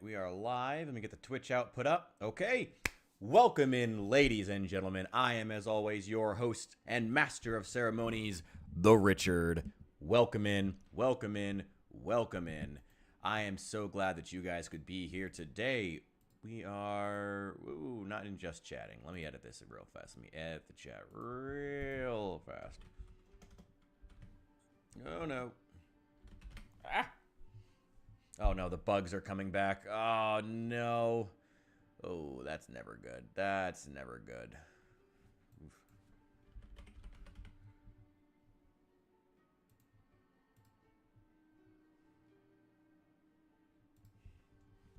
we are live. Let me get the Twitch output up. Okay. Welcome in, ladies and gentlemen. I am, as always, your host and master of ceremonies, the Richard. Welcome in, welcome in, welcome in. I am so glad that you guys could be here today. We are not in just chatting. Let me edit this real fast. Let me edit the chat real fast. Oh, no. Ah! Oh no, the bugs are coming back. Oh no. Oh, that's never good. That's never good. Oof.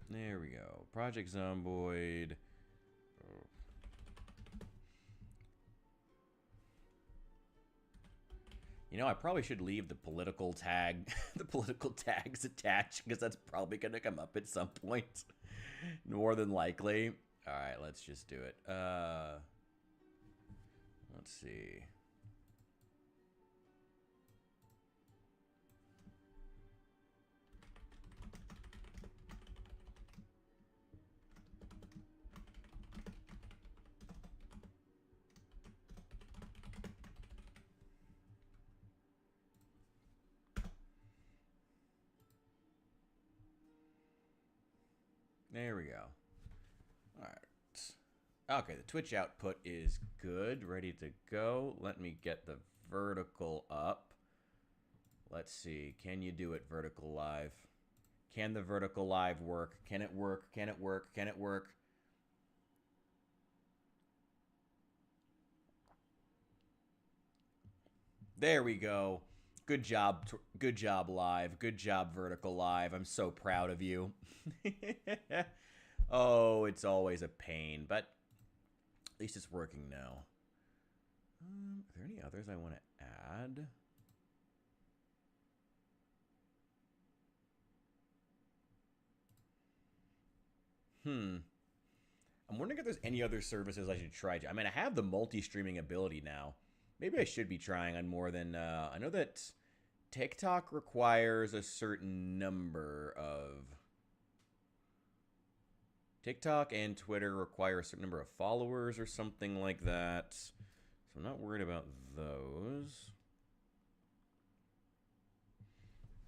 There we go. Project Zomboid. Oh. You know, I probably should leave the political tag, the political tags attached, because that's probably going to come up at some point. More than likely. All right, let's just do it. Let's see. There we go. All right. Okay, the Twitch output is good. Ready to go. Let me get the vertical up. Let's see. Can you do it vertical live? Can the vertical live work? Can it work? Can it work? Can it work? There we go. Good job. Good job live. Good job vertical live. I'm so proud of you. Oh, it's always a pain, but at least it's working now. Are there any others I want to add? I'm wondering if there's any other services I should try. I mean, I have the multi-streaming ability now. Maybe I should be trying on more than... I know that TikTok requires a certain number of... TikTok and Twitter require a certain number of followers or something like that. So I'm not worried about those.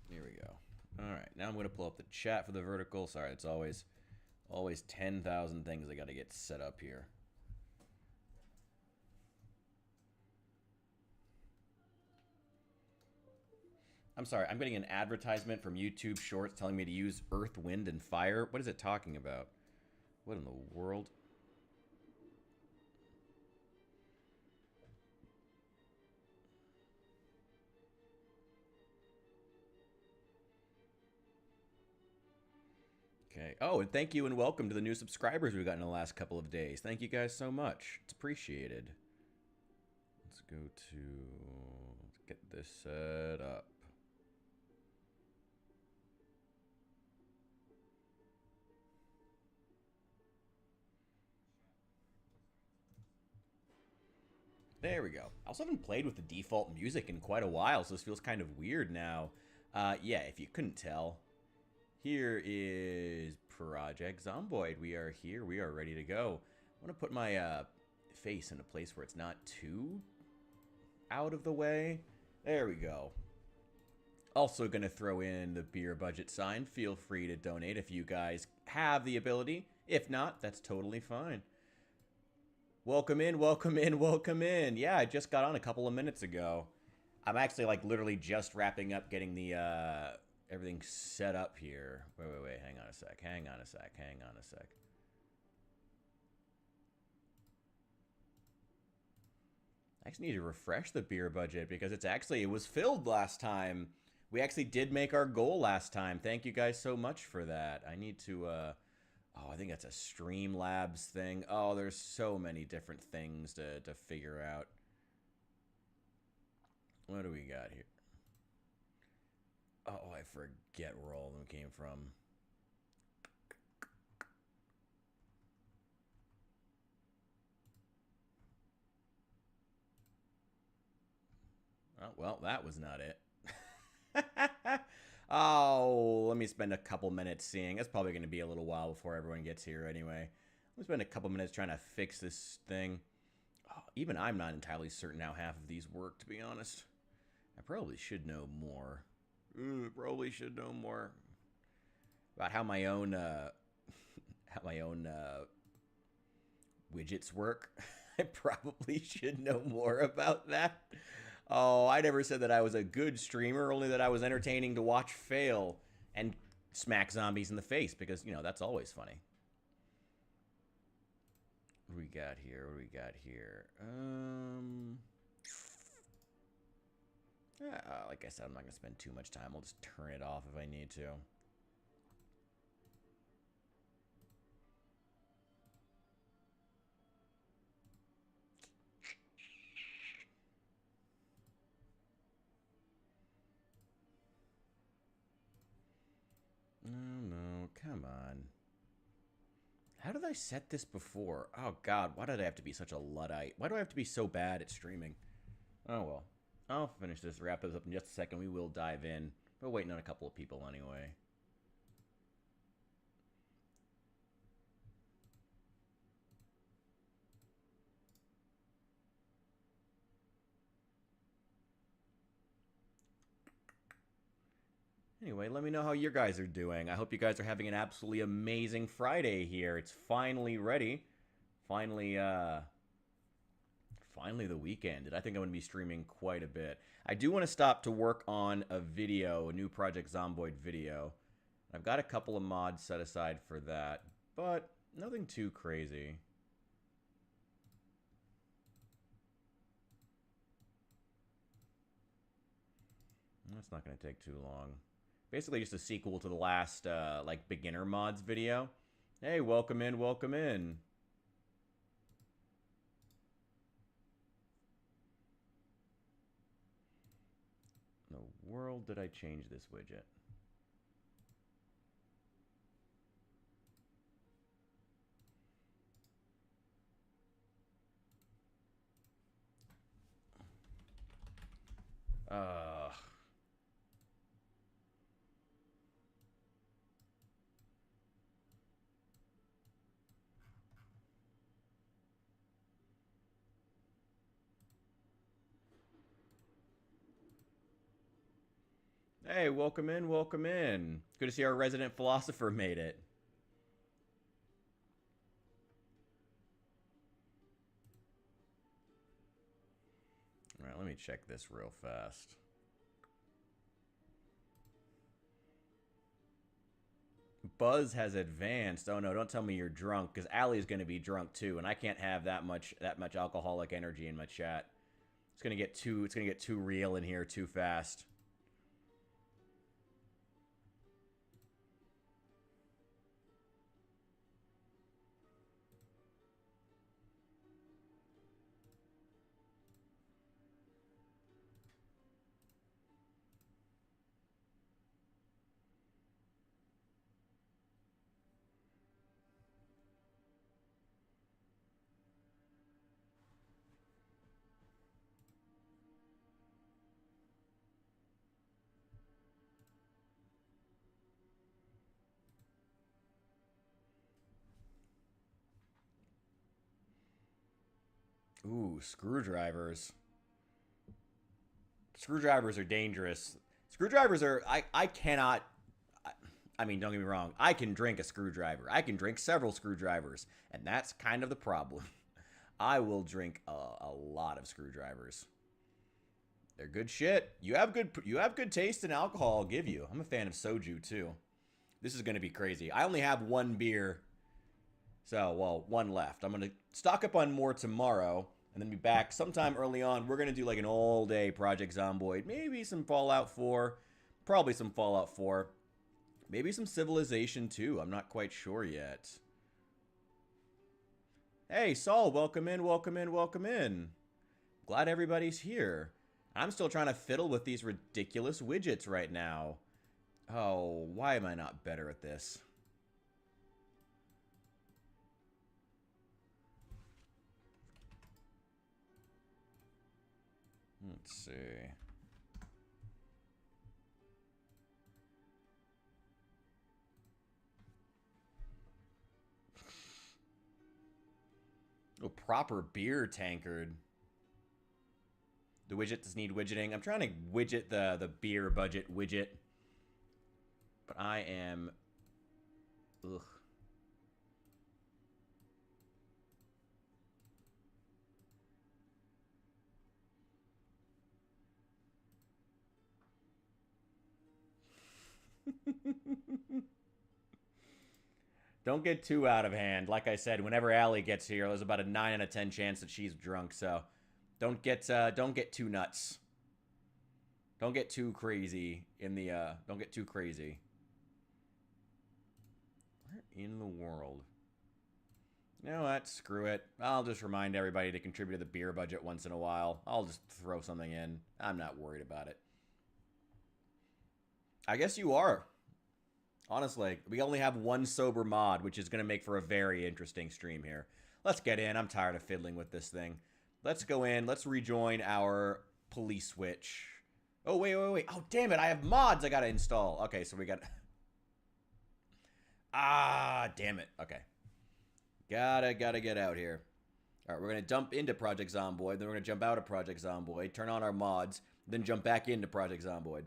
Here we go. All right, now I'm going to pull up the chat for the vertical. Sorry, it's always 10,000 things I got to get set up here. I'm sorry, I'm getting an advertisement from YouTube Shorts telling me to use Earth, Wind, and Fire. What is it talking about? What in the world? Okay. Oh, and thank you and welcome to the new subscribers we've gotten in the last couple of days. Thank you guys so much. It's appreciated. Let's go to... Let's get this set up. There we go. I also haven't played with the default music in quite a while, so this feels kind of weird now. Yeah, if you couldn't tell, here is Project Zomboid. We are here. We are ready to go. I want to put my face in a place where it's not too out of the way. There we go. Also going to throw in the beer budget sign. Feel free to donate if you guys have the ability. If not, that's totally fine. Welcome in, welcome in, welcome in. Yeah, I just got on a couple of minutes ago. I'm actually like literally just wrapping up getting the everything set up here. Wait, hang on a sec. Hang on a sec. I actually need to refresh the beer budget because it was filled last time. We actually did make our goal last time. Thank you guys so much for that. I need to oh, I think that's a Streamlabs thing. Oh, there's so many different things to figure out. What do we got here? Oh, I forget where all of them came from. Oh, well, that was not it. Oh, let me spend a couple minutes seeing. It's probably going to be a little while before everyone gets here anyway. Let me spend a couple minutes trying to fix this thing. Oh, even I'm not entirely certain how half of these work, to be honest. I probably should know more. Probably should know more about how my own how my own widgets work. I probably should know more about that. Oh, I never said that I was a good streamer, only that I was entertaining to watch fail and smack zombies in the face because, you know, that's always funny. What do we got here? What do we got here? Like I said, I'm not going to spend too much time. I'll just turn it off if I need to. Oh, no. Come on. How did I set this before? Oh, God. Why did I have to be such a Luddite? Why do I have to be so bad at streaming? Oh, well. I'll finish this, wrap this up in just a second. We will dive in. We're waiting on a couple of people anyway. Anyway, let me know how you guys are doing. I hope you guys are having an absolutely amazing Friday here. It's finally ready. Finally the weekend. And I think I'm going to be streaming quite a bit. I do want to stop to work on a video, a new Project Zomboid video. I've got a couple of mods set aside for that, but nothing too crazy. That's not going to take too long. Basically just a sequel to the last, like, beginner mods video. Hey, welcome in, welcome in. In the world did I change this widget? Hey, welcome in, welcome in. Good to see our resident philosopher made it. All right, let me check this real fast. Buzz has advanced. Oh no, don't tell me you're drunk, because Allie's gonna be drunk too, and I can't have that much alcoholic energy in my chat. It's gonna get too real in here too fast. Ooh, screwdrivers. Screwdrivers are dangerous. Screwdrivers are... I cannot... I mean, don't get me wrong. I can drink a screwdriver. I can drink several screwdrivers. And that's kind of the problem. I will drink a lot of screwdrivers. They're good shit. You have good taste in alcohol, I'll give you. I'm a fan of soju, too. This is going to be crazy. I only have one beer. So, well, one left. I'm going to stock up on more tomorrow and then be back sometime early on. We're going to do like an all-day Project Zomboid. Maybe some Fallout 4. Probably some Fallout 4. Maybe some Civilization 2. I'm not quite sure yet. Hey, Saul, welcome in, welcome in, welcome in. Glad everybody's here. I'm still trying to fiddle with these ridiculous widgets right now. Oh, why am I not better at this? Let's see. A proper beer tankard. The widget does need widgeting. I'm trying to widget the beer budget widget. But I am... Ugh. Don't get too out of hand. Like I said, whenever Allie gets here, there's about a 9 out of 10 chance that she's drunk, so don't get too nuts. Don't get too crazy in the don't get too crazy. Where in the world? You know what? Screw it. I'll just remind everybody to contribute to the beer budget once in a while. I'll just throw something in. I'm not worried about it. I guess you are. Honestly, we only have one sober mod, which is going to make for a very interesting stream here. Let's get in. I'm tired of fiddling with this thing. Let's go in. Let's rejoin our police switch. Oh, wait. Oh, damn it. I have mods I got to install. Okay, so we got... Ah, damn it. Okay. Gotta get out here. All right, we're going to jump into Project Zomboid. Then we're going to jump out of Project Zomboid, turn on our mods, then jump back into Project Zomboid.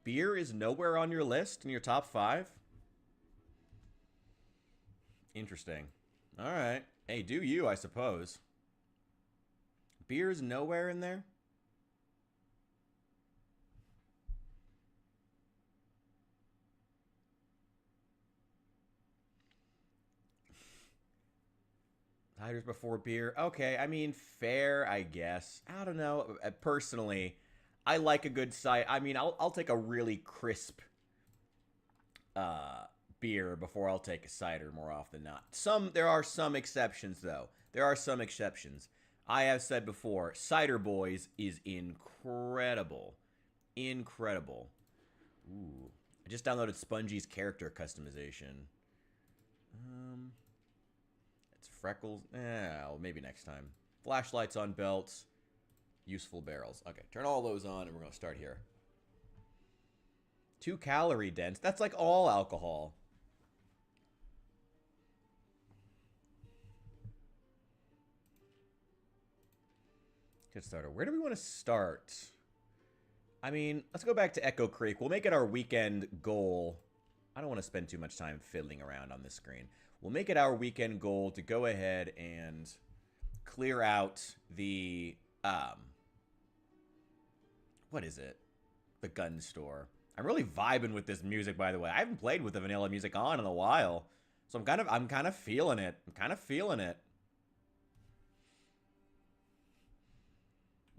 Beer is nowhere on your list in your top 5? Interesting. All right. Hey, do you, I suppose. Beer is nowhere in there? Ciders before beer. Okay, I mean, fair, I guess. I don't know. Personally, I like a good cider. I mean, I'll take a really crisp beer before I'll take a cider more often than not. There are some exceptions, though. There are some exceptions. I have said before, Cider Boys is incredible. Incredible. Ooh. I just downloaded Spongy's character customization. It's freckles. Well, maybe next time. Flashlights on belts. Useful barrels. Okay, turn all those on and we're going to start here. 2 calorie dense. That's like all alcohol. Good starter. Where do we want to start? I mean, let's go back to Echo Creek. We'll make it our weekend goal. I don't want to spend too much time fiddling around on this screen. We'll make it our weekend goal to go ahead and clear out the, what is it? The gun store. I'm really vibing with this music, by the way. I haven't played with the vanilla music on in a while. So I'm kind of feeling it. I'm kind of feeling it.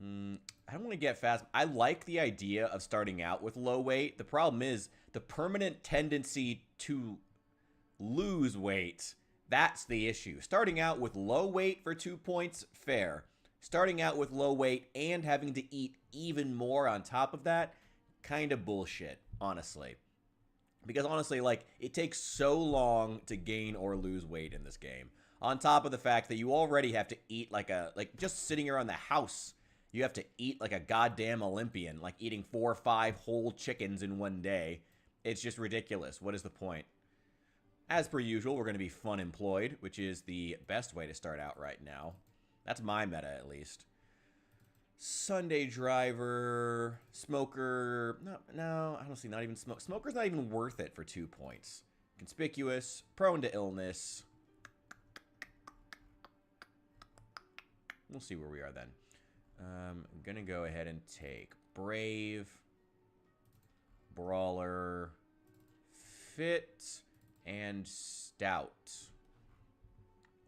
I don't want to get fast. I like the idea of starting out with low weight. The problem is the permanent tendency to lose weight. That's the issue. Starting out with low weight for 2 points, fair. Starting out with low weight and having to eat even more on top of that, kind of bullshit, honestly. Because honestly, like, it takes so long to gain or lose weight in this game. On top of the fact that you already have to eat like just sitting around the house, you have to eat like a goddamn Olympian, like eating 4 or 5 whole chickens in one day. It's just ridiculous. What is the point? As per usual, we're going to be fun employed, which is the best way to start out right now. That's my meta, at least. Sunday driver, smoker. No, honestly, not even smoke. Smoker's not even worth it for 2 points. Conspicuous, prone to illness. We'll see where we are then. I'm going to go ahead and take Brave, Brawler, Fit, and Stout.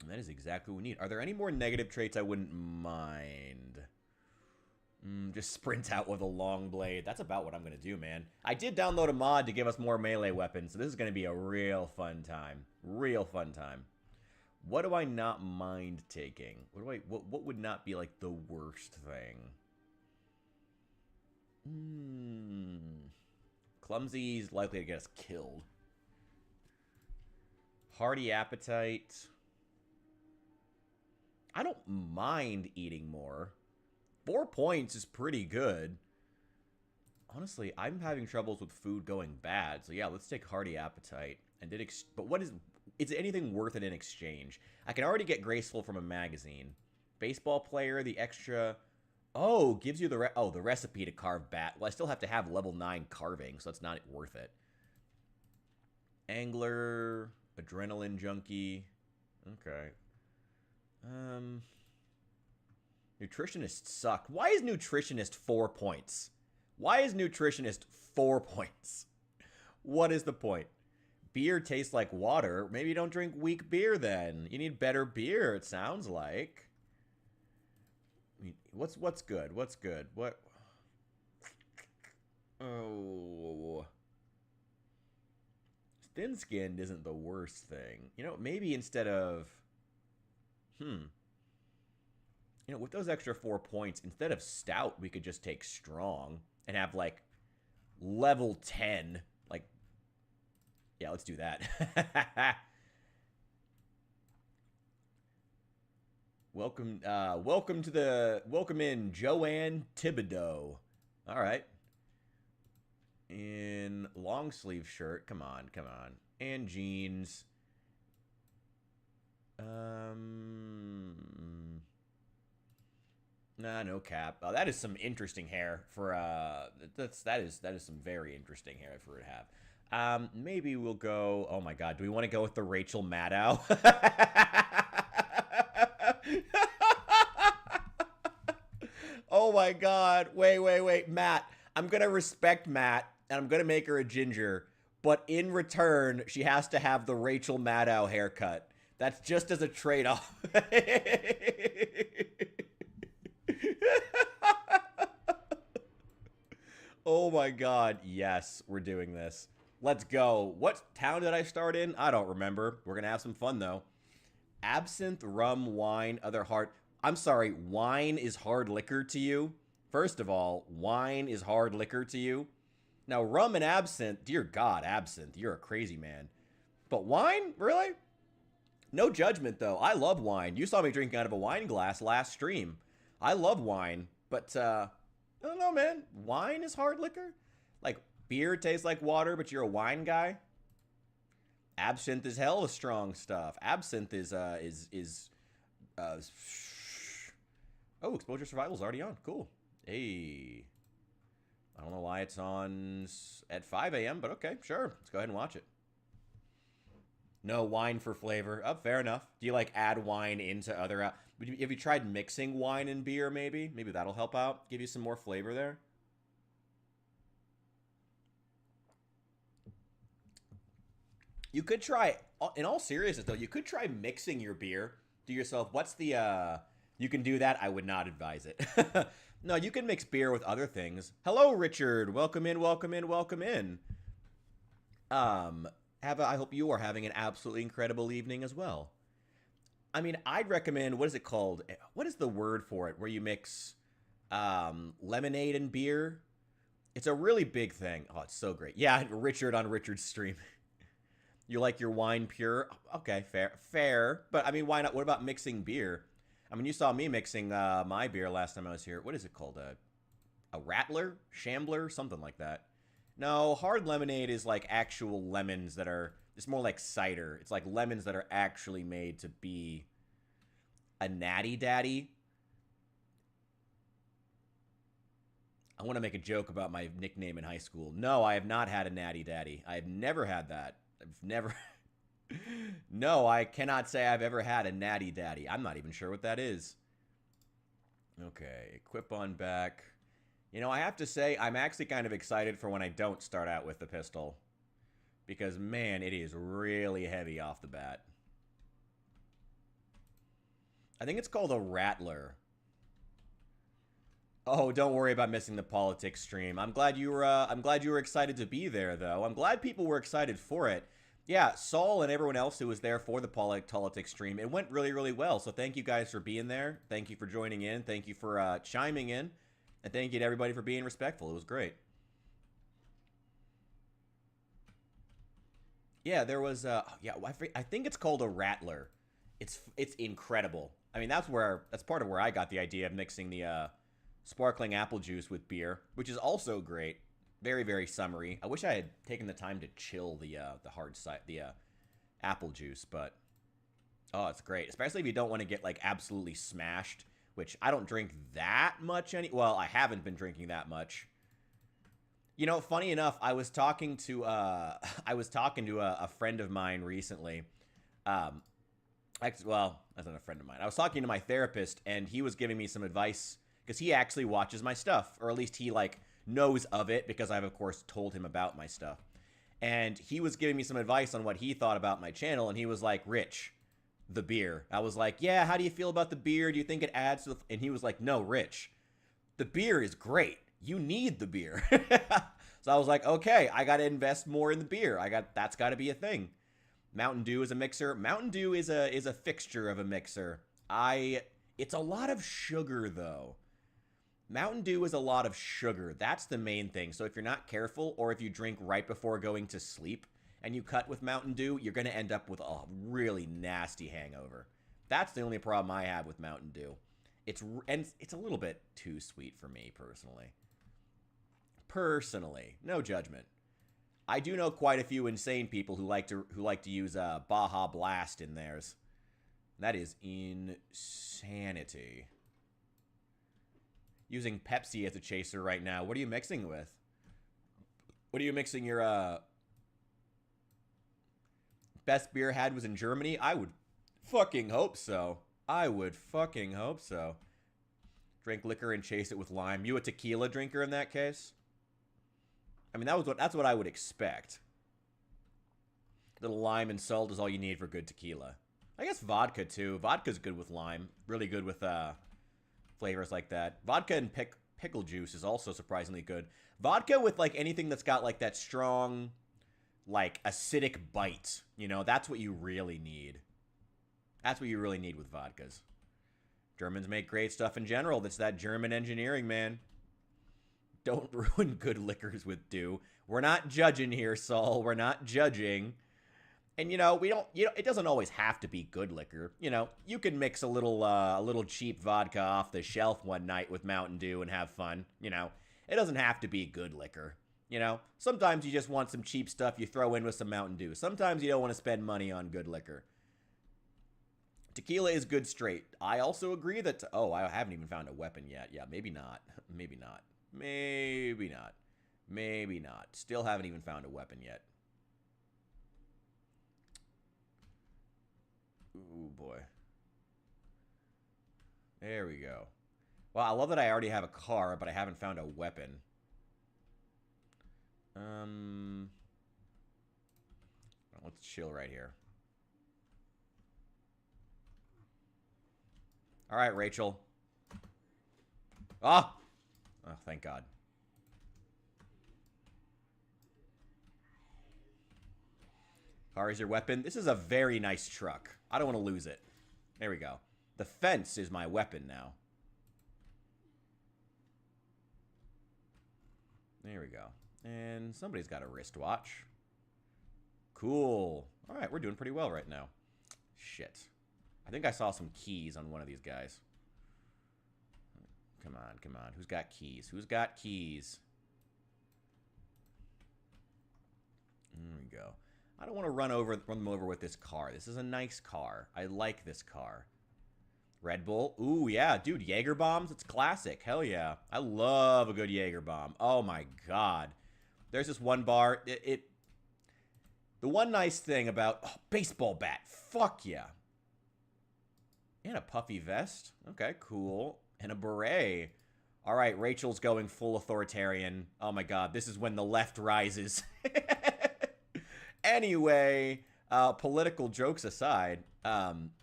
And that is exactly what we need. Are there any more negative traits I wouldn't mind? Just sprint out with a long blade. That's about what I'm going to do, man. I did download a mod to give us more melee weapons, so this is going to be a real fun time. Real fun time. What do I not mind taking? What would not be like the worst thing? Clumsy's likely to get us killed. Hearty appetite. I don't mind eating more. 4 points is pretty good. Honestly, I'm having troubles with food going bad. So yeah, let's take Hearty Appetite. But what is anything worth it in exchange? I can already get Graceful from a magazine. Baseball player, the extra. Oh, gives you the recipe to carve bat. Well, I still have to have level 9 carving, so that's not worth it. Angler, Adrenaline Junkie. Okay. Nutritionist suck. Why is Nutritionist 4 points? Why is Nutritionist 4 points? What is the point? Beer tastes like water. Maybe you don't drink weak beer then. You need better beer, it sounds like. I mean, what's good? What's good? What? Oh. Thin-skinned isn't the worst thing. You know, maybe instead of... You know, with those extra 4 points, instead of stout, we could just take strong and have, like, level 10. Like, yeah, let's do that. Welcome in, Joanne Thibodeau. All right. In long sleeve shirt. Come on. And jeans. Nah, no cap. Oh, that is some interesting hair for that is some very interesting hair for it to have. Maybe we'll go. Oh my God, do we want to go with the Rachel Maddow? Oh my God! Wait, Matt. I'm gonna respect Matt, and I'm gonna make her a ginger. But in return, she has to have the Rachel Maddow haircut. That's just as a trade-off. Oh my God, yes, we're doing this. Let's go. What town did I start in? I don't remember. We're gonna have some fun though. Absinthe, rum, wine, other hard... I'm sorry, wine is hard liquor to you? First of all, wine is hard liquor to you? Now, rum and absinthe, dear God, absinthe, you're a crazy man. But wine? Really? No judgment, though. I love wine. You saw me drinking out of a wine glass last stream. I love wine, but, I don't know, man. Wine is hard liquor? Like, beer tastes like water, but you're a wine guy? Absinthe is hell of strong stuff. Absinthe is oh, Exposure Survival's already on. Cool. Hey. I don't know why it's on at 5 a.m., but okay, sure. Let's go ahead and watch it. No wine for flavor. Oh, fair enough. Do you, like, add wine into other... have you tried mixing wine and beer, maybe? Maybe that'll help out. Give you some more flavor there. You could try... In all seriousness, though, you could try mixing your beer. Do yourself... What's the... You can do that. I would not advise it. No, you can mix beer with other things. Hello, Richard. Welcome in. I hope you are having an absolutely incredible evening as well. I mean, I'd recommend, what is it called? What is the word for it? Where you mix lemonade and beer? It's a really big thing. Oh, it's so great. Yeah, Richard on Richard's stream. You like your wine pure? Okay, fair. But, I mean, why not? What about mixing beer? I mean, you saw me mixing my beer last time I was here. What is it called? A rattler? Shambler? Something like that. No, hard lemonade is like actual lemons that are... It's more like cider. It's like lemons that are actually made to be a natty daddy. I want to make a joke about my nickname in high school. No, I have not had a natty daddy. I have never had that. I've never... No, I cannot say I've ever had a natty daddy. I'm not even sure what that is. Okay, equip on back. You know, I have to say, I'm actually kind of excited for when I don't start out with the pistol. Because, man, it is really heavy off the bat. I think it's called a rattler. Oh, don't worry about missing the politics stream. I'm glad you were excited to be there, though. I'm glad people were excited for it. Yeah, Saul and everyone else who was there for the politics stream, it went really, really well. So thank you guys for being there. Thank you for joining in. Thank you for chiming in. And thank you to everybody for being respectful. It was great. Yeah, there was, yeah, I think it's called a rattler. It's incredible. I mean, that's part of where I got the idea of mixing the sparkling apple juice with beer, which is also great. Very, very summery. I wish I had taken the time to chill the hard side, the apple juice, but oh, it's great. Especially if you don't want to get like absolutely smashed, which I don't drink that much well, I haven't been drinking that much. You know, funny enough, I was talking to a friend of mine recently. Um, well, that's not a friend of mine. I was talking to my therapist, and he was giving me some advice because he actually watches my stuff, or at least he like knows of it because I've of course told him about my stuff. And he was giving me some advice on what he thought about my channel, and he was like, "Rich, the beer." I was like, "Yeah, how do you feel about the beer? Do you think it adds to the?" And he was like, "No, Rich, the beer is great. You need the beer." So I was like, "Okay, I got to invest more in the beer. That's got to be a thing." Mountain Dew is a mixer. Mountain Dew is a fixture of a mixer. It's a lot of sugar though. Mountain Dew is a lot of sugar. That's the main thing. So if you're not careful, or if you drink right before going to sleep and you cut with Mountain Dew, you're going to end up with a really nasty hangover. That's the only problem I have with Mountain Dew. It's a little bit too sweet for me personally. Personally, no judgment. I do know quite a few insane people who like to use Baja Blast in theirs. That is insanity. Using Pepsi as a chaser right now. What are you mixing with? What are you mixing your best beer had was in Germany? I would fucking hope so. I would fucking hope so. Drink liquor and chase it with lime. You a tequila drinker in that case? I mean, that's what I would expect. A little lime and salt is all you need for good tequila. I guess vodka too. Vodka's good with lime. Really good with flavors like that. Vodka and pickle juice is also surprisingly good. Vodka with like anything that's got like that strong, like acidic bite. You know, that's what you really need. That's what you really need with vodkas. Germans make great stuff in general. That's that German engineering, man. Don't ruin good liquors with dew. We're not judging here, Saul. We're not judging. And, you know, it doesn't always have to be good liquor. You know, you can mix a little cheap vodka off the shelf one night with Mountain Dew and have fun. You know, it doesn't have to be good liquor. You know, sometimes you just want some cheap stuff you throw in with some Mountain Dew. Sometimes you don't want to spend money on good liquor. Tequila is good straight. I also agree that, oh, I haven't even found a weapon yet. Yeah, maybe not. Maybe not. Maybe not. Maybe not. Still haven't even found a weapon yet. Ooh, boy. There we go. Well, I love that I already have a car, but I haven't found a weapon. Let's chill right here. All right, Rachel. Ah! Oh, thank God. Car is your weapon. This is a very nice truck. I don't want to lose it. There we go. The fence is my weapon now. There we go. And somebody's got a wristwatch. Cool. All right, we're doing pretty well right now. Shit. I think I saw some keys on one of these guys. Come on, come on. Who's got keys? Who's got keys? There we go. I don't want to run them over with this car. This is a nice car. I like this car. Red Bull. Ooh, yeah. Dude, Jaeger bombs. It's classic. Hell yeah. I love a good Jaeger bomb. Oh, my God. There's this one bar. The one nice thing about... Oh, baseball bat. Fuck yeah. And a puffy vest. Okay, cool. And a beret. All right, Rachel's going full authoritarian. Oh, my God. This is when the left rises. Anyway, political jokes aside,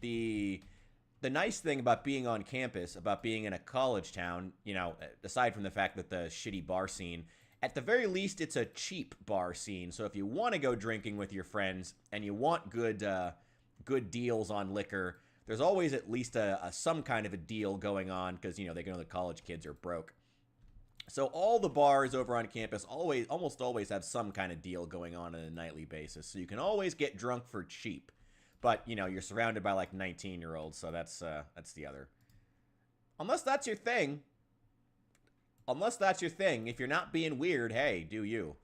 the nice thing about being on campus, about being in a college town, you know, aside from the fact that the shitty bar scene, at the very least, it's a cheap bar scene. So if you want to go drinking with your friends and you want good deals on liquor, there's always at least some kind of a deal going on because, you know, they know the college kids are broke. So all the bars over on campus almost always have some kind of deal going on a nightly basis. So you can always get drunk for cheap. But, you know, you're surrounded by like 19-year-olds, so that's the other. Unless that's your thing. unless that's your thing. If you're not being weird, hey, do you.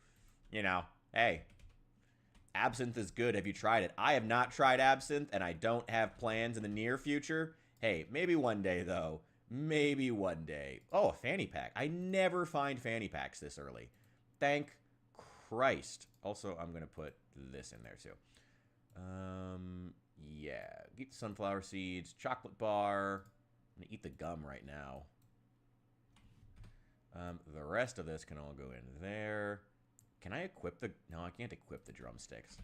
You know, hey. Absinthe is good. Have you tried it? I have not tried absinthe, and I don't have plans in the near future. Hey, maybe one day, though. Maybe one day. Oh, a fanny pack. I never find fanny packs this early. Thank Christ. Also, I'm going to put this in there, too. Yeah. Eat the sunflower seeds. Chocolate bar. I'm going to eat the gum right now. The rest of this can all go in there. Can I equip the... No, I can't equip the drumsticks.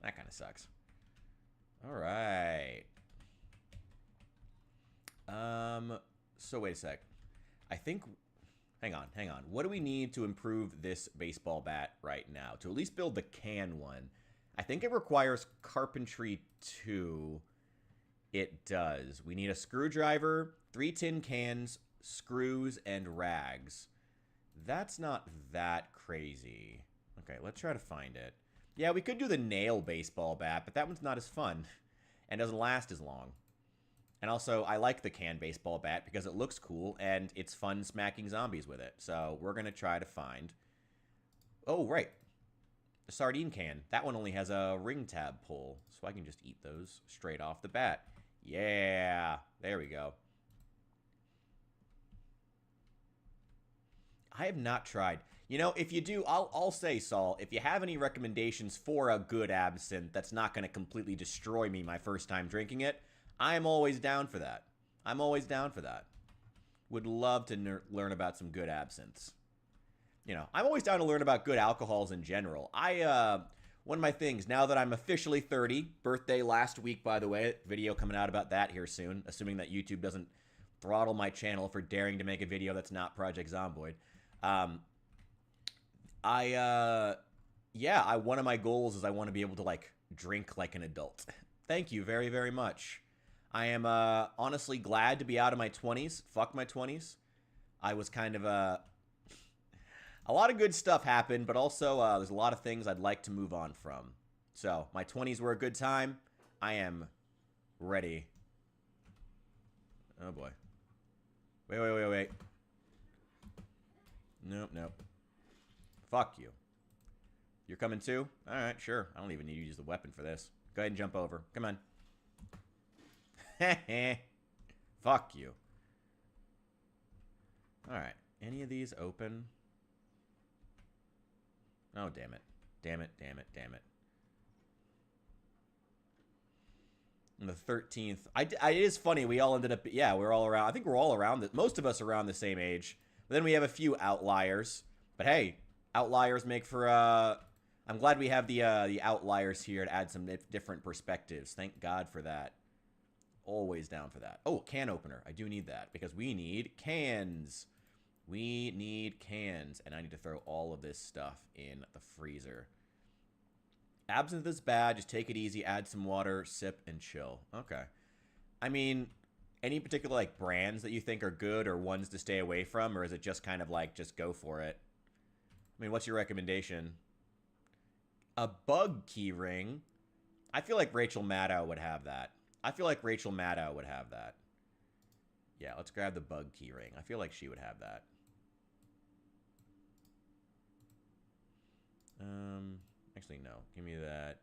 That kind of sucks. All right. So wait a sec. I think... Hang on. What do we need to improve this baseball bat right now? To at least build the can one. I think it requires carpentry 2. It does. We need a screwdriver, 3 tin cans, screws, and rags. That's not that crazy. Okay, let's try to find it. Yeah, we could do the nail baseball bat, but that one's not as fun and doesn't last as long. And also, I like the can baseball bat because it looks cool and it's fun smacking zombies with it. So we're going to try to find... Oh, right. The sardine can. That one only has a ring tab pull, so I can just eat those straight off the bat. Yeah, there we go. I have not tried. You know, if you do, I'll say, Saul, if you have any recommendations for a good absinthe that's not going to completely destroy me my first time drinking it, I'm always down for that. I'm always down for that. Would love to learn about some good absinthes. You know, I'm always down to learn about good alcohols in general. One of my things, now that I'm officially 30, birthday last week, by the way, video coming out about that here soon, assuming that YouTube doesn't throttle my channel for daring to make a video that's not Project Zomboid. One of my goals is I want to be able to, like, drink like an adult. Thank you very, very much. I am, honestly glad to be out of my 20s. Fuck my 20s. I was kind of, a lot of good stuff happened, but also, there's a lot of things I'd like to move on from. So, my 20s were a good time. I am ready. Oh, boy. Wait. Nope. Fuck you. You're coming too? Alright, sure. I don't even need to use the weapon for this. Go ahead and jump over. Come on. Fuck you. Alright. Any of these open? Oh, damn it. Damn it. And the 13th. It is funny. We all ended up... Yeah, we're all around... I think we're all around... Most of us around the same age. But then we have a few outliers. But hey, outliers make for... I'm glad we have the outliers here to add some different perspectives. Thank God for that. Always down for that. Oh, can opener. I do need that because we need cans. We need cans. And I need to throw all of this stuff in the freezer. Absinthe is bad. Just take it easy. Add some water. Sip and chill. Okay. I mean, any particular like brands that you think are good or ones to stay away from? Or is it just kind of like, just go for it? I mean, what's your recommendation? A bug key ring. I feel like Rachel Maddow would have that. Yeah, let's grab the bug key ring. I feel like she would have that. Actually, no. Give me that.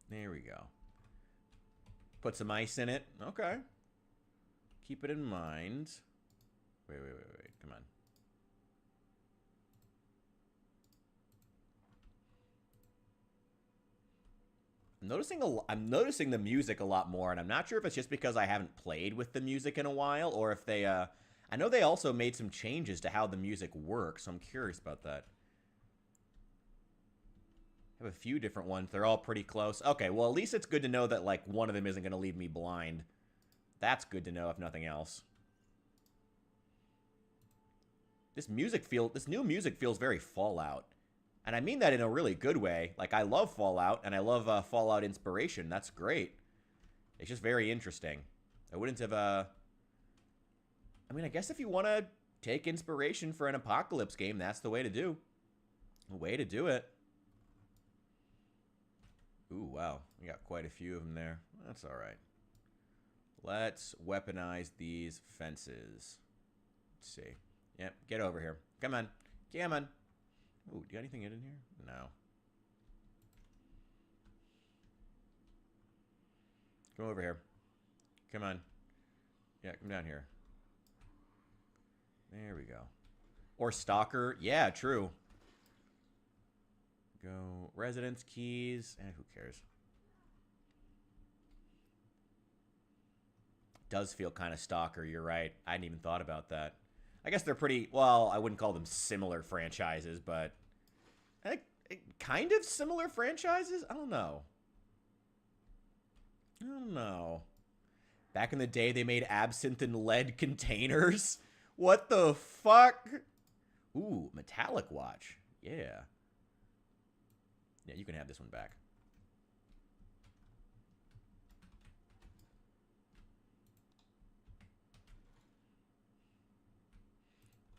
There we go. Put some ice in it. Okay. Keep it in mind. Wait. Come on. I'm noticing the music a lot more, and I'm not sure if it's just because I haven't played with the music in a while, or if they, I know they also made some changes to how the music works, so I'm curious about that. I have a few different ones. They're all pretty close. Okay, well, at least it's good to know that, like, one of them isn't going to leave me blind. That's good to know, if nothing else. This new music feels very Fallout. And I mean that in a really good way. Like, I love Fallout, and I love Fallout inspiration. That's great. It's just very interesting. I wouldn't have, I mean, I guess if you want to take inspiration for an apocalypse game, that's the way to do. The way to do it. Ooh, wow. We got quite a few of them there. That's all right. Let's weaponize these fences. Let's see. Yep, get over here. Come on. Come on. Ooh, do you got anything in here? No. Come over here. Come on. Yeah, come down here. There we go. Or stalker. Yeah, true. Go. Residence keys. Who cares? Does feel kind of stalker. You're right. I hadn't even thought about that. I guess they're pretty, well, I wouldn't call them similar franchises, but I think kind of similar franchises? I don't know. I don't know. Back in the day, they made absinthe and lead containers. What the fuck? Ooh, metallic watch. Yeah. Yeah, you can have this one back.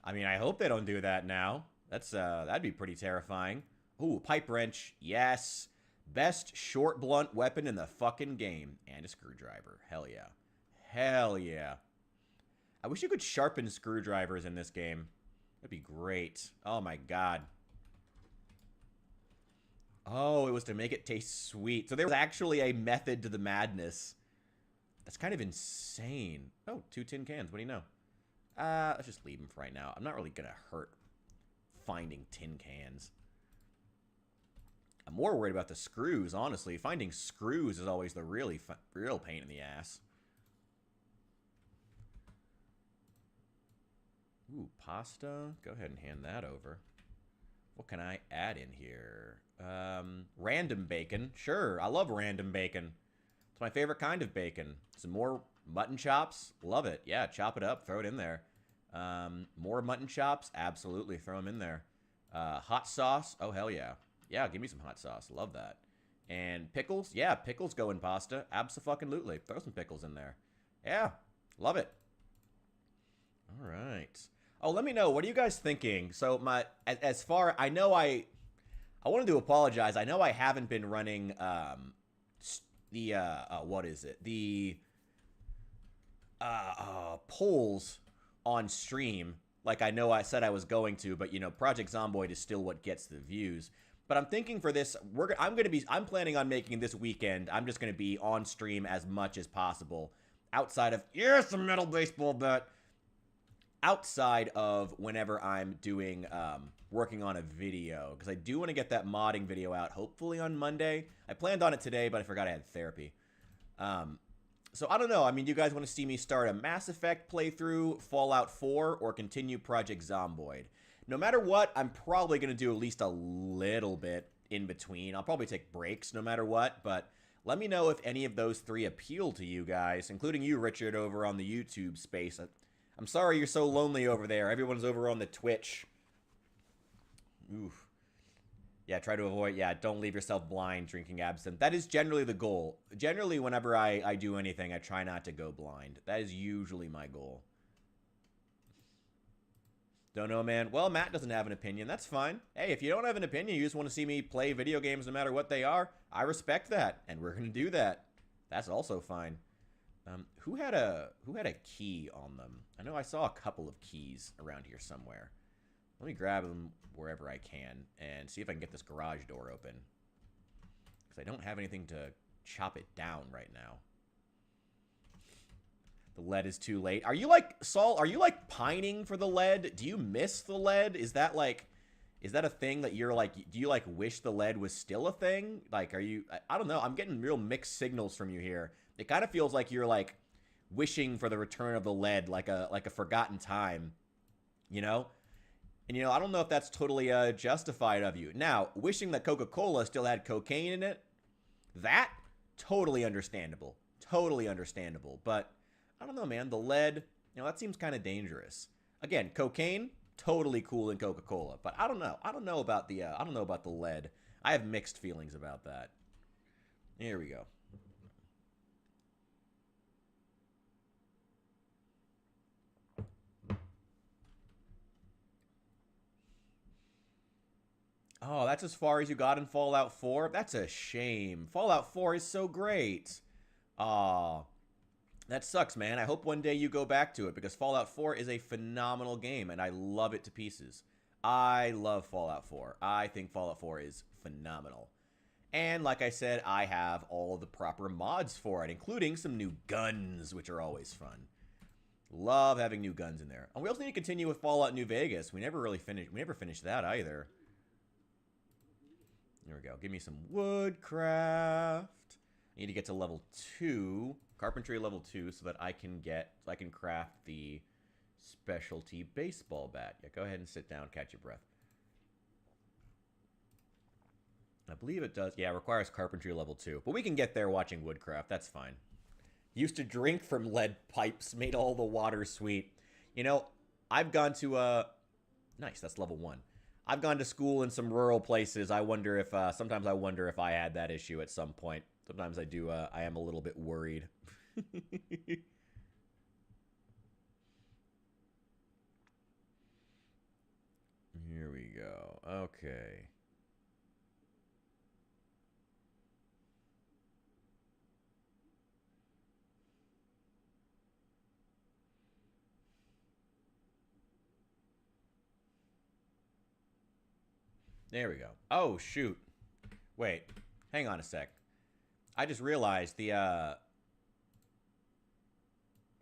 I mean, I hope they don't do that now. That'd be pretty terrifying. Ooh, pipe wrench. Yes. Best short blunt weapon in the fucking game. And a screwdriver. Hell yeah. Hell yeah. I wish you could sharpen screwdrivers in this game. That'd be great. Oh my god. Oh, it was to make it taste sweet. So there was actually a method to the madness. That's kind of insane. Oh, 2 tin cans. What do you know? Let's just leave them for right now. I'm not really going to hurt finding tin cans. I'm more worried about the screws, honestly. Finding screws is always the real pain in the ass. Ooh, pasta. Go ahead and hand that over. What can I add in here? Random bacon. Sure, I love random bacon. It's my favorite kind of bacon. Some more mutton chops. Love it. Yeah, chop it up. Throw it in there. More mutton chops. Absolutely. Throw them in there. Hot sauce. Oh, hell yeah. Yeah, give me some hot sauce. Love that. And pickles. Yeah, pickles go in pasta. Abso-fucking-lutely. Throw some pickles in there. Yeah, love it. All right. Oh, let me know. What are you guys thinking? So as far, I know I wanted to apologize. I know I haven't been running what is it? The polls on stream, like I know I said I was going to, but you know, Project Zomboid is still what gets the views. But I'm thinking for this, I'm planning on making this weekend, I'm just gonna be on stream as much as possible. Outside of, yes, a metal baseball bat. Outside of whenever I'm doing, working on a video. Because I do want to get that modding video out, hopefully on Monday. I planned on it today, but I forgot I had therapy. So I don't know. I mean, do you guys want to see me start a Mass Effect playthrough, Fallout 4, or continue Project Zomboid? No matter what, I'm probably going to do at least a little bit in between. I'll probably take breaks no matter what, but let me know if any of those three appeal to you guys, including you, Richard, over on the YouTube space. I'm sorry you're so lonely over there. Everyone's over on the Twitch. Oof. Yeah, try to avoid, don't leave yourself blind drinking absinthe. That is generally the goal. Generally, whenever I do anything, I try not to go blind. That is usually my goal. Don't know, man. Well, Matt doesn't have an opinion. That's fine. Hey, if you don't have an opinion, you just want to see me play video games no matter what they are, I respect that, and we're going to do that. That's also fine. Who had a key on them? I know I saw a couple of keys around here somewhere. Let me grab them wherever I can and see if I can get this garage door open. Because I don't have anything to chop it down right now. The lead is too late. Are you like, Saul, are you like pining for the lead? Do you miss the lead? Is that a thing that you're like, do you like wish the lead was still a thing? Like, are you, I don't know. I'm getting real mixed signals from you here. It kind of feels like you're like wishing for the return of the lead, like a forgotten time, you know? And, you know, I don't know if that's totally justified of you. Now, wishing that Coca-Cola still had cocaine in it, that, totally understandable. Totally understandable. But, I don't know, man. The lead, you know, that seems kind of dangerous. Again, cocaine, totally cool in Coca-Cola. But I don't know. I don't know about the lead. I have mixed feelings about that. Here we go. Oh, that's as far as you got in Fallout 4? That's a shame. Fallout 4 is so great. Aw, that sucks, man. I hope one day you go back to it because Fallout 4 is a phenomenal game and I love it to pieces. I love Fallout 4. I think Fallout 4 is phenomenal. And like I said, I have all the proper mods for it, including some new guns, which are always fun. Love having new guns in there. And we also need to continue with Fallout New Vegas. We never finished that either. There we go. Give me some woodcraft. I need to get to level 2. Carpentry level 2 so that I can craft the specialty baseball bat. Yeah, go ahead and sit down, catch your breath. I believe it does. Yeah, it requires carpentry level 2. But we can get there watching woodcraft. That's fine. Used to drink from lead pipes, made all the water sweet. You know, I've gone to, nice, that's level 1. I've gone to school in some rural places. I wonder if, sometimes I wonder if I had that issue at some point. Sometimes I do, I am a little bit worried. Here we go. Okay. There we go. Oh, shoot. Wait. Hang on a sec. I just realized the,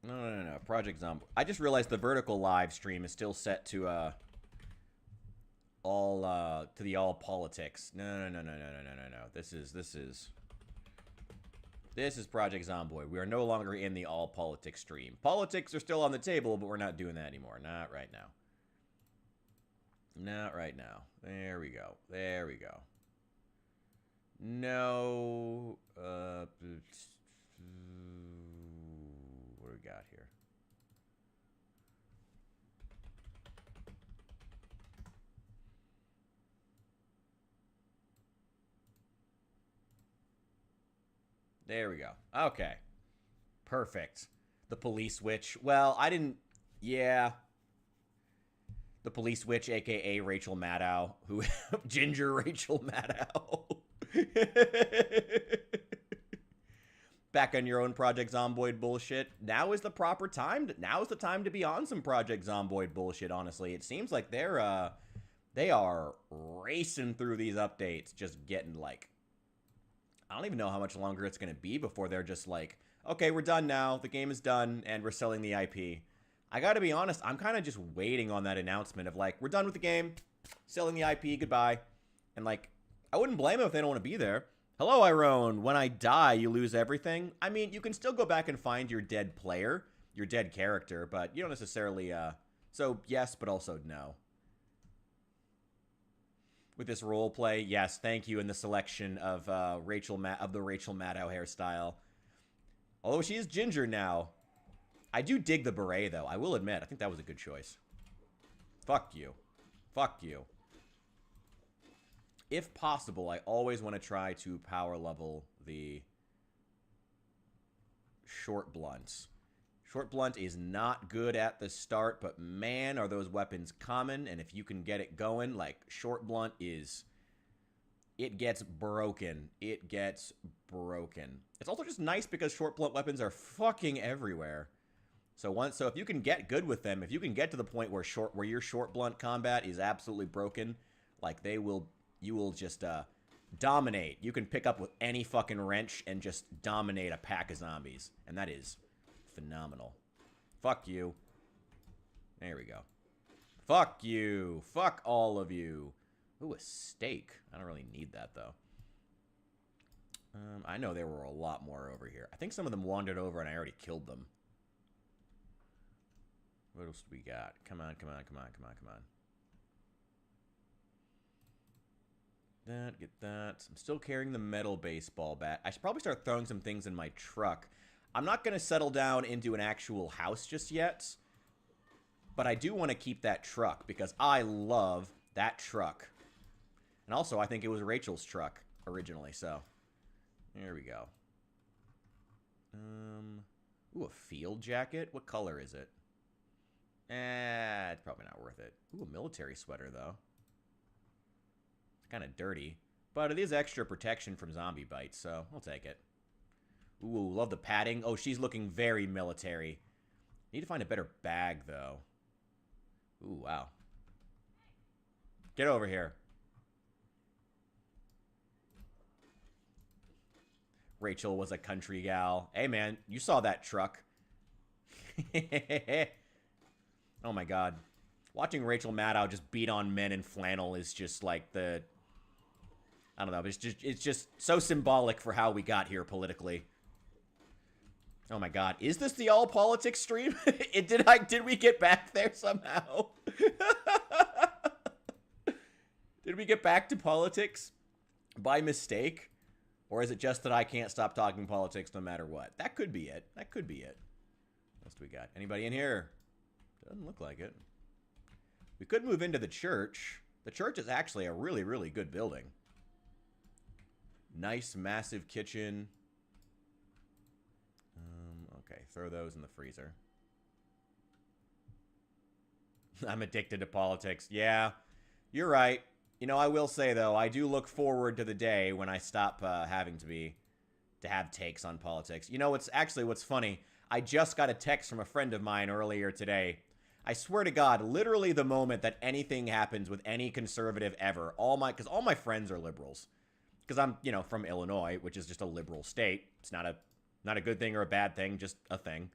No. Project Zomboid. I just realized the vertical live stream is still set to, all politics. No. This is Project Zomboid. We are no longer in the all politics stream. Politics are still on the table, but we're not doing that anymore. Not right now. Not right now. There we go. There we go. No. What do we got here? There we go. Okay. Perfect. The police witch. Well, I didn't... Yeah. The police witch, a.k.a. Rachel Maddow. Who... Ginger Rachel Maddow. Back on your own Project Zomboid bullshit. Now is the proper time. Now is the time to be on some Project Zomboid bullshit, honestly. It seems like they are racing through these updates. Just getting, like... I don't even know how much longer it's going to be before they're just like, okay, we're done now. The game is done, and we're selling the IP. I got to be honest, I'm kind of just waiting on that announcement of like, we're done with the game, selling the IP, goodbye. And like, I wouldn't blame them if they don't want to be there. Hello, Iron. When I die, you lose everything. I mean, you can still go back and find your dead player, your dead character, but you don't necessarily, so yes, but also no. With this role play, yes, thank you in the selection of the Rachel Maddow hairstyle. Although she is ginger now. I do dig the beret, though. I will admit, I think that was a good choice. Fuck you. Fuck you. If possible, I always want to try to power level the short blunts. Short blunt is not good at the start, but man, are those weapons common. And if you can get it going, like short blunt is... It gets broken. It gets broken. It's also just nice because short blunt weapons are fucking everywhere. So if you can get good with them, if you can get to the point where your short blunt combat is absolutely broken, like you will just dominate. You can pick up with any fucking wrench and just dominate a pack of zombies. And that is phenomenal. Fuck you. There we go. Fuck you. Fuck all of you. Ooh, a steak. I don't really need that, though. I know there were a lot more over here. I think some of them wandered over and I already killed them. What else do we got? Come on. Get that. I'm still carrying the metal baseball bat. I should probably start throwing some things in my truck. I'm not going to settle down into an actual house just yet. But I do want to keep that truck because I love that truck. And also, I think it was Rachel's truck originally, so. There we go. Ooh, a field jacket? What color is it? It's probably not worth it. Ooh, a military sweater, though. Kind of dirty. But it is extra protection from zombie bites, so I'll take it. Ooh, love the padding. Oh, she's looking very military. Need to find a better bag, though. Ooh, wow. Get over here. Rachel was a country gal. Hey, man, you saw that truck. Oh, my God. Watching Rachel Maddow just beat on men in flannel is just like the... I don't know. It's just so symbolic for how we got here politically. Oh my God. Is this the all politics stream? Did we get back there somehow? Did we get back to politics by mistake? Or is it just that I can't stop talking politics no matter what? That could be it. That could be it. What else do we got? Anybody in here? Doesn't look like it. We could move into the church. The church is actually a really, really good building. Nice, massive kitchen. Okay, throw those in the freezer. I'm addicted to politics. Yeah, you're right. You know, I will say, though, I do look forward to the day when I stop having to have takes on politics. You know, what's funny. I just got a text from a friend of mine earlier today. I swear to God, literally the moment that anything happens with any conservative ever, because all my friends are liberals. Because I'm, you know, from Illinois, which is just a liberal state. It's not a good thing or a bad thing, just a thing.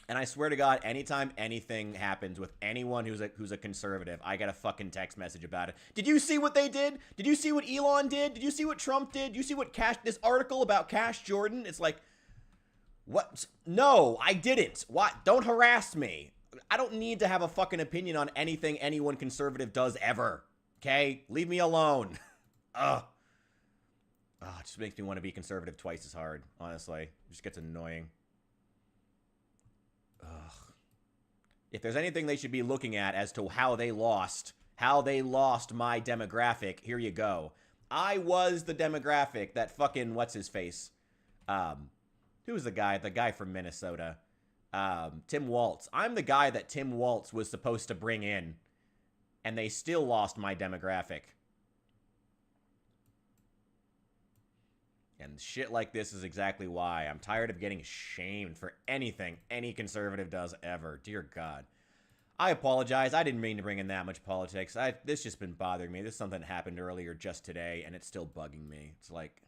And I swear to God, anytime anything happens with anyone who's a conservative, I get a fucking text message about it. Did you see what they did? Did you see what Elon did? Did you see what Trump did? Did you see what this article about Cash Jordan? It's like, what? No, I didn't. What? Don't harass me. I don't need to have a fucking opinion on anything anyone conservative does ever. Okay? Leave me alone. Ugh. Oh, it just makes me want to be conservative twice as hard, honestly. It just gets annoying. Ugh. If there's anything they should be looking at as to how they lost my demographic, here you go. I was the demographic that fucking, what's his face? Who was the guy? The guy from Minnesota. Tim Walz. I'm the guy that Tim Walz was supposed to bring in, and they still lost my demographic. And shit like this is exactly why. I'm tired of getting shamed for anything any conservative does ever. Dear God. I apologize. I didn't mean to bring in that much politics. This just been bothering me. This is something that happened earlier just today, and it's still bugging me. It's like,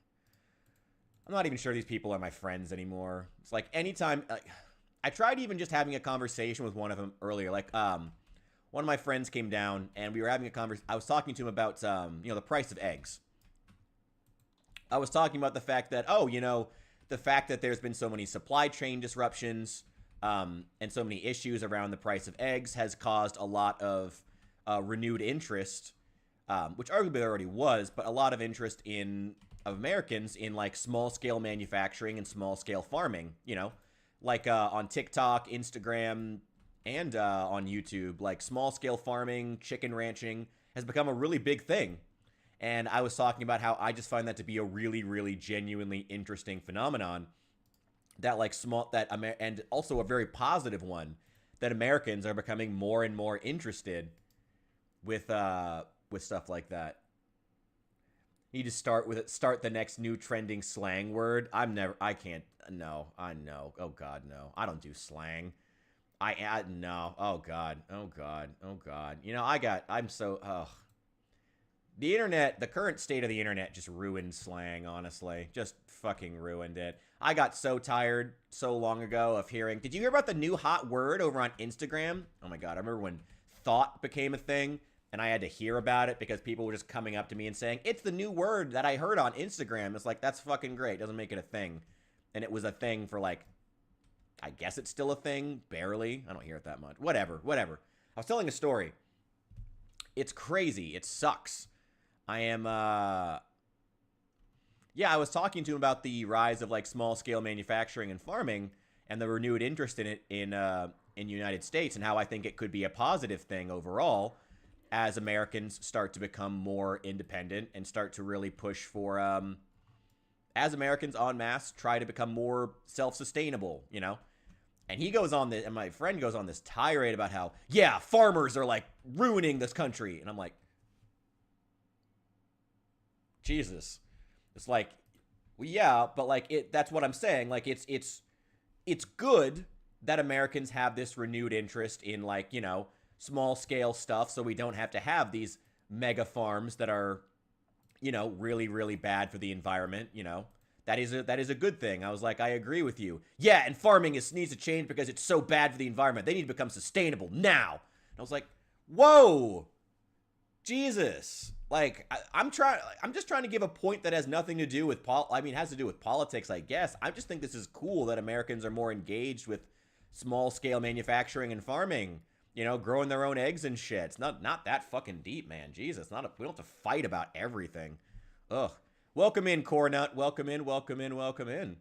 I'm not even sure these people are my friends anymore. It's like anytime... I tried even just having a conversation with one of them earlier. Like, one of my friends came down, and we were having a conversation. I was talking to him about, you know, the price of eggs. I was talking about the fact that, the fact that there's been so many supply chain disruptions and so many issues around the price of eggs has caused a lot of renewed interest, which arguably there already was, but a lot of interest of Americans in, like, small-scale manufacturing and small-scale farming, you know? Like on TikTok, Instagram, and on YouTube, like small-scale farming, chicken ranching has become a really big thing. And I was talking about how I just find that to be a really, really genuinely interesting phenomenon that and also a very positive one, that Americans are becoming more and more interested with stuff like that. You just start the next new trending slang word. I know. Oh God, no. I don't do slang. No. Oh God. You know, the internet, the current state of the internet just ruined slang, honestly. Just fucking ruined it. I got so tired so long ago of hearing, did you hear about the new hot word over on Instagram? Oh my God, I remember when thought became a thing, and I had to hear about it because people were just coming up to me and saying, it's the new word that I heard on Instagram. It's like, that's fucking great. Doesn't make it a thing. And it was a thing for like, I guess it's still a thing, barely. I don't hear it that much. Whatever. I was telling a story. It's crazy. It sucks. I was talking to him about the rise of like small scale manufacturing and farming and the renewed interest in it in the United States, and how I think it could be a positive thing overall as Americans start to become more independent and start to really push for, as Americans en masse try to become more self-sustainable, you know? And he goes on this, and my friend goes on this tirade about how, yeah, farmers are like ruining this country. And I'm like, Jesus. It's like, well, yeah, but like that's what I'm saying. Like it's good that Americans have this renewed interest in, like, you know, small scale stuff, so we don't have to have these mega farms that are, you know, really, really bad for the environment. You know, that is a good thing. I was like, I agree with you. Yeah, and farming needs to change because it's so bad for the environment. They need to become sustainable now. And I was like, whoa, Jesus. Like, I'm just trying to give a point that has nothing to do with has to do with politics, I guess. I just think this is cool that Americans are more engaged with small scale manufacturing and farming. You know, growing their own eggs and shit. It's not that fucking deep, man. Jesus, we don't have to fight about everything. Ugh. Welcome in, Cornut. Welcome in, welcome in, welcome in.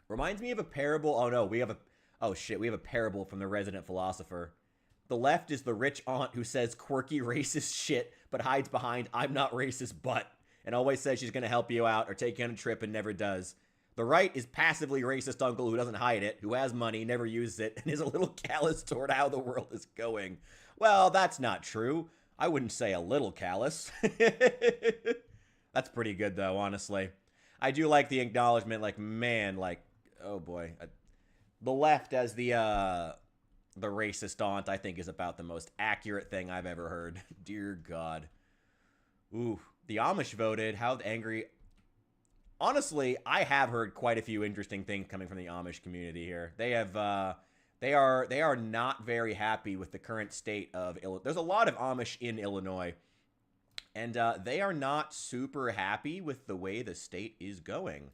Reminds me of a parable. Oh no, we have a parable from the resident philosopher. The left is the rich aunt who says quirky racist shit, but hides behind "I'm not racist, but," and always says she's gonna help you out or take you on a trip and never does. The right is passively racist uncle who doesn't hide it, who has money, never uses it, and is a little callous toward how the world is going. Well, that's not true. I wouldn't say a little callous. That's pretty good, though, honestly. I do like the acknowledgement, like, man, like, oh boy. The left as the racist aunt, I think, is about the most accurate thing I've ever heard. Dear God. Ooh, the Amish voted. How angry... Honestly, I have heard quite a few interesting things coming from the Amish community here. They are not very happy with the current state of Illinois. There's a lot of Amish in Illinois, and they are not super happy with the way the state is going.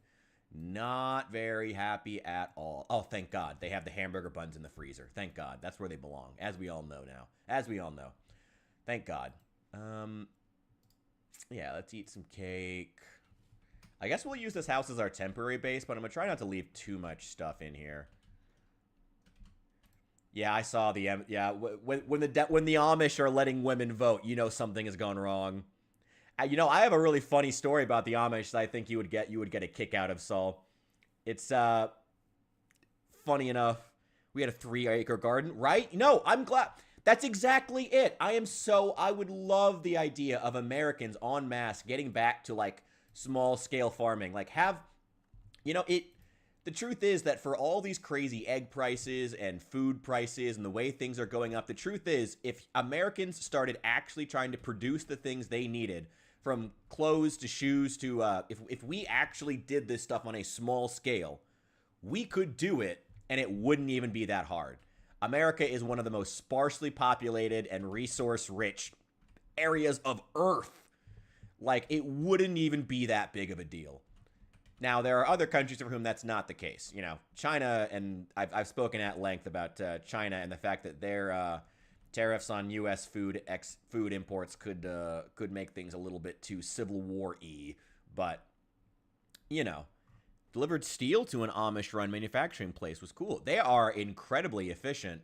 Not very happy at all. Oh, thank God. They have the hamburger buns in the freezer. Thank God. That's where they belong, as we all know now. As we all know. Thank God. Yeah, let's eat some cake. I guess we'll use this house as our temporary base, but I'm going to try not to leave too much stuff in here. Yeah, I saw the... Yeah, when the Amish are letting women vote, you know something has gone wrong. You know, I have a really funny story about the Amish that I think you would get a kick out of, Saul. It's, funny enough, we had a 3-acre garden, right? No, I'm glad... That's exactly it. I would love the idea of Americans en masse getting back to, like, small scale farming. Like, the truth is that for all these crazy egg prices and food prices and the way things are going up, the truth is if Americans started actually trying to produce the things they needed, from clothes to shoes to if we actually did this stuff on a small scale, we could do it and it wouldn't even be that hard. America is one of the most sparsely populated and resource rich areas of Earth. Like, it wouldn't even be that big of a deal. Now, there are other countries for whom that's not the case. You know, China, and I've spoken at length about China and the fact that their tariffs on U.S. food imports could make things a little bit too Civil War-y. But, you know, delivered steel to an Amish-run manufacturing place was cool. They are incredibly efficient.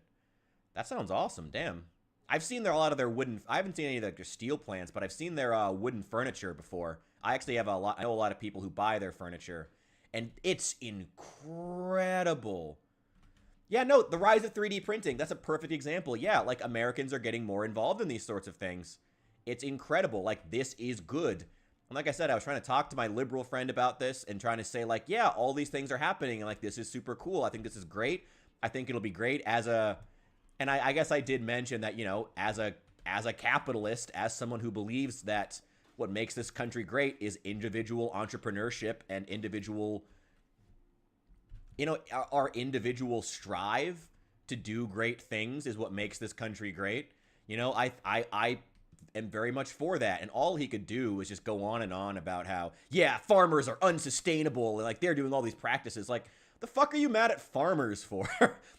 That sounds awesome. Damn. I've seen a lot of their wooden... I haven't seen any of their steel plants, but I've seen their wooden furniture before. I actually have I know a lot of people who buy their furniture, and it's incredible. Yeah, no, the rise of 3D printing, that's a perfect example. Yeah, like, Americans are getting more involved in these sorts of things. It's incredible. Like, this is good. And like I said, I was trying to talk to my liberal friend about this and trying to say, like, yeah, all these things are happening, and, like, this is super cool. I think this is great. I think it'll be great as a... And I guess I did mention that, you know, as a capitalist, as someone who believes that what makes this country great is individual entrepreneurship and individual, you know, our individual strive to do great things is what makes this country great. You know, I am very much for that. And all he could do was just go on and on about how, yeah, farmers are unsustainable and, like, they're doing all these practices. Like, the fuck are you mad at farmers for?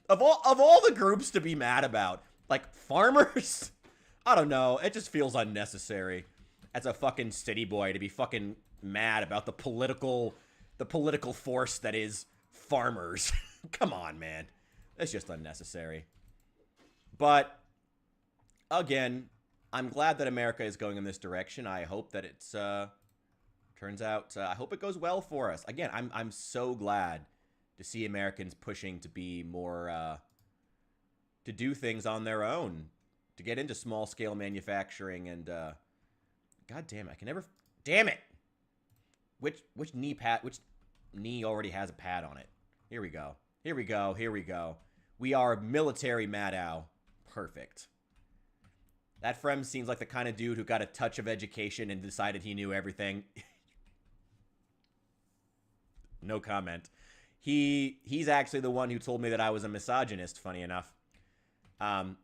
Of all the groups to be mad about, like, farmers? I don't know. It just feels unnecessary as a fucking city boy to be fucking mad about the political force that is farmers. Come on, man. It's just unnecessary. But again, I'm glad that America is going in this direction. I hope that it's turns out. I hope it goes well for us. Again, I'm so glad to see Americans pushing to be more, to do things on their own, to get into small-scale manufacturing, and, God damn it, I can never, damn it! Which knee pad? Which knee already has a pad on it? Here we go. Here we go. Here we go. We are military Maddow. Perfect. That Frem seems like the kind of dude who got a touch of education and decided he knew everything. No comment. He's actually the one who told me that I was a misogynist, funny enough.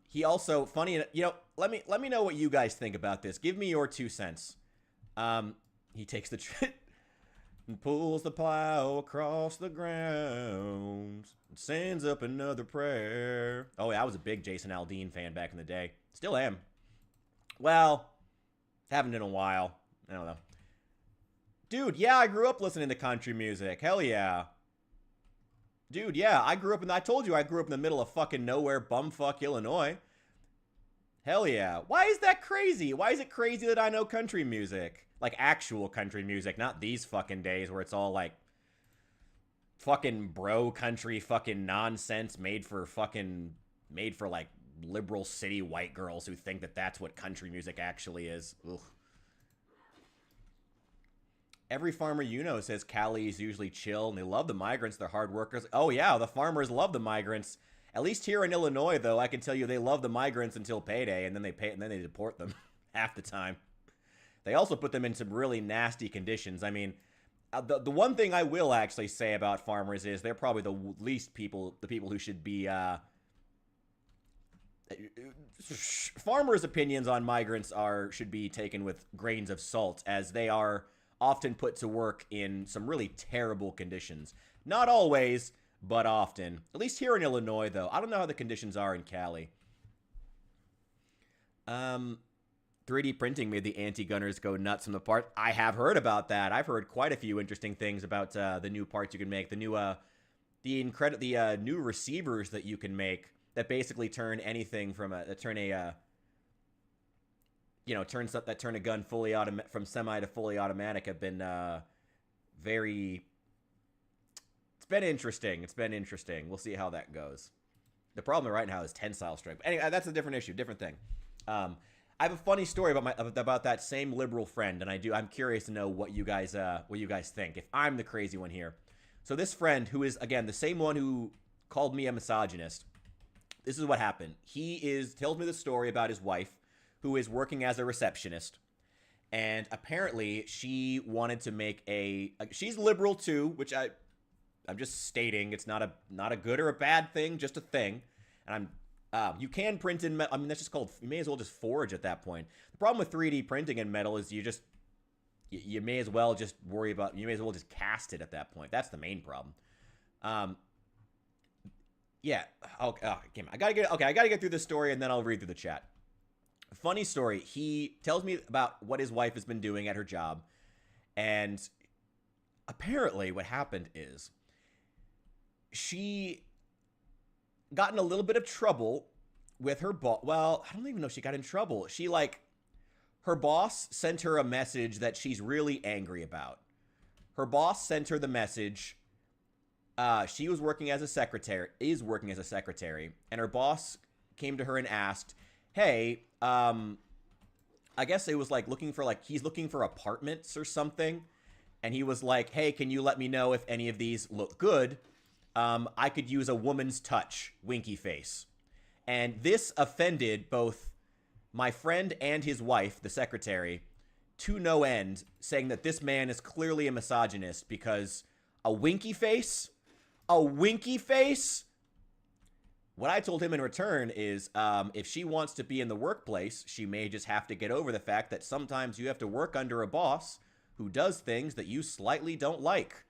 He also, let me know what you guys think about this. Give me your 2 cents. He takes the trip and pulls the plow across the ground and sends up another prayer. Oh, yeah, I was a big Jason Aldean fan back in the day. Still am. Well, haven't in a while. I don't know. Dude, yeah, I grew up listening to country music. Hell yeah. Dude, yeah, I told you I grew up in the middle of fucking nowhere, bumfuck Illinois. Hell yeah. Why is that crazy? Why is it crazy that I know country music? Like actual country music, not these fucking days where it's all like fucking bro country fucking nonsense made for like liberal city white girls who think that that's what country music actually is. Ugh. Every farmer you know says Cali is usually chill and they love the migrants. They're hard workers. Oh, yeah, the farmers love the migrants. At least here in Illinois, though, I can tell you they love the migrants until payday, and then they deport them half the time. They also put them in some really nasty conditions. I mean, the one thing I will actually say about farmers is they're probably the people who should be farmers' opinions on migrants should be taken with grains of salt, as they are often put to work in some really terrible conditions. Not always, but often. At least here in Illinois, though. I don't know how the conditions are in Cali. 3D printing made the anti-gunners go nuts from the part. I have heard about that. I've heard quite a few interesting things about the new parts you can make. The new receivers that you can make that basically turn anything from turn a gun from semi to fully automatic have been very. It's been interesting. We'll see how that goes. The problem right now is tensile strike. Anyway, that's a different issue, different thing. I have a funny story about that same liberal friend, and I'm curious to know what you guys think. If I'm the crazy one here, so this friend who is again the same one who called me a misogynist. This is what happened. He tells me the story about his wife, who is working as a receptionist, and apparently she wanted to make she's liberal too, which I'm just stating it's not a good or a bad thing, just a thing. And you can print in metal. I mean, that's just called, you may as well just forge at that point. The problem with 3D printing in metal is you may as well just cast it at that point. That's the main problem. Yeah. Okay. I gotta get through this story and then I'll read through the chat. Funny story. He tells me about what his wife has been doing at her job. And apparently what happened is she got in a little bit of trouble with her boss. Well, I don't even know if she got in trouble. Her boss sent her a message that she's really angry about. Her boss sent her the message. She was working as a secretary, and her boss came to her and asked, hey, I guess it was like he's looking for apartments or something. And he was like, hey, can you let me know if any of these look good? I could use a woman's touch, winky face. And this offended both my friend and his wife, the secretary, to no end, saying that this man is clearly a misogynist because a winky face? A winky face? What I told him in return is if she wants to be in the workplace, she may just have to get over the fact that sometimes you have to work under a boss who does things that you slightly don't like.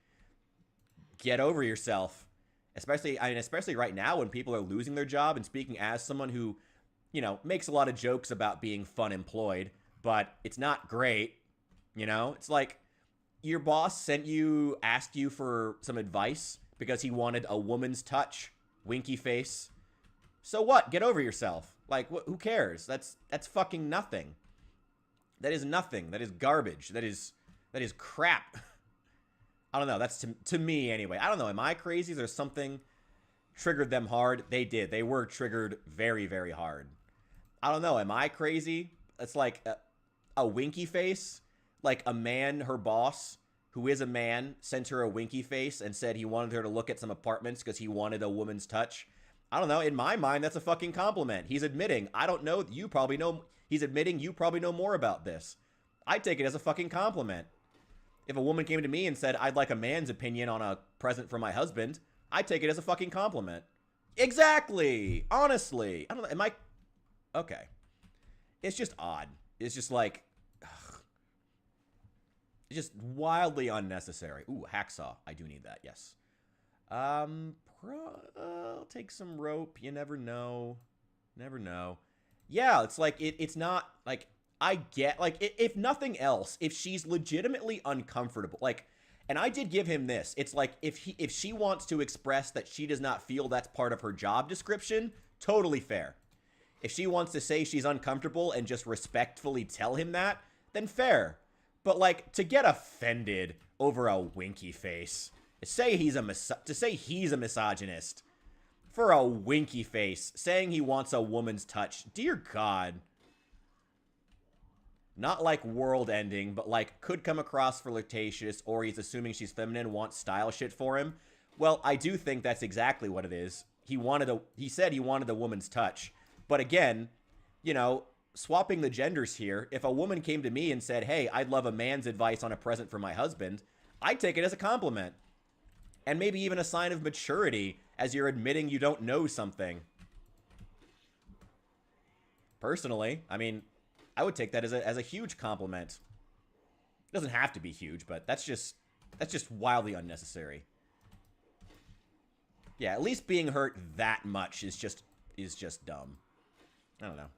Get over yourself. Especially right now when people are losing their job, and speaking as someone who, makes a lot of jokes about being fun employed, but it's not great. It's like your boss asked you for some advice because he wanted a woman's touch, winky face. So what? Get over yourself. Like, who cares? That's fucking nothing. That is nothing. That is garbage. That is crap. I don't know. That's to me anyway. I don't know. Am I crazy? Is there something triggered them hard? They did. They were triggered very, very hard. I don't know. Am I crazy? It's like a winky face. Like a man, her boss, who is a man, sent her a winky face and said he wanted her to look at some apartments because he wanted a woman's touch. I don't know. In my mind, that's a fucking compliment. He's admitting, I don't know. You probably know. He's admitting you probably know more about this. I take it as a fucking compliment. If a woman came to me and said, I'd like a man's opinion on a present for my husband, I take it as a fucking compliment. Exactly. Honestly. I don't know. Am I... Okay. It's just odd. It's just like... Ugh. It's just wildly unnecessary. Ooh, hacksaw. I do need that, yes. I'll take some rope. You never know. Never know. Yeah, it's like, it's not, like, I get, like, if nothing else, if she's legitimately uncomfortable, like, and I did give him this, it's like, if she wants to express that she does not feel that's part of her job description, totally fair. If she wants to say she's uncomfortable and just respectfully tell him that, then fair. But, like, to get offended over a winky face, to say he's a misogynist for a winky face, saying he wants a woman's touch, dear God. Not like world ending, but like could come across flirtatious, or he's assuming she's feminine, wants style shit for him. Well, I do think that's exactly what it is. He said he wanted a woman's touch. But again, you know, swapping the genders here, if a woman came to me and said, hey, I'd love a man's advice on a present for my husband, I'd take it as a compliment. And maybe even a sign of maturity as you're admitting you don't know something. Personally, I mean, I would take that as a huge compliment. It doesn't have to be huge, but that's just wildly unnecessary. Yeah, at least being hurt that much is just dumb. I don't know.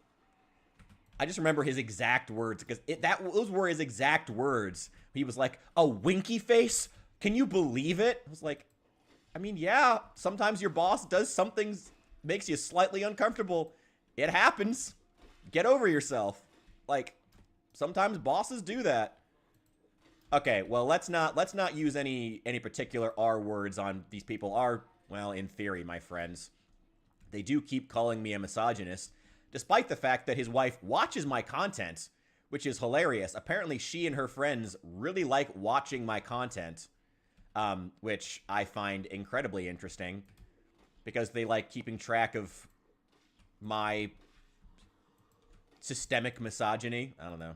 I just remember his exact words because those were his exact words. He was like, "A winky face? Can you believe it?" I was like, I mean, yeah, sometimes your boss does something makes you slightly uncomfortable. It happens. Get over yourself. Like, sometimes bosses do that. Okay, well, let's not use any particular R words on these people. Well, in theory, my friends, they do keep calling me a misogynist, despite the fact that his wife watches my content, which is hilarious. Apparently, she and her friends really like watching my content, which I find incredibly interesting, because they like keeping track of my systemic misogyny. I don't know.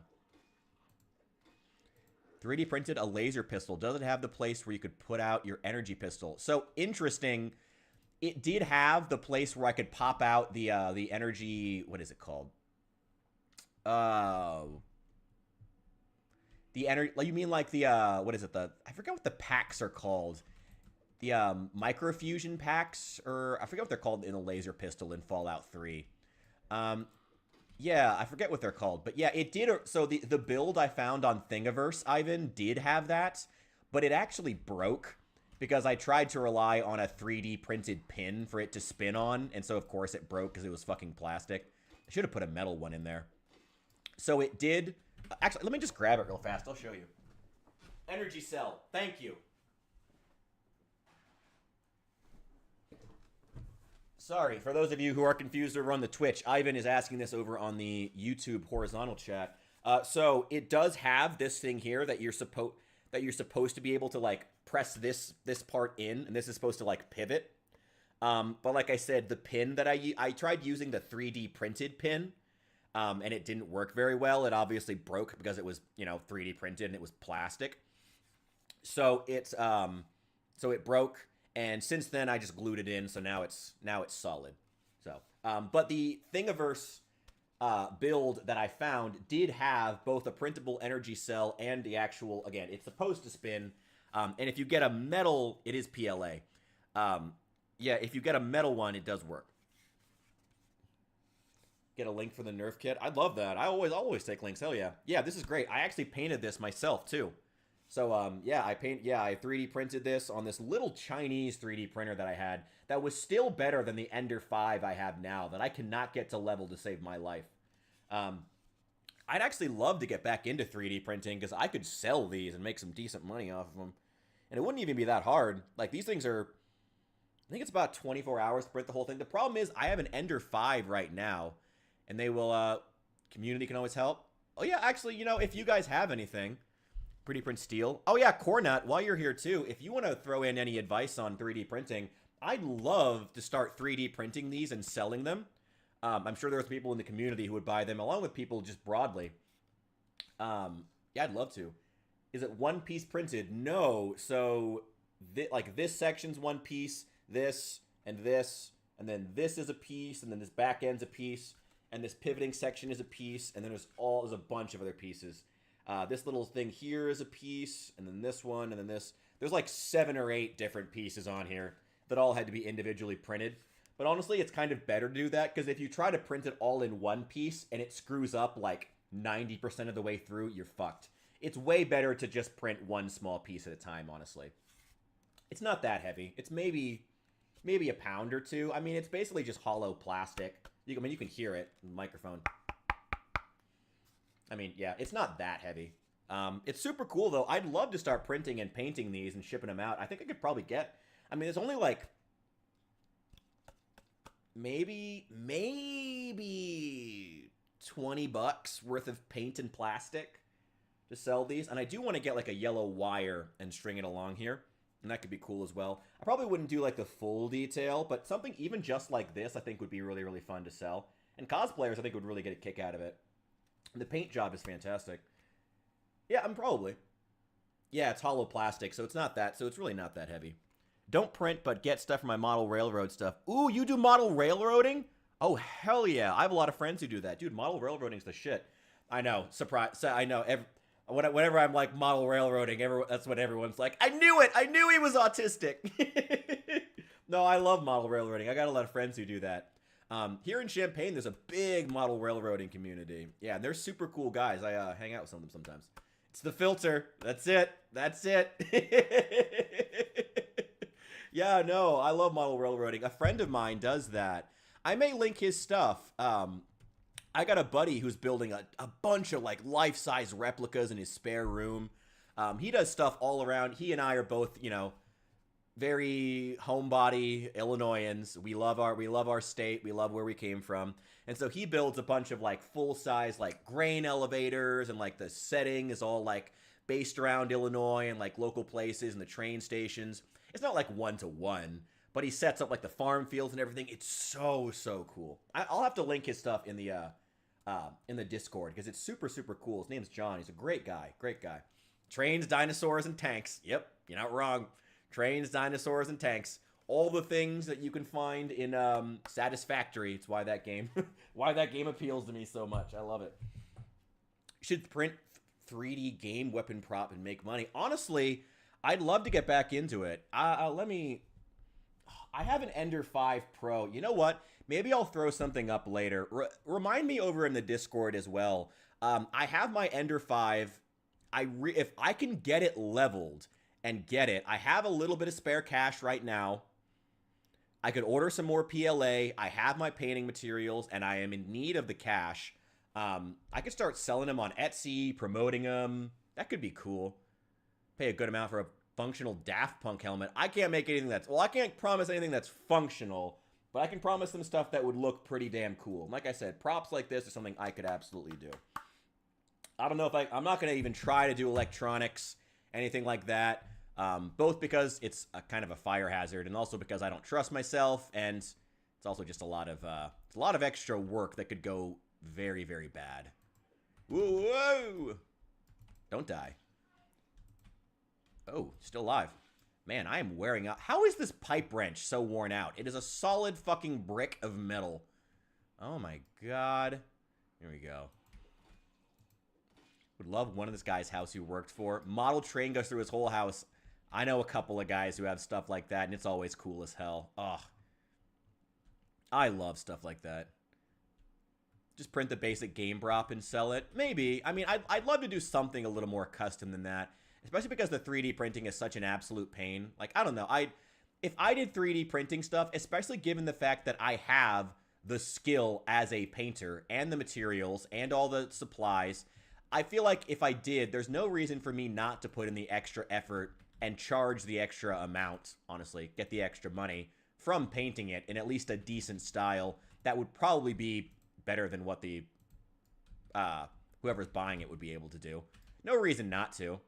3D printed a laser pistol. Does it have the place where you could put out your energy pistol? So interesting. It did have the place where I could pop out the energy. What is it called? The energy. You mean like the what is it? I forget what the packs are called. The microfusion packs, or I forget what they're called in a laser pistol in Fallout 3. Yeah, I forget what they're called, but yeah, it did. So the build I found on Thingiverse, Ivan, did have that, but it actually broke because I tried to rely on a 3D printed pin for it to spin on, and so of course it broke because it was fucking plastic. I should have put a metal one in there. So it did. Actually, let me just grab it real fast. I'll show you. Energy cell. Thank you. Sorry, for those of you who are confused over on the Twitch, Ivan is asking this over on the YouTube horizontal chat. So it does have this thing here that you're supposed to be able to like press this part in, and this is supposed to like pivot. But like I said, the pin that I tried using the 3D printed pin, and it didn't work very well. It obviously broke because it was 3D printed and it was plastic. So it broke. And since then, I just glued it in, so now it's solid. So, but the Thingiverse build that I found did have both a printable energy cell and the actual, again, it's supposed to spin. And if you get a metal, it is PLA. Yeah, if you get a metal one, it does work. Get a link for the Nerf kit. I'd love that. I'll always take links. Hell yeah. Yeah, this is great. I actually painted this myself too. So, yeah, I 3D printed this on this little Chinese 3D printer that I had that was still better than the Ender 5 I have now that I cannot get to level to save my life. I'd actually love to get back into 3D printing because I could sell these and make some decent money off of them. And it wouldn't even be that hard. Like, these things are, I think it's about 24 hours to print the whole thing. The problem is I have an Ender 5 right now, and they will, community can always help. Oh, yeah, actually, if you guys have anything, 3D print steel. Oh yeah, Cornut, while you're here too, if you want to throw in any advice on 3D printing, I'd love to start 3D printing these and selling them. I'm sure there's people in the community who would buy them, along with people just broadly. Yeah, I'd love to. Is it one piece printed? No. So, like this section's one piece, this, and then this is a piece, and then this back end's a piece, and this pivoting section is a piece, and then there's a bunch of other pieces. This little thing here is a piece, and then this one, and then this. There's like 7 or 8 different pieces on here that all had to be individually printed. But honestly, it's kind of better to do that, because if you try to print it all in one piece and it screws up like 90% of the way through, you're fucked. It's way better to just print one small piece at a time, honestly. It's not that heavy. It's maybe a pound or 2. I mean, it's basically just hollow plastic. You can hear it in the microphone. I mean, yeah, it's not that heavy. It's super cool, though. I'd love to start printing and painting these and shipping them out. I think I could probably get... I mean, there's only like... Maybe $20 worth of paint and plastic to sell these. And I do want to get like a yellow wire and string it along here. And that could be cool as well. I probably wouldn't do like the full detail, but something even just like this I think would be really, really fun to sell. And cosplayers I think would really get a kick out of it. And the paint job is fantastic. Yeah, I'm probably. Yeah, it's hollow plastic, so it's really not that heavy. Don't print, but get stuff from my model railroad stuff. Ooh, you do model railroading? Oh, hell yeah. I have a lot of friends who do that. Dude, model railroading's the shit. I know. Surprise. So I know. Whenever I'm like model railroading, that's what everyone's like. I knew it. I knew he was autistic. No, I love model railroading. I got a lot of friends who do that. Here in Champaign, there's a big model railroading community. Yeah, and they're super cool guys. I hang out with some of them sometimes. It's the filter. That's it. That's it. Yeah, no, I love model railroading. A friend of mine does that. I may link his stuff. I got a buddy who's building a bunch of like life-size replicas in his spare room. He does stuff all around. He and I are both, very homebody Illinoisans. We love our state. We love where we came from. And so he builds a bunch of like full-size like grain elevators, and like the setting is all like based around Illinois and like local places and the train stations. It's not like one-to-one, but he sets up like the farm fields and everything. It's so, so cool. I'll have to link his stuff in the Discord, because it's super, super cool. His name's John. He's a great guy. Great guy. Trains, dinosaurs, and tanks. Yep, you're not wrong. Trains, dinosaurs, and tanks. All the things that you can find in Satisfactory. It's why that game appeals to me so much. I love it. You should print 3D game weapon prop and make money. Honestly, I'd love to get back into it. I have an Ender 5 Pro. You know what? Maybe I'll throw something up later. Remind me over in the Discord as well. I have my Ender 5. If I can get it leveled and get it, I have a little bit of spare cash right now. I could order some more PLA. I have my painting materials, and I am in need of the cash. I could start selling them on Etsy, promoting them. That could be cool. Pay a good amount for a functional Daft Punk helmet. I can't make anything I can't promise anything that's functional, but I can promise some stuff that would look pretty damn cool. And like I said, props like this is something I could absolutely do. I don't know if I'm not going to even try to do electronics, anything like that. Both because it's a kind of a fire hazard, and also because I don't trust myself, and it's also just a lot of extra work that could go very, very bad. Whoa! Don't die. Oh, still alive. Man, I am wearing out. How is this pipe wrench so worn out? It is a solid fucking brick of metal. Oh my god. Here we go. Would love one of this guy's house who worked for. Model train goes through his whole house. I know a couple of guys who have stuff like that, and it's always cool as hell. Ugh. I love stuff like that. Just print the basic game prop and sell it. Maybe. I mean, I'd love to do something a little more custom than that. Especially because the 3D printing is such an absolute pain. Like, I don't know. If I did 3D printing stuff, especially given the fact that I have the skill as a painter and the materials and all the supplies, I feel like if I did, there's no reason for me not to put in the extra effort and charge the extra amount, honestly, get the extra money from painting it in at least a decent style that would probably be better than what the whoever's buying it would be able to do. No reason not to.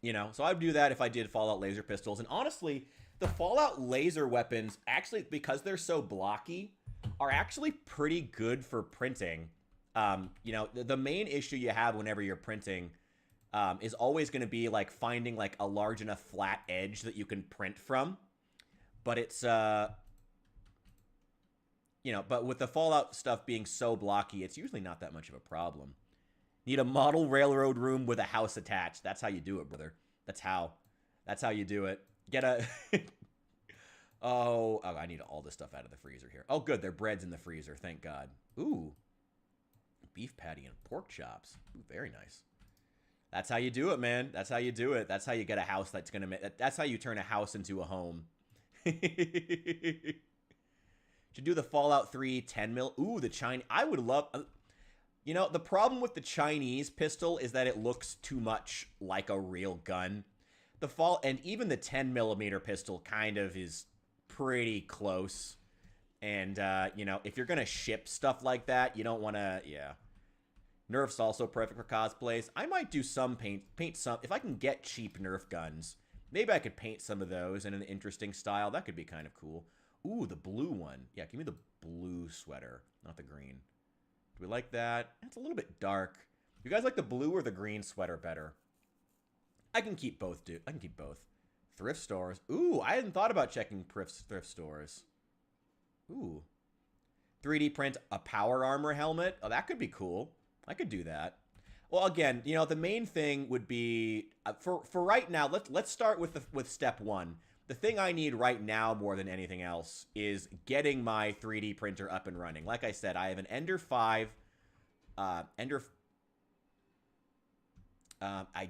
You know, so I would do that if I did Fallout laser pistols. And honestly, the Fallout laser weapons, actually, because they're so blocky, are actually pretty good for printing. You know, the main issue you have whenever you're printing is always going to be like finding like a large enough flat edge that you can print from. But it's, you know, but with the Fallout stuff being so blocky, it's usually not that much of a problem. Need a model railroad room with a house attached. That's how you do it, brother. That's how you do it. Get a... oh, I need all this stuff out of the freezer here. Oh, good. Their bread's in the freezer. Thank God. Ooh. Beef patty and pork chops. Ooh, very nice. That's how you do it, man. That's how you do it. That's how you get a house that's going to make... That's how you turn a house into a home. Should do the Fallout 3 10 mil. Ooh, the Chinese... I would love... You know, the problem with the Chinese pistol is that it looks too much like a real gun. And even the 10 millimeter pistol kind of is pretty close. And, you know, if you're going to ship stuff like that, you don't want to... Yeah. Nerf's also perfect for cosplays. I might do some paint some... If I can get cheap Nerf guns, maybe I could paint some of those in an interesting style. That could be kind of cool. Ooh, the blue one. Yeah, give me the blue sweater, not the green. Do we like that? It's a little bit dark. You guys like the blue or the green sweater better? I can keep both, dude. I can keep both. Thrift stores. Ooh, I hadn't thought about checking thrift stores. Ooh. 3D print a power armor helmet. Oh, that could be cool. I could do that. Well, again, you know, the main thing would be for right now. Let's start with step one. The thing I need right now more than anything else is getting my 3D printer up and running. Like I said, I have an Ender 5. I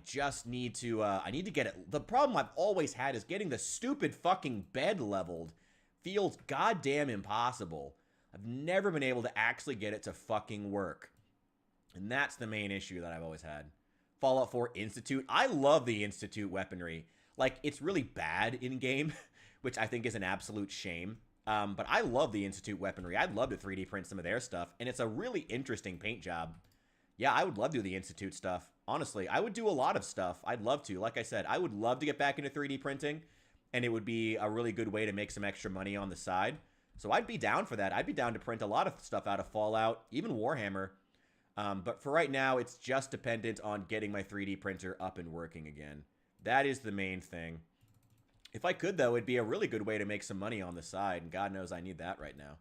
just need to, I need to get it. The problem I've always had is getting the stupid fucking bed leveled. Feels goddamn impossible. I've never been able to actually get it to fucking work. And that's the main issue that I've always had. Fallout 4 Institute. I love the Institute weaponry. Like, it's really bad in-game, which I think is an absolute shame. But I love the Institute weaponry. I'd love to 3D print some of their stuff. And it's a really interesting paint job. Yeah, I would love to do the Institute stuff. Honestly, I would do a lot of stuff. I'd love to. Like I said, I would love to get back into 3D printing. And it would be a really good way to make some extra money on the side. So I'd be down for that. I'd be down to print a lot of stuff out of Fallout, even Warhammer. But for right now, it's just dependent on getting my 3D printer up and working again. That is the main thing. If I could, though, it'd be a really good way to make some money on the side. And God knows I need that right now.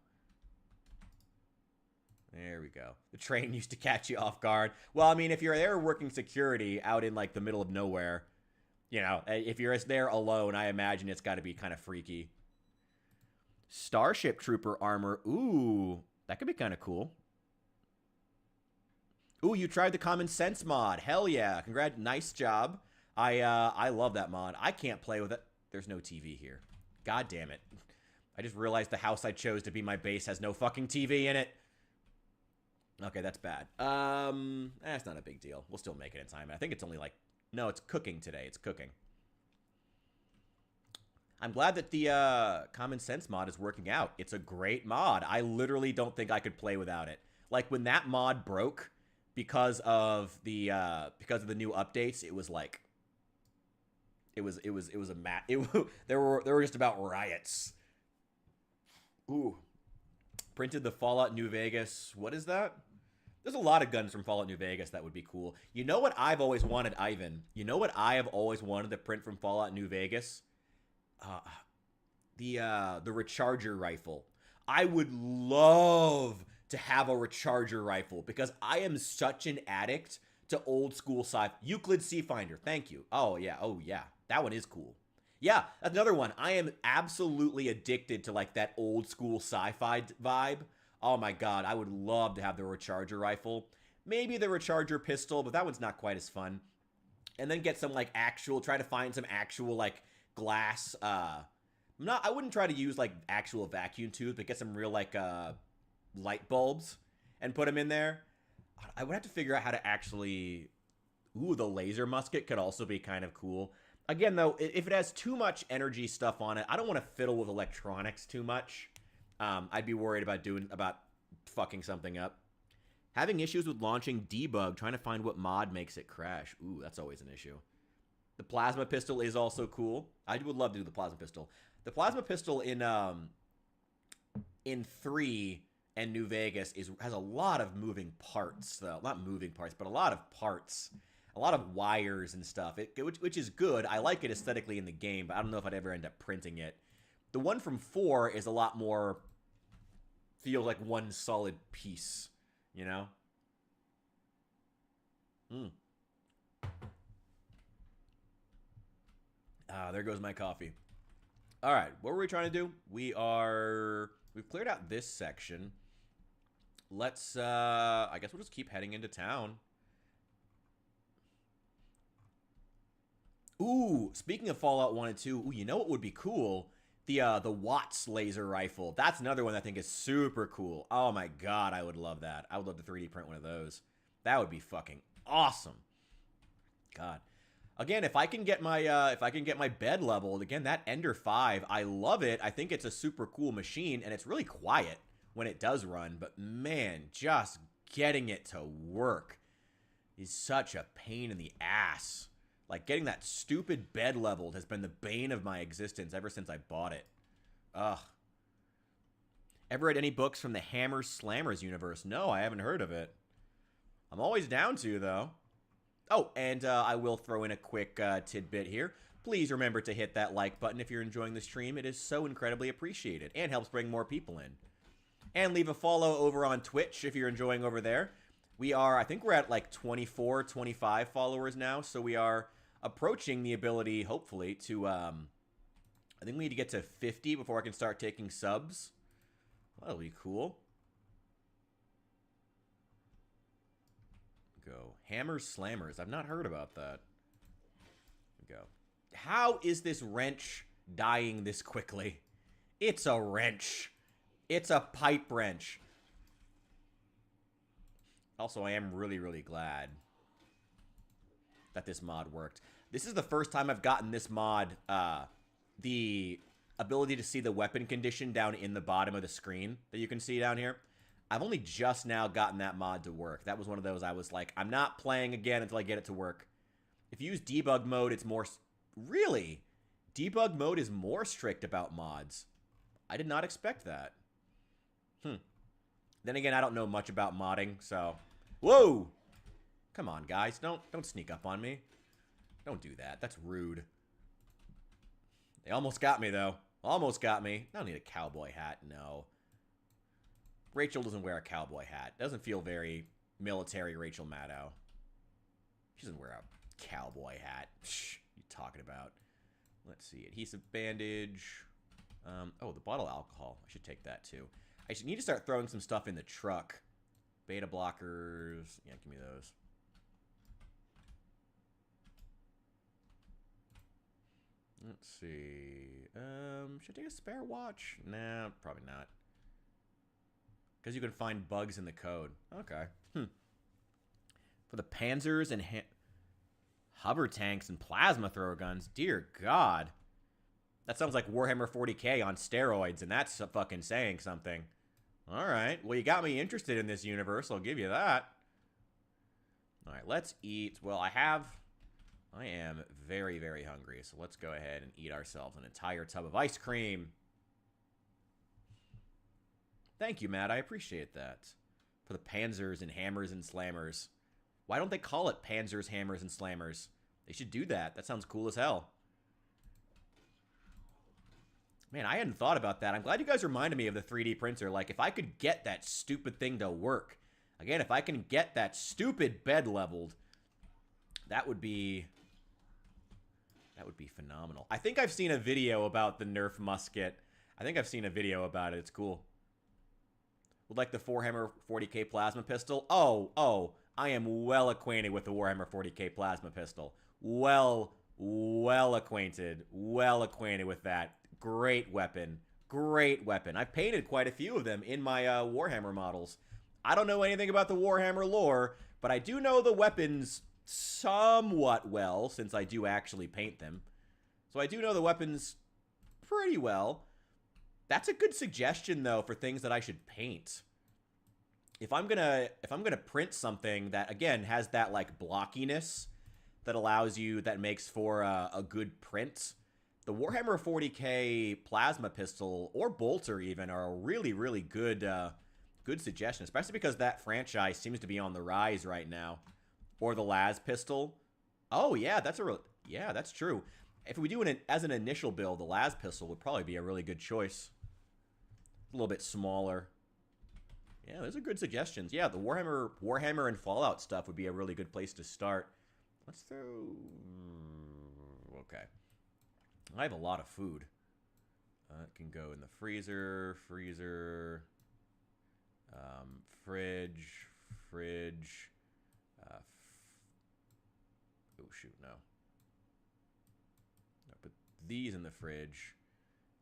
There we go. The train used to catch you off guard. Well, I mean, if you're there working security out in, like, the middle of nowhere, you know, if you're there alone, I imagine it's got to be kind of freaky. Starship Trooper armor. Ooh, that could be kind of cool. Ooh, you tried the Common Sense mod. Hell yeah. Congrats. Nice job. I love that mod. I can't play with it. There's no TV here. God damn it. I just realized the house I chose to be my base has no fucking TV in it. Okay, that's bad. That's not a big deal. We'll still make it in time. I think it's only like... No, it's cooking today. It's cooking. I'm glad that the Common Sense mod is working out. It's a great mod. I literally don't think I could play without it. Like, when that mod broke because of the new updates, it was like... It was a there were just about riots. Ooh. Printed the Fallout New Vegas. What is that? There's a lot of guns from Fallout New Vegas that would be cool. You know what I've always wanted, Ivan? You know what I have always wanted to print from Fallout New Vegas? The recharger rifle. I would love to have a recharger rifle because I am such an addict to old school sci-fi. Euclid Seafinder. Thank you. Oh, yeah. Oh, yeah. That one is cool. Yeah, that's another one. I am absolutely addicted to, like, that old school sci-fi vibe. Oh, my God. I would love to have the recharger rifle. Maybe the recharger pistol, but that one's not quite as fun. And then get some, like, try to find some actual, like, glass. I wouldn't try to use, like, actual vacuum tubes, but get some real, like, light bulbs and put them in there. I would have to figure out how to actually... Ooh, the laser musket could also be kind of cool. Again, though, if it has too much energy stuff on it, I don't want to fiddle with electronics too much. I'd be worried about fucking something up. Having issues with launching debug, trying to find what mod makes it crash. Ooh, that's always an issue. The plasma pistol is also cool. I would love to do the plasma pistol. The plasma pistol in 3 and New Vegas has a lot of moving parts, though. Not moving parts, but a lot of parts. A lot of wires and stuff, which is good. I like it aesthetically in the game, but I don't know if I'd ever end up printing it. The one from 4 is a lot more... feels like one solid piece, you know? Ah, there goes my coffee. All right, what were we trying to do? We've cleared out this section. Let's, I guess we'll just keep heading into town. Ooh, speaking of Fallout 1 and 2, ooh, you know what would be cool? The Watts laser rifle. That's another one I think is super cool. Oh my god, I would love that. I would love to 3D print one of those. That would be fucking awesome. God. Again, if I can get my bed leveled, again, that Ender 5, I love it. I think it's a super cool machine, and it's really quiet when it does run. But man, just getting it to work is such a pain in the ass. Like, getting that stupid bed leveled has been the bane of my existence ever since I bought it. Ugh. Ever read any books from the Hammers Slammers universe? No, I haven't heard of it. I'm always down to, though. Oh, and I will throw in a quick tidbit here. Please remember to hit that like button if you're enjoying the stream. It is so incredibly appreciated and helps bring more people in. And leave a follow over on Twitch if you're enjoying over there. I think we're at like 24, 25 followers now, so we are approaching the ability, hopefully, to, I think we need to get to 50 before I can start taking subs. That'll be cool. Go. Hammers Slammers. I've not heard about that. Go. How is this wrench dying this quickly? It's a wrench. It's a pipe wrench. Also, I am really, really glad that this mod worked. This is the first time I've gotten this mod, the ability to see the weapon condition down in the bottom of the screen that you can see down here. I've only just now gotten that mod to work. That was one of those I was like, I'm not playing again until I get it to work. If you use debug mode, it's more... Really? Debug mode is more strict about mods. I did not expect that. Then again, I don't know much about modding, so... Whoa! Come on, guys. Don't sneak up on me. Don't do that. That's rude. They almost got me, though. Almost got me. I don't need a cowboy hat, no. Rachel doesn't wear a cowboy hat. Doesn't feel very military Rachel Maddow. She doesn't wear a cowboy hat. Psh, what are you talking about? Let's see. Adhesive bandage. Oh, the bottle of alcohol. I should take that, too. I should need to start throwing some stuff in the truck. Beta blockers. Yeah, give me those. Let's see. Should I take a spare watch? Nah, probably not. Because you can find bugs in the code. Okay. For the Panzers and hover tanks and plasma thrower guns. Dear God. That sounds like Warhammer 40k on steroids, and that's fucking saying something. Alright. Well, you got me interested in this universe. I'll give you that. Alright, let's eat. Well, I am very, very hungry, so let's go ahead and eat ourselves an entire tub of ice cream. Thank you, Matt. I appreciate that. For the Panzers and Hammers and Slammers. Why don't they call it Panzers, Hammers, and Slammers? They should do that. That sounds cool as hell. Man, I hadn't thought about that. I'm glad you guys reminded me of the 3D printer. Like, if I could get that stupid thing to work. Again, if I can get that stupid bed leveled, that would be phenomenal. I think I've seen a video about the Nerf musket. I think I've seen a video about it. It's cool. Would like the Warhammer 40k plasma pistol? Oh, I am well acquainted with the Warhammer 40k plasma pistol. Well acquainted with that. Great weapon. Great weapon. I've painted quite a few of them in my Warhammer models. I don't know anything about the Warhammer lore, but I do know the weapons somewhat well, since I do actually paint them. So I do know the weapons pretty well. That's a good suggestion, though, for things that I should paint. If I'm gonna print something that, again, has that, like, blockiness that that makes for a good print. The Warhammer 40k plasma pistol or bolter even are a really, really good good suggestion, especially because that franchise seems to be on the rise right now. Or the las pistol. Oh yeah, that's true. If we do it as an initial build, the las pistol would probably be a really good choice. A little bit smaller. Yeah, those are good suggestions. Yeah, the Warhammer and Fallout stuff would be a really good place to start. Let's throw... Okay. I have a lot of food. It can go in the freezer, fridge. Oh, shoot, no. Put these in the fridge.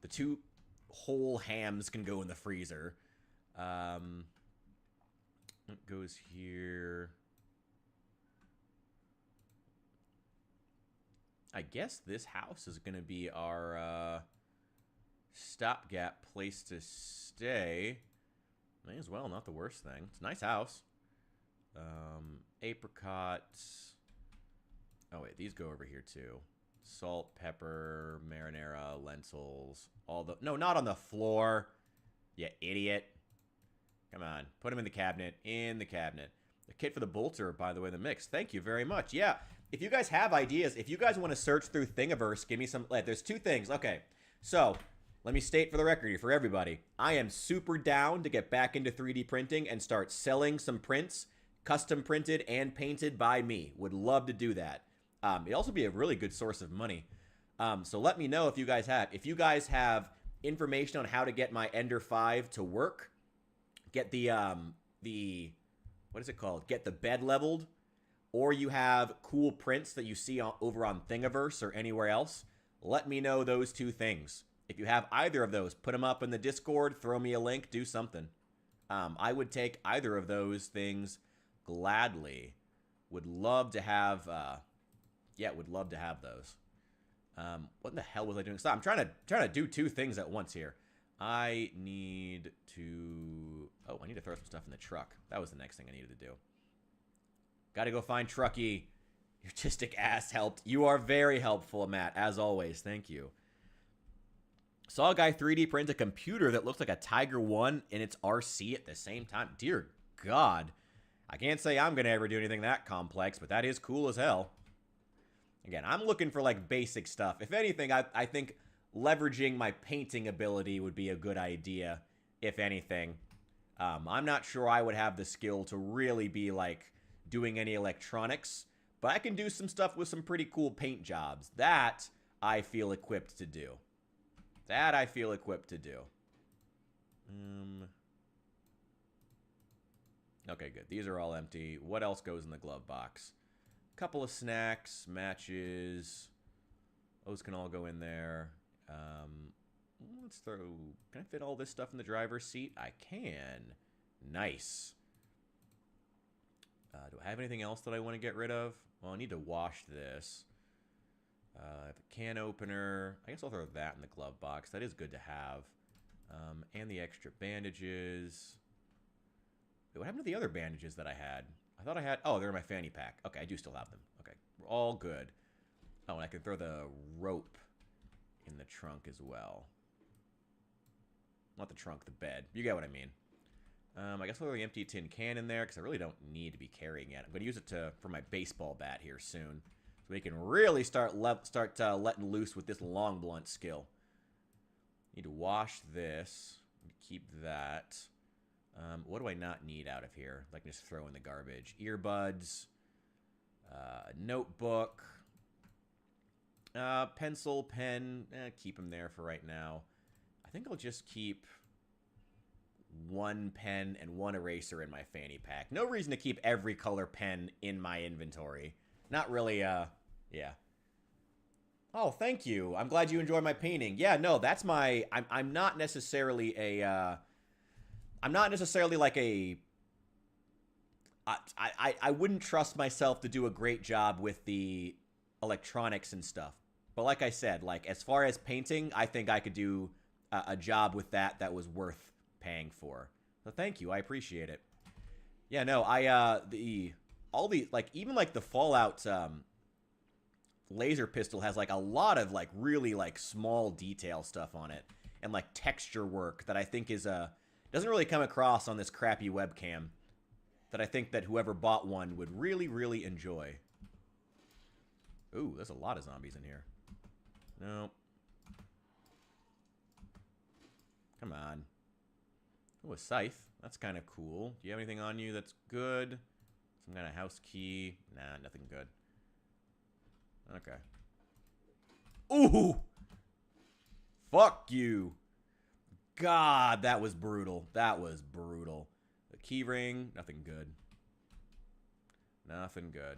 The 2 whole hams can go in the freezer. It goes here. I guess this house is going to be our stopgap place to stay. May as well, not the worst thing. It's a nice house. Apricots. Oh, wait, these go over here, too. Salt, pepper, marinara, lentils. No, not on the floor. You idiot. Come on. Put them in the cabinet. In the cabinet. The kit for the bolter, by the way, in the mix. Thank you very much. Yeah. If you guys have ideas, if you guys want to search through Thingiverse, give me some... There's 2 things. Okay. So, let me state for the record here, for everybody. I am super down to get back into 3D printing and start selling some prints, custom printed and painted by me. Would love to do that. It'd also be a really good source of money. So let me know if you guys have information on how to get my Ender 5 to work. Get the what is it called? Get the bed leveled, or you have cool prints that you see over on Thingiverse or anywhere else. Let me know those 2 things. If you have either of those, put them up in the Discord, throw me a link, do something. I would take either of those things gladly. Would love to have would love to have those. What in the hell was I doing? So I'm trying to do 2 things at once here. I need to throw some stuff in the truck. That was the next thing I needed to do. Gotta go find Trucky. Your artistic ass helped. You are very helpful, Matt, as always. Thank you. Saw a guy 3D print a computer that looks like a Tiger 1 in its RC at the same time. Dear God. I can't say I'm gonna ever do anything that complex, but that is cool as hell. Again, I'm looking for, like, basic stuff. If anything, I think leveraging my painting ability would be a good idea, if anything. I'm not sure I would have the skill to really be, like, doing any electronics, but I can do some stuff with some pretty cool paint jobs. That I feel equipped to do. Okay, good. These are all empty. What else goes in the glove box? Couple of snacks, matches. Those can all go in there. Let's throw... Can I fit all this stuff in the driver's seat? I can. Nice. Do I have anything else that I want to get rid of? Well, I need to wash this. I have a can opener. I guess I'll throw that in the glove box. That is good to have. And the extra bandages. Wait, what happened to the other bandages that I had? I thought I had... Oh, they're in my fanny pack. Okay, I do still have them. Okay, we're all good. Oh, and I can throw the rope in the trunk as well. Not the trunk, the bed. You get what I mean. I guess I'll throw the empty tin can in there because I really don't need to be carrying it. I'm going to use it for my baseball bat here soon. So we can really start letting loose with this long blunt skill. Need to wash this. Keep that. What do I not need out of here? I can just throw in the garbage. Earbuds. Notebook. Pencil, pen. Keep them there for right now. I think I'll just keep 1 pen and 1 eraser in my fanny pack. No reason to keep every color pen in my inventory. Not really, yeah. Oh, thank you. I'm glad you enjoy my painting. Yeah, no, that's my... I'm not necessarily a... I'm not necessarily like a... I wouldn't trust myself to do a great job with the electronics and stuff. But like I said, like as far as painting, I think I could do a job with that was worth paying for. So thank you. I appreciate it. Yeah, no, even like the Fallout laser pistol has like a lot of like really like small detail stuff on it and like texture work that I think is doesn't really come across on this crappy webcam, that I think that whoever bought one would really, really enjoy. Ooh, there's a lot of zombies in here. Nope. Come on. Oh, a scythe. That's kind of cool. Do you have anything on you that's good? Some kind of house key? Nah, nothing good. Okay. Ooh! Fuck you. God, that was brutal. That was brutal. The key ring, nothing good. Nothing good.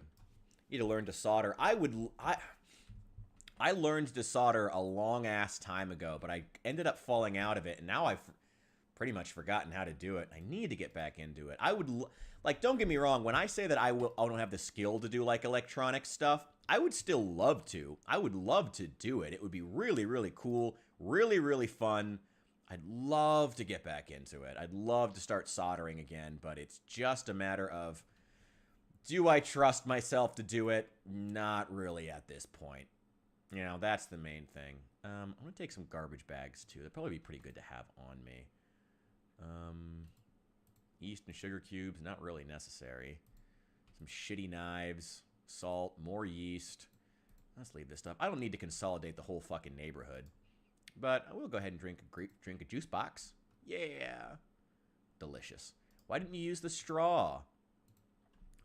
Need to learn to solder. I learned to solder a long ass time ago, but I ended up falling out of it, and now I've pretty much forgotten how to do it. I need to get back into it. I would like, don't get me wrong, when I say that I don't have the skill to do like electronic stuff, I would still love to. I would love to do it. It would be really, really cool, really, really fun. I'd love to get back into it. I'd love to start soldering again, but it's just a matter of, do I trust myself to do it? Not really at this point. You know, that's the main thing. I'm going to take some garbage bags, too. They'd probably be pretty good to have on me. Yeast and sugar cubes, not really necessary. Some shitty knives, salt, more yeast. Let's leave this stuff. I don't need to consolidate the whole fucking neighborhood. But I will go ahead and drink a juice box. Yeah. Delicious. Why didn't you use the straw?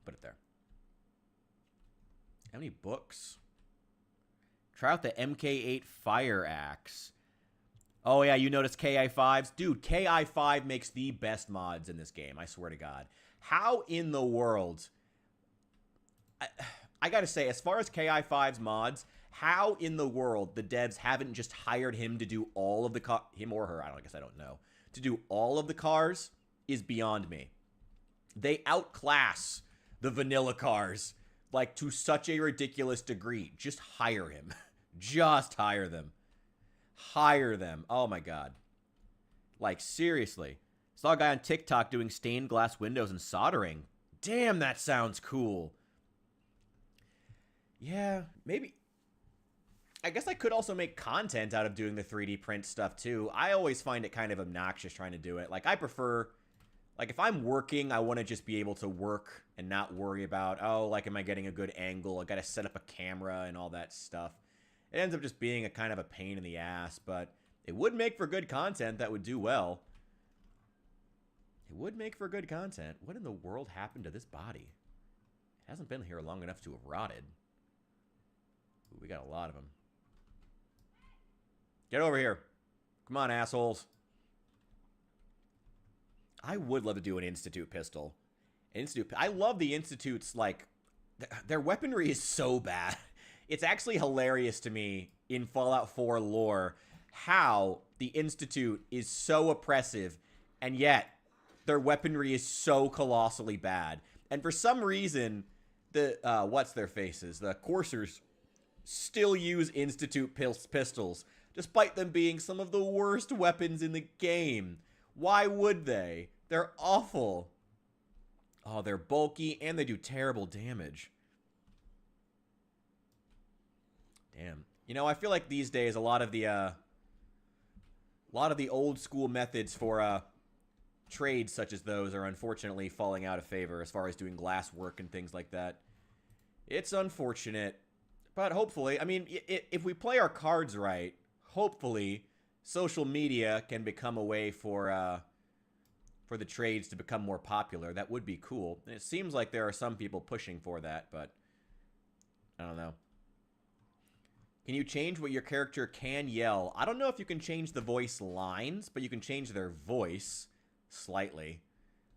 Put it there. How many books? Try out the MK8 Fire Axe. Oh, yeah, you notice KI5s? Dude, KI5 makes the best mods in this game, I swear to God. How in the world... I gotta say, as far as KI5's mods, how in the world the devs haven't just hired him to do all of the him or her, I guess I don't know, to do all of the cars is beyond me. They outclass the vanilla cars, like, to such a ridiculous degree. Just hire him. Just hire them. Hire them. Oh my God. Like, seriously. Saw a guy on TikTok doing stained glass windows and soldering. Damn, that sounds cool. Yeah, maybe. I guess I could also make content out of doing the 3D print stuff too. I always find it kind of obnoxious trying to do it. Like, I prefer, like, if I'm working, I want to just be able to work and not worry about, oh, like, am I getting a good angle? I got to set up a camera and all that stuff. It ends up just being a kind of a pain in the ass, but it would make for good content that would do well. It would make for good content. What in the world happened to this body? It hasn't been here long enough to have rotted. Ooh, we got a lot of them. Get over here. Come on, assholes. I would love to do an Institute pistol. I love the Institute's, like, their weaponry is so bad. It's actually hilarious to me in Fallout 4 lore how the Institute is so oppressive, and yet their weaponry is so colossally bad. And for some reason, the, what's their faces? The Coursers still use Institute pistols, despite them being some of the worst weapons in the game. Why would they? They're awful. Oh, they're bulky, and they do terrible damage. Damn. You know, I feel like these days a lot of the old school methods for trades such as those are unfortunately falling out of favor as far as doing glass work and things like that. It's unfortunate, but hopefully, I mean, if we play our cards right, hopefully social media can become a way for the trades to become more popular. That would be cool. And it seems like there are some people pushing for that, but I don't know. Can you change what your character can yell? I don't know if you can change the voice lines, but you can change their voice slightly.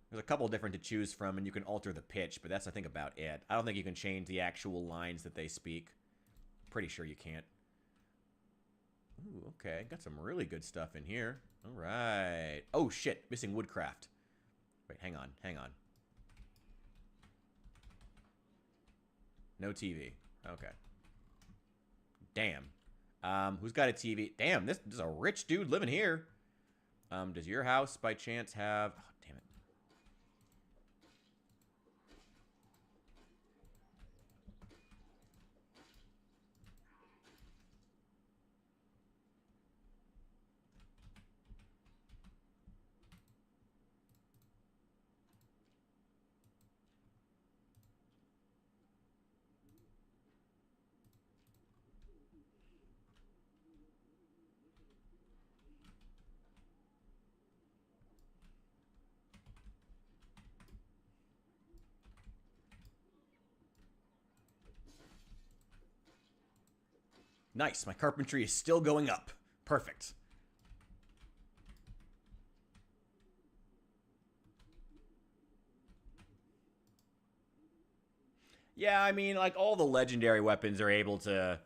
There's a couple different to choose from, and you can alter the pitch, but that's, I think, about it. I don't think you can change the actual lines that they speak. Pretty sure you can't. Ooh, okay. Got some really good stuff in here. All right. Oh, shit. Missing woodcraft. Wait, hang on. Hang on. No TV. Okay. Damn. Who's got a TV? Damn, this is a rich dude living here. Does your house by chance have... Oh, damn it. Nice. My carpentry is still going up. Perfect. Yeah, I mean, like, all the legendary weapons are able to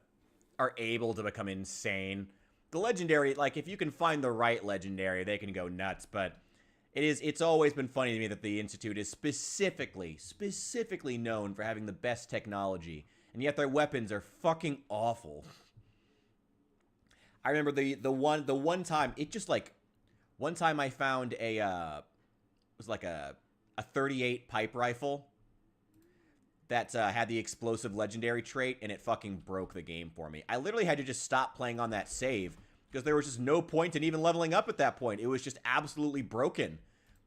become insane. The legendary, like, if you can find the right legendary, they can go nuts, but it's always been funny to me that the Institute is specifically known for having the best technology, and yet their weapons are fucking awful. I remember the one time, it just, like, one time I found it was like a 38 pipe rifle that had the explosive legendary trait, and it fucking broke the game for me. I literally had to just stop playing on that save because there was just no point in even leveling up at that point. It was just absolutely broken.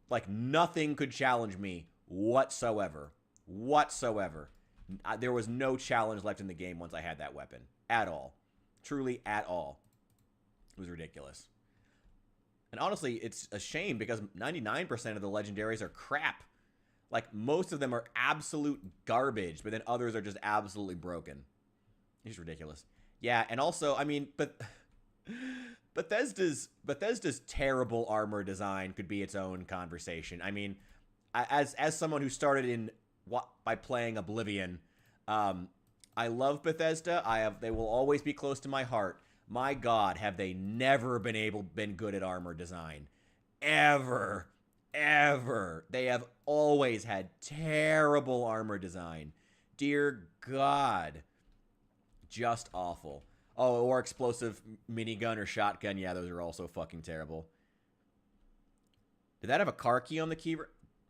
Like, nothing could challenge me whatsoever. There was no challenge left in the game once I had that weapon. At all. Truly at all. It was ridiculous. And honestly, it's a shame because 99% of the legendaries are crap. Like, most of them are absolute garbage, but then others are just absolutely broken. It's ridiculous. Yeah, and also, I mean, but Bethesda's terrible armor design could be its own conversation. I mean, as someone who started by playing Oblivion, I love Bethesda. They will always be close to my heart. My God, have they never been good at armor design. Ever. They have always had terrible armor design. Dear God. Just awful. Oh, or explosive minigun or shotgun. Yeah, those are also fucking terrible. Did that have a car key on the key?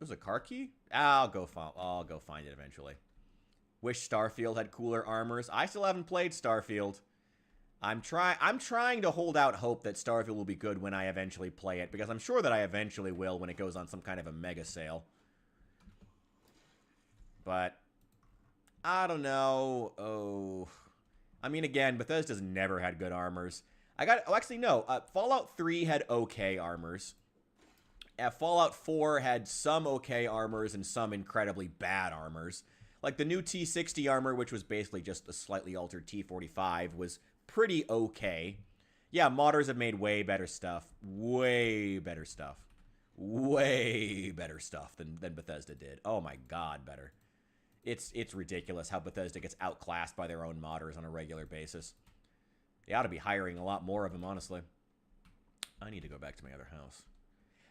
There's a car key? I'll go find it eventually. Wish Starfield had cooler armors. I still haven't played Starfield. I'm trying to hold out hope that Starfield will be good when I eventually play it, because I'm sure that I eventually will when it goes on some kind of a mega sale. But I don't know. Oh, I mean, again, Bethesda's never had good armors. Actually, no. Fallout 3 had okay armors. Fallout 4 had some okay armors and some incredibly bad armors. Like the new T60 armor, which was basically just a slightly altered T45, was pretty okay. Yeah, modders have made way better stuff. Way better stuff than Bethesda did. Oh my God, better. It's ridiculous how Bethesda gets outclassed by their own modders on a regular basis. They ought to be hiring a lot more of them, honestly. I need to go back to my other house.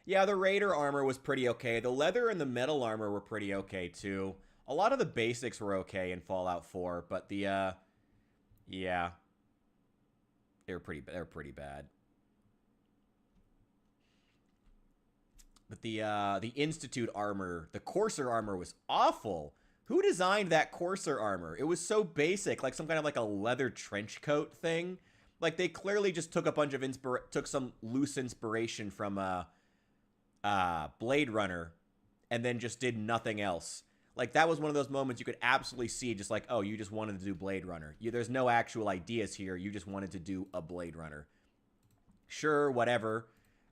Yeah, the Raider armor was pretty okay. The leather and the metal armor were pretty okay, too. A lot of the basics were okay in Fallout 4, but yeah. They were pretty bad. But the Institute armor, the Courser armor was awful. Who designed that Courser armor? It was so basic, like some kind of like a leather trench coat thing. Like they clearly just took a bunch of took some loose inspiration from Blade Runner and then just did nothing else. Like that was one of those moments you could absolutely see, just like, oh, you just wanted to do Blade Runner. There's no actual ideas here. You just wanted to do a Blade Runner. Sure, whatever.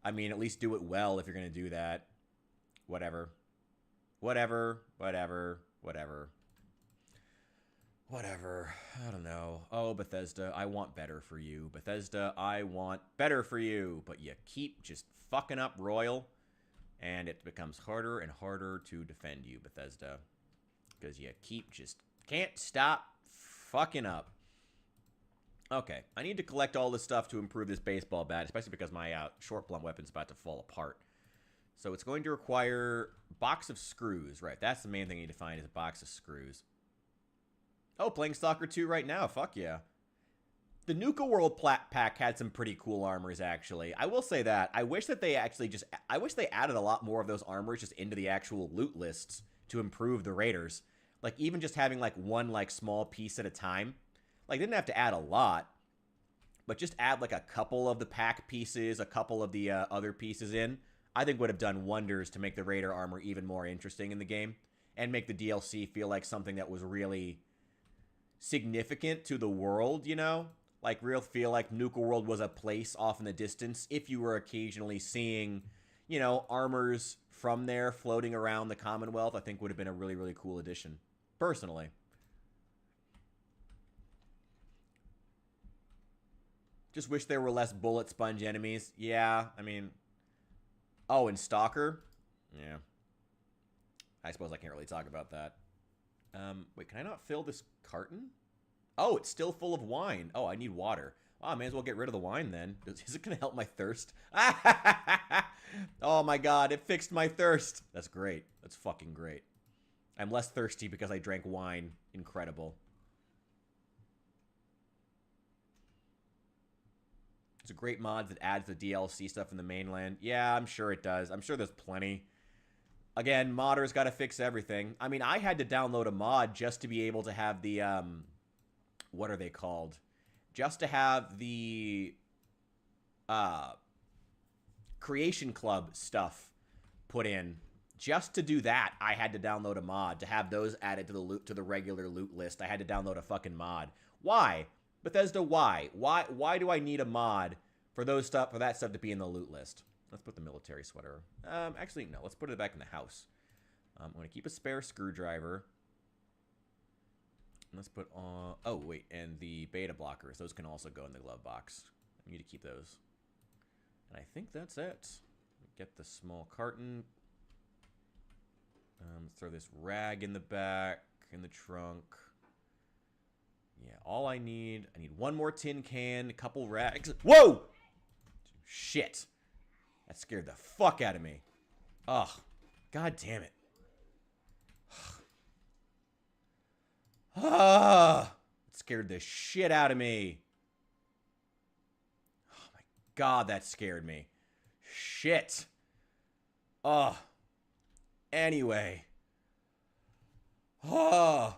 I mean, at least do it well if you're going to do that. Whatever. I don't know. Oh, Bethesda, I want better for you. Bethesda, I want better for you. But you keep just fucking up Royal, and it becomes harder and harder to defend you, Bethesda. Because you can't stop fucking up. Okay, I need to collect all this stuff to improve this baseball bat, especially because my short blunt weapon's about to fall apart. So it's going to require a box of screws. Right, that's the main thing I need to find is a box of screws. Oh, playing Stalker 2 right now. Fuck yeah. The Nuka World pack had some pretty cool armors, actually. I will say that. I wish that they actually I wish they added a lot more of those armors just into the actual loot lists to improve the Raiders. Like, even just having, like, one, like, small piece at a time. Like, they didn't have to add a lot, but just add, like, a couple of the pack pieces, a couple of the other pieces in, I think would have done wonders to make the Raider armor even more interesting in the game and make the DLC feel like something that was really significant to the world, you know? Like, feel like Nuka World was a place off in the distance if you were occasionally seeing, you know, armors from there floating around the Commonwealth. I think would have been a really, really cool addition, personally. Just wish there were less bullet sponge enemies. Yeah, I mean... Oh, and Stalker? Yeah. I suppose I can't really talk about that. Wait, can I not fill this carton? Oh, it's still full of wine. Oh, I need water. Wow, I may as well get rid of the wine then. Is it going to help my thirst? Oh my god, it fixed my thirst. That's great. That's fucking great. I'm less thirsty because I drank wine. Incredible. It's a great mod that adds the DLC stuff in the mainland. Yeah, I'm sure it does. I'm sure there's plenty. Again, modders got to fix everything. I mean, I had to download a mod just to be able to have the, what are they called? Just to have the, Creation Club stuff put in. Just to do that, I had to download a mod. To have those added to the loot, to the regular loot list, I had to download a fucking mod. Why? Bethesda, why? Why do I need a mod for those stuff, for that stuff to be in the loot list? Let's put the military sweater. Actually, no. Let's put it back in the house. I'm going to keep a spare screwdriver. Let's put on... Oh, wait. And the beta blockers. Those can also go in the glove box. I need to keep those. And I think that's it. Get the small carton. Let's throw this rag in the back, in the trunk. Yeah, all I need one more tin can, a couple rags. Whoa! Shit. That scared the fuck out of me. Ugh. God damn it. Ah! It scared the shit out of me. Oh my god, that scared me. Shit. Ugh. Anyway. Oh.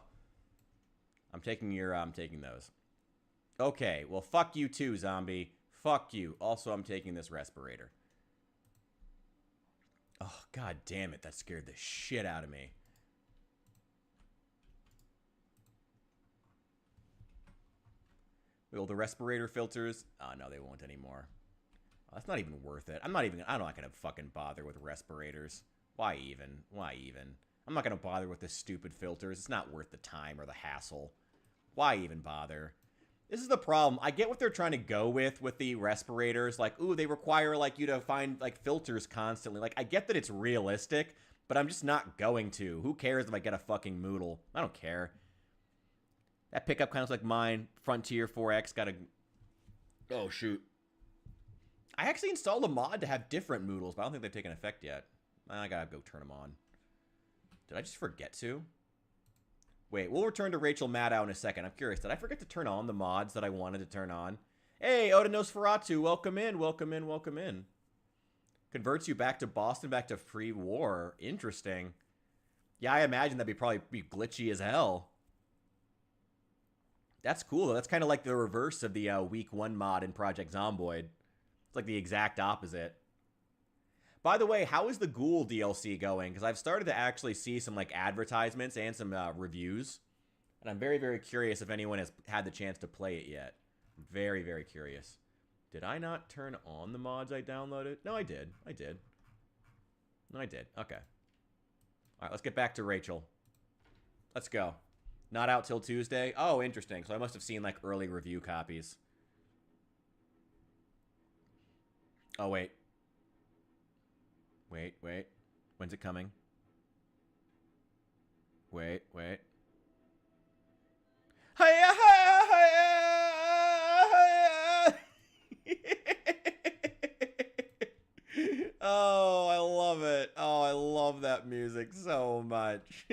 I'm taking those. Okay, well, fuck you too, zombie. Fuck you. Also, I'm taking this respirator. Oh, god damn it. That scared the shit out of me. Will the respirator filters? Oh, no, they won't anymore. Oh, that's not even worth it. I'm not gonna fucking bother with respirators. Why even? Why even? I'm not gonna bother with the stupid filters. It's not worth the time or the hassle. Why even bother? This is the problem. I get what they're trying to go with the respirators. Like, ooh, they require, like, you to find, like, filters constantly. Like, I get that it's realistic, but I'm just not going to. Who cares if I get a fucking Moodle? I don't care. That pickup kind of looks like mine. Frontier 4X got a... Oh, shoot. I actually installed a mod to have different Moodles, but I don't think they've taken effect yet. I gotta go turn them on. Did I just forget to? Wait, we'll return to Rachel Maddow in a second. I'm curious. Did I forget to turn on the mods that I wanted to turn on? Hey, Oda Nosferatu, welcome in, welcome in, welcome in. Converts you back to Boston, back to pre-war. Interesting. Yeah, I imagine that'd probably be glitchy as hell. That's cool, though. That's kind of like the reverse of the Week 1 mod in Project Zomboid. It's like the exact opposite. By the way, how is the Ghoul DLC going? Because I've started to actually see some like advertisements and some reviews. And I'm very, very curious if anyone has had the chance to play it yet. I'm very, very curious. Did I not turn on the mods I downloaded? No, I did. I did. No, I did. Okay. All right, let's get back to Rachel. Let's go. Not out till Tuesday? Oh, interesting. So I must have seen like early review copies. Oh, wait. Wait, wait. When's it coming? Wait, wait. Hiya, hiya, hiya. Oh, I love it. Oh, I love that music so much.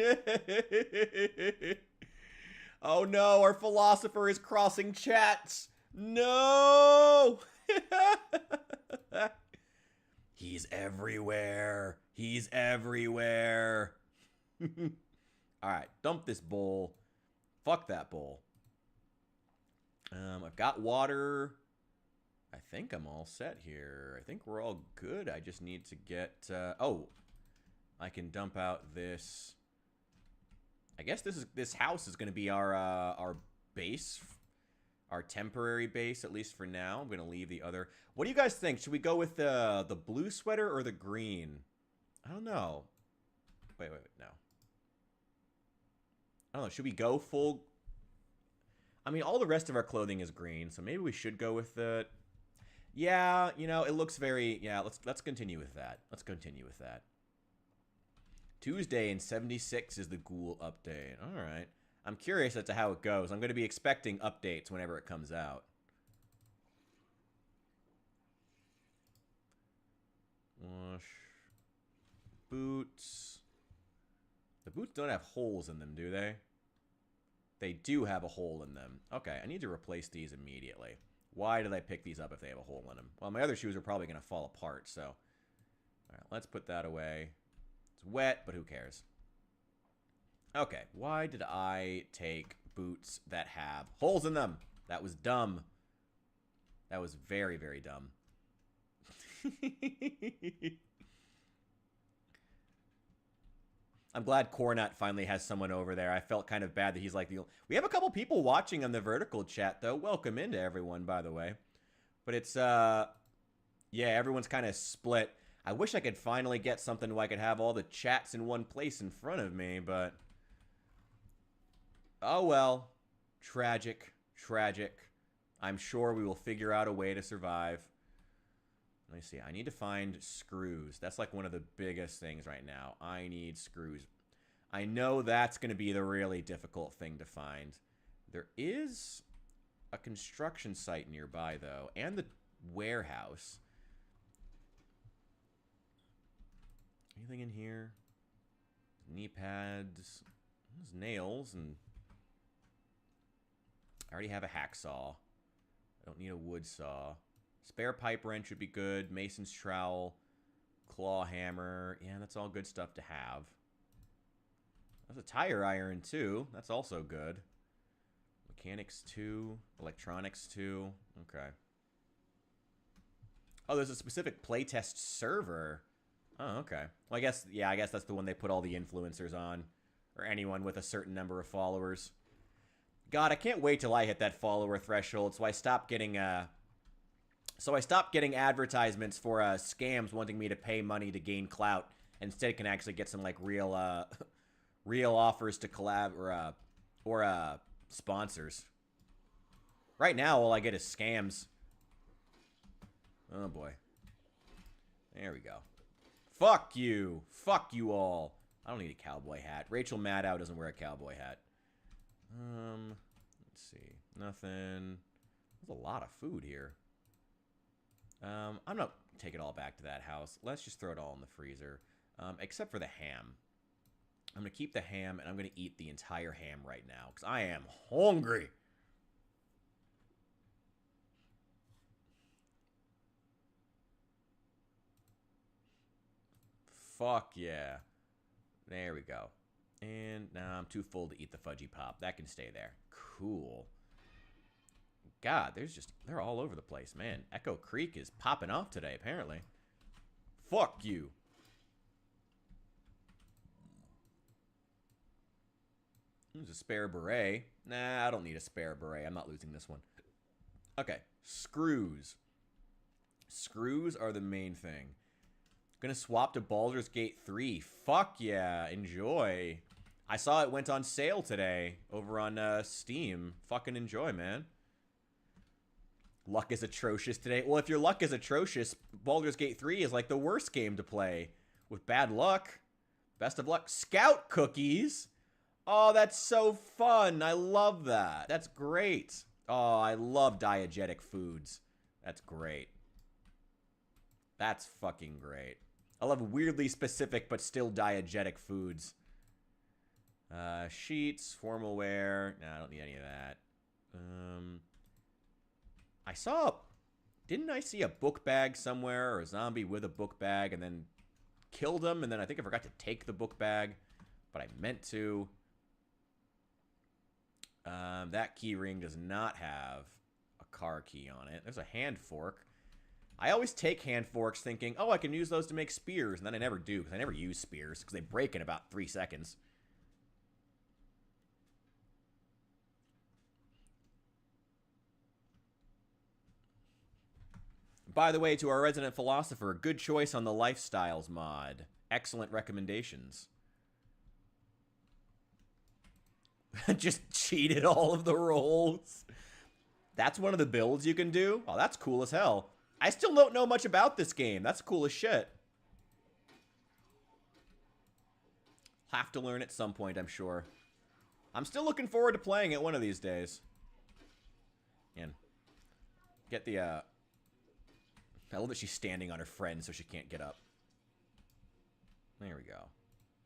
Oh no, our philosopher is crossing chats. No! He's everywhere. He's everywhere. Alright, dump this bowl. Fuck that bowl. I've got water. I think I'm all set here. I think we're all good. I just need to get... oh, I can dump out this... I guess this house is going to be our base. Our temporary base, at least for now. I'm going to leave the other... What do you guys think? Should we go with the blue sweater or the green? I don't know. Wait, no. I don't know. Should we go full... I mean, all the rest of our clothing is green, so maybe we should go with the... Yeah, you know, it looks very... Yeah, let's continue with that. Let's continue with that. Tuesday in 76 is the Ghoul update. All right. I'm curious as to how it goes. I'm going to be expecting updates whenever it comes out. Wash. Boots. The boots don't have holes in them, do they? They do have a hole in them. Okay, I need to replace these immediately. Why did I pick these up if they have a hole in them? Well, my other shoes are probably going to fall apart, so... All right, let's put that away. It's wet, but who cares? Okay, why did I take boots that have holes in them? That was dumb. That was very, very dumb. I'm glad Cornut finally has someone over there. I felt kind of bad that he's like the... We have a couple people watching on the vertical chat, though. Welcome into everyone, by the way. But it's, yeah, everyone's kind of split. I wish I could finally get something where I could have all the chats in one place in front of me, but... Oh, well. Tragic. Tragic. I'm sure we will figure out a way to survive. Let me see. I need to find screws. That's like one of the biggest things right now. I need screws. I know that's going to be the really difficult thing to find. There is a construction site nearby, though, and the warehouse. Anything in here? Knee pads. There's nails, and I already have a hacksaw. I don't need a wood saw. Spare pipe wrench would be good. Mason's trowel. Claw hammer. Yeah, that's all good stuff to have. There's a tire iron, too. That's also good. Mechanics 2. Electronics 2. Okay. Oh, there's a specific playtest server. Oh, okay. Well, I guess, yeah, I guess that's the one they put all the influencers on. Or anyone with a certain number of followers. God, I can't wait till I hit that follower threshold, so I stop getting, advertisements for scams wanting me to pay money to gain clout. Instead, can actually get some like real real offers to collab or sponsors. Right now, all I get is scams. Oh boy. There we go. Fuck you. Fuck you all. I don't need a cowboy hat. Rachel Maddow doesn't wear a cowboy hat. Let's see. Nothing. There's a lot of food here. I'm not take it all back to that house. Let's just throw it all in the freezer. Except for the ham. I'm going to keep the ham, and I'm going to eat the entire ham right now, because I am hungry. Fuck yeah. There we go. And now I'm too full to eat the fudgy pop. That can stay there. Cool. God, they're all over the place, man. Echo Creek is popping off today, apparently. Fuck you. There's a spare beret. Nah, I don't need a spare beret. I'm not losing this one. Okay, screws. Screws are the main thing. Gonna swap to Baldur's Gate 3. Fuck yeah, enjoy. I saw it went on sale today over on Steam. Fucking enjoy, man. Luck is atrocious today. Well, if your luck is atrocious, Baldur's Gate 3 is like the worst game to play. With bad luck. Best of luck. Scout cookies. Oh, that's so fun. I love that. That's great. Oh, I love diegetic foods. That's great. That's fucking great. I love weirdly specific but still diegetic foods. Sheets, formal wear. No, I don't need any of that. I saw... Didn't I see a book bag somewhere, or a zombie with a book bag, and then killed him, and then I think I forgot to take the book bag, but I meant to. That key ring does not have a car key on it. There's a hand fork. I always take hand forks thinking, oh, I can use those to make spears, and then I never do, because I never use spears, because they break in about 3 seconds. By the way, to our resident philosopher, good choice on the lifestyles mod. Excellent recommendations. Just cheated all of the rolls. That's one of the builds you can do. Oh, that's cool as hell. I still don't know much about this game. That's cool as shit. Have to learn at some point, I'm sure. I'm still looking forward to playing it one of these days. And get the, I love that she's standing on her friend so she can't get up. There we go.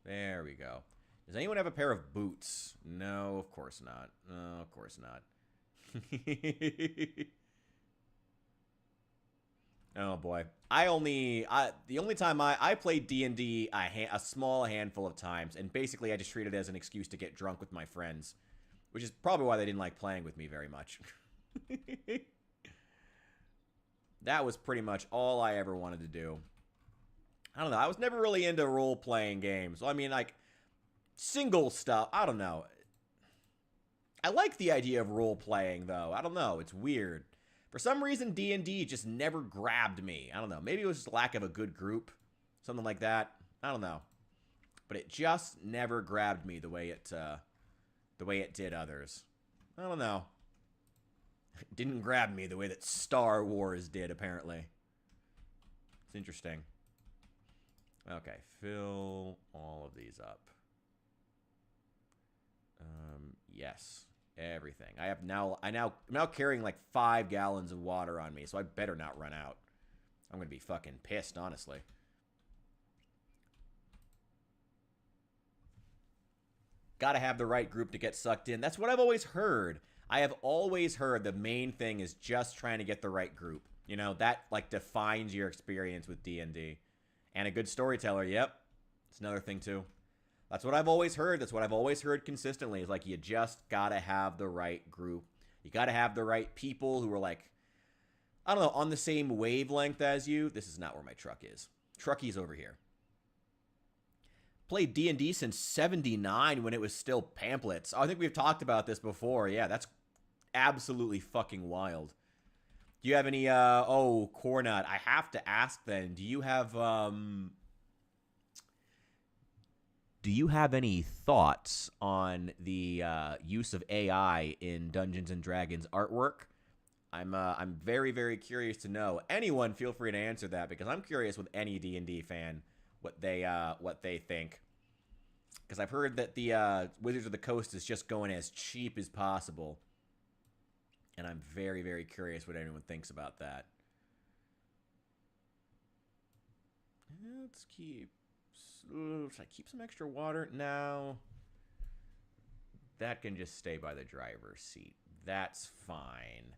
There we go. Does anyone have a pair of boots? No, of course not. No, of course not. Oh boy. The only time I played D&D a small handful of times, and basically I just treated it as an excuse to get drunk with my friends, which is probably why they didn't like playing with me very much. That was pretty much all I ever wanted to do. I don't know. I was never really into role-playing games. I mean, like, single stuff. I don't know. I like the idea of role-playing, though. I don't know. It's weird. For some reason, D&D just never grabbed me. I don't know. Maybe it was just lack of a good group. Something like that. I don't know. But it just never grabbed me the way it did others. I don't know. It didn't grab me the way that Star Wars did, apparently. It's interesting. Okay, fill all of these up. Yes, everything. I'm now carrying like 5 gallons of water on me, so I better not run out. I'm gonna be fucking pissed, honestly. Gotta have the right group to get sucked in. That's what I've always heard. I have always heard the main thing is just trying to get the right group. You know, that like defines your experience with D&D. And a good storyteller, yep. It's another thing too. That's what I've always heard. That's what I've always heard consistently. Is like you just gotta have the right group. You gotta have the right people who are like, I don't know, on the same wavelength as you. This is not where my truck is. Truckie's over here. Played D&D since 79 when it was still pamphlets. Oh, I think we've talked about this before. Yeah, that's absolutely fucking wild. Do you have any, oh, Cornut, I have to ask then, do you have any thoughts on the use of AI in Dungeons and Dragons artwork? I'm very, very curious to know. Anyone, feel free to answer that, because I'm curious with any D&D fan what they think. Because I've heard that the Wizards of the Coast is just going as cheap as possible. And I'm very, very curious what anyone thinks about that. Let's keep... Should I keep some extra water? No. That can just stay by the driver's seat. That's fine.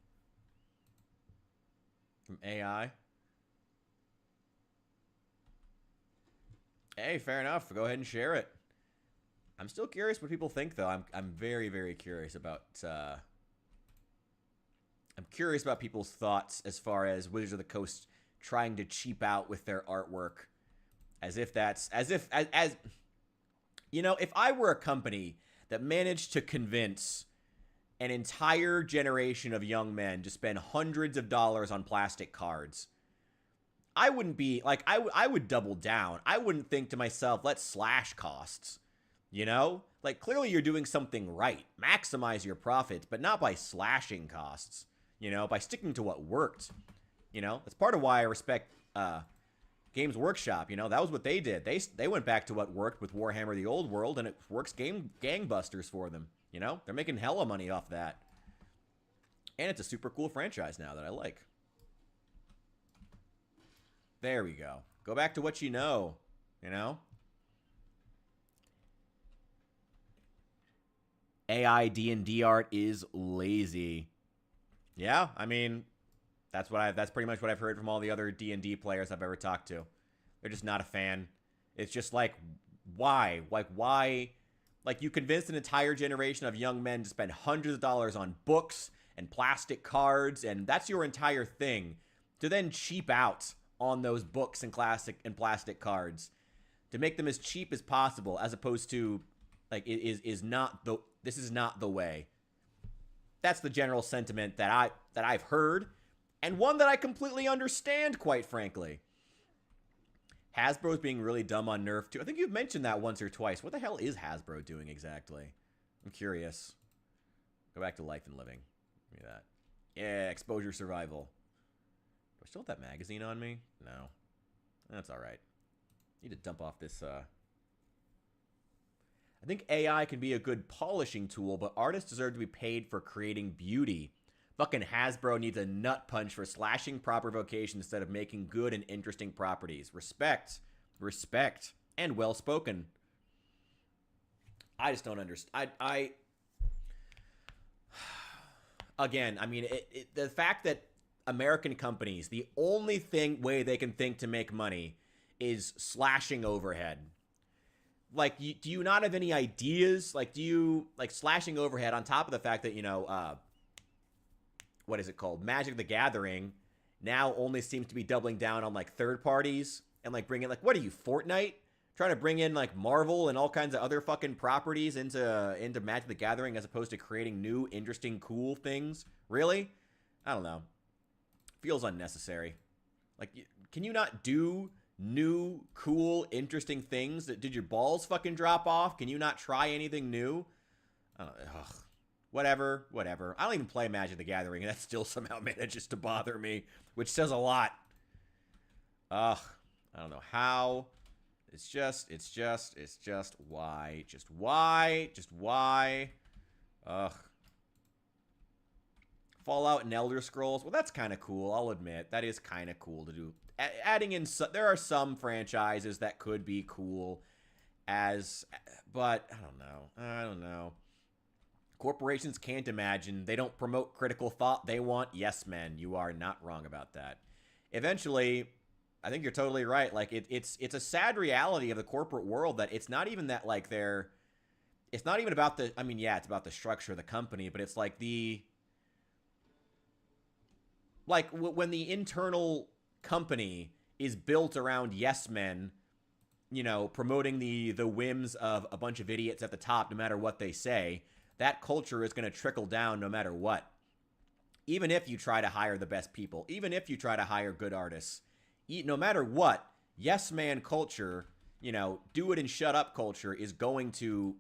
From AI? Hey, fair enough. Go ahead and share it. I'm still curious what people think, though. I'm very, very curious about... I'm curious about people's thoughts as far as Wizards of the Coast trying to cheap out with their artwork. As you know, if I were a company that managed to convince an entire generation of young men to spend hundreds of dollars on plastic cards, I wouldn't be, like, I would double down. I wouldn't think to myself, let's slash costs, you know? Like, clearly you're doing something right. Maximize your profits, but not by slashing costs. You know, by sticking to what worked. You know, that's part of why I respect Games Workshop. You know, that was what they did. They went back to what worked with Warhammer the Old World, and it works gangbusters for them. You know, they're making hella money off that. And it's a super cool franchise now that I like. There we go. Go back to what you know. You know? AI D&D art is lazy. Yeah, I mean, that's pretty much what I've heard from all the other D&D players I've ever talked to. They're just not a fan. It's just like, why? Like, why? Like, you convinced an entire generation of young men to spend hundreds of dollars on books and plastic cards, and that's your entire thing, to then cheap out on those books and plastic cards, to make them as cheap as possible, as opposed to, like, this is not the way. That's the general sentiment that I've heard, and one that I completely understand, quite frankly. Hasbro's being really dumb on Nerf, too. I think you've mentioned that once or twice. What the hell is Hasbro doing exactly? I'm curious. Go back to life and living. Give me that. Yeah, exposure survival. Do I still have that magazine on me? No. That's all right. Need to dump off this. I think AI can be a good polishing tool, but artists deserve to be paid for creating beauty. Fucking Hasbro needs a nut punch for slashing proper vocation instead of making good and interesting properties. Respect. Respect. And well spoken. I just don't understand. Again, I mean, the fact that American companies, the only way they can think to make money is slashing overhead. Like, do you not have any ideas? Like, do you, like, slashing overhead on top of the fact that, you know, what is it called? Magic the Gathering now only seems to be doubling down on, like, third parties and, like, bringing, like, what are you, Fortnite? Trying to bring in, like, Marvel and all kinds of other fucking properties into Magic the Gathering as opposed to creating new, interesting, cool things? Really? I don't know. Feels unnecessary. Like, can you not do new, cool, interesting things? Did your balls fucking drop off? Can you not try anything new? I don't know. Ugh. Whatever. I don't even play Magic the Gathering, and that still somehow manages to bother me, which says a lot. Ugh. I don't know how. It's just why? Just why? Ugh. Fallout and Elder Scrolls. Well, that's kind of cool. I'll admit that is kind of cool to do. Adding in, there are some franchises that could be cool, but I don't know. Corporations can't imagine. They don't promote critical thought. They want yes men. You are not wrong about that. Eventually, I think you're totally right. Like, it's a sad reality of the corporate world that it's not even that, like, it's not even about the, I mean, yeah, it's about the structure of the company, but it's like when the internal company is built around yes men, you know, promoting the whims of a bunch of idiots at the top, no matter what they say, that culture is going to trickle down no matter what. Even if you try to hire the best people, even if you try to hire good artists, no matter what, yes man culture, you know, do it and shut up culture is going to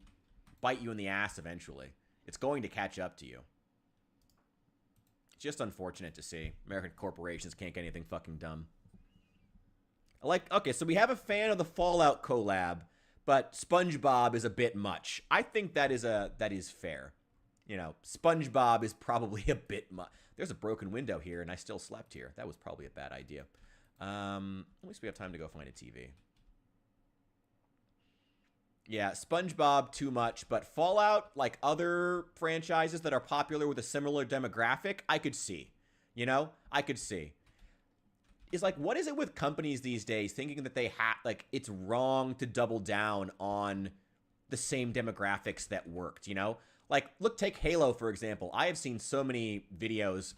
bite you in the ass eventually. It's going to catch up to you. It's just unfortunate to see. American corporations can't get anything fucking done. Okay, so we have a fan of the Fallout collab, but SpongeBob is a bit much. I think that is fair. You know, SpongeBob is probably a bit much. There's a broken window here, and I still slept here. That was probably a bad idea. At least we have time to go find a TV. Yeah, SpongeBob too much, but Fallout, like other franchises that are popular with a similar demographic, I could see. You know? I could see. It's like, what is it with companies these days thinking that they have, like, it's wrong to double down on the same demographics that worked, you know? Like, look, take Halo, for example. I have seen so many videos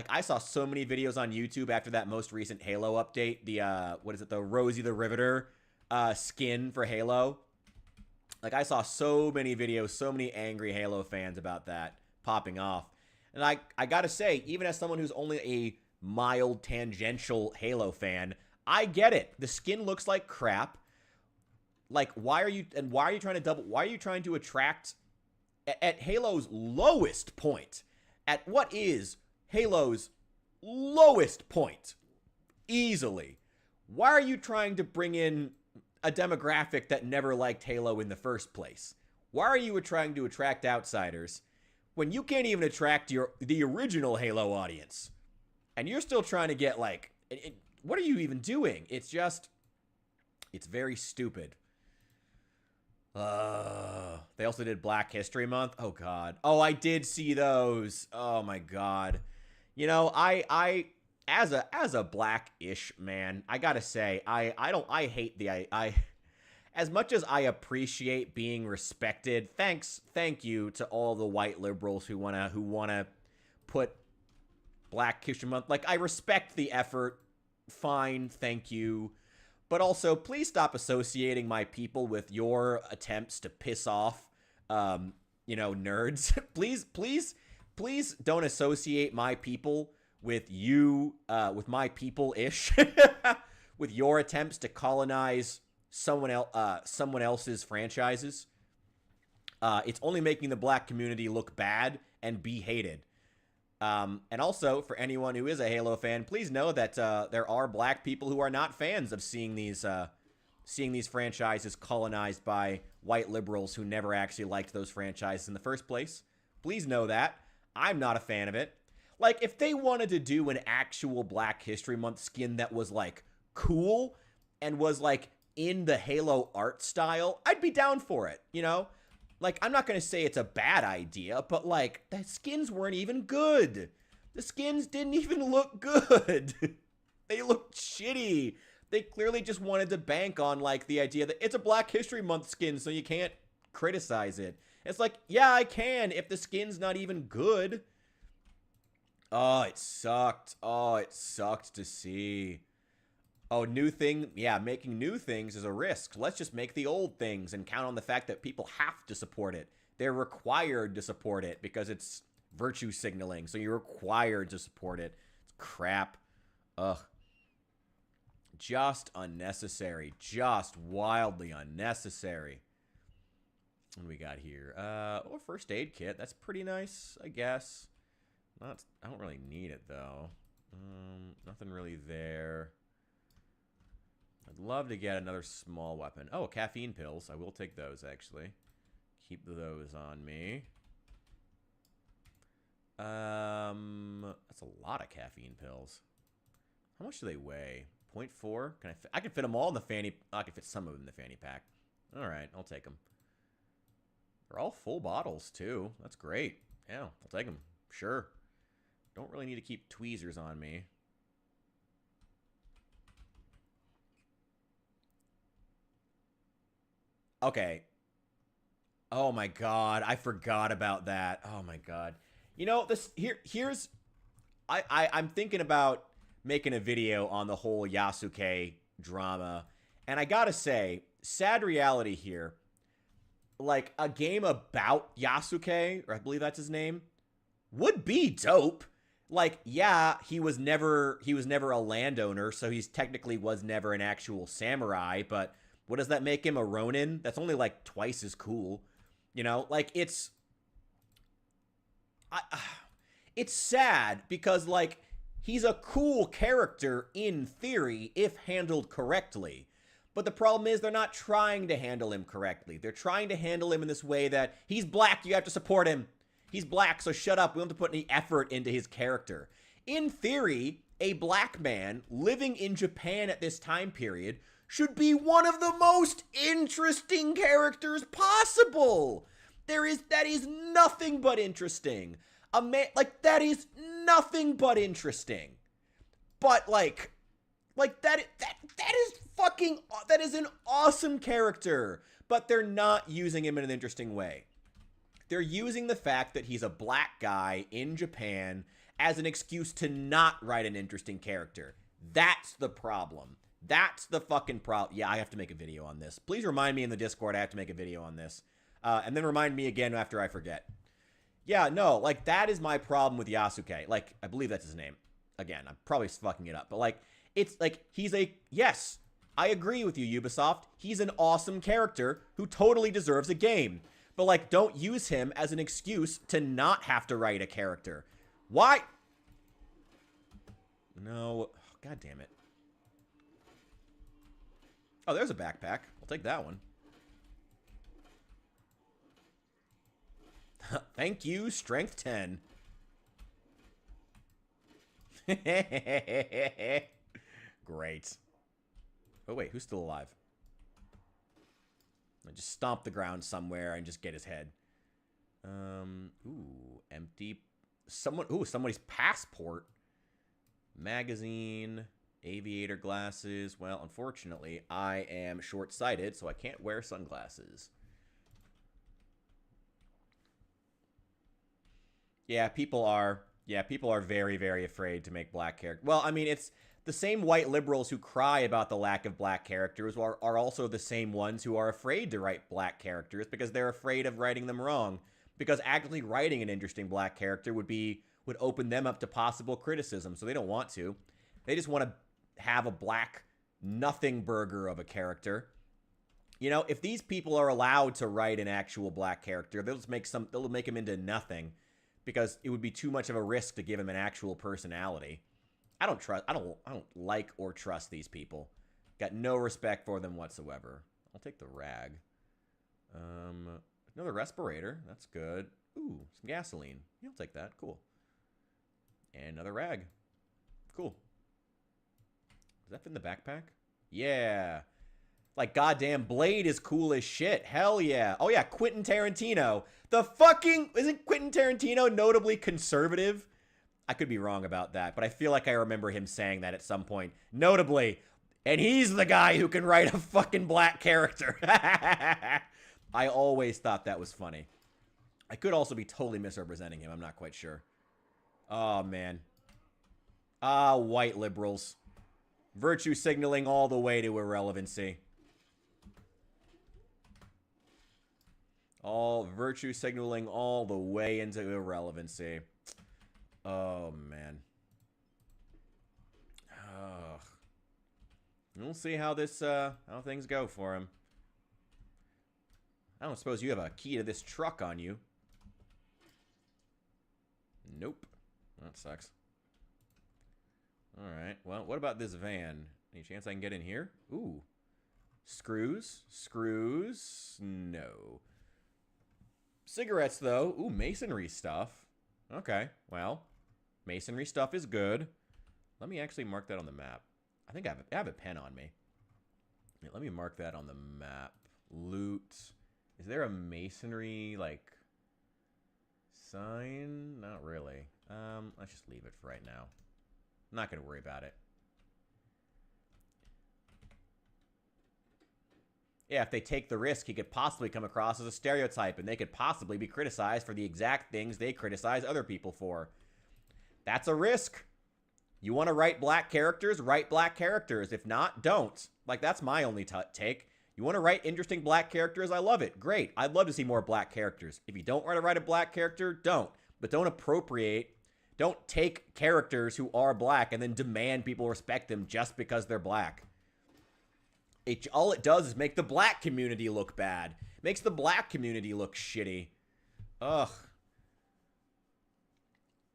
I saw so many videos on YouTube after that most recent Halo update, the Rosie the Riveter skin for Halo. Like, I saw so many videos, so many angry Halo fans about that popping off. And I gotta say, even as someone who's only a mild tangential Halo fan, I get it. The skin looks like crap. Like, why are you trying to attract at Halo's lowest point? At what is Halo's lowest point? Easily. Why are you trying to bring in a demographic that never liked Halo in the first place? Why are you trying to attract outsiders when you can't even attract the original Halo audience? And you're still trying to get, like, what are you even doing? It's very stupid. They also did Black History Month. Oh, God. Oh, I did see those. Oh, my God. You know, I as a black-ish man, I gotta say, I hate as much as I appreciate being respected, thank you to all the white liberals who wanna put Black History Month. Like, I respect the effort. Fine, thank you. But also, please stop associating my people with your attempts to piss off, nerds. please don't associate my people with you, with my people-ish, with your attempts to colonize someone else's franchises. It's only making the black community look bad and be hated. And also, for anyone who is a Halo fan, please know that there are black people who are not fans of seeing these franchises colonized by white liberals who never actually liked those franchises in the first place. Please know that. I'm not a fan of it. Like, if they wanted to do an actual Black History Month skin that was, like, cool and was, like, in the Halo art style, I'd be down for it, you know? Like, I'm not going to say it's a bad idea, but, like, the skins weren't even good. The skins didn't even look good. They looked shitty. They clearly just wanted to bank on, like, the idea that it's a Black History Month skin, so you can't criticize it. It's like, yeah, I can if the skin's not even good. Oh, it sucked. Oh, it sucked to see. Oh, new thing. Yeah, making new things is a risk. Let's just make the old things and count on the fact that people have to support it. They're required to support it because it's virtue signaling. So you're required to support it. It's crap. Ugh. Just unnecessary. Just wildly unnecessary. What do we got here? Oh, first aid kit. That's pretty nice, I guess. I don't really need it, though. Nothing really there. I'd love to get another small weapon. Oh, caffeine pills. I will take those, actually. Keep those on me. That's a lot of caffeine pills. How much do they weigh? 0.4? I can fit them all in the fanny. I can fit some of them in the fanny pack. All right, I'll take them. They're all full bottles, too. That's great. Yeah, I'll take them. Sure. Don't really need to keep tweezers on me. Okay. Oh my god, I forgot about that. Oh my god. You know, here's I'm thinking about making a video on the whole Yasuke drama. And I gotta say, sad reality here. Like, a game about Yasuke, or I believe that's his name, would be dope. Like, yeah, he was never a landowner, so he's technically was never an actual samurai, but what does that make him, a ronin? That's only like twice as cool. You know, like it's sad because like he's a cool character in theory if handled correctly. But the problem is they're not trying to handle him correctly. They're trying to handle him in this way that he's black, you have to support him. He's black, so shut up. We don't have to put any effort into his character. In theory, a black man living in Japan at this time period should be one of the most interesting characters possible. That is nothing but interesting. A man, like, that is nothing but interesting. But, like that is an awesome character. But they're not using him in an interesting way. They're using the fact that he's a black guy in Japan as an excuse to not write an interesting character. That's the problem. That's the fucking problem. Yeah, I have to make a video on this. Please remind me in the Discord I have to make a video on this. And then remind me again after I forget. Yeah, no, like, that is my problem with Yasuke. Like, I believe that's his name. Again, I'm probably fucking it up. But, like, it's, like, yes, I agree with you, Ubisoft. He's an awesome character who totally deserves a game. But, like, don't use him as an excuse to not have to write a character. Why? No. Oh, God damn it. Oh, there's a backpack. I'll take that one. Thank you, strength 10. Great. Oh, wait, who's still alive? I just stomp the ground somewhere and just get his head. Ooh, empty. Somebody's passport. Magazine. Aviator glasses. Well, unfortunately, I am short-sighted, so I can't wear sunglasses. Yeah, people are very, very afraid to make black characters. Well, I mean, it's the same white liberals who cry about the lack of black characters are also the same ones who are afraid to write black characters because they're afraid of writing them wrong. Because actually writing an interesting black character would open them up to possible criticism, so they don't want to. They just want to have a black nothing burger of a character. You know, if these people are allowed to write an actual black character, they'll make him into nothing because it would be too much of a risk to give him an actual personality. I don't like or trust these people. Got no respect for them whatsoever. I'll take the rag. Another respirator. That's good. Ooh, some gasoline. You'll take that. Cool. And another rag. Cool. Does that fit in the backpack? Yeah. Like, goddamn, Blade is cool as shit. Hell yeah. Oh, yeah, Quentin Tarantino. Isn't Quentin Tarantino notably conservative? I could be wrong about that, but I feel like I remember him saying that at some point. Notably. And he's the guy who can write a fucking black character. I always thought that was funny. I could also be totally misrepresenting him. I'm not quite sure. Oh, man. Ah, white liberals. Virtue signaling all the way to irrelevancy. All virtue signaling all the way into irrelevancy. Oh, man. Ugh. We'll see how how things go for him. I don't suppose you have a key to this truck on you. Nope. That sucks. Alright, well, what about this van? Any chance I can get in here? Ooh. Screws? Screws? No. Cigarettes, though. Ooh, masonry stuff. Okay, well, masonry stuff is good. Let me actually mark that on the map. I think I have a pen on me. Yeah, let me mark that on the map. Loot. Is there a masonry, like, sign? Not really. Let's just leave it for right now. I'm not going to worry about it. Yeah, if they take the risk, he could possibly come across as a stereotype, and they could possibly be criticized for the exact things they criticize other people for. That's a risk. You want to write black characters? Write black characters. If not, don't. Like, that's my only take. You want to write interesting black characters? I love it. Great. I'd love to see more black characters. If you don't want to write a black character, don't. But don't appropriate. Don't take characters who are black and then demand people respect them just because they're black. All it does is make the black community look bad. Makes the black community look shitty. Ugh.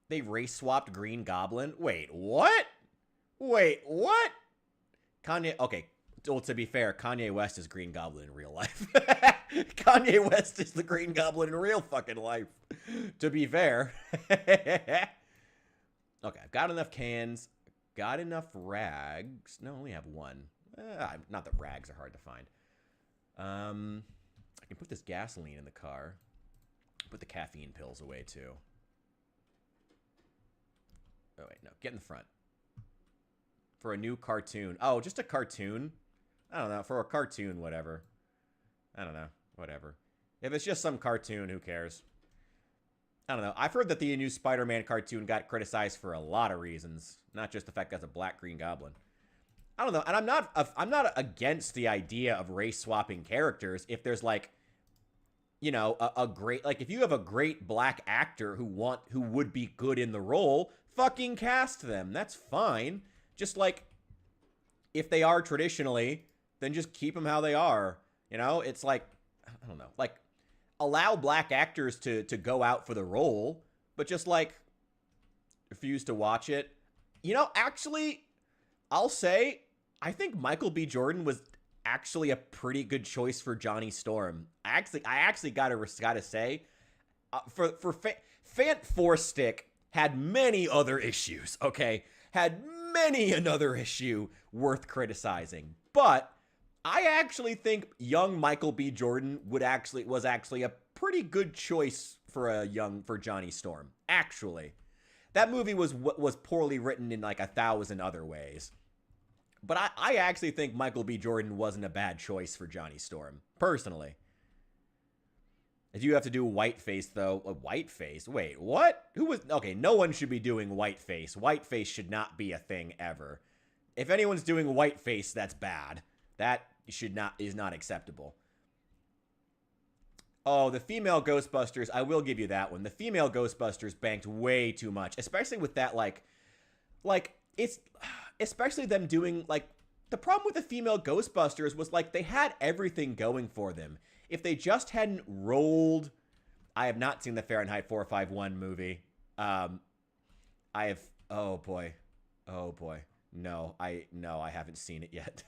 They race swapped Green Goblin. Wait, what? Wait, what? Kanye, okay. Well, to be fair, Kanye West is Green Goblin in real life. Kanye West is the Green Goblin in real fucking life. To be fair. Okay, I've got enough cans. Got enough rags. No, I only have one. Not that rags are hard to find. I can put this gasoline in the car. Put the caffeine pills away, too. Oh, wait, no. Get in the front. For a new cartoon. Oh, just a cartoon? I don't know. For a cartoon, whatever. I don't know. Whatever. If it's just some cartoon, who cares? I don't know. I've heard that the new Spider-Man cartoon got criticized for a lot of reasons. Not just the fact that it's a black Green Goblin. I don't know. And I'm not against the idea of race swapping characters if there's like, you know, a great, like if you have a great black actor who would be good in the role, fucking cast them. That's fine. Just like if they are traditionally, then just keep them how they are. You know, it's like, I don't know, like allow black actors to go out for the role, but just like refuse to watch it. You know, actually, I'll say, I think Michael B. Jordan was actually a pretty good choice for Johnny Storm. I actually gotta say, Fant Four Stick had many other issues. Okay, had many another issue worth criticizing, but I actually think young Michael B. Jordan was actually a pretty good choice for Johnny Storm. Actually, that movie was poorly written in like 1,000 other ways. But I actually think Michael B. Jordan wasn't a bad choice for Johnny Storm, personally. If you have to do whiteface, though. Whiteface? Wait, what? Okay, no one should be doing whiteface. Whiteface should not be a thing ever. If anyone's doing whiteface, that's bad. That is not acceptable. Oh, the female Ghostbusters, I will give you that one. The female Ghostbusters banked way too much, especially with that, like, it's... Especially them doing, like, the problem with the female Ghostbusters was, like, they had everything going for them. If they just hadn't rolled... I have not seen the Fahrenheit 451 movie. I have... Oh, boy. Oh, boy. No, I haven't seen it yet.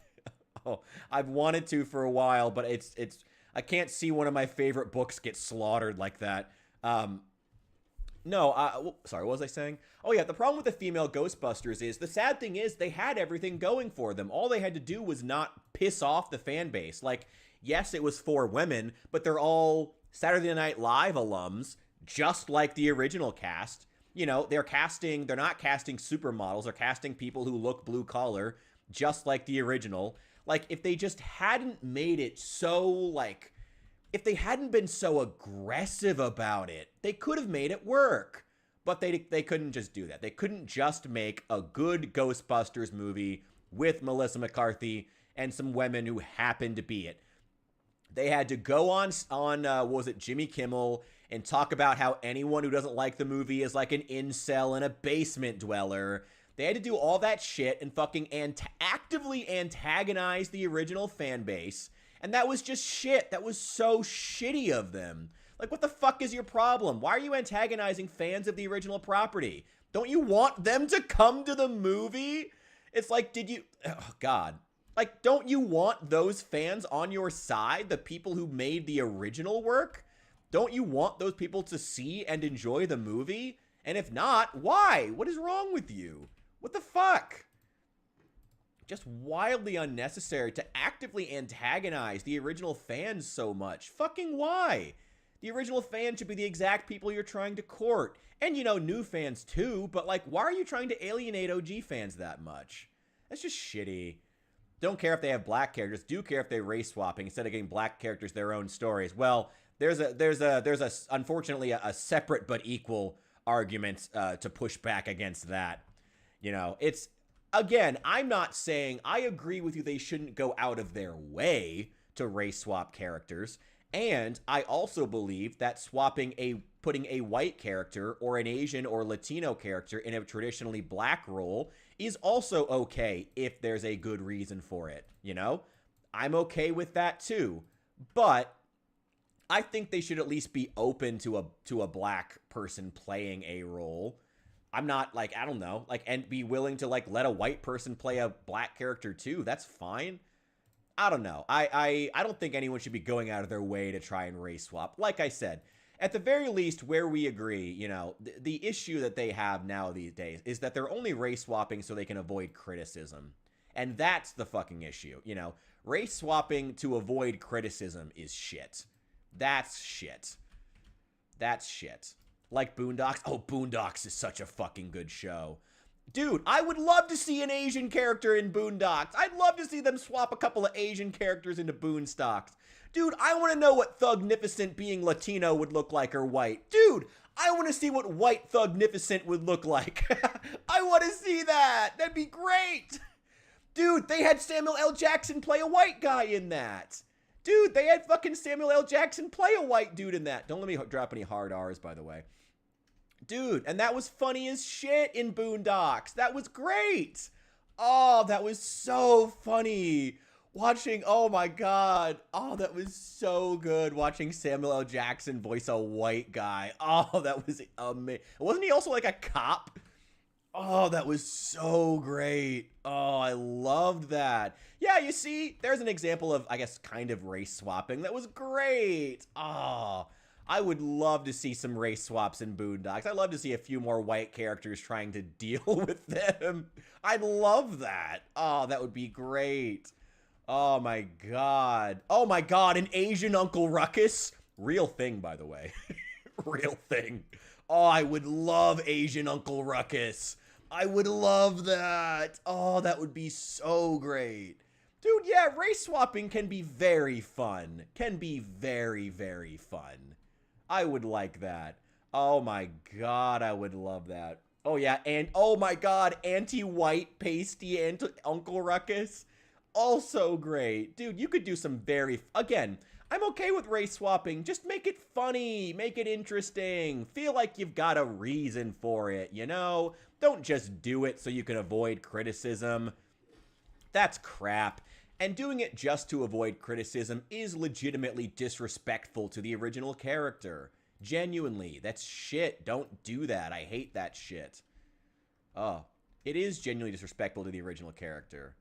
Oh, I've wanted to for a while, but it's... I can't see one of my favorite books get slaughtered like that. No, sorry, what was I saying? Oh, yeah, the problem with the female Ghostbusters is, the sad thing is, they had everything going for them. All they had to do was not piss off the fan base. Like, yes, it was for women, but they're all Saturday Night Live alums, just like the original cast. You know, they're not casting supermodels, they're casting people who look blue collar, just like the original. Like, if they just hadn't made it so, like... If they hadn't been so aggressive about it, they could have made it work. But they couldn't just do that. They couldn't just make a good Ghostbusters movie with Melissa McCarthy and some women who happened to be it. They had to go on what was it, Jimmy Kimmel, and talk about how anyone who doesn't like the movie is like an incel and a basement dweller. They had to do all that shit and fucking actively antagonize the original fan base. And that was just shit. That was so shitty of them. Like, what the fuck is your problem? Why are you antagonizing fans of the original property? Don't you want them to come to the movie? It's like, oh, God. Like, don't you want those fans on your side? The people who made the original work? Don't you want those people to see and enjoy the movie? And if not, why? What is wrong with you? What the fuck? Just wildly unnecessary to actively antagonize the original fans so much. Fucking why? The original fans should be the exact people you're trying to court. And, you know, new fans too, but, like, why are you trying to alienate OG fans that much? That's just shitty. Don't care if they have black characters. Do care if they race swapping instead of giving black characters their own stories. Well, there's unfortunately a separate but equal argument to push back against that. You know, it's... Again, I'm not saying I agree with you they shouldn't go out of their way to race swap characters. And I also believe that putting a white character or an Asian or Latino character in a traditionally black role is also okay if there's a good reason for it, you know? I'm okay with that too. But I think they should at least be open to a black person playing a role. I'm not, like, I don't know, like, and be willing to, like, let a white person play a black character too. That's fine. I don't know. I don't think anyone should be going out of their way to try and race swap. Like I said, at the very least, where we agree, you know, the issue that they have now these days is that they're only race swapping so they can avoid criticism. And that's the fucking issue, you know. Race swapping to avoid criticism is shit. That's shit. That's shit. Like Boondocks. Oh, Boondocks is such a fucking good show. Dude, I would love to see an Asian character in Boondocks. I'd love to see them swap a couple of Asian characters into Boondocks. Dude, I want to know what Thugnificent being Latino would look like or white. Dude, I want to see what white Thugnificent would look like. I want to see that. That'd be great. Dude, they had Samuel L. Jackson play a white guy in that. Dude, they had fucking Samuel L. Jackson play a white dude in that. Don't let me drop any hard R's, by the way. Dude, and that was funny as shit in Boondocks. That was great. Oh, that was so funny. Watching, oh my God. Oh, that was so good. Watching Samuel L. Jackson voice a white guy. Oh, that was amazing. Wasn't he also like a cop? Oh, that was so great. Oh, I loved that. Yeah, you see, there's an example of, I guess, kind of race swapping. That was great. Oh, I would love to see some race swaps in Boondocks. I'd love to see a few more white characters trying to deal with them. I'd love that. Oh, that would be great. Oh, my God. Oh, my God, an Asian Uncle Ruckus. Real thing, by the way. Real thing. Oh, I would love Asian Uncle Ruckus. I would love that. Oh, that would be so great. Dude, yeah, race swapping can be very fun. Can be very, very fun. I would like that. Oh my God, I would love that. Oh yeah, and oh my God, anti-white pasty Uncle Ruckus. Also great. Dude, you could do some again, I'm okay with race swapping. Just make it funny. Make it interesting. Feel like you've got a reason for it, you know? Don't just do it so you can avoid criticism. That's crap. And doing it just to avoid criticism is legitimately disrespectful to the original character. Genuinely, that's shit. Don't do that. I hate that shit. Oh, it is genuinely disrespectful to the original character.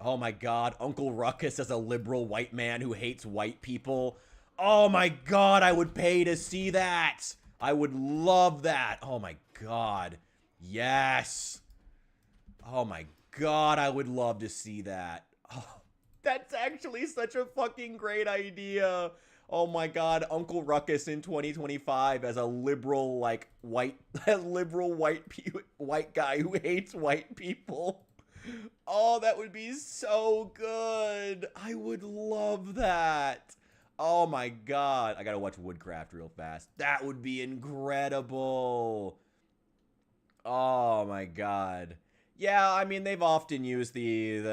Oh my god, Uncle Ruckus as a liberal white man who hates white people. Oh my god, I would pay to see that. I would love that. Oh my god. Yes. Oh my god, I would love to see that. Oh, that's actually such a fucking great idea. Oh my god, Uncle Ruckus in 2025 as a liberal, like, white guy who hates white people. Oh, that would be so good. I would love that. Oh my god. I gotta watch Woodcraft real fast. That would be incredible. Oh my god. Yeah, I mean, they've often used they've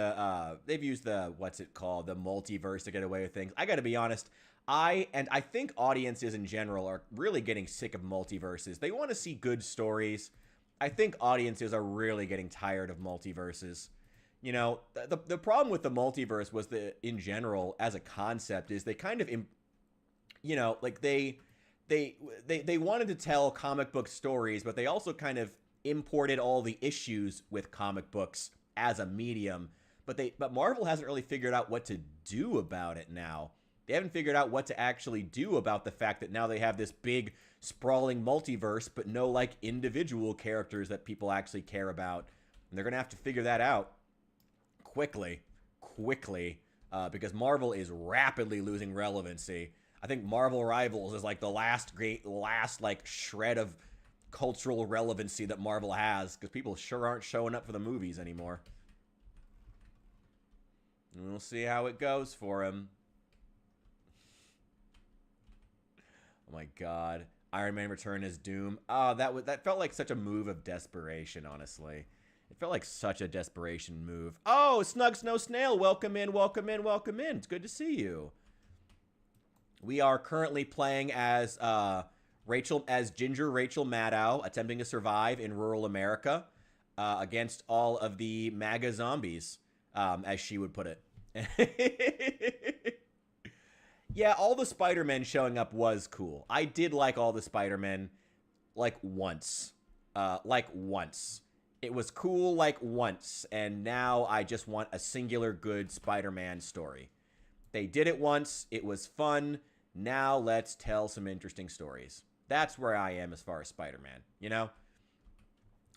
used the, what's it called, the multiverse to get away with things. I gotta be honest, I think audiences in general are really getting sick of multiverses. They want to see good stories. I think audiences are really getting tired of multiverses. You know, the problem with the multiverse was that, in general, as a concept, is they kind of, you know, like they wanted to tell comic book stories, but they also kind of imported all the issues with comic books as a medium. But Marvel hasn't really figured out what to do about it now. They haven't figured out what to actually do about the fact that now they have this big, sprawling multiverse, but no, like, individual characters that people actually care about. And they're going to have to figure that out quickly, because Marvel is rapidly losing relevancy. I think Marvel Rivals is, like, the last, like, shred of cultural relevancy that Marvel has, because people sure aren't showing up for the movies anymore. And we'll see how it goes for him. Oh my god. Iron Man Return as Doom. Oh, that felt like such a move of desperation, honestly. It felt like such a desperation move. Oh, Snug Snow Snail, welcome in, welcome in, welcome in. It's good to see you. We are currently playing as Ginger Rachel Maddow, attempting to survive in rural America against all of the MAGA zombies, as she would put it. Yeah, all the Spider-Men showing up was cool. I did like all the Spider-Men, like, once. It was cool, like, once, and now I just want a singular good Spider-Man story. They did it once. It was fun. Now let's tell some interesting stories. That's where I am as far as Spider-Man, you know?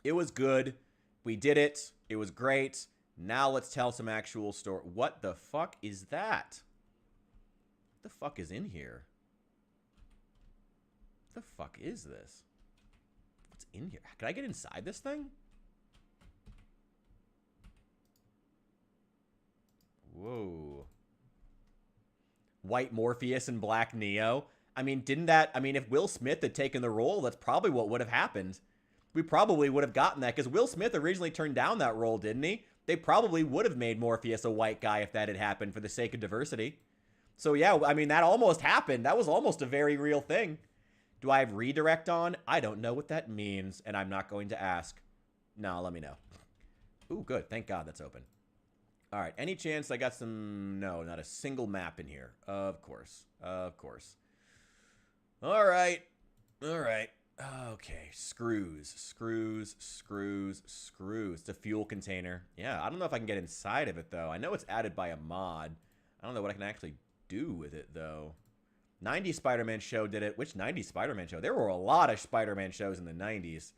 It was good. We did it. It was great. Now let's tell some actual story. What the fuck is that? What the fuck is in here? What the fuck is this? What's in here? Can I get inside this thing? Whoa. White Morpheus and Black Neo. I mean, if Will Smith had taken the role, that's probably what would have happened. We probably would have gotten that, because Will Smith originally turned down that role, didn't he? They probably would have made Morpheus a white guy if that had happened for the sake of diversity. So yeah, I mean, that almost happened. That was almost a very real thing. Do I have redirect on? I don't know what that means, and I'm not going to ask. No, let me know. Ooh, good. Thank God that's open. All right, any chance I got some... No, not a single map in here. Of course. Of course. All right. All right. Okay, screws. It's a fuel container. Yeah, I don't know if I can get inside of it, though. I know it's added by a mod. I don't know what I can actually do with it, though. 90s Spider-Man show did it. Which 90s Spider-Man show? There were a lot of Spider-Man shows in the 90s.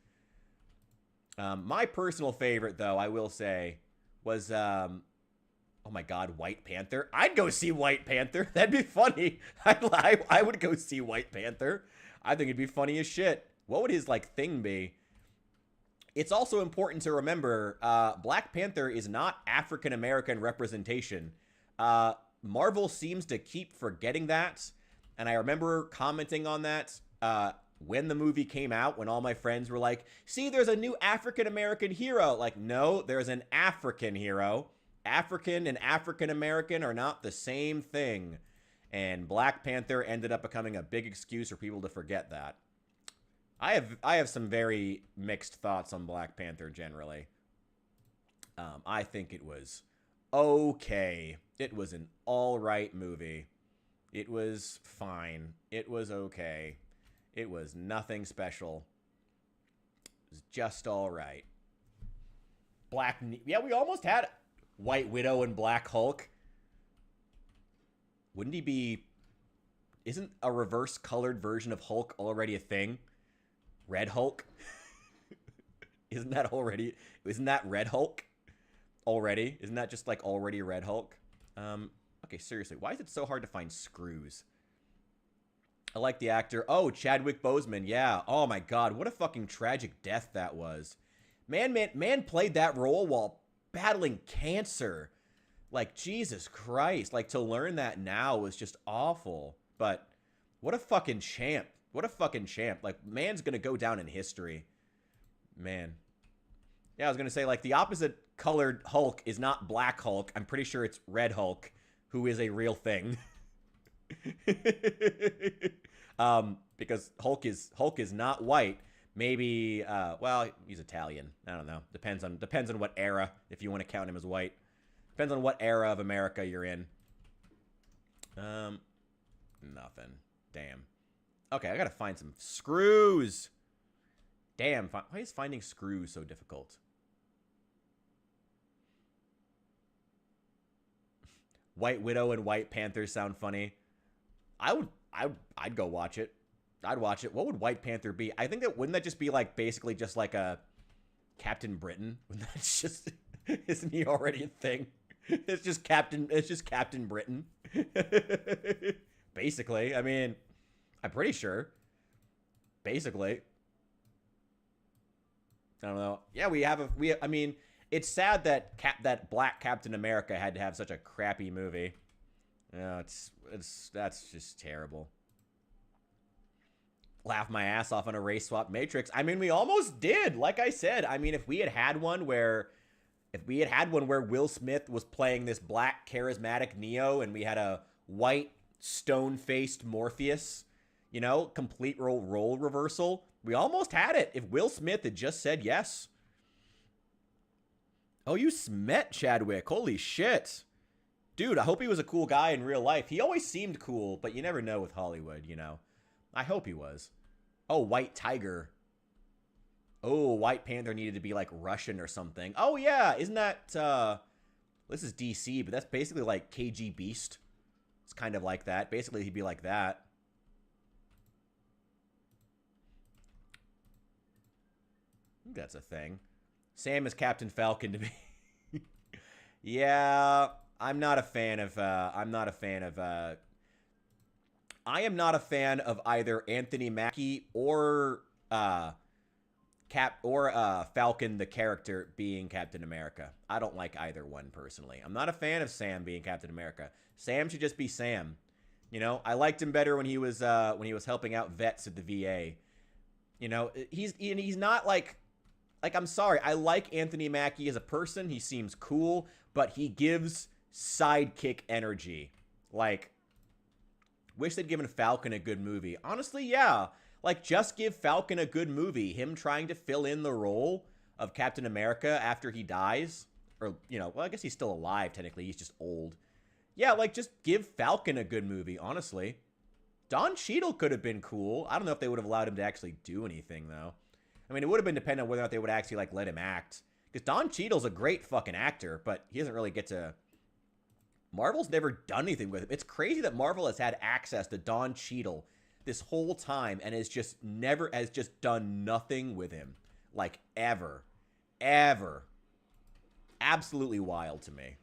My personal favorite, though, I will say, was... oh my god, White Panther. I'd go see White Panther. That'd be funny. I would go see White Panther. I think it'd be funny as shit. What would his, like, thing be? It's also important to remember, Black Panther is not African-American representation. Marvel seems to keep forgetting that. And I remember commenting on that when the movie came out, when all my friends were like, see, there's a new African-American hero. Like, no, there's an African hero. African and African-American are not the same thing. And Black Panther ended up becoming a big excuse for people to forget that. I have some very mixed thoughts on Black Panther generally. I think it was okay. It was an alright movie. It was fine. It was okay. It was nothing special. It was just alright. Yeah, we almost had White Widow and Black Hulk. Wouldn't he be... Isn't a reverse colored version of Hulk already a thing? Red Hulk? Isn't that Red Hulk already? Isn't that just like already Red Hulk? Okay, seriously, why is it so hard to find screws? I like the actor. Oh, Chadwick Boseman, yeah. Oh my god, what a fucking tragic death that was. Man played that role while battling cancer. Like, Jesus Christ. Like, to learn that now was just awful. But what a fucking champ. What a fucking champ. Like, man's gonna go down in history. Man. Yeah, I was gonna say, like, the opposite colored Hulk is not Black Hulk. I'm pretty sure it's Red Hulk, who is a real thing. Because Hulk is not white. Maybe, well, he's Italian. I don't know. Depends on what era, if you want to count him as white. Depends on what era of America you're in. Nothing. Damn. Okay, I gotta find some screws. Damn, why is finding screws so difficult? White Widow and White Panther sound funny. I'd go watch it. I'd watch it. What would White Panther be? I think wouldn't that just be like basically just like a Captain Britain? Wouldn't that just isn't he already a thing? It's just Captain Britain. Basically, I mean, I'm pretty sure. Basically. I don't know. Yeah, I mean, it's sad that that Black Captain America had to have such a crappy movie. Yeah, that's just terrible. Laugh my ass off on a race swap Matrix. I mean, we almost did. Like I said, I mean, if we had one where Will Smith was playing this black charismatic Neo and we had a white stone-faced Morpheus, you know, complete role reversal, we almost had it if Will Smith had just said yes. Oh, you met Chadwick. Holy shit. Dude, I hope he was a cool guy in real life. He always seemed cool, but you never know with Hollywood, you know. I hope he was. Oh, White Tiger. Oh, White Panther needed to be like Russian or something. Oh, yeah. Isn't that, this is DC, but that's basically like KG Beast. It's kind of like that. Basically, he'd be like that. I think that's a thing. Sam is Captain Falcon to me. Yeah, I am not a fan of either Anthony Mackie or Falcon the character being Captain America. I don't like either one personally. I'm not a fan of Sam being Captain America. Sam should just be Sam. You know, I liked him better when he was helping out vets at the VA. You know, he's not like I'm sorry. I like Anthony Mackie as a person. He seems cool, but he gives sidekick energy. Like, wish they'd given Falcon a good movie. Honestly, yeah. Like, just give Falcon a good movie. Him trying to fill in the role of Captain America after he dies. Or, you know, well, I guess he's still alive, technically. He's just old. Yeah, like, just give Falcon a good movie, honestly. Don Cheadle could have been cool. I don't know if they would have allowed him to actually do anything, though. I mean, it would have been dependent on whether or not they would actually, like, let him act. Because Don Cheadle's a great fucking actor, but he doesn't really get to... Marvel's never done anything with him. It's crazy that Marvel has had access to Don Cheadle this whole time and has just done nothing with him. Like, ever. Ever. Absolutely wild to me.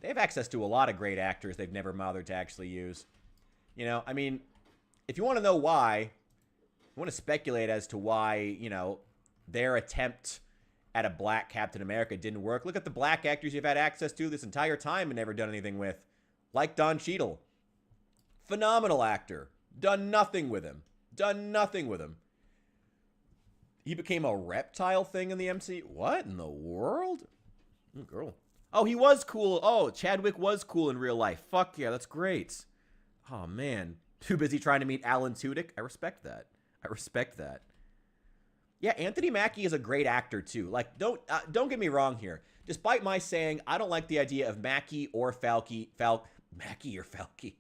They have access to a lot of great actors they've never bothered to actually use. You know, I mean, if you want to know why, you want to speculate as to why, you know, their attempt at a black Captain America didn't work. Look at the black actors you've had access to this entire time and never done anything with. Like Don Cheadle. Phenomenal actor. Done nothing with him. Done nothing with him. He became a reptile thing in the MCU. What in the world? Oh, girl. Oh, he was cool. Oh, Chadwick was cool in real life. Fuck yeah, that's great. Oh, man. Too busy trying to meet Alan Tudyk. I respect that. I respect that. Yeah, Anthony Mackie is a great actor too. Like, don't get me wrong here. Despite my saying I don't like the idea of Mackie or Mackie or Falky,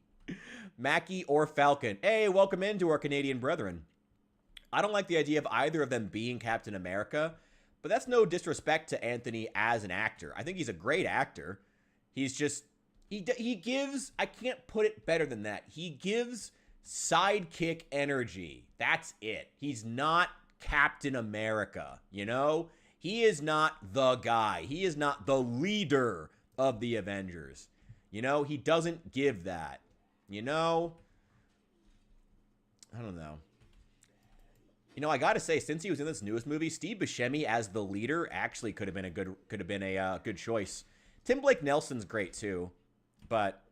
Mackie or Falcon. Hey, welcome into our Canadian brethren. I don't like the idea of either of them being Captain America, but that's no disrespect to Anthony as an actor. I think he's a great actor. He's just he gives, I can't put it better than that. He gives sidekick energy. That's it. He's not Captain America, you know? He is not the guy. He is not the leader of the Avengers. You know, he doesn't give that. You know? I don't know. You know, I gotta say, since he was in this newest movie, Steve Buscemi as the leader actually could have been a good choice. Tim Blake Nelson's great too, but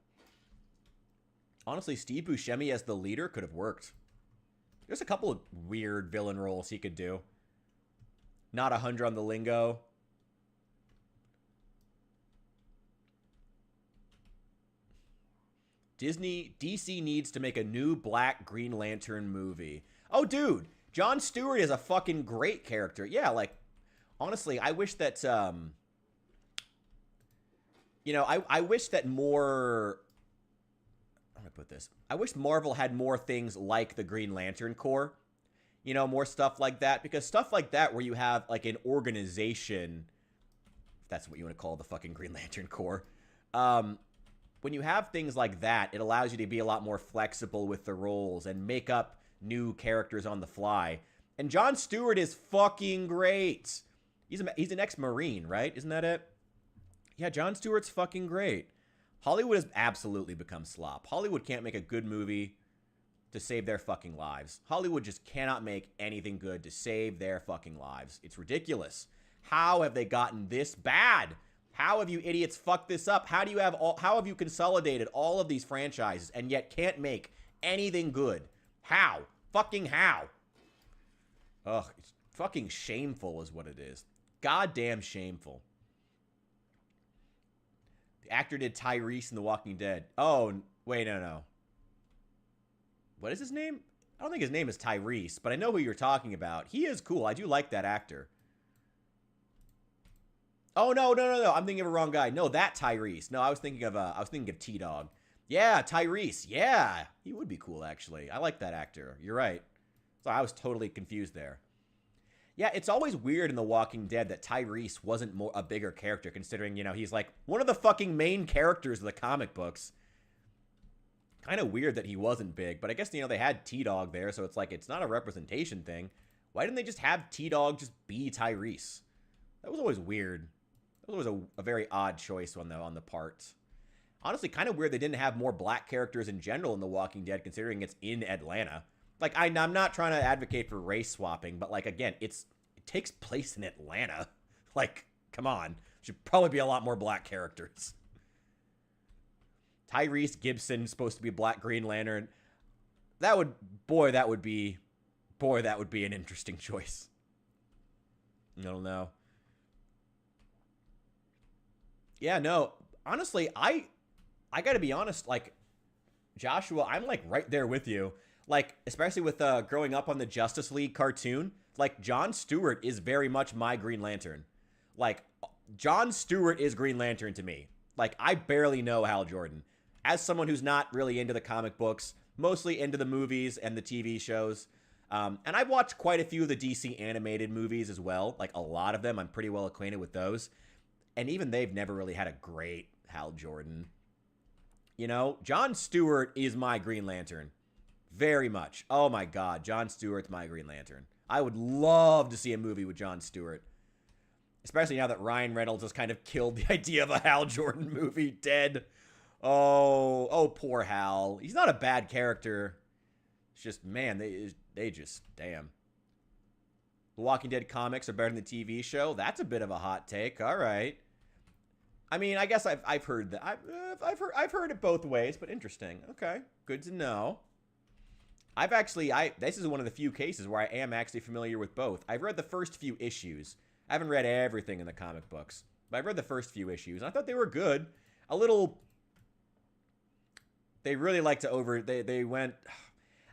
honestly, Steve Buscemi as the leader could have worked. There's a couple of weird villain roles he could do. Not 100 on the lingo. DC needs to make a new Black Green Lantern movie. Oh, dude, Jon Stewart is a fucking great character. Yeah, like, honestly, I wish that, you know, I wish that more, how do I put this? I wish Marvel had more things like the Green Lantern Corps. You know, more stuff like that. Because stuff like that where you have, like, an organization, if that's what you want to call the fucking Green Lantern Corps, when you have things like that, it allows you to be a lot more flexible with the roles and make up new characters on the fly. And Jon Stewart is fucking great. He's an ex-Marine, right? Isn't that it? Yeah, Jon Stewart's fucking great. Hollywood has absolutely become slop. Hollywood can't make a good movie to save their fucking lives. Hollywood just cannot make anything good to save their fucking lives. It's ridiculous. How have they gotten this bad? How have you idiots fucked this up? How have you consolidated all of these franchises and yet can't make anything good? How? Fucking how? Ugh, it's fucking shameful is what it is. Goddamn shameful. The actor did Tyrese in The Walking Dead. Oh, wait, no. What is his name? I don't think his name is Tyrese, but I know who you're talking about. He is cool. I do like that actor. Oh, no. I'm thinking of a wrong guy. No, that Tyrese. No, I was thinking of T-Dog. Yeah, Tyrese. Yeah, he would be cool, actually. I like that actor. You're right. So I was totally confused there. Yeah, it's always weird in The Walking Dead that Tyrese wasn't a bigger character, considering, you know, he's like one of the fucking main characters of the comic books. Kind of weird that he wasn't big, but I guess, you know, they had T-Dog there, so it's like, it's not a representation thing. Why didn't they just have T-Dog just be Tyrese? That was always weird. That was always a very odd choice on the part. Honestly, kind of weird they didn't have more black characters in general in The Walking Dead, considering it's in Atlanta. Like, I'm not trying to advocate for race swapping, but, like, again, it takes place in Atlanta. Like, come on. Should probably be a lot more black characters. Tyrese Gibson supposed to be Black Green Lantern. That would be an interesting choice. I don't know. Yeah, no. Honestly, I gotta be honest, like, Joshua, I'm, like, right there with you. Like, especially with growing up on the Justice League cartoon, like, Jon Stewart is very much my Green Lantern. Like, Jon Stewart is Green Lantern to me. Like, I barely know Hal Jordan. As someone who's not really into the comic books, mostly into the movies and the TV shows, and I've watched quite a few of the DC animated movies as well. Like, a lot of them, I'm pretty well acquainted with those. And even they've never really had a great Hal Jordan. You know, Jon Stewart is my Green Lantern. Very much. Oh my God, Jon Stewart's my Green Lantern. I would love to see a movie with Jon Stewart. Especially now that Ryan Reynolds has kind of killed the idea of a Hal Jordan movie dead. Oh, poor Hal. He's not a bad character. It's just, man, they just, damn. The Walking Dead comics are better than the TV show. That's a bit of a hot take. All right. I mean, I guess I've heard that. I've heard it both ways, but interesting. Okay, good to know. This is one of the few cases where I am actually familiar with both. I've read the first few issues. I haven't read everything in the comic books, but I've read the first few issues, and I thought they were good. They really like to they went,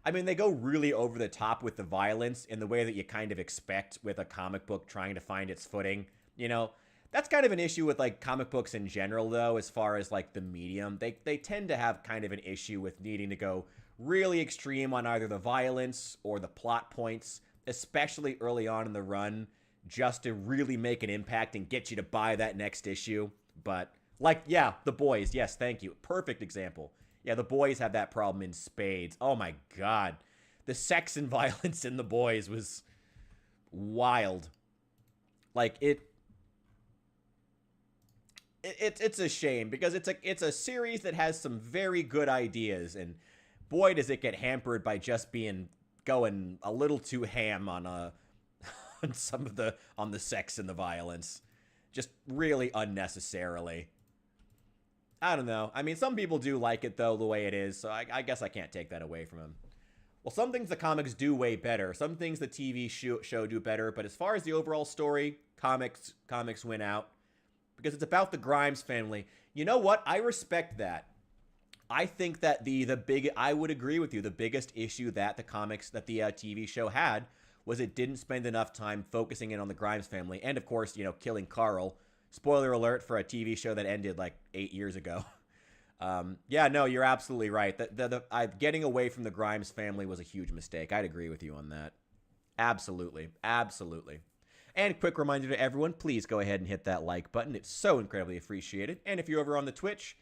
I mean, they go really over the top with the violence in the way that you kind of expect with a comic book trying to find its footing. You know, that's kind of an issue with like comic books in general, though, as far as like the medium. They tend to have kind of an issue with needing to go really extreme on either the violence or the plot points, especially early on in the run, just to really make an impact and get you to buy that next issue. But like, yeah, The Boys. Yes, thank you. Perfect example. Yeah, The Boys have that problem in spades. Oh my God. The sex and violence in The Boys was wild. Like it's a shame because it's a series that has some very good ideas, and boy does it get hampered by just going a little too ham on on some of the sex and the violence, just really unnecessarily. I don't know. I mean, some people do like it, though, the way it is, so I guess I can't take that away from them. Well, some things the comics do way better. Some things the TV show do better, but as far as the overall story, comics win out. Because it's about the Grimes family. You know what? I respect that. I think that I would agree with you, the biggest issue that the TV show had was it didn't spend enough time focusing in on the Grimes family. And, of course, you know, killing Carl. Spoiler alert for a TV show that ended like 8 years ago. Yeah, no, you're absolutely right. Getting away from the Grimes family was a huge mistake. I'd agree with you on that. Absolutely. Absolutely. And quick reminder to everyone, please go ahead and hit that like button. It's so incredibly appreciated. And if you're over on the Twitch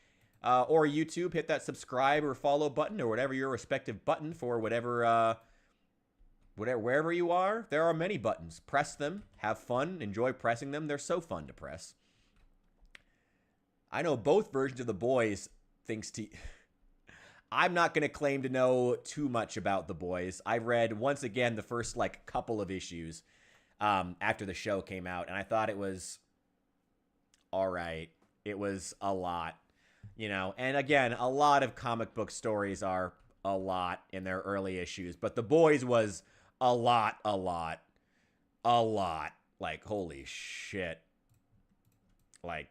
or YouTube, hit that subscribe or follow button or whatever your respective button for wherever you are. There are many buttons. Press them. Have fun. Enjoy pressing them. They're so fun to press. I know both versions of The Boys thinks to... I'm not going to claim to know too much about The Boys. I read, once again, the first, like, couple of issues after the show came out, and I thought it was all right. It was a lot, you know. And, again, a lot of comic book stories are a lot in their early issues, but The Boys was a lot. Like, holy shit. Like,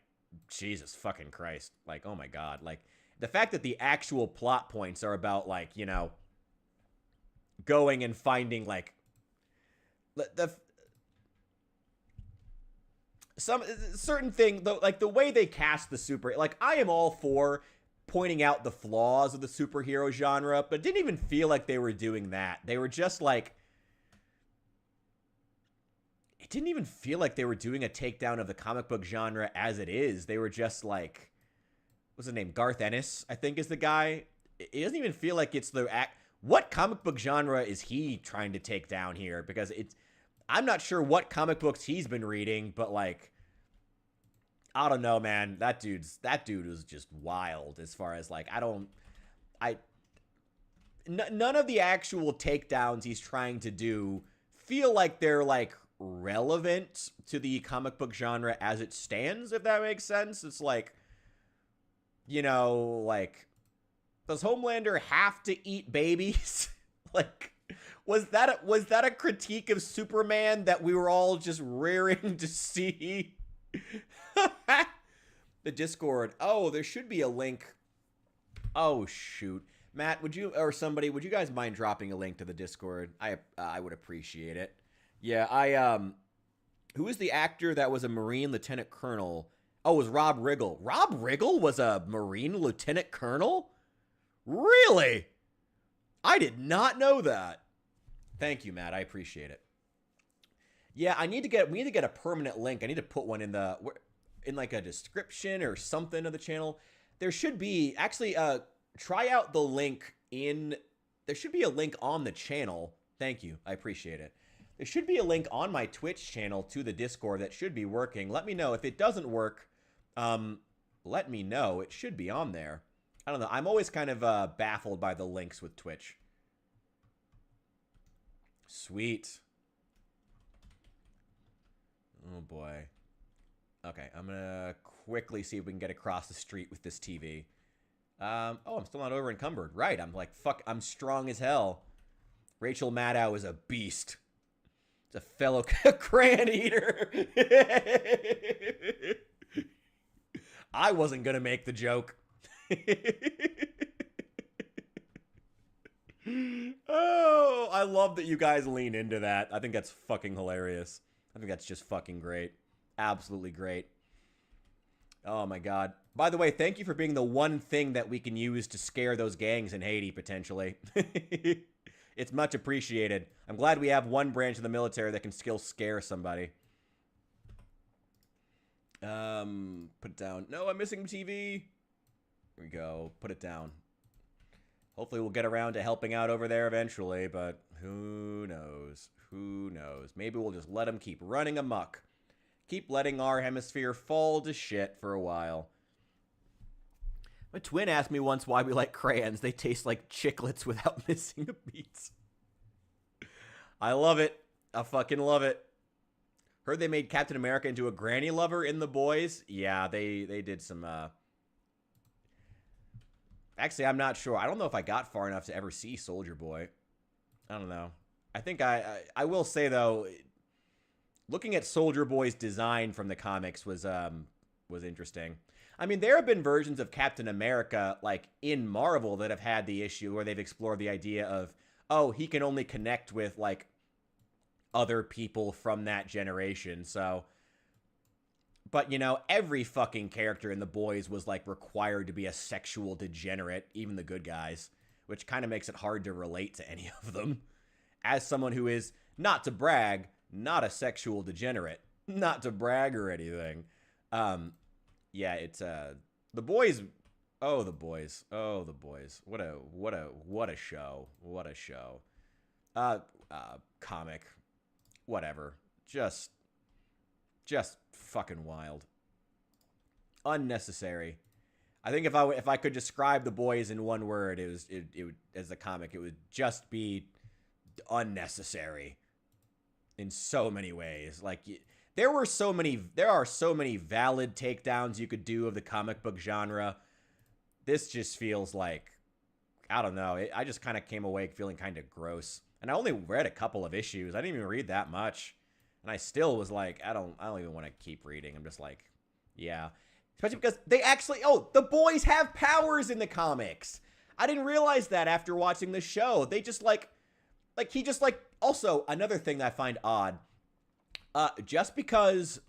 Jesus fucking Christ. Like, oh my God. Like, the fact that the actual plot points are about, like, you know, going and finding, like, some certain thing, though, like, the way they cast the like, I am all for pointing out the flaws of the superhero genre, but it didn't even feel like they were doing that. They were just, like, it didn't even feel like they were doing a takedown of the comic book genre as it is. They were just like, what's his name? Garth Ennis, I think, is the guy. It doesn't even feel like it's the act. What comic book genre is he trying to take down here? Because I'm not sure what comic books he's been reading, but like, I don't know, man. That dude was just wild as far as like, none of the actual takedowns he's trying to do feel like they're like relevant to the comic book genre as it stands, if that makes sense. It's like, you know, like, does Homelander have to eat babies? Like, was that a critique of Superman that we were all just rearing to see? The Discord. Oh, there should be a link. Oh, shoot. Matt, would you guys mind dropping a link to the Discord? I would appreciate it. Yeah, who is the actor that was a Marine Lieutenant Colonel? Oh, it was Rob Riggle. Rob Riggle was a Marine Lieutenant Colonel? Really? I did not know that. Thank you, Matt. I appreciate it. Yeah, we need to get a permanent link. I need to put one in like a description or something of the channel. There should be, actually, try out the link there should be a link on the channel. Thank you. I appreciate it. There should be a link on my Twitch channel to the Discord that should be working. Let me know. If it doesn't work, let me know. It should be on there. I don't know. I'm always kind of baffled by the links with Twitch. Sweet. Oh, boy. Okay, I'm going to quickly see if we can get across the street with this TV. Oh, I'm still not over encumbered. Right, I'm like, fuck, I'm strong as hell. Rachel Maddow is a beast. It's a fellow crayon eater. I wasn't going to make the joke. Oh, I love that you guys lean into that. I think that's fucking hilarious. I think that's just fucking great. Absolutely great. Oh my god. By the way, thank you for being the one thing that we can use to scare those gangs in Haiti, potentially. It's much appreciated. I'm glad we have one branch of the military that can still scare somebody. Put it down. No, I'm missing TV. Here we go. Put it down. Hopefully we'll get around to helping out over there eventually, but who knows? Who knows? Maybe we'll just let them keep running amok. Keep letting our hemisphere fall to shit for a while. My twin asked me once why we like crayons. They taste like chiclets without missing a beat. I love it. I fucking love it. Heard they made Captain America into a granny lover in The Boys. Yeah, they did some... Actually, I'm not sure. I don't know if I got far enough to ever see Soldier Boy. I don't know. I think I will say, though, looking at Soldier Boy's design from the comics was interesting. I mean, there have been versions of Captain America, like, in Marvel that have had the issue where they've explored the idea of, oh, he can only connect with, like, other people from that generation, so... But, you know, every fucking character in The Boys was, like, required to be a sexual degenerate, even the good guys, which kind of makes it hard to relate to any of them. As someone who is, not to brag, not a sexual degenerate. Not to brag or anything. Yeah, it's, The Boys... Oh, The Boys. Oh, The Boys. What a show. What a show. Comic. Whatever. Just fucking wild. Unnecessary. I think if I could describe The Boys in one word, it would as a comic, it would just be unnecessary in so many ways. Like there are so many valid takedowns you could do of the comic book genre. This just feels like, I don't know. I just kind of came away feeling kind of gross. And I only read a couple of issues. I didn't even read that much. And I still was like, I don't even want to keep reading. I'm just like, yeah. Especially because they actually, The Boys have powers in the comics. I didn't realize that after watching the show. They just also, another thing that I find odd, just because,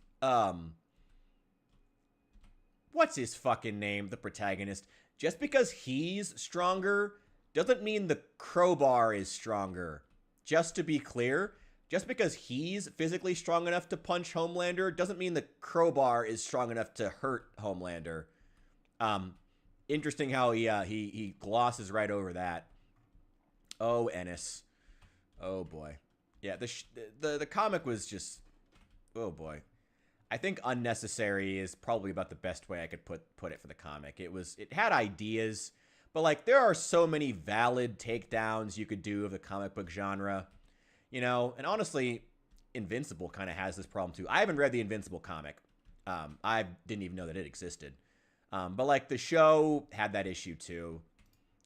what's his fucking name, the protagonist? Just because he's stronger doesn't mean the crowbar is stronger. Just to be clear, just because he's physically strong enough to punch Homelander doesn't mean the crowbar is strong enough to hurt Homelander. Interesting how he glosses right over that. Oh, Ennis. Oh boy. Yeah, the comic was just, oh boy. I think unnecessary is probably about the best way I could put it for the comic. It had ideas, but like there are so many valid takedowns you could do of the comic book genre. You know, and honestly, Invincible kind of has this problem too. I haven't read the Invincible comic. I didn't even know that it existed. But like the show had that issue too.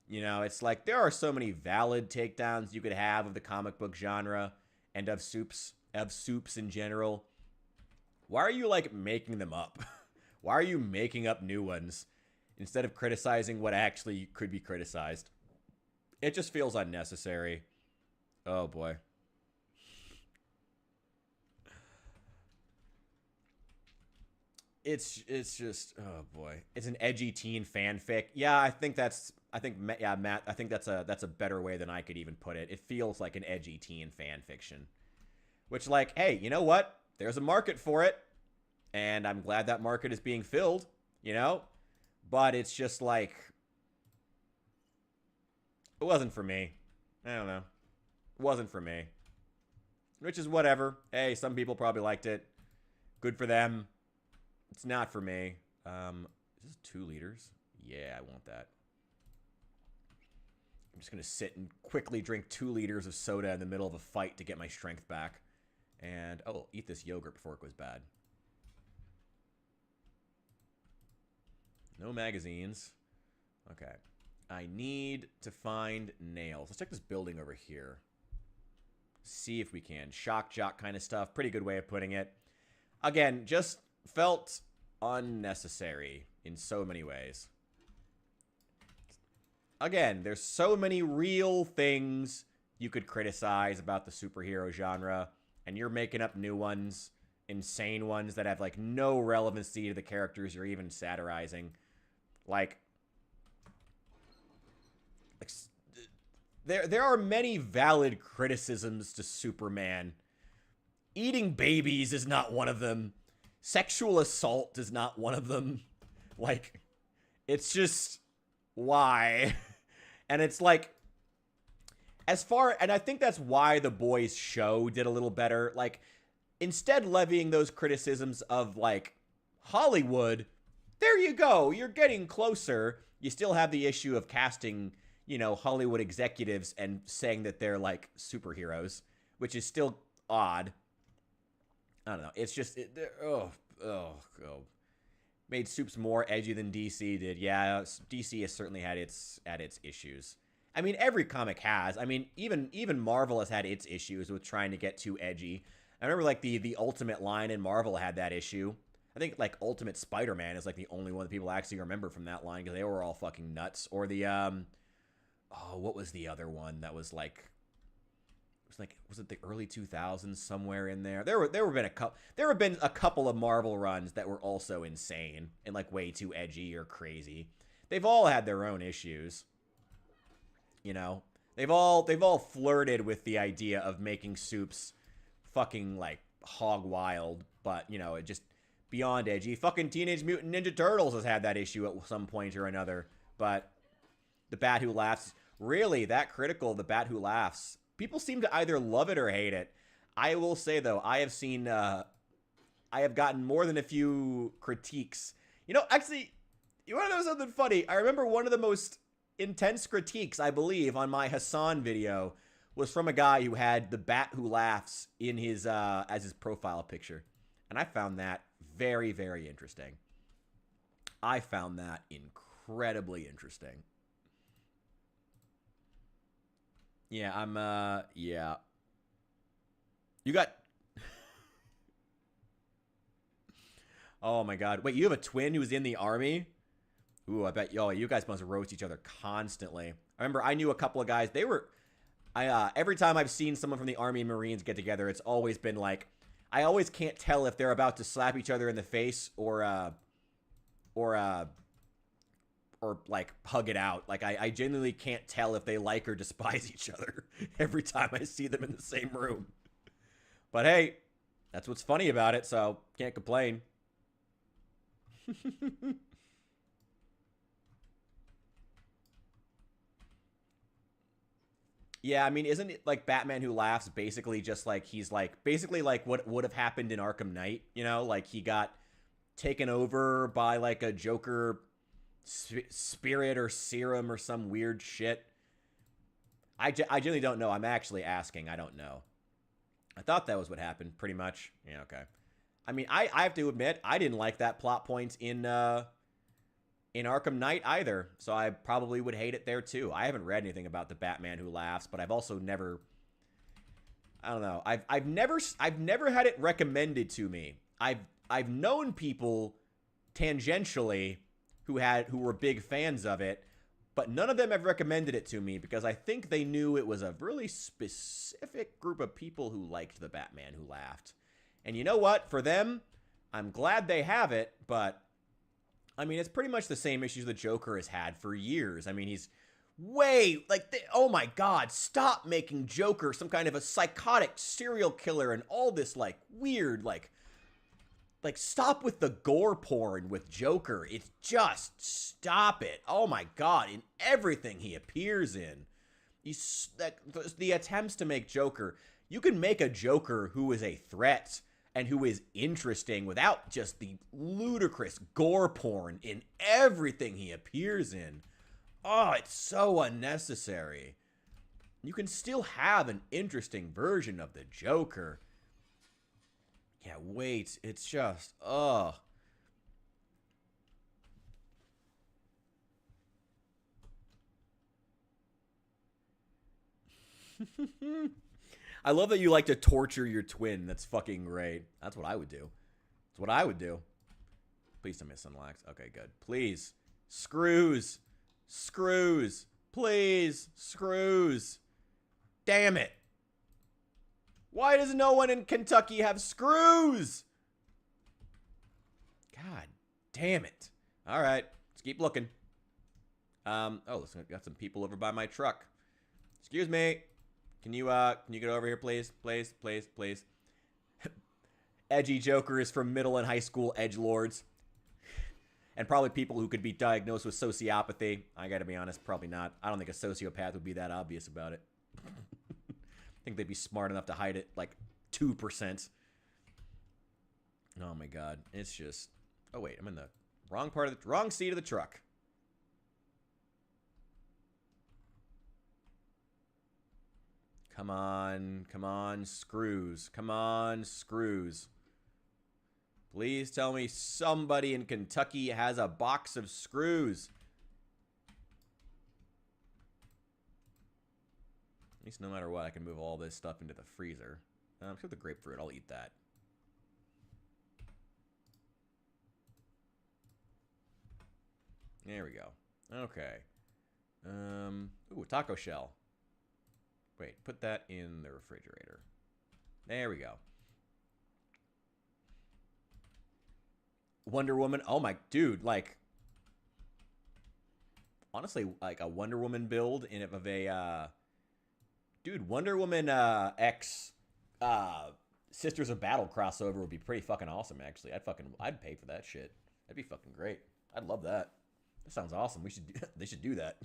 You know, it's like there are so many valid takedowns you could have of the comic book genre and of soups in general. Why are you like making them up? Why are you making up new ones instead of criticizing what actually could be criticized? It just feels unnecessary. Oh boy. It's just, oh boy. It's an edgy teen fanfic. Yeah, Matt, I think that's a better way than I could even put it. It feels like an edgy teen fan fiction. Which like, hey, you know what? There's a market for it. And I'm glad that market is being filled, you know? But it's just like, it wasn't for me. I don't know. It wasn't for me. Which is whatever. Hey, some people probably liked it. Good for them. It's not for me. Is this 2 liters? Yeah, I want that. I'm just going to sit and quickly drink 2 liters of soda in the middle of a fight to get my strength back. And, eat this yogurt before it goes bad. No magazines. Okay. I need to find nails. Let's check this building over here. See if we can. Shock jock kind of stuff. Pretty good way of putting it. Again, just felt unnecessary in so many ways. Again, there's so many real things you could criticize about the superhero genre, and you're making up new ones, insane ones that have like no relevancy to the characters you're even satirizing. Like there are many valid criticisms to Superman. Eating babies is not one of them. Sexual assault is not one of them. Like, it's just why? And it's like, and I think that's why The Boys show did a little better. Like, instead levying those criticisms of like Hollywood, there you go. You're getting closer. You still have the issue of casting, you know, Hollywood executives and saying that they're like superheroes, which is still odd. I don't know. It's just, made Supes more edgy than DC did. Yeah, DC has certainly had its issues. I mean, every comic has. I mean, even Marvel has had its issues with trying to get too edgy. I remember like the Ultimate line in Marvel had that issue. I think like Ultimate Spider-Man is like the only one that people actually remember from that line because they were all fucking nuts. Or the what was the other one that was like? Was it the early 2000s somewhere in there? There have been a couple of Marvel runs that were also insane and like way too edgy or crazy. They've all had their own issues. You know, they've all flirted with the idea of making Supes fucking like hog wild, but you know, it just beyond edgy. Fucking Teenage Mutant Ninja Turtles has had that issue at some point or another, but the Bat Who Laughs, really that critical of the Bat Who Laughs. People seem to either love it or hate it. I will say, though, I have gotten more than a few critiques. You know, actually, you want to know something funny? I remember one of the most intense critiques, I believe, on my Hassan video was from a guy who had the Bat Who Laughs in his as his profile picture. And I found that very, very interesting. I found that incredibly interesting. Yeah, yeah. You got... Oh my god. Wait, you have a twin who's in the army? Ooh, I bet, you guys must roast each other constantly. I remember I knew a couple of guys, every time I've seen someone from the Army and Marines get together, it's always been like, I always can't tell if they're about to slap each other in the face or like hug it out. Like I genuinely can't tell if they like or despise each other every time I see them in the same room. But hey, that's what's funny about it, so can't complain. Yeah, I mean, isn't it like Batman Who Laughs basically just like he's like basically like what would have happened in Arkham Knight, you know? Like he got taken over by like a Joker spirit or serum or some weird shit. I genuinely don't know. I'm actually asking. I don't know. I thought that was what happened, pretty much. Yeah, okay. I mean, I have to admit, I didn't like that plot point in Arkham Knight either, so I probably would hate it there too. I haven't read anything about the Batman Who Laughs, but I've also never... I don't know. I've never had it recommended to me. I've known people tangentially who were big fans of it, but none of them have recommended it to me because I think they knew it was a really specific group of people who liked the Batman Who Laughed. And you know what? For them, I'm glad they have it, but I mean, it's pretty much the same issues the Joker has had for years. I mean, he's oh my god, stop making Joker some kind of a psychotic serial killer and all this like weird like stop with the gore porn with Joker. It's just stop it. Oh my god, in everything he appears in. He's like the attempts to make Joker. You can make a Joker who is a threat and who is interesting without just the ludicrous gore porn in everything he appears in. Oh, it's so unnecessary. You can still have an interesting version of the Joker. Yeah, wait, it's just, ugh. I love that you like to torture your twin. That's fucking great. That's what I would do. That's what I would do. Please don't miss Sunlax. Okay, good. Please. Screws. Screws. Please. Screws. damn it. Why does no one in Kentucky have screws? God damn it. All right, let's keep looking. Oh, listen, I got some people over by my truck. Excuse me. Can you get over here, please? Please, please, please. Edgy jokers from middle and high school edgelords. And probably people who could be diagnosed with sociopathy. I gotta be honest, probably not. I don't think a sociopath would be that obvious about it. I think they'd be smart enough to hide it, like 2%. Oh my god. It's just... Oh wait, I'm in the wrong seat of the truck. Come on, screws. Come on, screws. Please tell me somebody in Kentucky has a box of screws. At least no matter what, I can move all this stuff into the freezer. Except the grapefruit, I'll eat that. There we go. Okay. Ooh, a taco shell. Wait, put that in the refrigerator. There we go. Wonder Woman. Oh my, dude, like, honestly, like a Wonder Woman build of a, dude, Wonder Woman X Sisters of Battle crossover would be pretty fucking awesome, actually. I'd pay for that shit. That'd be fucking great. I'd love that. That sounds awesome. They should do that.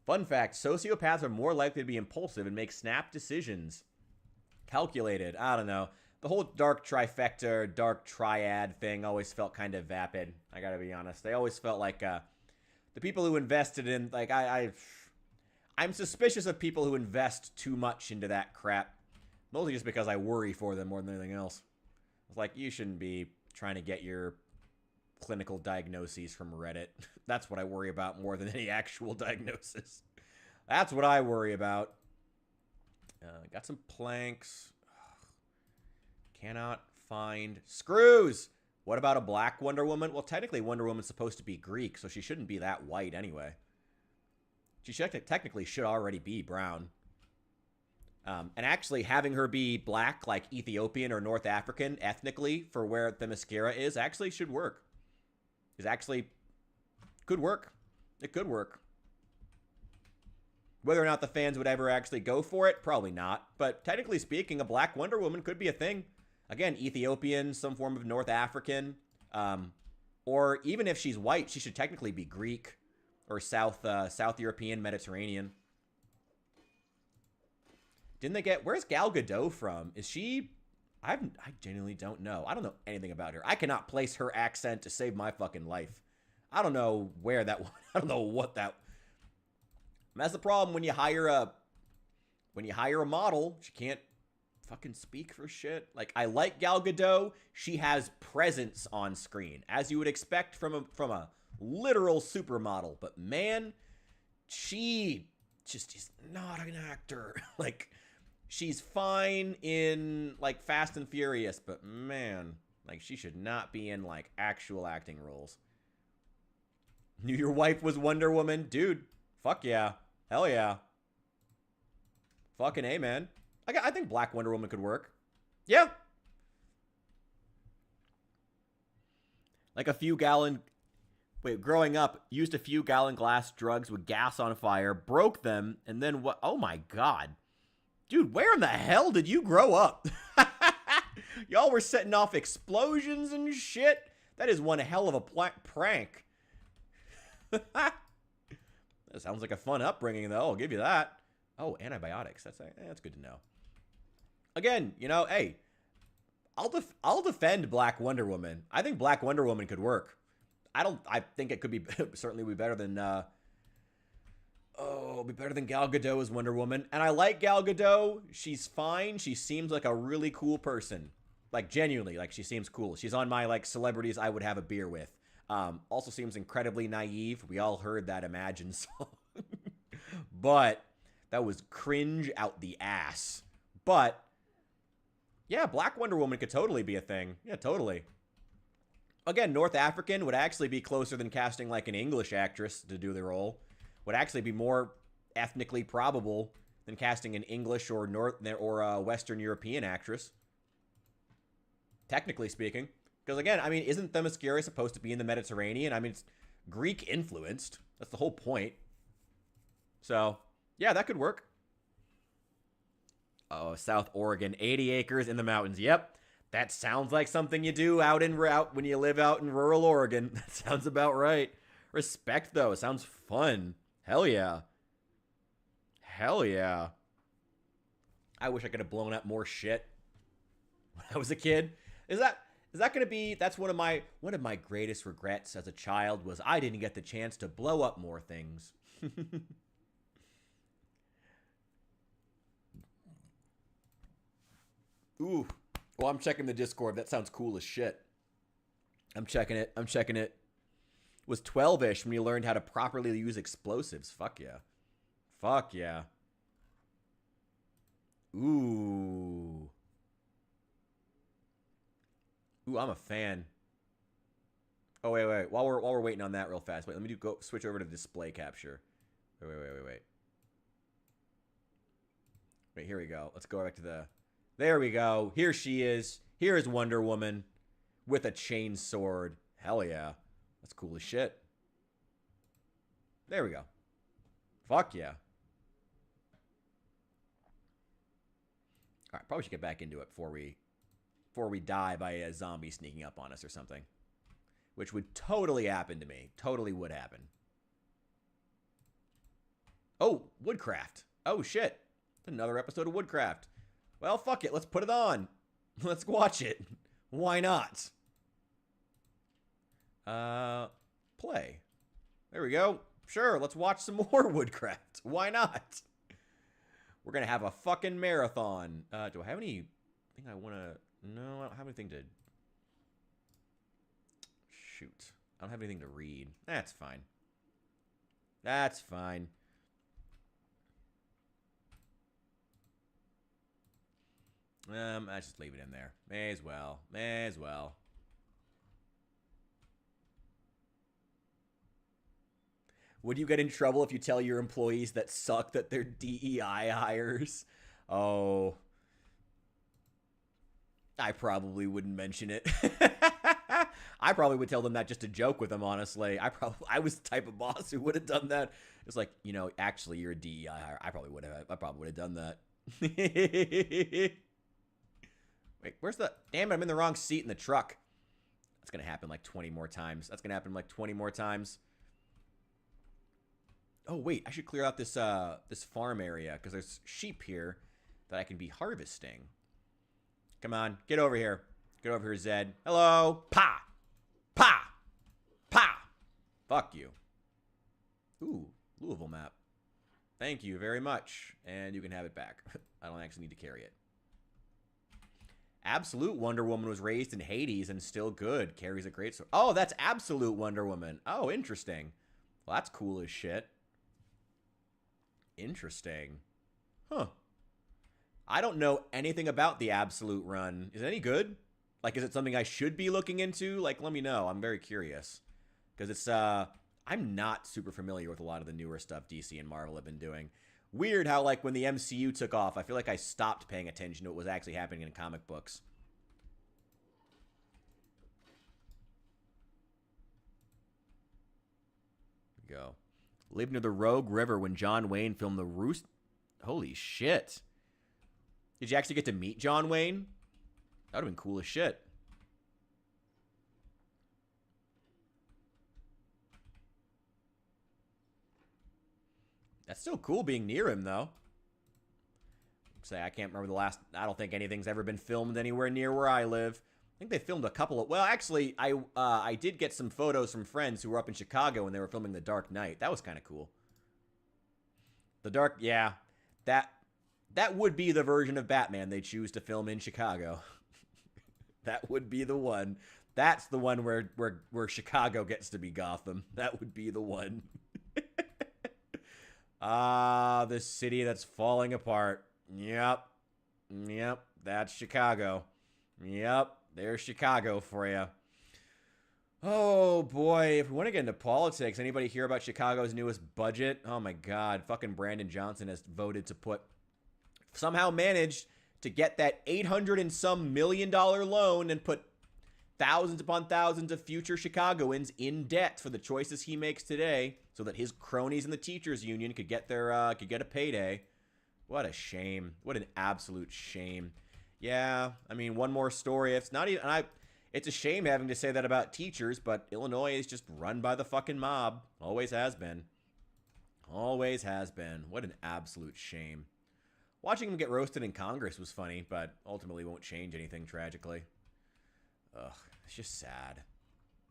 Fun fact, sociopaths are more likely to be impulsive and make snap decisions. Calculated. I don't know. The whole dark trifecta, dark triad thing always felt kind of vapid. I gotta be honest. They always felt like the people who invested in, like, I'm suspicious of people who invest too much into that crap. Mostly just because I worry for them more than anything else. It's like, you shouldn't be trying to get your clinical diagnoses from Reddit. That's what I worry about more than any actual diagnosis. That's what I worry about. Got some planks. Cannot find screws. What about a black Wonder Woman? Well, technically Wonder Woman's supposed to be Greek, so she shouldn't be that white anyway. She technically should already be brown. And actually having her be black, like Ethiopian or North African ethnically for where the mascara is, actually should work. It actually could work. It could work. Whether or not the fans would ever actually go for it, probably not. But technically speaking, a black Wonder Woman could be a thing. Again, Ethiopian, some form of North African. Or even if she's white, she should technically be Greek or South European, Mediterranean. Didn't they get... Where's Gal Gadot from? Is she... I genuinely don't know. I don't know anything about her. I cannot place her accent to save my fucking life. I don't know where that... I don't know what that... That's the problem when you hire a model. She can't fucking speak for shit. Like, I like Gal Gadot. She has presence on screen, as you would expect from a literal supermodel. But man, she just is not an actor. Like, she's fine in, like, Fast and Furious, but man, like, she should not be in, like, actual acting roles. Knew your wife was Wonder Woman? Dude, fuck yeah. Hell yeah. Fucking A, man. I think Black Wonder Woman could work. Yeah. Like a few gallon... Wait, growing up, used a few gallon glass drugs with gas on fire, broke them, and then what? Oh my god. Dude, where in the hell did you grow up? Y'all were setting off explosions and shit? That is one hell of a prank. That sounds like a fun upbringing, though. I'll give you that. Oh, antibiotics. That's good to know. Again, you know, hey, I'll defend Black Wonder Woman. I think Black Wonder Woman could work. I think it could be certainly be better than be better than Gal Gadot as Wonder Woman. And I like Gal Gadot. She's fine. She seems like a really cool person. Like, genuinely, like, she seems cool. She's on my, like, celebrities I would have a beer with. Also seems incredibly naive. We all heard that Imagine song. But that was cringe out the ass. But yeah, Black Wonder Woman could totally be a thing. Yeah, totally. Again, North African would actually be closer than casting like an English actress to do the role. Would actually be more ethnically probable than casting an English or Western European actress. Technically speaking. Because again, I mean, isn't Themyscira supposed to be in the Mediterranean? I mean, it's Greek influenced. That's the whole point. So, yeah, that could work. Oh, South Oregon, 80 acres in the mountains. Yep. That sounds like something you do out when you live out in rural Oregon. That sounds about right. Respect, though. Sounds fun. Hell yeah. Hell yeah. I wish I could have blown up more shit when I was a kid. Is that going to be... That's one of my greatest regrets as a child was I didn't get the chance to blow up more things. Ooh. Well, I'm checking the Discord. That sounds cool as shit. I'm checking it. It was 12-ish when you learned how to properly use explosives. Fuck yeah. Fuck yeah. Ooh. Ooh, I'm a fan. Oh, wait. While we're waiting on that real fast. Wait, let me switch over to display capture. Wait. Wait, here we go. Let's go back to the... There we go. Here she is. Here is Wonder Woman with a chain sword. Hell yeah. That's cool as shit. There we go. Fuck yeah. All right, probably should get back into it before we die by a zombie sneaking up on us or something. Which would totally happen to me. Totally would happen. Oh, Woodcraft. Oh, shit. Another episode of Woodcraft. Well, fuck it. Let's put it on. Let's watch it. Why not? Play. There we go. Sure, let's watch some more Woodcraft. Why not? We're going to have a fucking marathon. Do I have anything I want to... No, I don't have anything to... Shoot. I don't have anything to read. That's fine. That's fine. I just leave it in there. May as well. May as well. Would you get in trouble if you tell your employees that suck that they're DEI hires? Oh. I probably wouldn't mention it. I probably would tell them that just to joke with them, honestly. I was the type of boss who would have done that. It's like, you know, actually, you're a DEI hire. I probably would have done that. Wait, where's the... Damn it, I'm in the wrong seat in the truck. That's going to happen like 20 more times. Oh, wait, I should clear out this this farm area because there's sheep here that I can be harvesting. Come on, get over here. Get over here, Zed. Hello. Pa! Pa! Pa! Fuck you. Ooh, Louisville map. Thank you very much. And you can have it back. I don't actually need to carry it. Absolute Wonder Woman was raised in Hades and still good. Carries a great sword. Oh, that's Absolute Wonder Woman. Oh, interesting. Well, that's cool as shit. Interesting. Huh. I don't know anything about the Absolute run. Is it any good? Like, is it something I should be looking into? Like, let me know. I'm very curious. Because it's, I'm not super familiar with a lot of the newer stuff DC and Marvel have been doing. Weird how, like, when the MCU took off, I feel like I stopped paying attention to what was actually happening in comic books. Here we go. Lived near the Rogue River when John Wayne filmed the Roost... Holy shit. Did you actually get to meet John Wayne? That would have been cool as shit. That's still cool being near him, though. Say, I can't remember the last... I don't think anything's ever been filmed anywhere near where I live. I think they filmed a couple of... Well, actually, I did get some photos from friends who were up in Chicago when they were filming The Dark Knight. That was kind of cool. The Dark... Yeah. That would be the version of Batman they choose to film in Chicago. That would be the one. That's the one where Chicago gets to be Gotham. That would be the one. Ah, this city that's falling apart. Yep. That's Chicago. Yep, there's Chicago for you. Oh boy, if we want to get into politics, anybody hear about Chicago's newest budget? Oh my god, fucking Brandon Johnson has voted to somehow managed to get that 800 and some $1 million loan and put thousands upon thousands of future Chicagoans in debt for the choices he makes today, so that his cronies in the teachers union could get a payday. What a shame! What an absolute shame. Yeah, I mean, one more story. It's not even It's a shame having to say that about teachers, but Illinois is just run by the fucking mob. Always has been. Always has been. What an absolute shame. Watching him get roasted in Congress was funny, but ultimately won't change anything tragically. Ugh, it's just sad.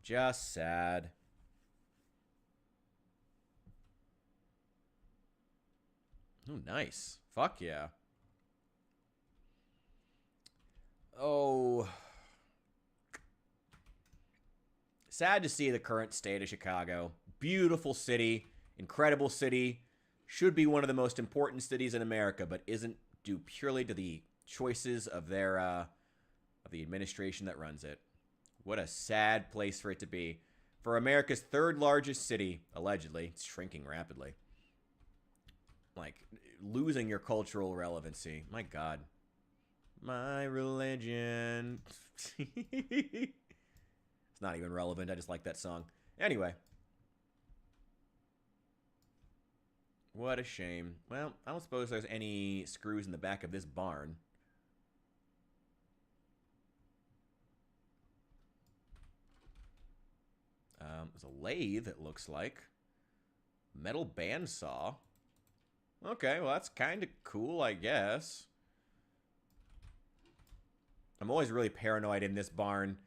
Just sad. Oh, nice. Fuck yeah. Oh. Sad to see the current state of Chicago. Beautiful city. Incredible city. Should be one of the most important cities in America, but isn't, due purely to the choices of the administration that runs it. What a sad place for it to be. For America's third largest city, allegedly, it's shrinking rapidly. Like, losing your cultural relevancy. My God. My religion. It's not even relevant. I just like that song. Anyway. What a shame. Well, I don't suppose there's any screws in the back of this barn. There's a lathe, it looks like. Metal bandsaw. Okay, well, that's kind of cool, I guess. I'm always really paranoid in this barn.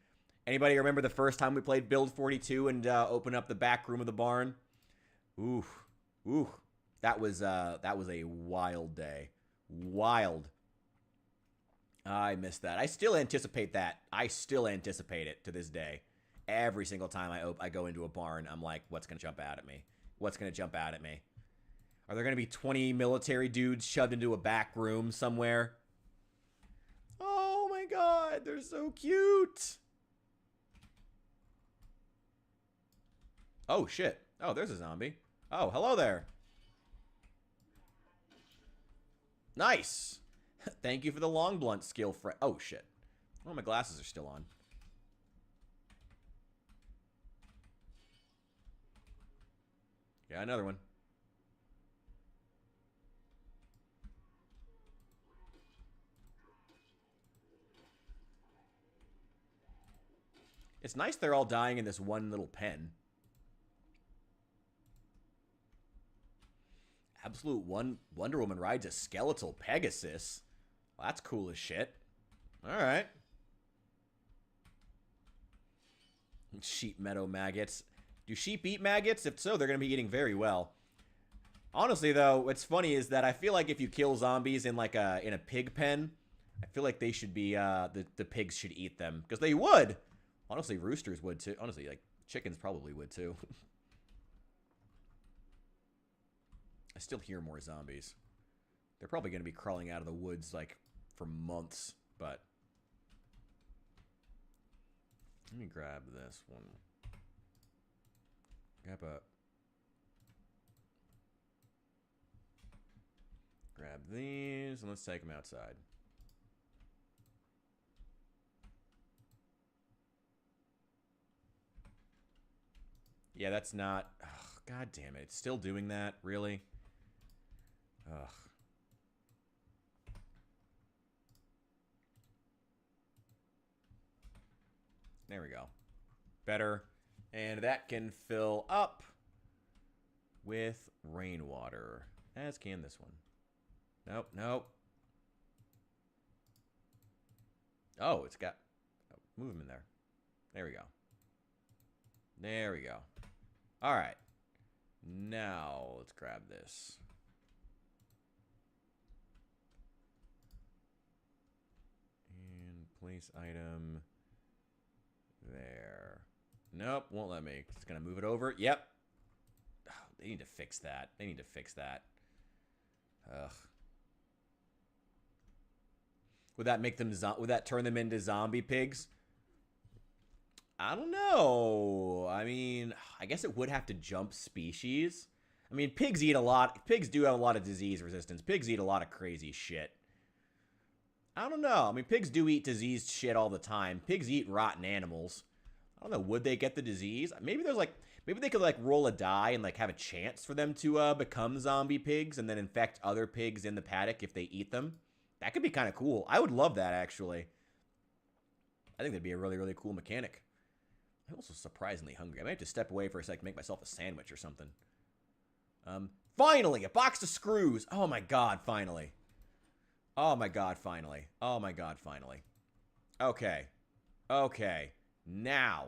Anybody remember the first time we played Build 42 and opened up the back room of the barn? Ooh. Ooh. That was a wild day. Wild. I missed that. I still anticipate that. I still anticipate it to this day. Every single time I go into a barn, I'm like, what's going to jump out at me? What's going to jump out at me? Are there going to be 20 military dudes shoved into a back room somewhere? Oh my god, they're so cute. Oh shit. Oh, there's a zombie. Oh, hello there. Nice. Thank you for the long blunt skill, friend. Oh shit. Oh, my glasses are still on. Yeah, another one. It's nice they're all dying in this one little pen. Absolute Wonder Woman rides a skeletal Pegasus. Well, that's cool as shit. Alright. Sheep meadow maggots. Do sheep eat maggots? If so, they're going to be eating very well. Honestly, though, what's funny is that I feel like if you kill zombies in like in a pig pen, I feel like they should be the pigs should eat them because they would. Honestly, roosters would too. Honestly, like chickens probably would too. I still hear more zombies. They're probably going to be crawling out of the woods like for months, but let me grab this one. Grab these, and let's take them outside. Yeah, that's not... Ugh, God damn it. It's still doing that? Really? Ugh. There we go. Better. And that can fill up with rainwater. As can this one. Nope, nope. Oh, it's got... Oh, move them in there. There we go. There we go. All right. Now, let's grab this. And place item there. Nope, won't let me. It's going to move it over. Yep. Oh, they need to fix that. They need to fix that. Ugh. Would that make them would that turn them into zombie pigs? I don't know. I mean, I guess it would have to jump species. I mean, pigs eat a lot. Pigs do have a lot of disease resistance. Pigs eat a lot of crazy shit. I don't know. I mean, pigs do eat diseased shit all the time. Pigs eat rotten animals. I don't know. Would they get the disease? Maybe there's like, maybe they could like roll a die and like have a chance for them to become zombie pigs and then infect other pigs in the paddock if they eat them. That could be kind of cool. I would love that, actually. I think that'd be a really, really cool mechanic. I'm also surprisingly hungry. I might have to step away for a sec to make myself a sandwich or something. Finally, a box of screws. Oh my god, finally. Oh my god, finally. Oh my god, finally. Okay. Okay. Now.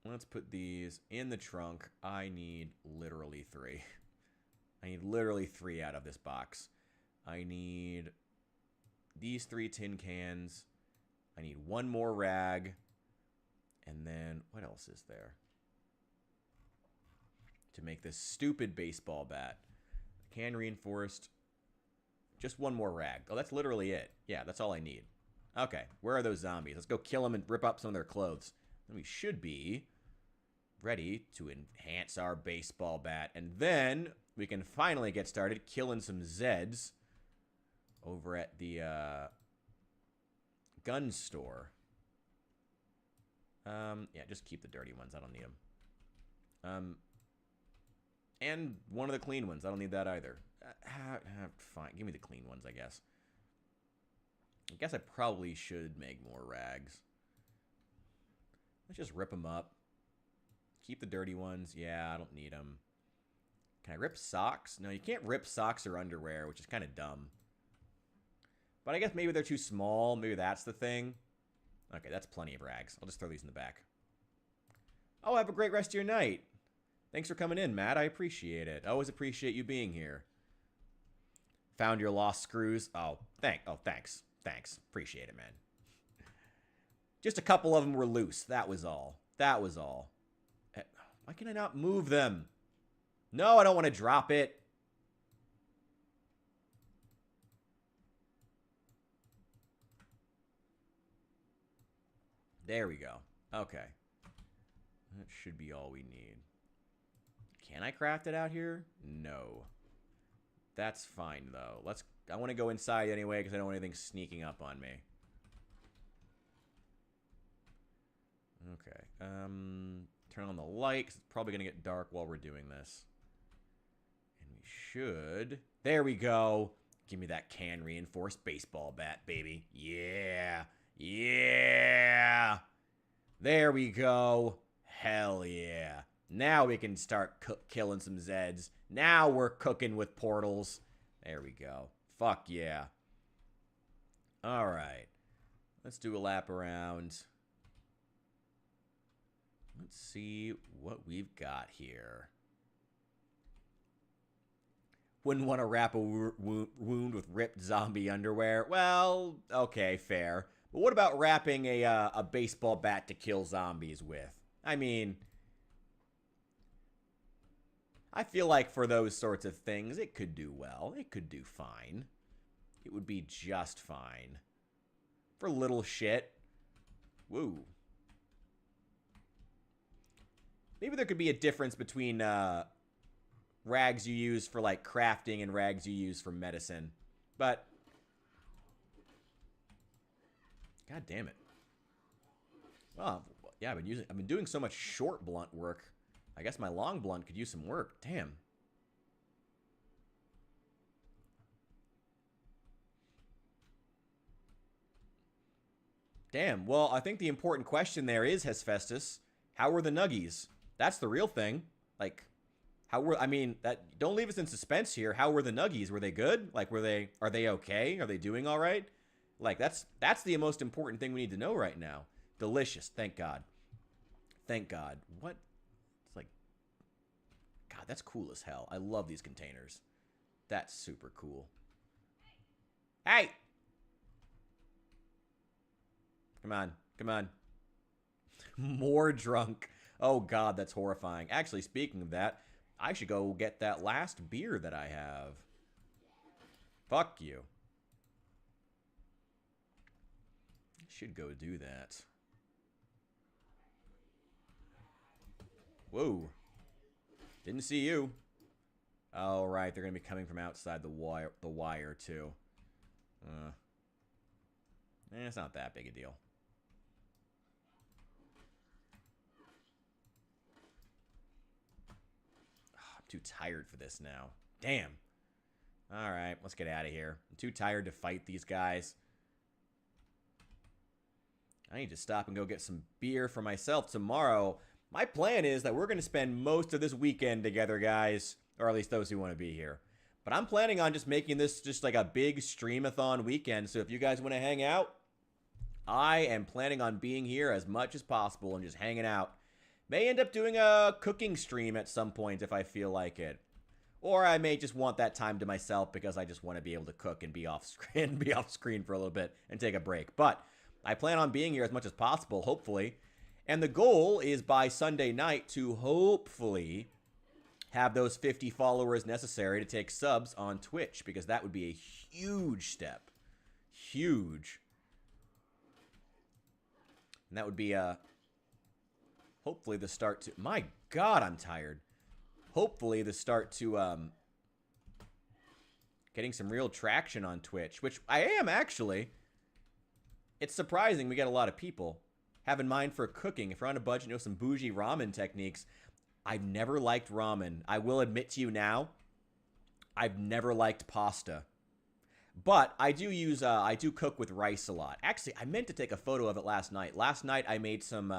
Let's put these in the trunk. I need literally 3. I need literally 3 out of this box. I need these 3 tin cans. I need 1 more rag. And then, what else is there? To make this stupid baseball bat. Can reinforced. Just 1 more rag. Oh, that's literally it. Yeah, that's all I need. Okay, where are those zombies? Let's go kill them and rip up some of their clothes. Then we should be ready to enhance our baseball bat. And then we can finally get started killing some Zeds over at the gun store. Yeah, just keep the dirty ones. I don't need them. And one of the clean ones. I don't need that either. Fine. Give me the clean ones, I guess. I guess I probably should make more rags. Let's just rip them up. Keep the dirty ones. Yeah, I don't need them. Can I rip socks? No, you can't rip socks or underwear, which is kind of dumb. But I guess maybe they're too small. Maybe that's the thing. Okay, that's plenty of rags. I'll just throw these in the back. Oh, have a great rest of your night. Thanks for coming in, Matt. I appreciate it. I always appreciate you being here. Found your lost screws. Oh, thanks. Thanks. Appreciate it, man. Just a couple of them were loose. That was all. That was all. Why can I not move them? No, I don't want to drop it. There we go. Okay. That should be all we need. Can I craft it out here? No. That's fine, though. I want to go inside anyway because I don't want anything sneaking up on me. Okay. Turn on the light because it's probably going to get dark while we're doing this. And we should... There we go. Give me that can reinforced baseball bat, baby. Yeah. Yeah. There we go. Hell yeah. Now we can start killing some Zeds. Now we're cooking with portals. There we go. Fuck yeah. All right. Let's do a lap around. Let's see what we've got here. Wouldn't want to wrap a wound with ripped zombie underwear. Well, okay, fair. But what about wrapping a baseball bat to kill zombies with? I mean... I feel like for those sorts of things, it could do well. It could do fine. It would be just fine. For little shit. Woo. Maybe there could be a difference between rags you use for, like, crafting and rags you use for medicine. But... God damn it. Well, yeah, I've been doing so much short blunt work. I guess my long blunt could use some work. Damn. Damn. Well, I think the important question there is, Hesphestus, how were the nuggies? That's the real thing. Like, how were... I mean, don't leave us in suspense here. How were the nuggies? Were they good? Like, are they okay? Are they doing all right? Like, that's the most important thing we need to know right now. Delicious. Thank God. Thank God. What? God, that's cool as hell. I love these containers. That's super cool. Hey! Come on. Come on. More drunk. Oh, God, that's horrifying. Actually, speaking of that, I should go get that last beer that I have. Fuck you. Should go do that. Whoa. Didn't see you. Oh, right. They're going to be coming from outside the wire too. It's not that big a deal. Oh, I'm too tired for this now. Damn. All right, let's get out of here. I'm too tired to fight these guys. I need to stop and go get some beer for myself tomorrow. My plan is that we're going to spend most of this weekend together, guys. Or at least those who want to be here. But I'm planning on just making this just like a big streamathon weekend. So if you guys want to hang out, I am planning on being here as much as possible and just hanging out. May end up doing a cooking stream at some point if I feel like it. Or I may just want that time to myself because I just want to be able to cook and be off screen for a little bit and take a break. But I plan on being here as much as possible, hopefully. And the goal is by Sunday night to hopefully have those 50 followers necessary to take subs on Twitch, because that would be a huge step. Huge. And that would be hopefully the start to... My God, I'm tired. Hopefully the start to getting some real traction on Twitch, which I am actually. It's surprising we get a lot of people. Have in mind for cooking, if you're on a budget, you know, some bougie ramen techniques. I've never liked ramen. I will admit to you now, I've never liked pasta. But I do cook with rice a lot. Actually, I meant to take a photo of it last night. Last night I made some,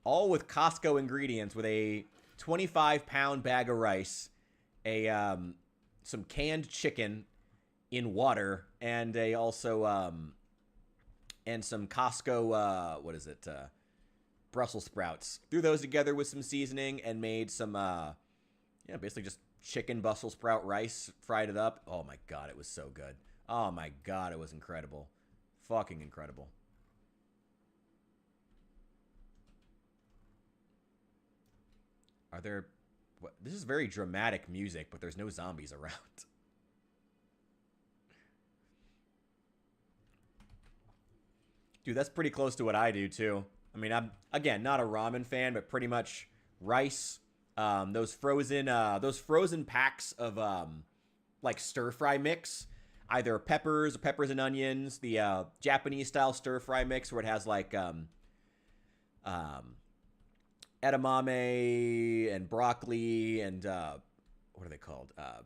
all with Costco ingredients, with a 25-pound bag of rice, some canned chicken in water, and and some Costco, Brussels sprouts. Threw those together with some seasoning and made some, basically just chicken Brussels sprout rice, fried it up. Oh my God, it was so good. Oh my God, it was incredible. Fucking incredible. Are there... What, this is very dramatic music, but there's no zombies around. Dude, that's pretty close to what I do, too. I mean, I'm, again, not a ramen fan, but pretty much rice. Those frozen packs of, like, stir-fry mix. Either peppers and onions. The Japanese-style stir-fry mix where it has, like, edamame and broccoli and, what are they called? I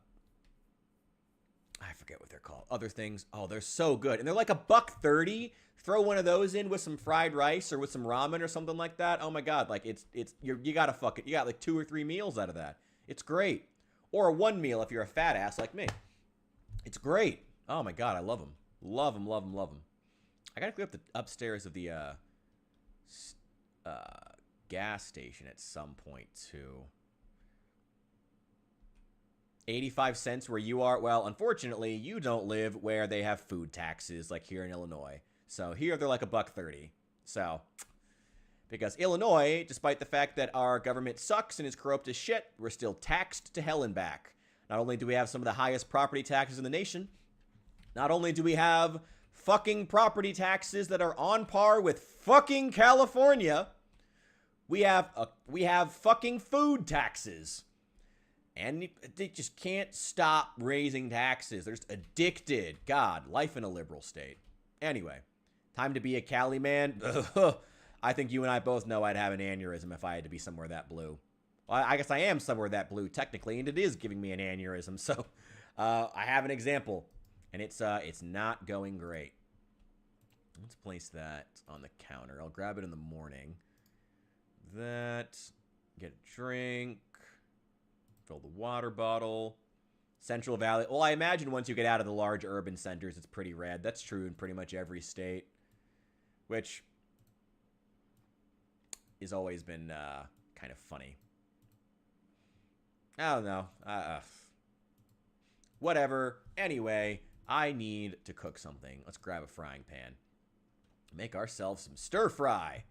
forget what they're called. Other things. Oh, they're so good. And they're like $1.30. Throw one of those in with some fried rice or with some ramen or something like that. Oh my God. Like you gotta fuck it. You got like 2 or 3 meals out of that. It's great. Or one meal if you're a fat ass like me. It's great. Oh my God. I love them. Love them, love them, love them. I gotta clear up the upstairs of the, gas station at some point too. 85 cents where you are. Well, unfortunately, you don't live where they have food taxes like here in Illinois. So here they're like $1.30. So, because Illinois, despite the fact that our government sucks and is corrupt as shit, we're still taxed to hell and back. Not only do we have some of the highest property taxes in the nation, not only do we have fucking property taxes that are on par with fucking California, we have fucking food taxes. And they just can't stop raising taxes. They're just addicted. God, life in a liberal state. Anyway, time to be a Cali man. I think you and I both know I'd have an aneurysm if I had to be somewhere that blue. Well, I guess I am somewhere that blue, technically, and it is giving me an aneurysm. So, I have an example, and it's not going great. Let's place that on the counter. I'll grab it in the morning. That, get a drink, fill the water bottle. Central Valley. Well, I imagine once you get out of the large urban centers, it's pretty red. That's true in pretty much every state, which has always been kind of funny. I don't know. Whatever. Anyway, I need to cook something. Let's grab a frying pan. Make ourselves some stir fry.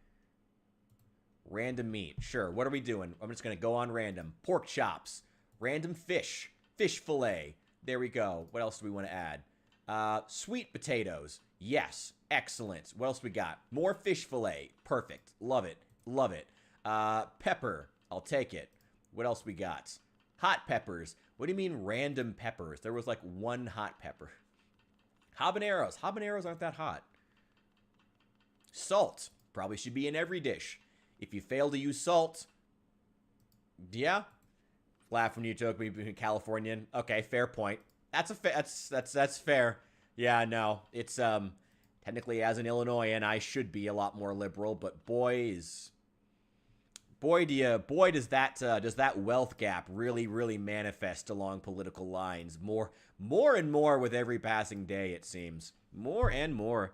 Random meat. Sure. What are we doing? I'm just going to go on random. Pork chops. Random fish. Fish fillet. There we go. What else do we want to add? Sweet potatoes. Yes. Excellent. What else we got? More fish fillet. Perfect. Love it. Love it. Pepper. I'll take it. What else we got? Hot peppers. What do you mean random peppers? There was like one hot pepper. Habaneros. Habaneros aren't that hot. Salt. Probably should be in every dish. If you fail to use salt, yeah. Laugh when you took me being Californian. Okay, fair point. That's fair. Yeah, no. It's technically as an Illinoisan, I should be a lot more liberal, but boy does that wealth gap really manifest along political lines more and more with every passing day, it seems. More and more.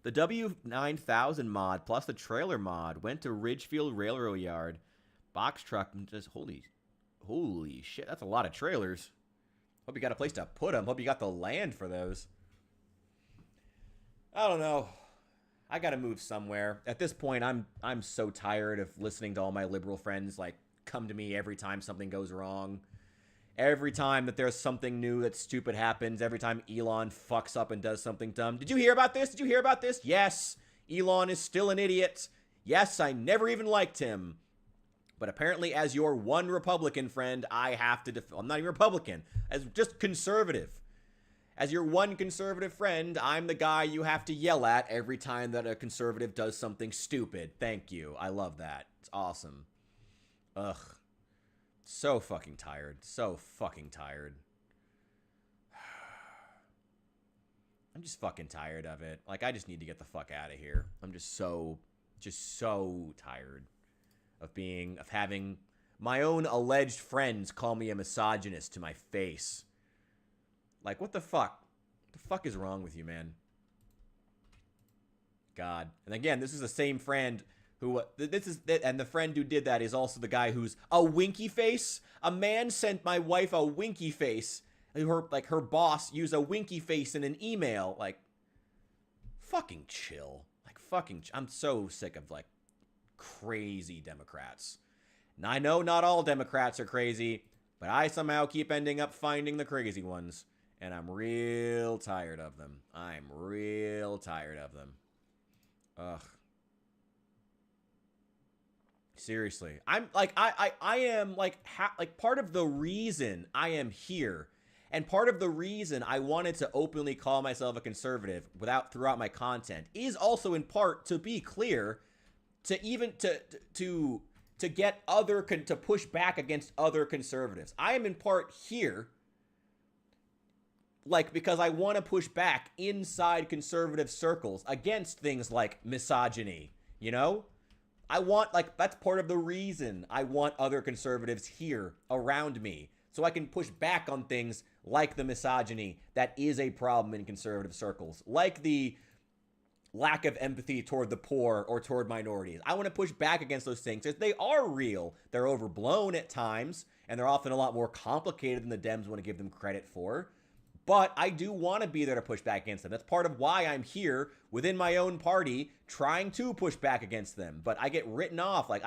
The W9000 mod plus the trailer mod went to Ridgefield Railroad Yard. Box truck, just holy shit, that's a lot of trailers. Hope you got a place to put them. Hope you got the land for those. I don't know. I gotta move somewhere. At this point, I'm so tired of listening to all my liberal friends like come to me every time something goes wrong. Every time that there's something new that stupid happens, every time Elon fucks up and does something dumb. Did you hear about this? Did you hear about this? Yes, Elon is still an idiot. Yes, I never even liked him. But apparently, as your one Republican friend, I have to I'm not even Republican, as just conservative. As your one conservative friend, I'm the guy you have to yell at every time that a conservative does something stupid. Thank you. I love that. It's awesome. Ugh. So fucking tired. So fucking tired. I'm just fucking tired of it. Like, I just need to get the fuck out of here. I'm just so tired of having my own alleged friends call me a misogynist to my face. Like, what the fuck? What the fuck is wrong with you, man? God. And again, this is the same friend who, and the friend who did that is also the guy who's a winky face. A man sent my wife a winky face. Her boss used a winky face in an email. Like, fucking chill. Like, I'm so sick of, like, crazy Democrats. And I know not all Democrats are crazy, but I somehow keep ending up finding the crazy ones. And I'm real tired of them. I'm real tired of them. Ugh. Seriously. I'm like, I am like, part of the reason I am here, and part of the reason I wanted to openly call myself a conservative throughout my content is also in part, to be clear, to even to get to push back against other conservatives. I am in part here, like, because I want to push back inside conservative circles against things like misogyny, you know? I want, like, that's part of the reason I want other conservatives here around me, so I can push back on things like the misogyny that is a problem in conservative circles, like the lack of empathy toward the poor or toward minorities. I want to push back against those things because they are real. They're overblown at times, and they're often a lot more complicated than the Dems want to give them credit for. But I do want to be there to push back against them. That's part of why I'm here within my own party trying to push back against them. But I get written off. Like,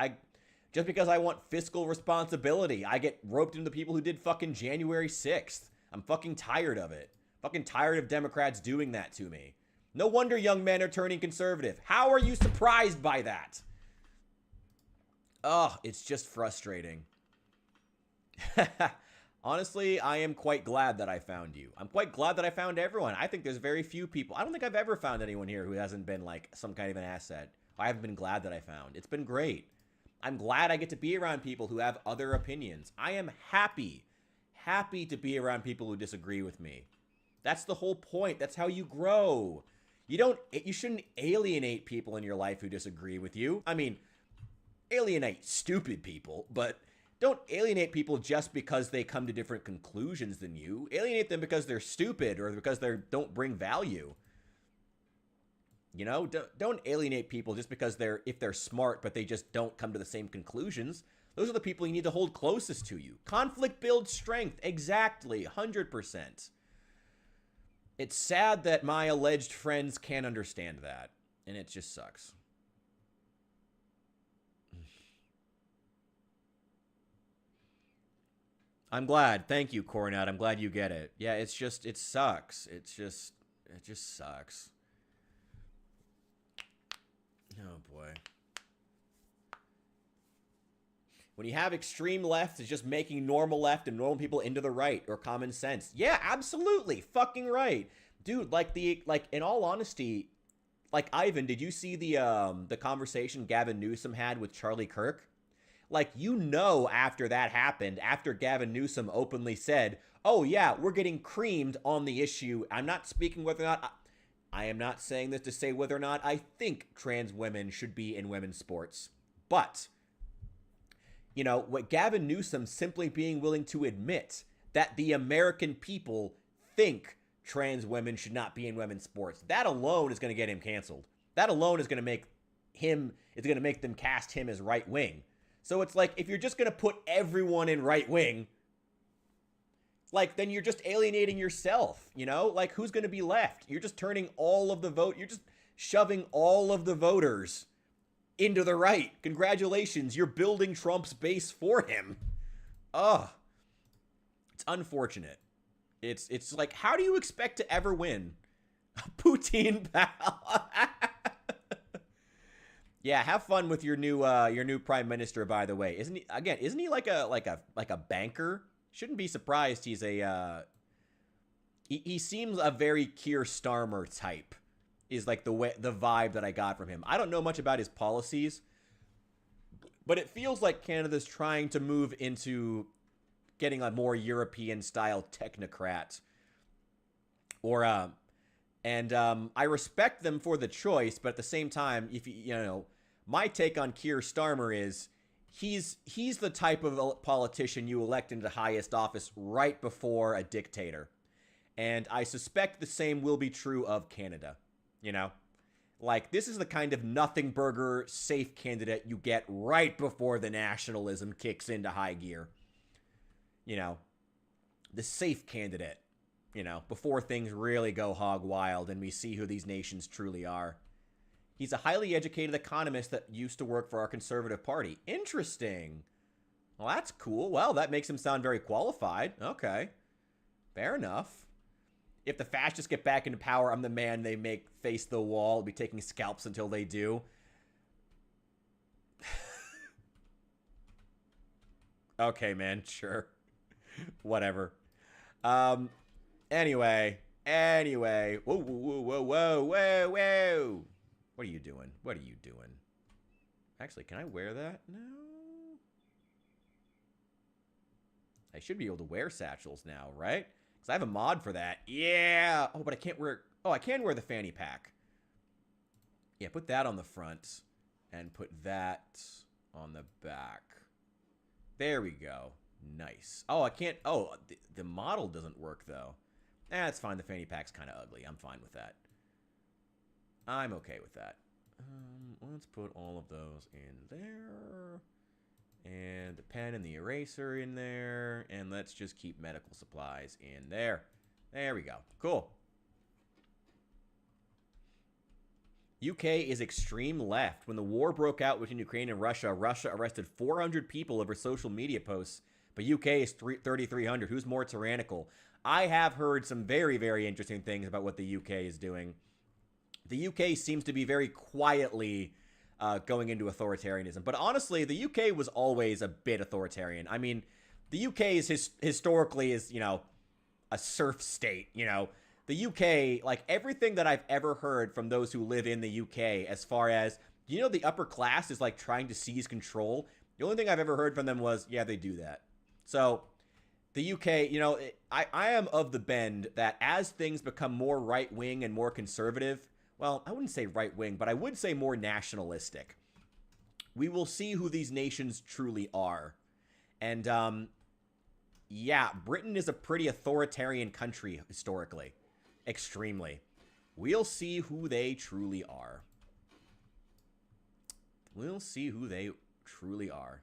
just because I want fiscal responsibility, I get roped into the people who did fucking January 6th. I'm fucking tired of it. Fucking tired of Democrats doing that to me. No wonder young men are turning conservative. How are you surprised by that? Ugh, it's just frustrating. Honestly, I am quite glad that I found you. I'm quite glad that I found everyone. I think there's very few people. I don't think I've ever found anyone here who hasn't been like some kind of an asset. I have been glad that I found. It's been great. I'm glad I get to be around people who have other opinions. I am happy to be around people who disagree with me. That's the whole point. That's how you grow. You shouldn't alienate people in your life who disagree with you. I mean, alienate stupid people, but don't alienate people just because they come to different conclusions than you. Alienate them because they're stupid or because they don't bring value. You know, don't alienate people just because if they're smart, but they just don't come to the same conclusions. Those are the people you need to hold closest to you. Conflict builds strength. Exactly. 100%. It's sad that my alleged friends can't understand that. And it just sucks. I'm glad. Thank you, Cornette. I'm glad you get it. Yeah, it's just, it sucks. It just sucks. Oh, boy. When you have extreme left, it's just making normal left and normal people into the right, or common sense. Yeah, absolutely. Fucking right. Dude, like, in all honesty, like, Ivan, did you see the conversation Gavin Newsom had with Charlie Kirk? Like, after that happened, after Gavin Newsom openly said, oh, yeah, we're getting creamed on the issue. I'm not speaking whether or not, I am not saying this to say whether or not I think trans women should be in women's sports. But, what Gavin Newsom simply being willing to admit that the American people think trans women should not be in women's sports, that alone is going to get him canceled. That alone is going to make them cast him as right wing. So it's like, if you're just going to put everyone in right wing, like, then you're just alienating yourself, Like, who's going to be left? You're just turning you're just shoving all of the voters into the right. Congratulations, you're building Trump's base for him. Ugh. It's unfortunate. It's like, how do you expect to ever win? Poutine pal. Yeah, have fun with your new prime minister, by the way. Isn't he like a banker? Shouldn't be surprised he's he seems a very Keir Starmer type. Is like the vibe that I got from him. I don't know much about his policies, but it feels like Canada's trying to move into getting a more European style technocrat. I respect them for the choice, but at the same time, if my take on Keir Starmer is he's the type of politician you elect into highest office right before a dictator. And I suspect the same will be true of Canada. Like, this is the kind of nothing burger safe candidate you get right before the nationalism kicks into high gear. The safe candidate, before things really go hog wild and we see who these nations truly are. He's a highly educated economist that used to work for our Conservative Party. Interesting. Well, that's cool. Well, that makes him sound very qualified. Okay. Fair enough. If the fascists get back into power, I'm the man they make face the wall. I'll be taking scalps until they do. Okay, man. Sure. Whatever. Anyway. Whoa, whoa, whoa, whoa, whoa, whoa. What are you doing? What are you doing? Actually, can I wear that? No. I should be able to wear satchels now, right? Because I have a mod for that. Yeah. Oh, but I can't wear... Oh, I can wear the fanny pack. Yeah, put that on the front. And put that on the back. There we go. Nice. Oh, I can't... Oh, the model doesn't work, though. It's fine. The fanny pack's kind of ugly. I'm fine with that. I'm okay with that. Let's put all of those in there. And the pen and the eraser in there. And let's just keep medical supplies in there. There we go. Cool. UK is extreme left. When the war broke out between Ukraine and Russia, Russia arrested 400 people over social media posts. But UK is 3,300. Who's more tyrannical? I have heard some very, very interesting things about what the UK is doing. The UK seems to be very quietly going into authoritarianism. But honestly, the UK was always a bit authoritarian. I mean, the UK is historically is, a serf state, The UK, like everything that I've ever heard from those who live in the UK as far as, the upper class is like trying to seize control. The only thing I've ever heard from them was, yeah, they do that. So the UK, I am of the bend that as things become more right-wing and more conservative, well, I wouldn't say right-wing, but I would say more nationalistic, we will see who these nations truly are. And, yeah, Britain is a pretty authoritarian country historically. Extremely. We'll see who they truly are. We'll see who they truly are.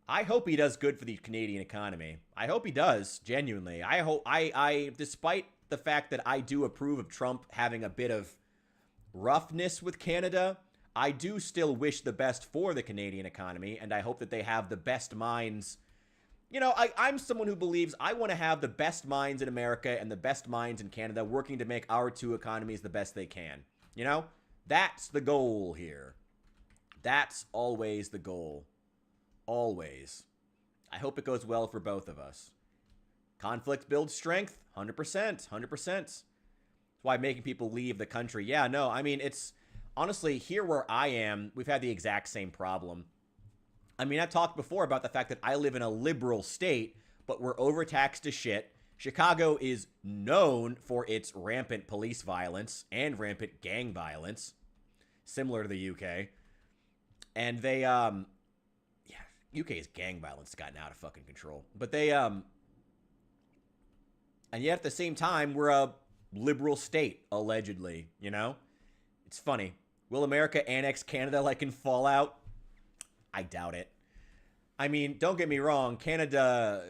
I hope he does good for the Canadian economy. I hope he does, genuinely. I hope, despite the fact that I do approve of Trump having a bit of roughness with Canada, I do still wish the best for the Canadian economy, and I hope that they have the best minds You know, I'm someone who believes I want to have the best minds in America and the best minds in Canada working to make our two economies the best they can. You know, that's the goal here. That's always the goal. Always. I hope it goes well for both of us. Conflict builds strength, 100%, 100%. That's why making people leave the country. Yeah, no, I mean, it's honestly here where I am, we've had the exact same problem. I mean, I've talked before about the fact that I live in a liberal state, but we're overtaxed to shit. Chicago is known for its rampant police violence and rampant gang violence, similar to the UK. And they, UK's gang violence has gotten out of fucking control. But they, and yet at the same time, we're a liberal state, allegedly, you know? It's funny. Will America annex Canada like in Fallout? I doubt it. I mean, don't get me wrong, Canada,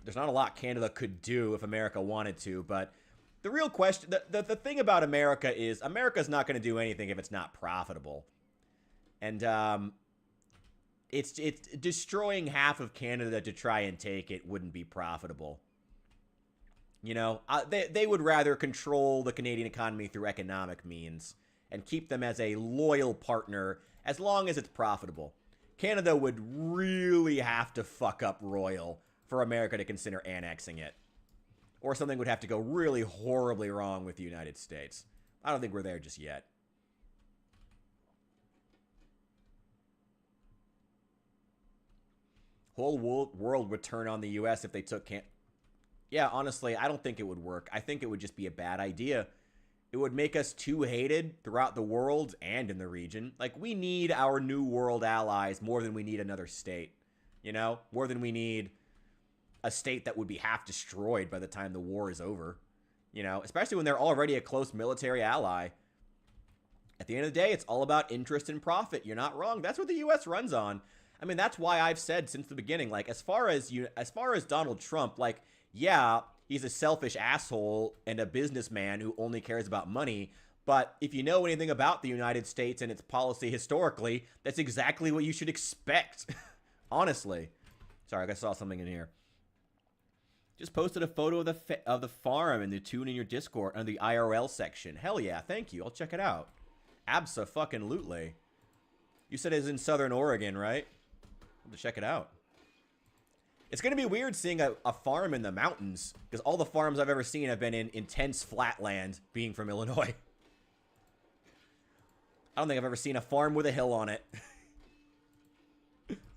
there's not a lot Canada could do if America wanted to, but the real question, the thing about America is America's not going to do anything if it's not profitable. And it's destroying half of Canada to try and take it wouldn't be profitable. You know, they would rather control the Canadian economy through economic means and keep them as a loyal partner as long as it's profitable. Canada would really have to fuck up royal for America to consider annexing it. Or something would have to go really horribly wrong with the United States. I don't think we're there just yet. Whole world would turn on the U.S. if they took Yeah, honestly, I don't think it would work. I think it would just be a bad idea. It would make us too hated throughout the world and in the region. Like, we need our new world allies more than we need another state. You know? More than we need a state that would be half destroyed by the time the war is over. You know? Especially when they're already a close military ally. At the end of the day, it's all about interest and profit. You're not wrong. That's what the U.S. runs on. I mean, that's why I've said since the beginning, like, as far as Donald Trump, like, yeah, he's a selfish asshole and a businessman who only cares about money. But if you know anything about the United States and its policy historically, that's exactly what you should expect. Honestly. Sorry, I saw something in here. Just posted a photo of the farm and the tune in your Discord under the IRL section. Hell yeah, thank you. I'll check it out. Abso-fucking-lutely. You said it's in Southern Oregon, right? I'll have to check it out. It's going to be weird seeing a farm in the mountains, because all the farms I've ever seen have been in intense flatland, being from Illinois. I don't think I've ever seen a farm with a hill on it.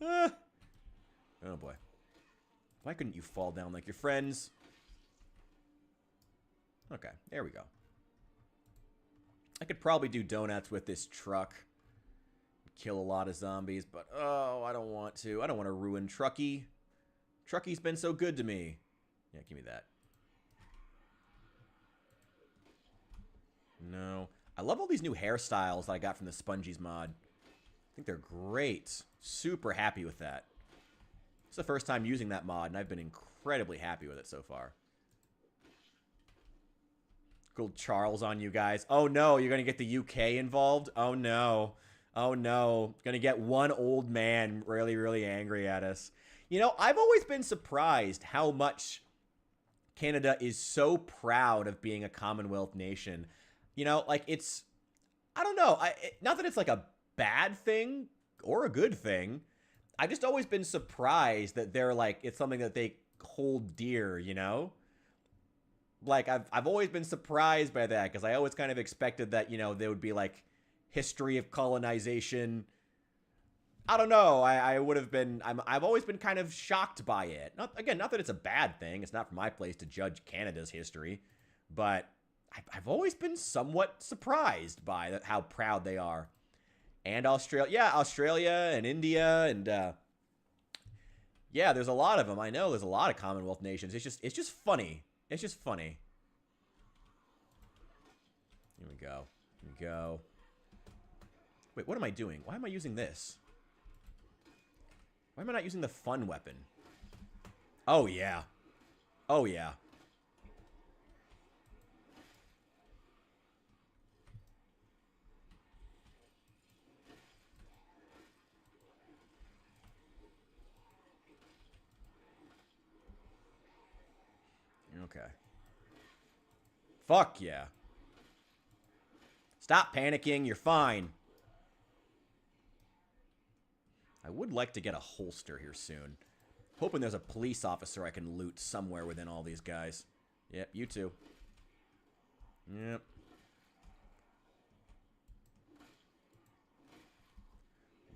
Oh boy. Why couldn't you fall down like your friends? Okay, there we go. I could probably do donuts with this truck. Kill a lot of zombies, but oh, I don't want to. I don't want to ruin Trucky. Trucky's been so good to me. Yeah, give me that. No. I love all these new hairstyles that I got from the Spongies mod. I think they're great. Super happy with that. It's the first time using that mod, and I've been incredibly happy with it so far. Gold Charles on you guys. Oh no, you're going to get the UK involved? Oh no. Oh no. Going to get one old man really, really angry at us. You know, I've always been surprised how much Canada is so proud of being a Commonwealth nation. You know, like, it's, I don't know. Not that it's like a bad thing or a good thing. I've just always been surprised that they're like, it's something that they hold dear, you know? Like, I've always been surprised by that, because I always kind of expected that, you know, there would be like history of colonization. I don't know. I would have been, I've always been kind of shocked by it. Not that it's a bad thing. It's not my place to judge Canada's history, but I've always been somewhat surprised by how proud they are. And Australia, yeah, Australia and India, and yeah, there's a lot of them. I know there's a lot of Commonwealth nations. It's just funny. It's just funny. Here we go. Here we go. Wait, what am I doing? Why am I using this? Why am I not using the fun weapon? Oh, yeah. Oh, yeah. Okay. Fuck yeah. Stop panicking. You're fine. I would like to get a holster here soon. Hoping there's a police officer I can loot somewhere within all these guys. Yep, you too. Yep.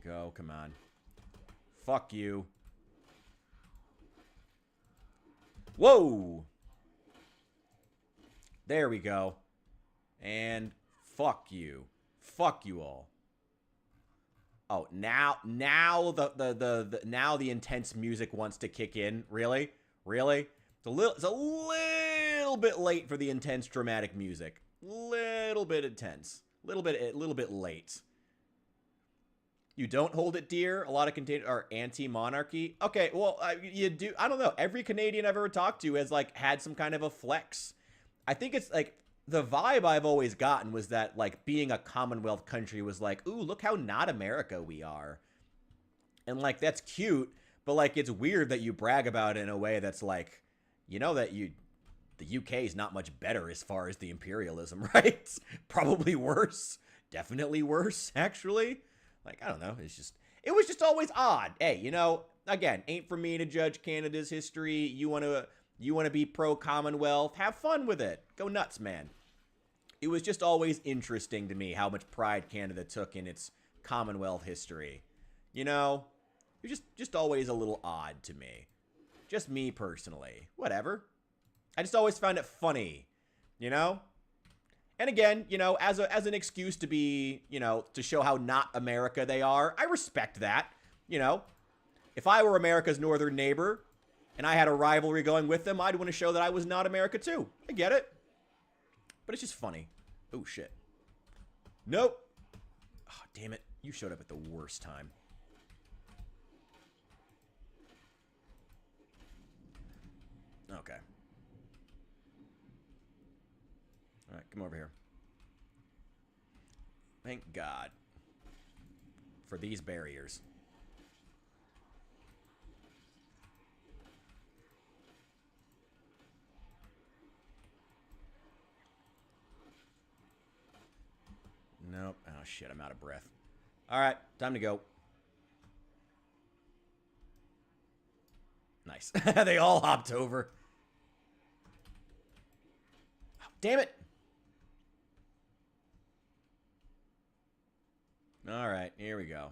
Go, come on. Fuck you. Whoa! There we go. And fuck you. Fuck you all. Oh, now the intense music wants to kick in. Really? Really? It's a little bit late for the intense dramatic music. Little bit intense. Little bit late. You don't hold it dear. A lot of Canadians are anti-monarchy. Okay, well, you do. I don't know. Every Canadian I've ever talked to has like had some kind of a flex. I think it's like the vibe I've always gotten was that like being a Commonwealth country was like, ooh, look how not America we are. And like that's cute, but like it's weird that you brag about it in a way that's like, you know that the UK is not much better as far as the imperialism, right? Probably worse. Definitely worse, actually. Like, I don't know. It was just always odd. Hey, you know, again, ain't for me to judge Canada's history. You want to be pro-Commonwealth? Have fun with it. Go nuts, man. It was just always interesting to me how much pride Canada took in its Commonwealth history. You know, it was just always a little odd to me. Just me personally. Whatever. I just always found it funny, you know? And again, you know, as an excuse to be, you know, to show how not America they are, I respect that. You know, if I were America's northern neighbor and I had a rivalry going with them, I'd want to show that I was not America too. I get it. But it's just funny. Oh, shit. Nope. Oh, damn it. You showed up at the worst time. Okay. All right, come over here. Thank God for these barriers. Nope. Oh, shit, I'm out of breath. All right, time to go. Nice. They all hopped over. Oh, damn it. All right, here we go.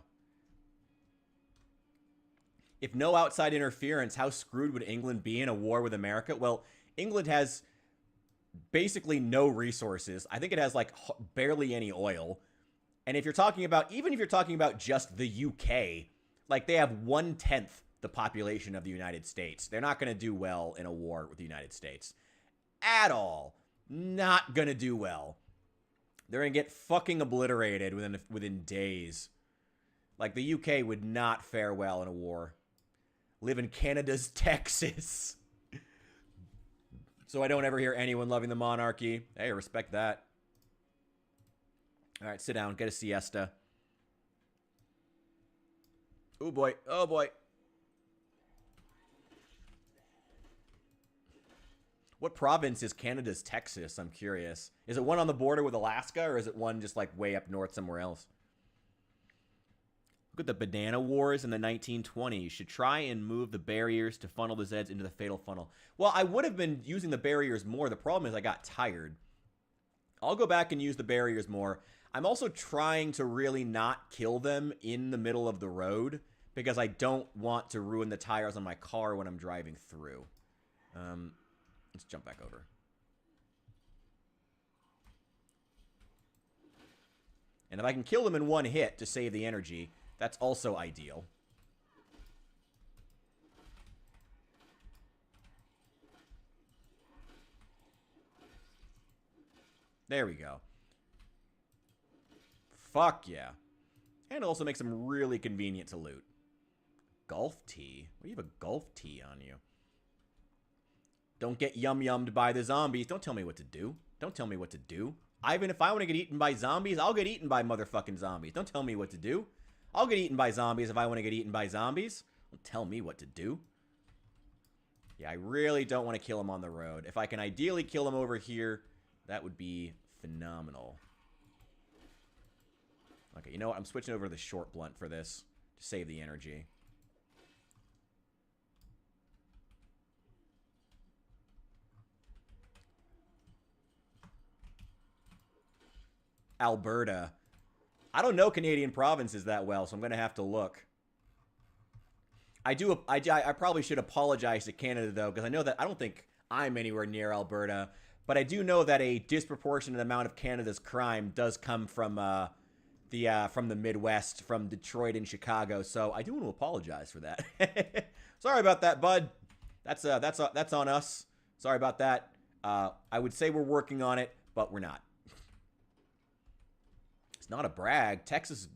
If no outside interference, how screwed would England be in a war with America? Well, England has basically no resources. I think it has like barely any oil. And if you're talking about, even if you're talking about just the UK, like they have 1/10 the population of the United States. They're not going to do well in a war with the United States. At all. Not going to do well. They're going to get fucking obliterated within days. Like, the UK would not fare well in a war. Live in Canada's Texas. So I don't ever hear anyone loving the monarchy. Hey, respect that. All right, sit down. Get a siesta. Oh, boy. Oh, boy. What province is Canada's Texas? I'm curious. Is it one on the border with Alaska, or is it one just like way up north somewhere else? Look at the banana wars in the 1920s. Should try and move the barriers to funnel the Zeds into the fatal funnel. Well, I would have been using the barriers more. The problem is I got tired. I'll go back and use the barriers more. I'm also trying to really not kill them in the middle of the road because I don't want to ruin the tires on my car when I'm driving through. Let's jump back over. And if I can kill them in one hit to save the energy, that's also ideal. There we go. Fuck yeah. And it also makes them really convenient to loot. Golf tee? What do you have a golf tee on you? Don't get yum-yummed by the zombies. Don't tell me what to do. Don't tell me what to do. Even if I want to get eaten by zombies, I'll get eaten by motherfucking zombies. Don't tell me what to do. I'll get eaten by zombies if I want to get eaten by zombies. Don't tell me what to do. Yeah, I really don't want to kill him on the road. If I can ideally kill him over here, that would be phenomenal. Okay, you know what? I'm switching over to the short blunt for this to save the energy. Alberta. I don't know Canadian provinces that well, so I'm going to have to look. I probably should apologize to Canada, though, because I know that I don't think I'm anywhere near Alberta, but I do know that a disproportionate amount of Canada's crime does come from the Midwest, from Detroit and Chicago. So I do want to apologize for that. Sorry about that, bud. That's on us. Sorry about that. I would say we're working on it, but we're not. It's not a brag. Texas,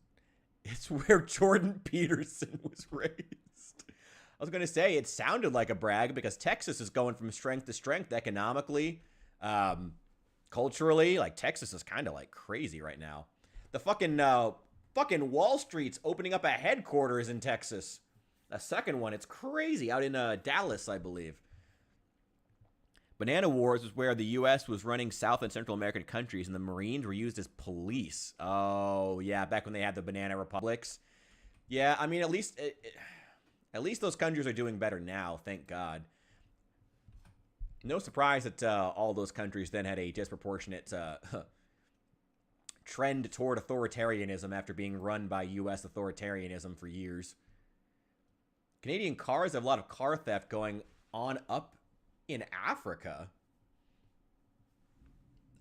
it's where Jordan Peterson was raised. I was going to say it sounded like a brag because Texas is going from strength to strength economically, culturally. Like Texas is kind of like crazy right now. The fucking Wall Street's opening up a headquarters in Texas. A second one. It's crazy out in Dallas, I believe. Banana Wars was where the U.S. was running South and Central American countries, and the Marines were used as police. Oh, yeah, back when they had the banana republics. Yeah, I mean, at least those countries are doing better now, thank God. No surprise that all those countries then had a disproportionate trend toward authoritarianism after being run by U.S. authoritarianism for years. Canadian cars have a lot of car theft going on up in Africa.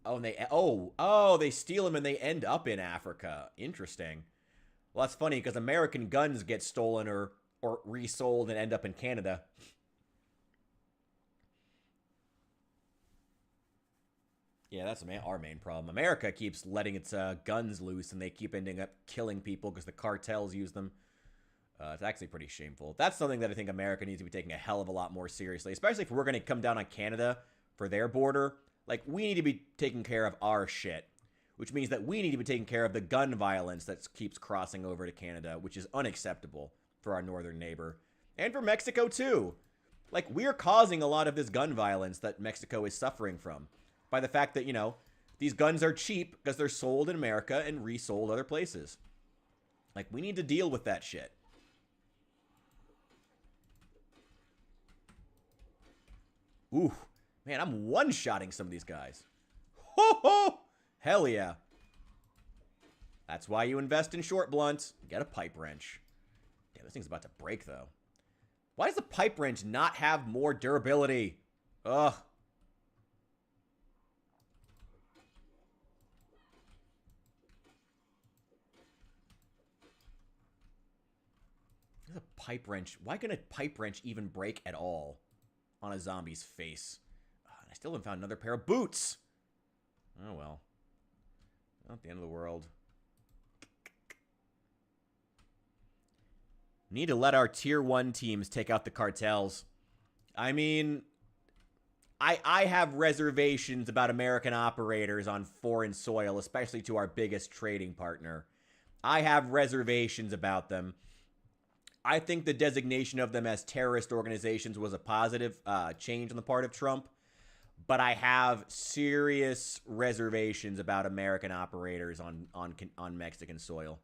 Oh, and they steal them and they end up in Africa. Interesting. Well, that's funny because American guns get stolen or resold and end up in Canada. Yeah, that's our main problem. America keeps letting its guns loose, and they keep ending up killing people because the cartels use them. It's actually pretty shameful. That's something that I think America needs to be taking a hell of a lot more seriously, especially if we're going to come down on Canada for their border. Like, we need to be taking care of our shit, which means that we need to be taking care of the gun violence that keeps crossing over to Canada, which is unacceptable for our northern neighbor. And for Mexico, too. Like, we're causing a lot of this gun violence that Mexico is suffering from by the fact that, you know, these guns are cheap because they're sold in America and resold other places. Like, we need to deal with that shit. Ooh, man, I'm one-shotting some of these guys. Ho ho! Hell yeah. That's why you invest in short blunts. Get a pipe wrench. Damn, this thing's about to break, though. Why does the pipe wrench not have more durability? Ugh. There's a pipe wrench. Why can a pipe wrench even break at all on a zombie's face? I still haven't found another pair of boots. Oh, well. Not the end of the world. Need to let our tier 1 teams take out the cartels. I mean, I have reservations about American operators on foreign soil, especially to our biggest trading partner. I have reservations about them. I think the designation of them as terrorist organizations was a positive change on the part of Trump, but I have serious reservations about American operators on Mexican soil.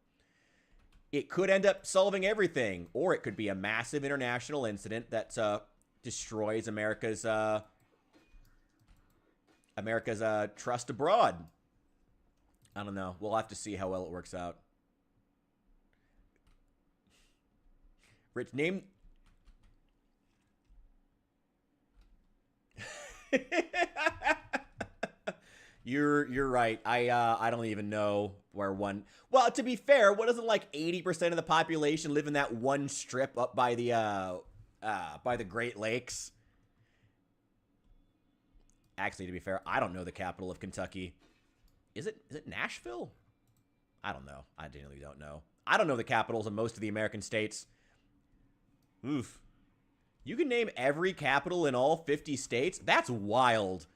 It could end up solving everything, or it could be a massive international incident that destroys America's trust abroad. I don't know. We'll have to see how well it works out. Rich, name... You're right. I don't even know where one... Well, to be fair, what doesn't like 80% of the population live in that one strip up by the Great Lakes? Actually, to be fair, I don't know the capital of Kentucky. Is it Nashville? I don't know. I genuinely don't know. I don't know the capitals of most of the American states. Oof. You can name every capital in all 50 states? That's wild.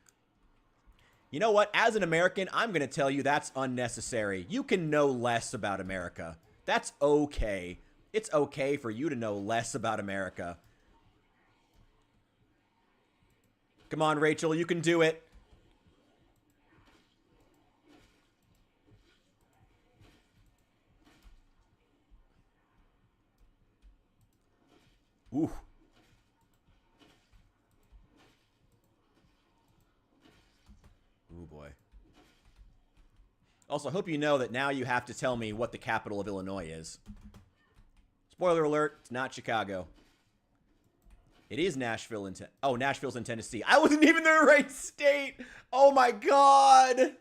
You know what? As an American, I'm going to tell you that's unnecessary. You can know less about America. That's okay. It's okay for you to know less about America. Come on, Rachel, you can do it. Ooh. Ooh, boy. Also, I hope you know that now you have to tell me what the capital of Illinois is. Spoiler alert, it's not Chicago. It is Nashville in Nashville's in Tennessee. I wasn't even in the right state. Oh my god.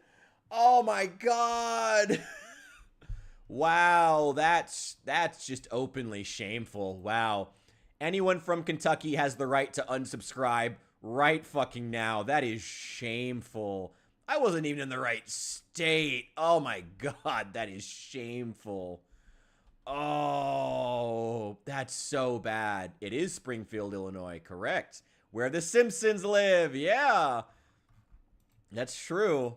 Oh my god. Wow, that's just openly shameful. Wow. Anyone from Kentucky has the right to unsubscribe right fucking now. That is shameful. I wasn't even in the right state. Oh my god, that is shameful. Oh, that's so bad. It is Springfield, Illinois, correct. Where the Simpsons live, yeah. That's true.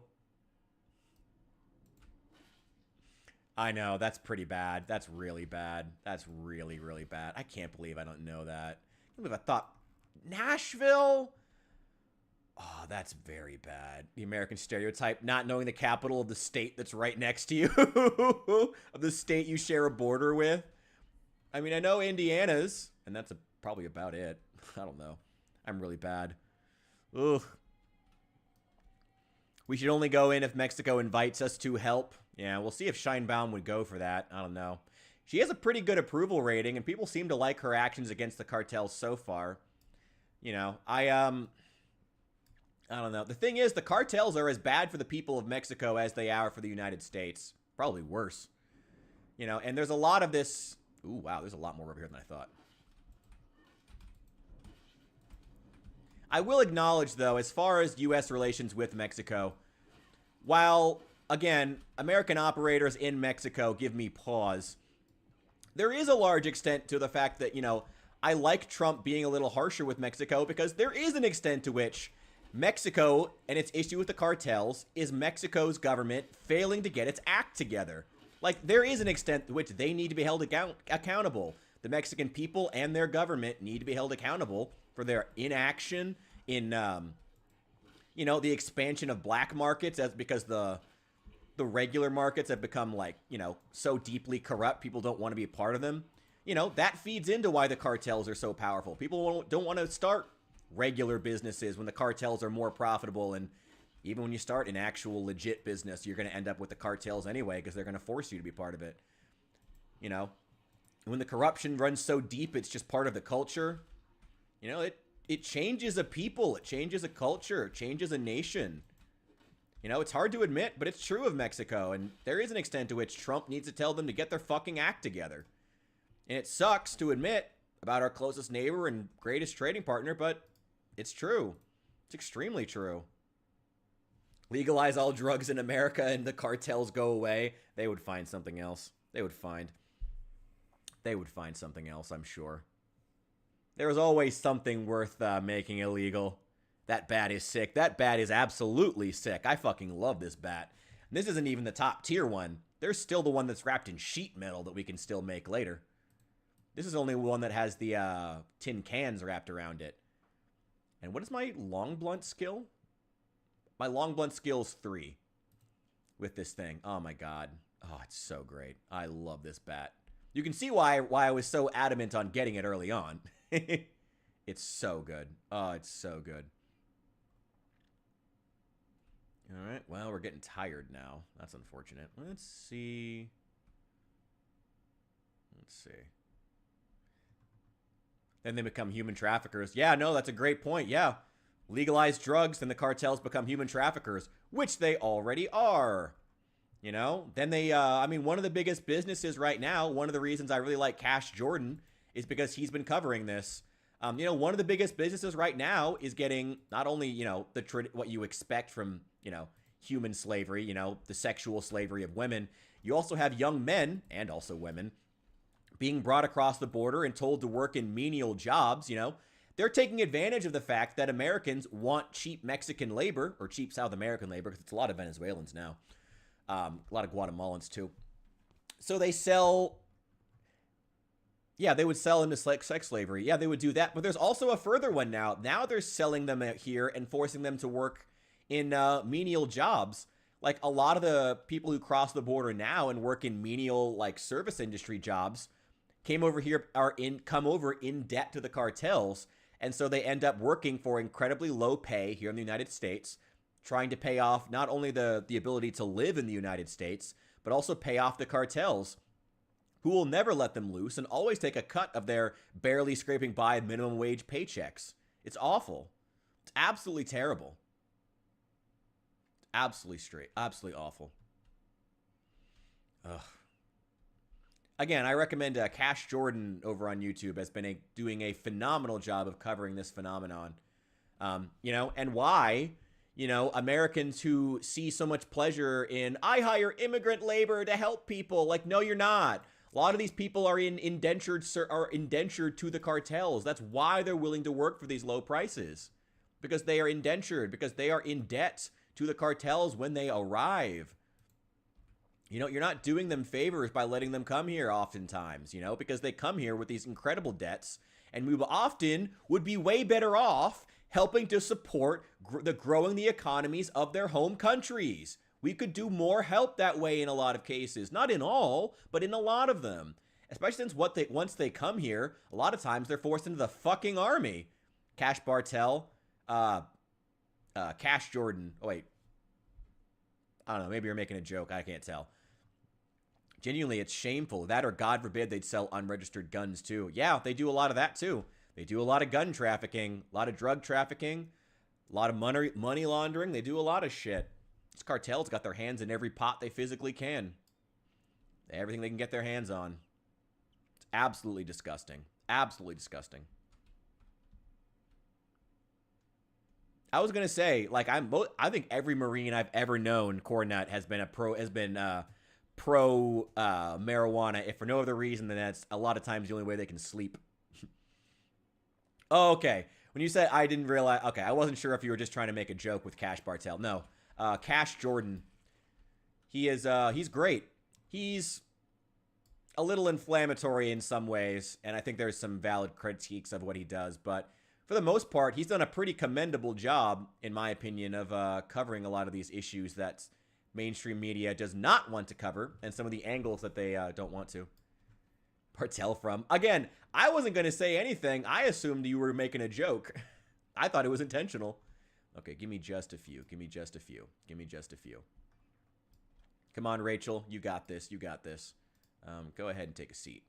I know, that's pretty bad. That's really bad. That's really, really bad. I can't believe I don't know that. I can't believe I thought Nashville? Oh, that's very bad. The American stereotype, not knowing the capital of the state that's right next to you. Of the state you share a border with. I mean, I know Indiana's, and that's probably about it. I don't know. I'm really bad. Ugh. We should only go in if Mexico invites us to help. Yeah, we'll see if Scheinbaum would go for that. I don't know. She has a pretty good approval rating, and people seem to like her actions against the cartels so far. You know, I don't know. The thing is, the cartels are as bad for the people of Mexico as they are for the United States. Probably worse. You know, and there's a lot of this. Ooh, wow, there's a lot more over here than I thought. I will acknowledge, though, as far as U.S. relations with Mexico, while, again, American operators in Mexico give me pause, there is a large extent to the fact that, you know, I like Trump being a little harsher with Mexico because there is an extent to which Mexico and its issue with the cartels is Mexico's government failing to get its act together. Like, there is an extent to which they need to be held accountable. The Mexican people and their government need to be held accountable for their inaction in, you know, the expansion of black markets because the regular markets have become, like, you know, so deeply corrupt, people don't want to be a part of them. You know, that feeds into why the cartels are so powerful. People don't want to start regular businesses when the cartels are more profitable, and even when you start an actual legit business, you're going to end up with the cartels anyway because they're going to force you to be part of it. You know, when the corruption runs so deep, it's just part of the culture. You know, it changes a people, it changes a culture, it changes a nation. You know, it's hard to admit, but it's true of Mexico, and there is an extent to which Trump needs to tell them to get their fucking act together. And it sucks to admit about our closest neighbor and greatest trading partner, but it's true. It's extremely true. Legalize all drugs in America and the cartels go away. They would find something else. They would find something else, I'm sure. There is always something worth making illegal. That bat is sick. That bat is absolutely sick. I fucking love this bat. And this isn't even the top tier one. There's still the one that's wrapped in sheet metal that we can still make later. This is only one that has the tin cans wrapped around it. And what is my long blunt skill? My long blunt skill is 3 with this thing. Oh my god. Oh, it's so great. I love this bat. You can see why I was so adamant on getting it early on. It's so good. Oh, it's so good. All right. Well, we're getting tired now. That's unfortunate. Let's see. Then they become human traffickers. Yeah, no, that's a great point. Yeah. Legalize drugs, then the cartels become human traffickers, which they already are. You know? Then they, I mean, one of the biggest businesses right now, one of the reasons I really like Cash Jordan is because he's been covering this. You know, one of the biggest businesses right now is getting not only, you know, what you expect from, you know, human slavery, you know, the sexual slavery of women. You also have young men, and also women, being brought across the border and told to work in menial jobs, you know. They're taking advantage of the fact that Americans want cheap Mexican labor, or cheap South American labor, because it's a lot of Venezuelans now. A lot of Guatemalans, too. So they sell, Yeah, they would sell into sex slavery. Yeah, they would do that. But there's also a further one now. Now they're selling them out here and forcing them to work in menial jobs. Like a lot of the people who cross the border now and work in menial like service industry jobs come over in debt to the cartels, and so they end up working for incredibly low pay here in the United States, trying to pay off not only the ability to live in the United States, but also pay off the cartels, who will never let them loose and always take a cut of their barely scraping by minimum wage paychecks. It's awful. It's absolutely terrible. Absolutely awful. Ugh. Again, I recommend Cash Jordan over on YouTube has been doing a phenomenal job of covering this phenomenon. And why, Americans who see so much pleasure in, I hire immigrant labor to help people. Like, no, you're not. A lot of these people are indentured to the cartels. That's why they're willing to work for these low prices. Because they are indentured, because they are in debt to the cartels when they arrive. You're not doing them favors by letting them come here oftentimes, because they come here with these incredible debts, and we often would be way better off helping to support growing the economies of their home countries. We could do more help that way in a lot of cases. Not in all, but in a lot of them. Especially since once they come here, a lot of times they're forced into the fucking army. Cash Bartel, Cash Jordan. Oh, wait. I don't know. Maybe you're making a joke. I can't tell. Genuinely, it's shameful. That or, God forbid, they'd sell unregistered guns, too. Yeah, they do a lot of that, too. They do a lot of gun trafficking, a lot of drug trafficking, a lot of money laundering. They do a lot of shit. These cartels got their hands in every pot they physically can. Everything they can get their hands on. It's absolutely disgusting. Absolutely disgusting. I was gonna say, like, I think every Marine I've ever known, Cornet, has been pro marijuana. If for no other reason than that's a lot of times the only way they can sleep. Oh, okay. When you said I didn't realize, okay, I wasn't sure if you were just trying to make a joke with Cash Bartel. No, Cash Jordan. He's great. He's a little inflammatory in some ways, and I think there's some valid critiques of what he does, but for the most part, he's done a pretty commendable job, in my opinion, of covering a lot of these issues that mainstream media does not want to cover, and some of the angles that they don't want to. Bartel from. Again, I wasn't going to say anything. I assumed you were making a joke. I thought it was intentional. Okay, give me just a few. Give me just a few. Give me just a few. Come on, Rachel. You got this. You got this. Go ahead and take a seat.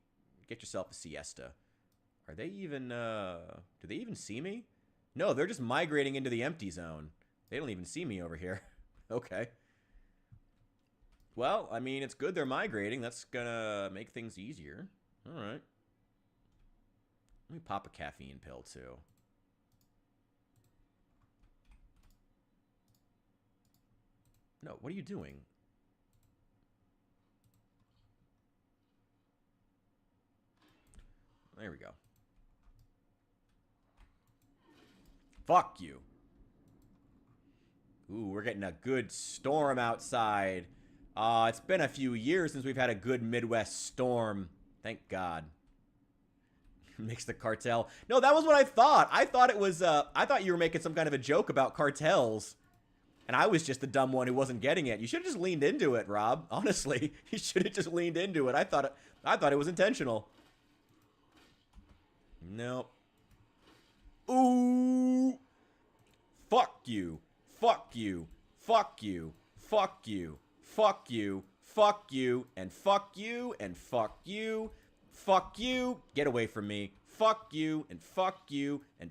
Get yourself a siesta. Are they even, do they even see me? No, they're just migrating into the empty zone. They don't even see me over here. Okay. Well, I mean, it's good they're migrating. That's gonna make things easier. All right. Let me pop a caffeine pill, too. No, what are you doing? There we go. Fuck you. Ooh, we're getting a good storm outside. It's been a few years since we've had a good Midwest storm. Thank God. Mix the cartel. No, that was what I thought. I thought it was, I thought you were making some kind of a joke about cartels. And I was just the dumb one who wasn't getting it. You should have just leaned into it, Rob. Honestly, you should have just leaned into it. I thought it was intentional. Nope. Ooh. Fuck you. Fuck you. Fuck you. Fuck you. Fuck you. Fuck you. And fuck you. And fuck you. Fuck you. Get away from me. Fuck you. And fuck you. And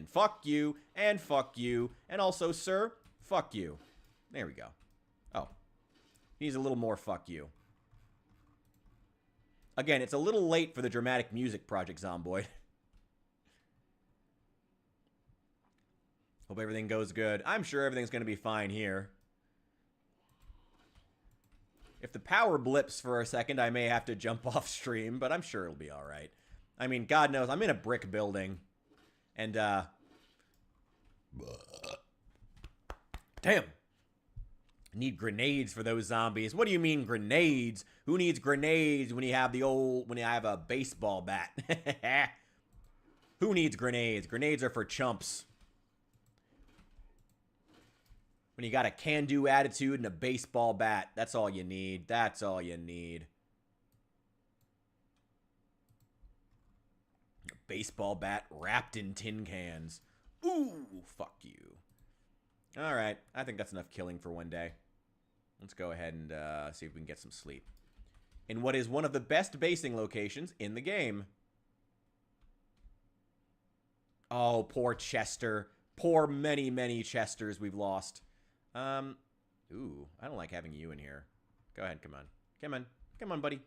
fuck you. And fuck you. And also, sir, fuck you. There we go. Oh. He's a little more fuck you. Again, it's a little late for the dramatic music project, Zomboid. Hope everything goes good. I'm sure everything's going to be fine here. If the power blips for a second, I may have to jump off stream, but I'm sure it'll be all right. I mean, God knows, I'm in a brick building. And, damn. Need grenades for those zombies. What do you mean grenades? Who needs grenades when you have when you have a baseball bat? Who needs grenades? Grenades are for chumps. When you got a can-do attitude and a baseball bat, that's all you need. That's all you need. A baseball bat wrapped in tin cans. Ooh, fuck you. All right, I think that's enough killing for one day. Let's go ahead and see if we can get some sleep. In what is one of the best basing locations in the game. Oh, poor Chester. Poor many, many Chesters we've lost. Ooh, I don't like having you in here. Go ahead, come on. Come on. Come on, buddy.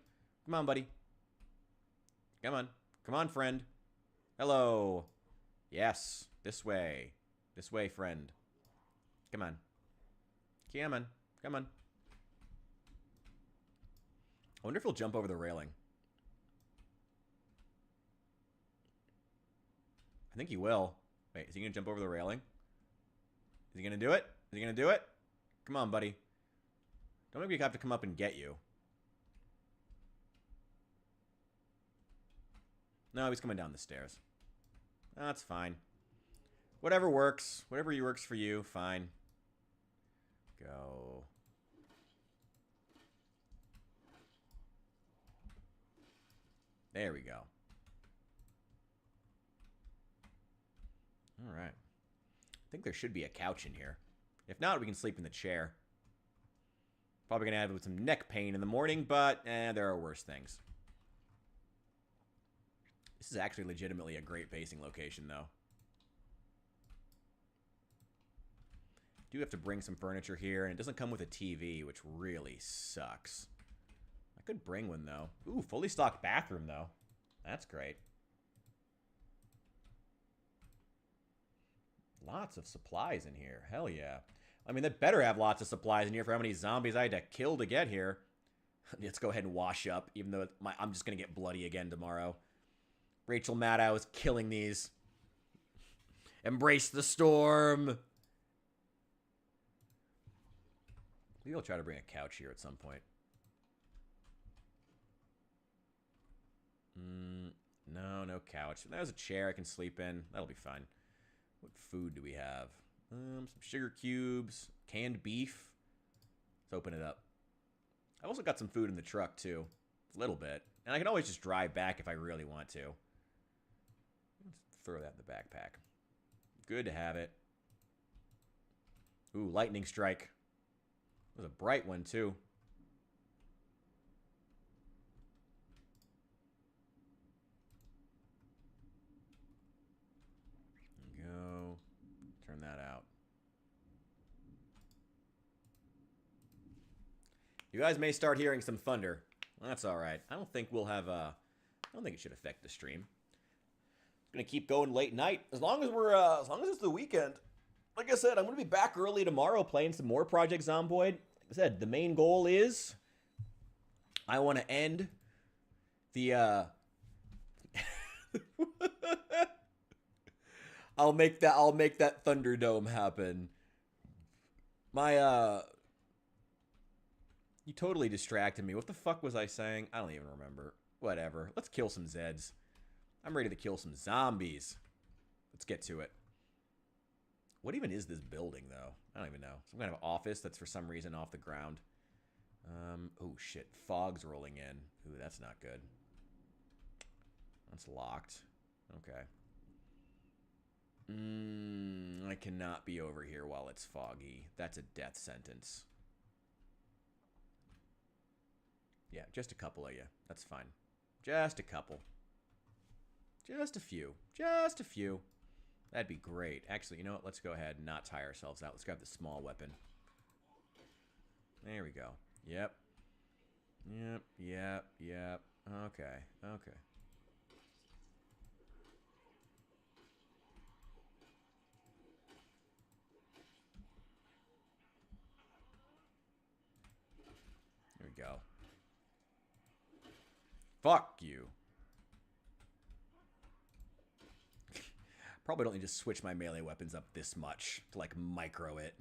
Come on, buddy. Come on. Come on, friend. Hello. Yes, this way. This way, friend. Come on. Come on. Come on. I wonder if he'll jump over the railing. I think he will. Wait, is he going to jump over the railing? Is he going to do it? Is he going to do it? Come on, buddy. Don't make me have to come up and get you. No, he's coming down the stairs. That's fine. Whatever works. Whatever works for you, fine. Go. There we go. All right. I think there should be a couch in here. If not, we can sleep in the chair. Probably going to have some neck pain in the morning, but there are worse things. This is actually legitimately a great basing location, though. Do have to bring some furniture here, and it doesn't come with a TV, which really sucks. I could bring one, though. Ooh, fully stocked bathroom, though. That's great. Lots of supplies in here. Hell yeah. I mean, they better have lots of supplies in here for how many zombies I had to kill to get here. Let's go ahead and wash up, even though I'm just going to get bloody again tomorrow. Rachel Maddow is killing these. Embrace the storm. Maybe I'll try to bring a couch here at some point. No couch. There's a chair I can sleep in. That'll be fine. What food do we have? Some sugar cubes, canned beef. Let's open it up. I've also got some food in the truck, too. A little bit. And I can always just drive back if I really want to. Let's throw that in the backpack. Good to have it. Ooh, lightning strike. It was a bright one, too. There we go. Turn that out. You guys may start hearing some thunder. That's all right. I don't think we'll have I don't think it should affect the stream. It's gonna keep going late night as long as it's the weekend. Like I said, I'm gonna be back early tomorrow playing some more Project Zomboid. Like I said, the main goal is I want to end the I'll make that Thunderdome happen. You totally distracted me. What the fuck was I saying? I don't even remember. Whatever. Let's kill some Zeds. I'm ready to kill some zombies. Let's get to it. What even is this building, though? I don't even know. Some kind of office that's for some reason off the ground. Oh, shit. Fog's rolling in. Ooh, that's not good. That's locked. Okay. I cannot be over here while it's foggy. That's a death sentence. Yeah, just a couple of you. That's fine. Just a couple. Just a few. Just a few. That'd be great. Actually, you know what? Let's go ahead and not tire ourselves out. Let's grab the small weapon. There we go. Yep. Yep. Okay. There we go. Fuck you. Probably don't need to switch my melee weapons up this much to, like, micro it.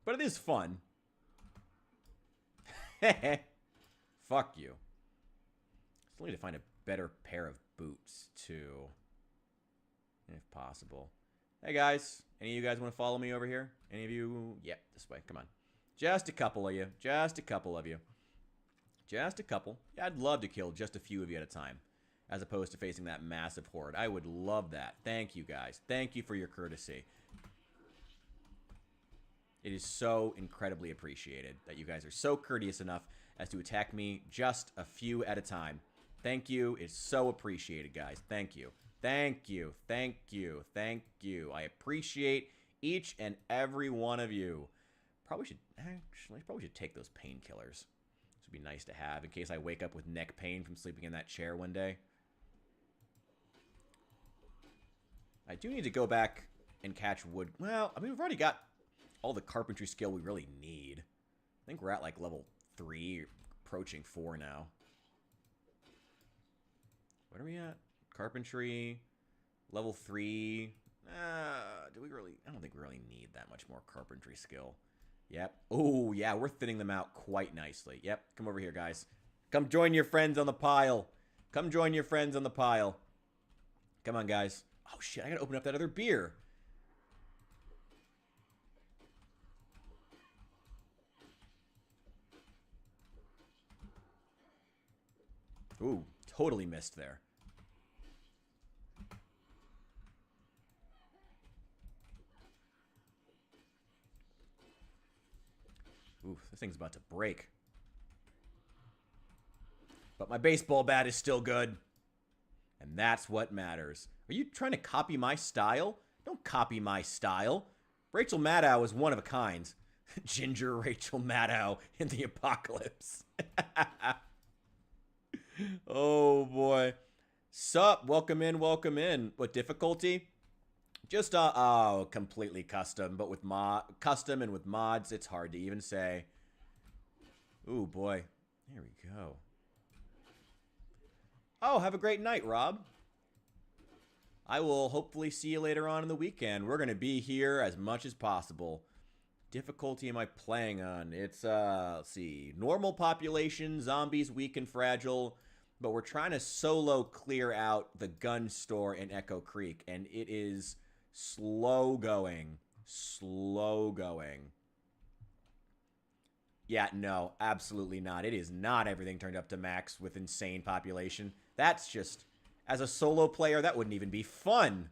But it is fun. Fuck you. Still need to find a better pair of boots, too. If possible. Hey, guys. Any of you guys want to follow me over here? Any of you? Yeah, this way. Come on. Just a couple of you. Just a couple of you. Just a couple. Yeah, I'd love to kill just a few of you at a time, as opposed to facing that massive horde. I would love that. Thank you, guys. Thank you for your courtesy. It is so incredibly appreciated that you guys are so courteous enough as to attack me just a few at a time. Thank you. It's so appreciated, guys. Thank you. Thank you. Thank you. Thank you. I appreciate each and every one of you. Probably should take those painkillers. This would be nice to have in case I wake up with neck pain from sleeping in that chair one day. I do need to go back and catch wood. Well, I mean, we've already got all the carpentry skill we really need. I think we're at like level 3, approaching 4 now. What are we at? Carpentry, level 3. Do we really? I don't think we really need that much more carpentry skill. Yep. Oh, yeah, we're thinning them out quite nicely. Yep, come over here, guys. Come join your friends on the pile. Come join your friends on the pile. Come on, guys. Oh, shit, I gotta open up that other beer. Ooh, totally missed there. Ooh, this thing's about to break. But my baseball bat is still good. And that's what matters. Are you trying to copy my style? Don't copy my style. Rachel Maddow is one of a kind. Ginger Rachel Maddow in the apocalypse. Oh, boy. Sup? Welcome in, welcome in. What difficulty? Just, oh, completely custom. But with custom and with mods, it's hard to even say. Ooh, boy. There we go. Oh, have a great night, Rob. I will hopefully see you later on in the weekend. We're going to be here as much as possible. Difficulty am I playing on? It's, let's see. Normal population, zombies, weak and fragile. But we're trying to solo clear out the gun store in Echo Creek. And it is slow going. Slow going. Yeah, no, absolutely not. It is not everything turned up to max with insane population. That's just, as a solo player, that wouldn't even be fun.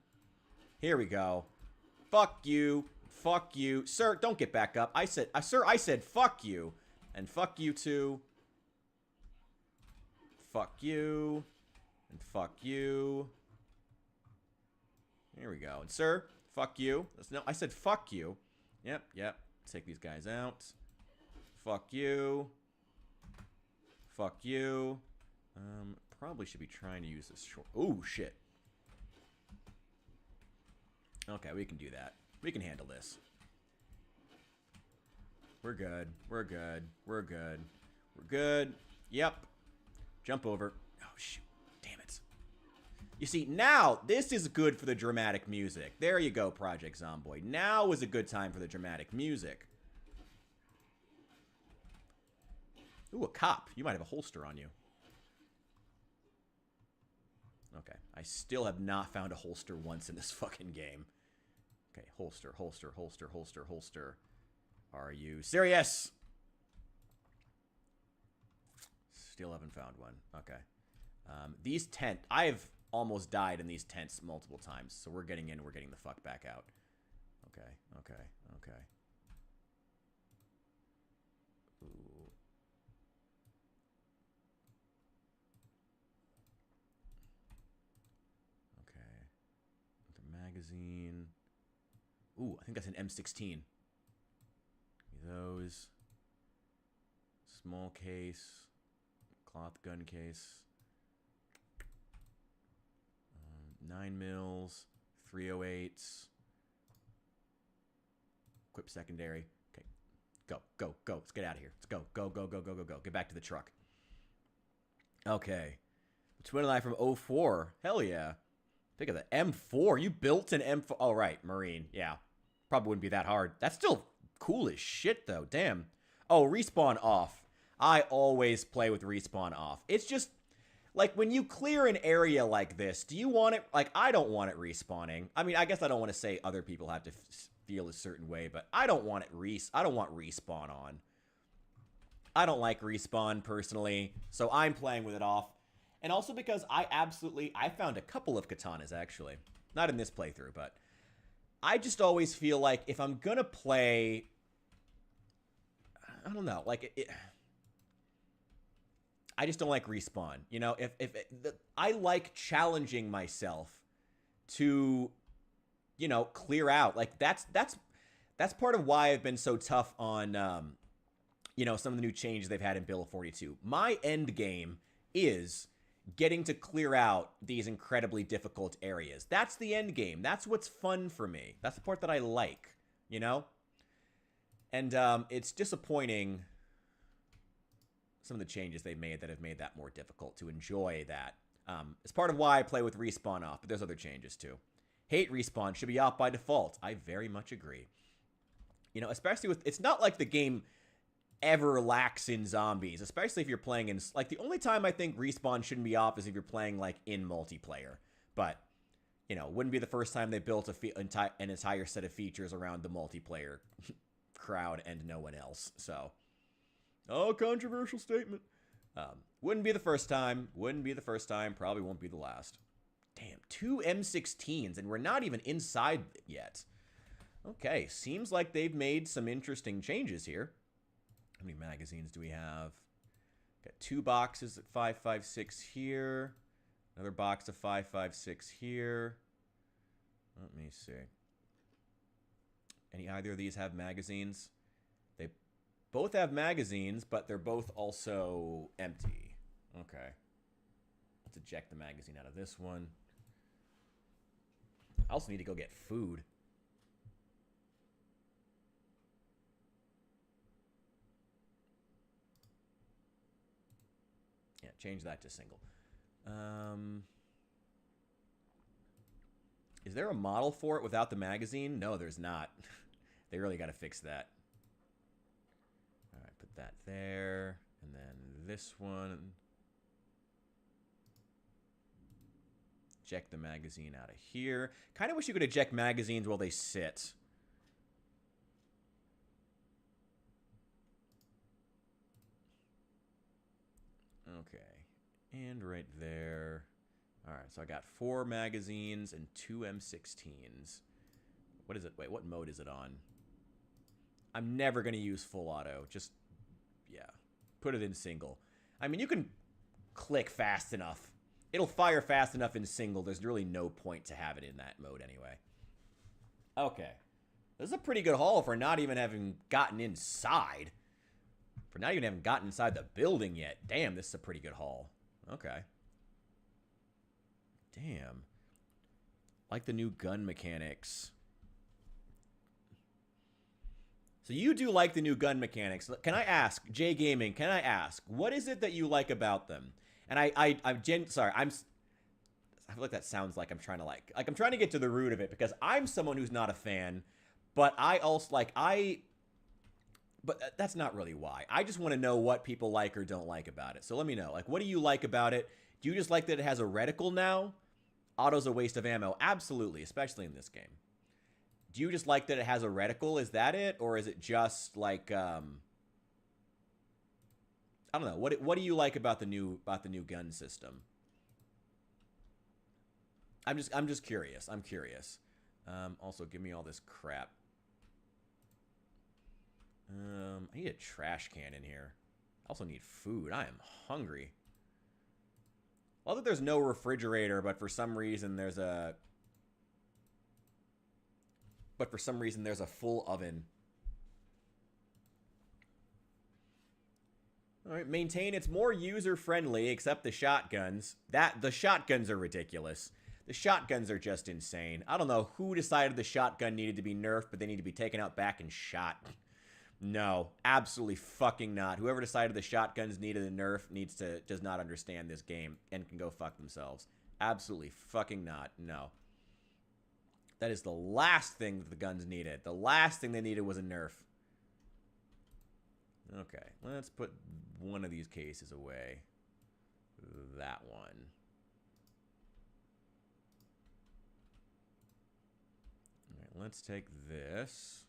Here we go. Fuck you. Fuck you. Sir, don't get back up. Sir, I said fuck you. And fuck you too. Fuck you. And fuck you. Here we go. And sir, fuck you. No, I said fuck you. Yep, yep. Take these guys out. Fuck you. Fuck you. Probably should be trying to use this short. Ooh, shit. Okay, we can do that. We can handle this. We're good. We're good. We're good. We're good. Yep. Jump over. Oh, shoot. Damn it. You see, now, this is good for the dramatic music. There you go, Project Zomboid. Now is a good time for the dramatic music. Ooh, a cop. You might have a holster on you. Okay. I still have not found a holster once in this fucking game. Okay, holster, holster, holster, holster, holster. Are you serious? Still haven't found one. Okay. These tents, I've almost died in these tents multiple times, so we're getting in, we're getting the fuck back out. Okay, okay, okay. Ooh. Okay. The magazine. Ooh, I think that's an M16. Those. Small case. Cloth gun case. 9 mils. 308s. Equip secondary. Okay. Go, go, go. Let's get out of here. Let's go. Go, go, go, go, go, go. Get back to the truck. Okay. Twin and I from 04. Hell yeah. Think of the M4. You built an M4. Oh, right. Marine. Yeah. Probably wouldn't be that hard. That's still cool as shit, though. Damn. Oh, respawn off. I always play with respawn off. It's just, like, when you clear an area like this, do you want it? Like, I don't want it respawning. I mean, I guess I don't want to say other people have to feel a certain way, but I don't want it I don't want respawn on. I don't like respawn, personally, so I'm playing with it off. And also because I found a couple of katanas, actually. Not in this playthrough, but I just always feel like if I'm gonna play, I don't know, like, I just don't like respawn. You know, I like challenging myself to, you know, clear out. Like, that's part of why I've been so tough on, you know, some of the new changes they've had in Build 42. My end game is getting to clear out these incredibly difficult areas. That's the end game. That's what's fun for me. That's the part that I like, you know? And it's disappointing, some of the changes they've made that have made that more difficult to enjoy that. It's part of why I play with respawn off, but there's other changes too. Hate respawn should be off by default. I very much agree. You know, especially with, it's not like the game ever lacks in zombies, especially if you're playing in, like, the only time I think respawn shouldn't be off is if you're playing, like, in multiplayer. But, you know, wouldn't be the first time they built an entire set of features around the multiplayer crowd and no one else. So, oh, controversial statement. Wouldn't be the first time. Wouldn't be the first time. Probably won't be the last. Damn, 2 M16s, and we're not even inside yet. Okay, seems like they've made some interesting changes here. How many magazines do we have? Got 2 boxes at 5.56 here. Another box of 5.56 here. Let me see. Either of these have magazines? They both have magazines, but they're both also empty. Okay. Let's eject the magazine out of this one. I also need to go get food. Yeah, change that to single. Is there a model for it without the magazine? No, there's not. They really got to fix that. All right, put that there. And then this one. Eject the magazine out of here. Kind of wish you could eject magazines while they sit. Okay. And right there. All right, so I got 4 magazines and 2 M16s. What is it? Wait, what mode is it on? I'm never going to use full auto. Just, yeah, put it in single. I mean, you can click fast enough. It'll fire fast enough in single. There's really no point to have it in that mode anyway. Okay. This is a pretty good haul for not even having gotten inside. For not even having gotten inside the building yet. Damn, this is a pretty good haul. Okay. Damn. Like the new gun mechanics. So you do like the new gun mechanics. Can I ask, J Gaming, can I ask, what is it that you like about them? And I feel like that sounds like I'm trying to I'm trying to get to the root of it because I'm someone who's not a fan, but I also but that's not really why. I just want to know what people like or don't like about it. So let me know. Like, what do you like about it? Do you just like that it has a reticle now? Auto's a waste of ammo. Absolutely, especially in this game. Do you just like that it has a reticle? Is that it? Or is it just like, I don't know. What do you like about the new gun system? I'm just curious. I'm curious. Also, give me all this crap. I need a trash can in here. I also need food. I am hungry. Well, that there's no refrigerator, but for some reason there's a full oven. All right, maintain. It's more user-friendly, except the shotguns. The shotguns are ridiculous. The shotguns are just insane. I don't know who decided the shotgun needed to be nerfed, but they need to be taken out back and shot. No, absolutely fucking not. Whoever decided the shotguns needed a nerf does not understand this game and can go fuck themselves. Absolutely fucking not. No. That is the last thing that the guns needed. The last thing they needed was a nerf. Okay, let's put one of these cases away. That one. All right, let's take this.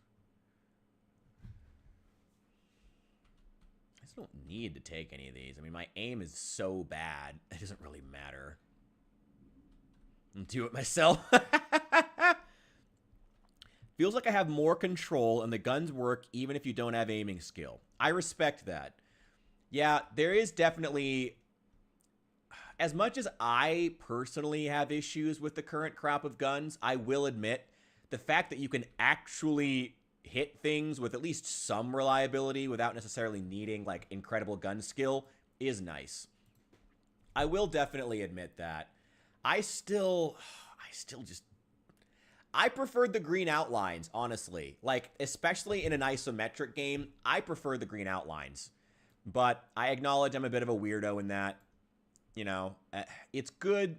I just don't need to take any of these. I mean, my aim is so bad, it doesn't really matter. I'll do it myself. Feels like I have more control and the guns work even if you don't have aiming skill. I respect that. Yeah, there is definitely... As much as I personally have issues with the current crop of guns, I will admit the fact that you can actually hit things with at least some reliability without necessarily needing like incredible gun skill is nice. I will definitely admit that. I preferred the green outlines, honestly. Like, especially in an isometric game, I prefer the green outlines. But I acknowledge I'm a bit of a weirdo in that. You know, it's good.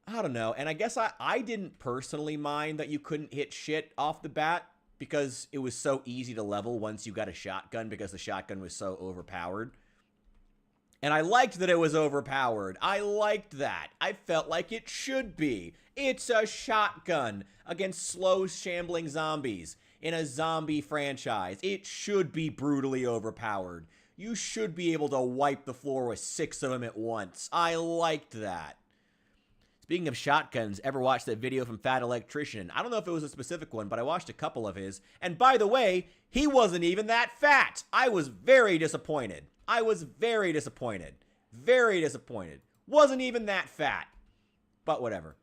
I don't know. And I guess I didn't personally mind that you couldn't hit shit off the bat because it was so easy to level once you got a shotgun because the shotgun was so overpowered. And I liked that it was overpowered. I liked that. I felt like it should be. It's a shotgun against slow, shambling zombies in a zombie franchise. It should be brutally overpowered. You should be able to wipe the floor with 6 of them at once. I liked that. Speaking of shotguns, ever watched that video from Fat Electrician? I don't know if it was a specific one, but I watched a couple of his. And by the way, he wasn't even that fat. I was very disappointed. I was very disappointed. Very disappointed. Wasn't even that fat. But whatever.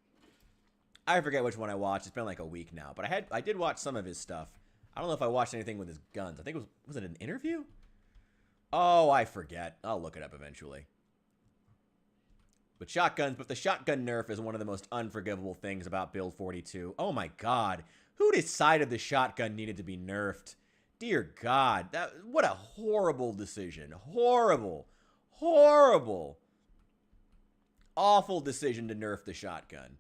I forget which one I watched. It's been like a week now. But I did watch some of his stuff. I don't know if I watched anything with his guns. I think it was it an interview? Oh, I forget. I'll look it up eventually. But the shotgun nerf is one of the most unforgivable things about Build 42. Oh my god. Who decided the shotgun needed to be nerfed? Dear God. What a horrible decision. Horrible. Horrible. Awful decision to nerf the shotgun.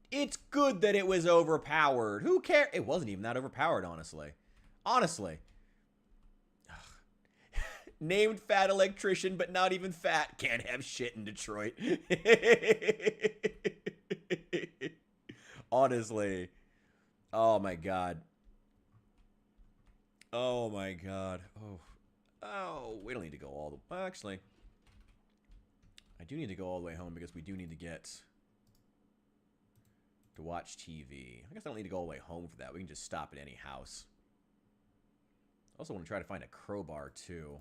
It's good that it was overpowered. Who cares? It wasn't even that overpowered, honestly. Honestly. Named Fat Electrician, but not even fat. Can't have shit in Detroit. Honestly. Oh my god. Oh my god. Oh, we don't need to go all the... Well, actually, I do need to go all the way home because we do need to get... to watch TV. I guess I don't need to go all the way home for that. We can just stop at any house. I also want to try to find a crowbar, too.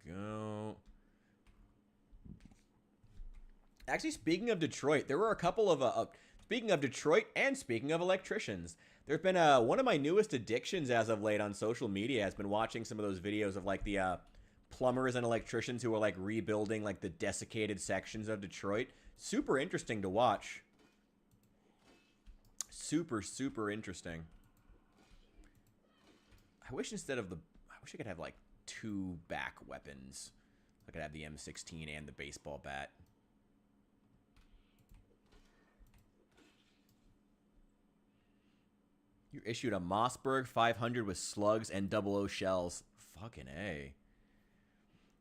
Go. Actually, speaking of Detroit, there were a couple of... speaking of Detroit and speaking of electricians, there's been one of my newest addictions as of late on social media has been watching some of those videos of like the plumbers and electricians who are like rebuilding like the desiccated sections of Detroit. Super interesting to watch. Super, super interesting. I wish I could have like 2 back weapons. I could have the M16 and the baseball bat. You're issued a Mossberg 500 with slugs and 00 shells. Fucking A.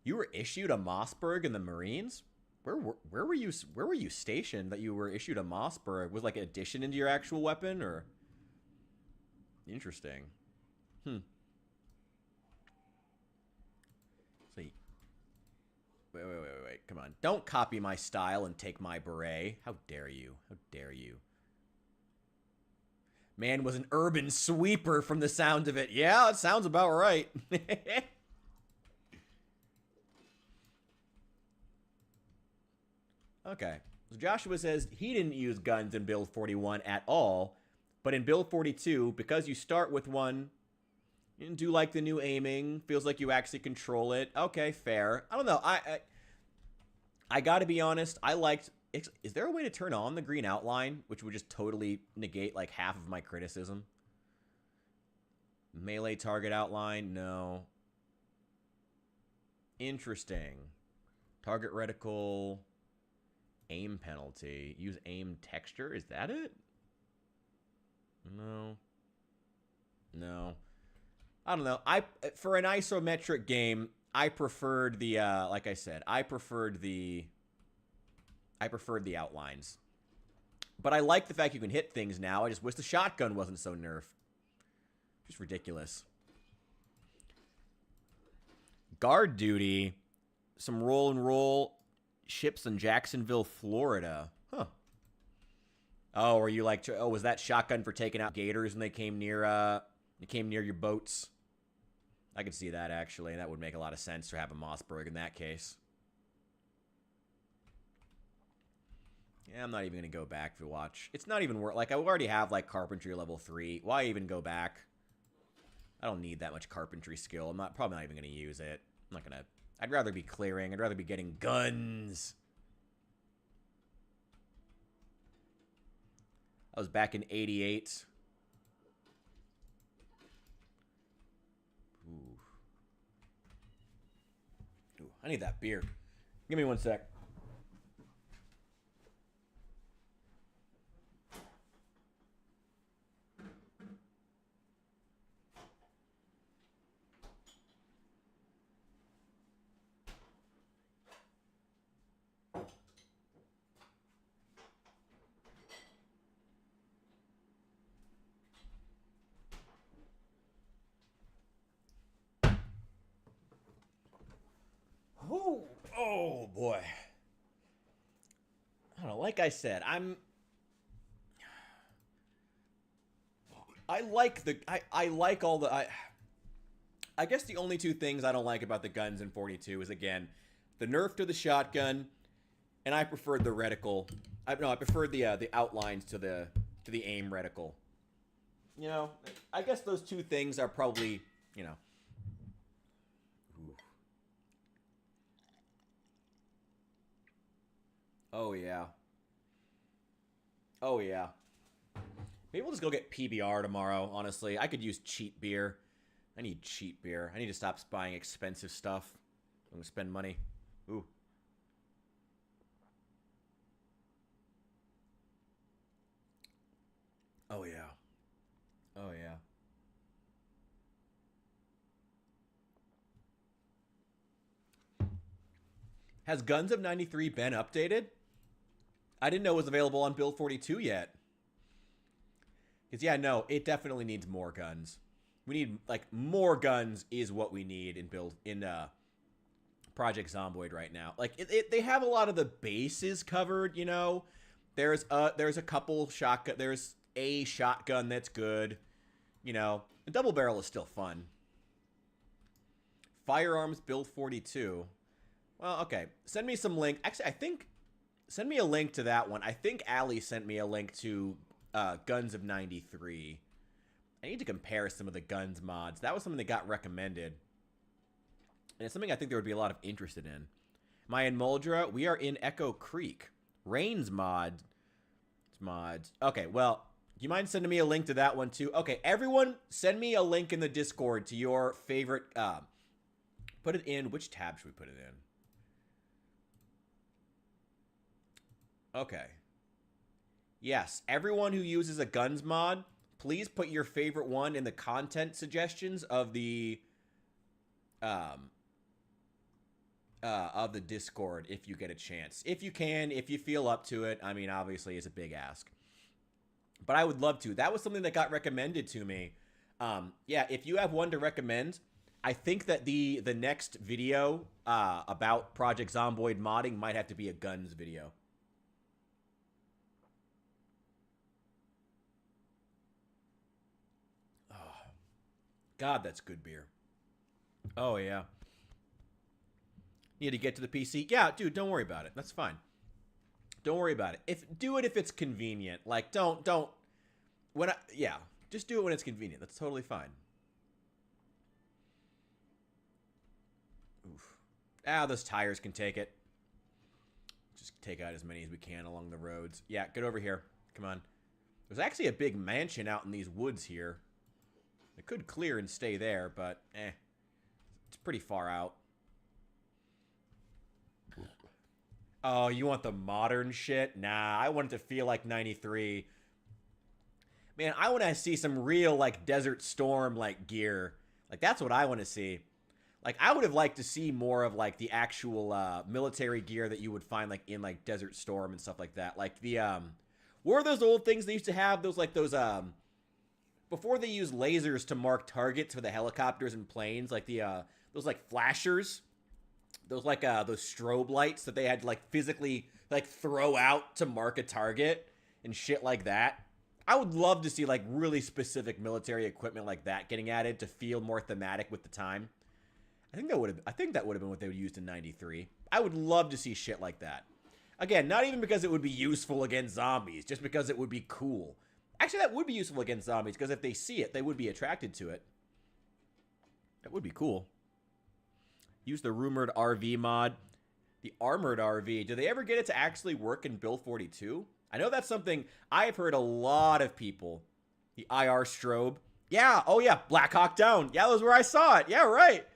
You were issued a Mossberg in the Marines? Where were you stationed that you were issued a Mossberg? Was like addition into your actual weapon or? Interesting. Wait. Come on. Don't copy my style and take my beret. How dare you? How dare you? Man was an urban sweeper from the sound of it. Yeah, it sounds about right. Okay. So Joshua says he didn't use guns in Build 41 at all, but in Build 42, because you start with one, you do like the new aiming, feels like you actually control it. Okay, fair. I don't know. I gotta be honest, I liked... Is there a way to turn on the green outline, which would just totally negate like half of my criticism? Melee target outline? No. Interesting. Target reticle. Aim penalty. Use aim texture. Is that it? No. No. I don't know. For an isometric game, I preferred the like I said, I preferred the outlines. But I like the fact you can hit things now. I just wish the shotgun wasn't so nerfed. Just ridiculous. Guard duty. Some roll and roll ships in Jacksonville, Florida. Huh. Oh, are you like? Oh, was that shotgun for taking out gators when they came near? Your boats. I could see that actually. That would make a lot of sense to have a Mossberg in that case. Yeah, I'm not even gonna go back to watch. It's not even worth. Like, I already have like carpentry level 3. Why even go back? I don't need that much carpentry skill. I'm probably not even gonna use it. I'm not gonna. I'd rather be clearing. I'd rather be getting guns. I was back in '88. Ooh, I need that beer. Give me one sec. Oh boy. I don't know. Like I said, I like all the. I guess the only two things I don't like about the guns in 42 is, again, the nerf to the shotgun, and I preferred the reticle. I preferred the outlines to the aim reticle. You know, I guess those two things are probably, you know. Ooh. Oh yeah. Oh yeah. Maybe we'll just go get PBR tomorrow, honestly. I could use cheap beer. I need cheap beer. I need to stop buying expensive stuff. I'm going to spend money. Ooh. Oh, yeah. Oh, yeah. Has Guns of 93 been updated? I didn't know it was available on Build 42 yet. Because, yeah, no, it definitely needs more guns. We need, like, more guns is what we need in Project Zomboid right now. Like, they have a lot of the bases covered, you know. There's a couple shotgun. There's a shotgun that's good. You know, the double barrel is still fun. Firearms Build 42. Well, okay. Send me some link. Actually, I think... Send me a link to that one. I think Allie sent me a link to Guns of 93. I need to compare some of the guns mods. That was something that got recommended. And it's something I think there would be a lot of interest in. Am I in Muldra? We are in Echo Creek. Rains mods. Okay, well, do you mind sending me a link to that one too? Okay, everyone, send me a link in the Discord to your favorite... put it in... Which tab should we put it in? Okay. Yes, everyone who uses a guns mod, please put your favorite one in the content suggestions of the Discord if you get a chance. If you can, if you feel up to it. I mean, obviously, it's a big ask. But I would love to. That was something that got recommended to me. Yeah, if you have one to recommend, I think that the next video about Project Zomboid modding might have to be a guns video. God, that's good beer. Oh, yeah. Need to get to the PC? Yeah, dude, don't worry about it. That's fine. Don't worry about it. Do it if it's convenient. Like, yeah, just do it when it's convenient. That's totally fine. Oof. Those tires can take it. Just take out as many as we can along the roads. Yeah, get over here. Come on. There's actually a big mansion out in these woods here. It could clear and stay there, but it's pretty far out. Oh, you want the modern shit? Nah, I want it to feel like 93. Man, I want to see some real, like, Desert Storm, like, gear. Like, that's what I want to see. Like, I would have liked to see more of, like, the actual military gear that you would find, like, in, like, Desert Storm and stuff like that. Like, the, what were those old things they used to have? Those, like, those, before they used lasers to mark targets for the helicopters and planes, like, the, those, like, flashers. Those, like, those strobe lights that they had to, like, physically, like, throw out to mark a target and shit like that. I would love to see, like, really specific military equipment like that getting added to feel more thematic with the time. I think that would have been what they would use in 93. I would love to see shit like that. Again, not even because it would be useful against zombies, just because it would be cool. Actually, that would be useful against zombies, because if they see it, they would be attracted to it. That would be cool. Use the rumored RV mod. The armored RV. Do they ever get it to actually work in Build 42? I know that's something I've heard a lot of people. The IR strobe. Yeah, oh yeah, Black Hawk Down. Yeah, that was where I saw it. Yeah, right.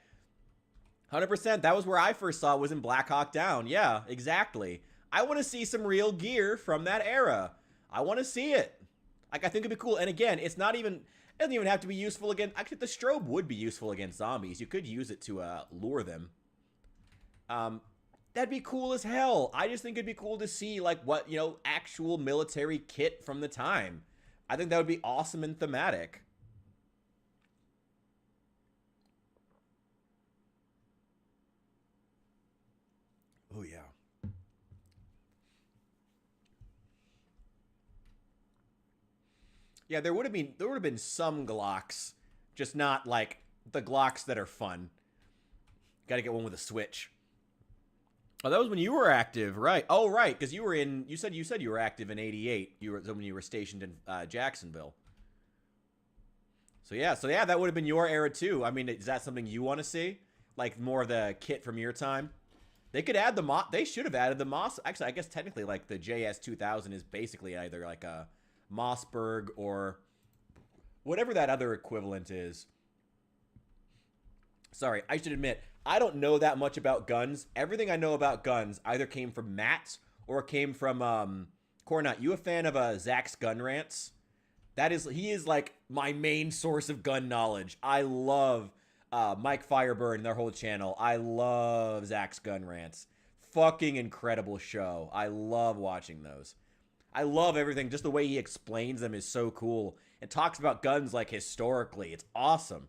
100%. That was where I first saw it, was in Black Hawk Down. Yeah, exactly. I want to see some real gear from that era. I want to see it. Like, I think it'd be cool. And again, it's not even, it doesn't even have to be useful against, actually, the strobe would be useful against zombies. You could use it to lure them. That'd be cool as hell. I just think it'd be cool to see, like, what, you know, actual military kit from the time. I think that would be awesome and thematic. Oh, yeah. Yeah, there would have been some Glocks, just not like the Glocks that are fun. Got to get one with a switch. Oh, that was when you were active, right? Oh, right, because you were in. You said you were active in '88. You were when you were stationed in Jacksonville. So yeah, that would have been your era too. I mean, is that something you want to see? Like more of the kit from your time? They could add the They should have added the Moss. Actually, I guess technically, like the JS 2000 is basically either like a Mossberg or whatever that other equivalent is. Sorry, I should admit, I don't know that much about guns. Everything I know about guns either came from Matt's or came from Cornut. You a fan of Zach's Gun Rants? He is like my main source of gun knowledge. I love Mike Fireburn and their whole channel. I love Zach's Gun Rants. Fucking incredible show. I love watching those. I love everything. Just the way he explains them is so cool. And talks about guns like historically. It's awesome.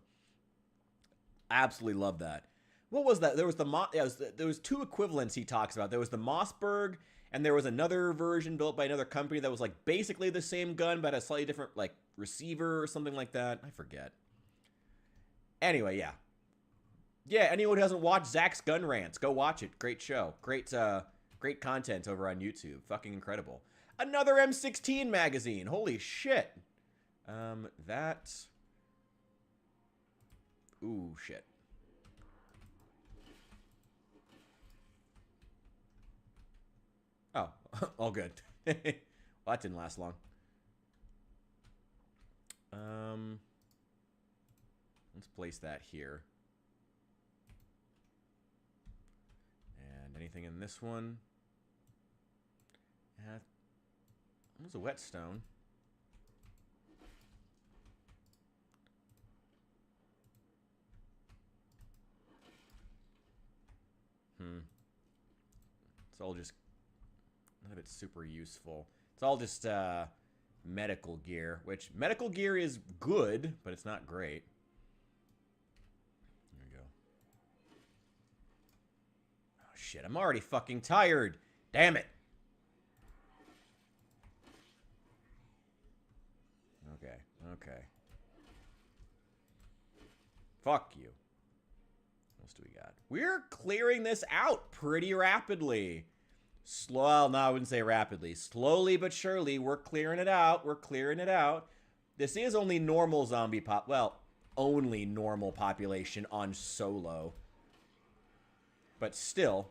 Absolutely love that. What was that? There was there was two equivalents he talks about. There was the Mossberg, and there was another version built by another company that was like basically the same gun, but a slightly different like receiver or something like that. I forget. Anyway, yeah. Yeah, anyone who hasn't watched Zach's Gun Rants, go watch it. Great show. Great content over on YouTube. Fucking incredible. Another M16 magazine. Holy shit. That... Ooh, shit. Oh, all good. Well, that didn't last long. Let's place that here. And anything in this one? It was a whetstone. It's all just... none of it's super useful. It's all just medical gear, which medical gear is good, but it's not great. There we go. Oh, shit. I'm already fucking tired. Damn it. Okay. Okay. Fuck you. What else do we got? We're clearing this out pretty rapidly. Well, no, I wouldn't say rapidly. Slowly but surely, we're clearing it out. We're clearing it out. This is only normal zombie pop. Well, only normal population on solo. But still.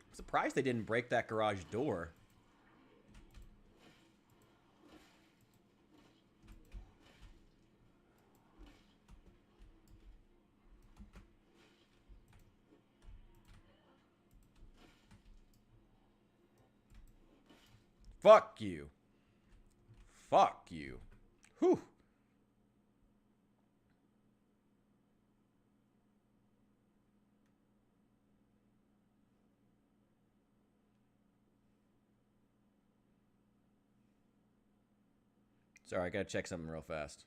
I'm surprised they didn't break that garage door. Fuck you. Fuck you. Whew. Sorry, I gotta check something real fast.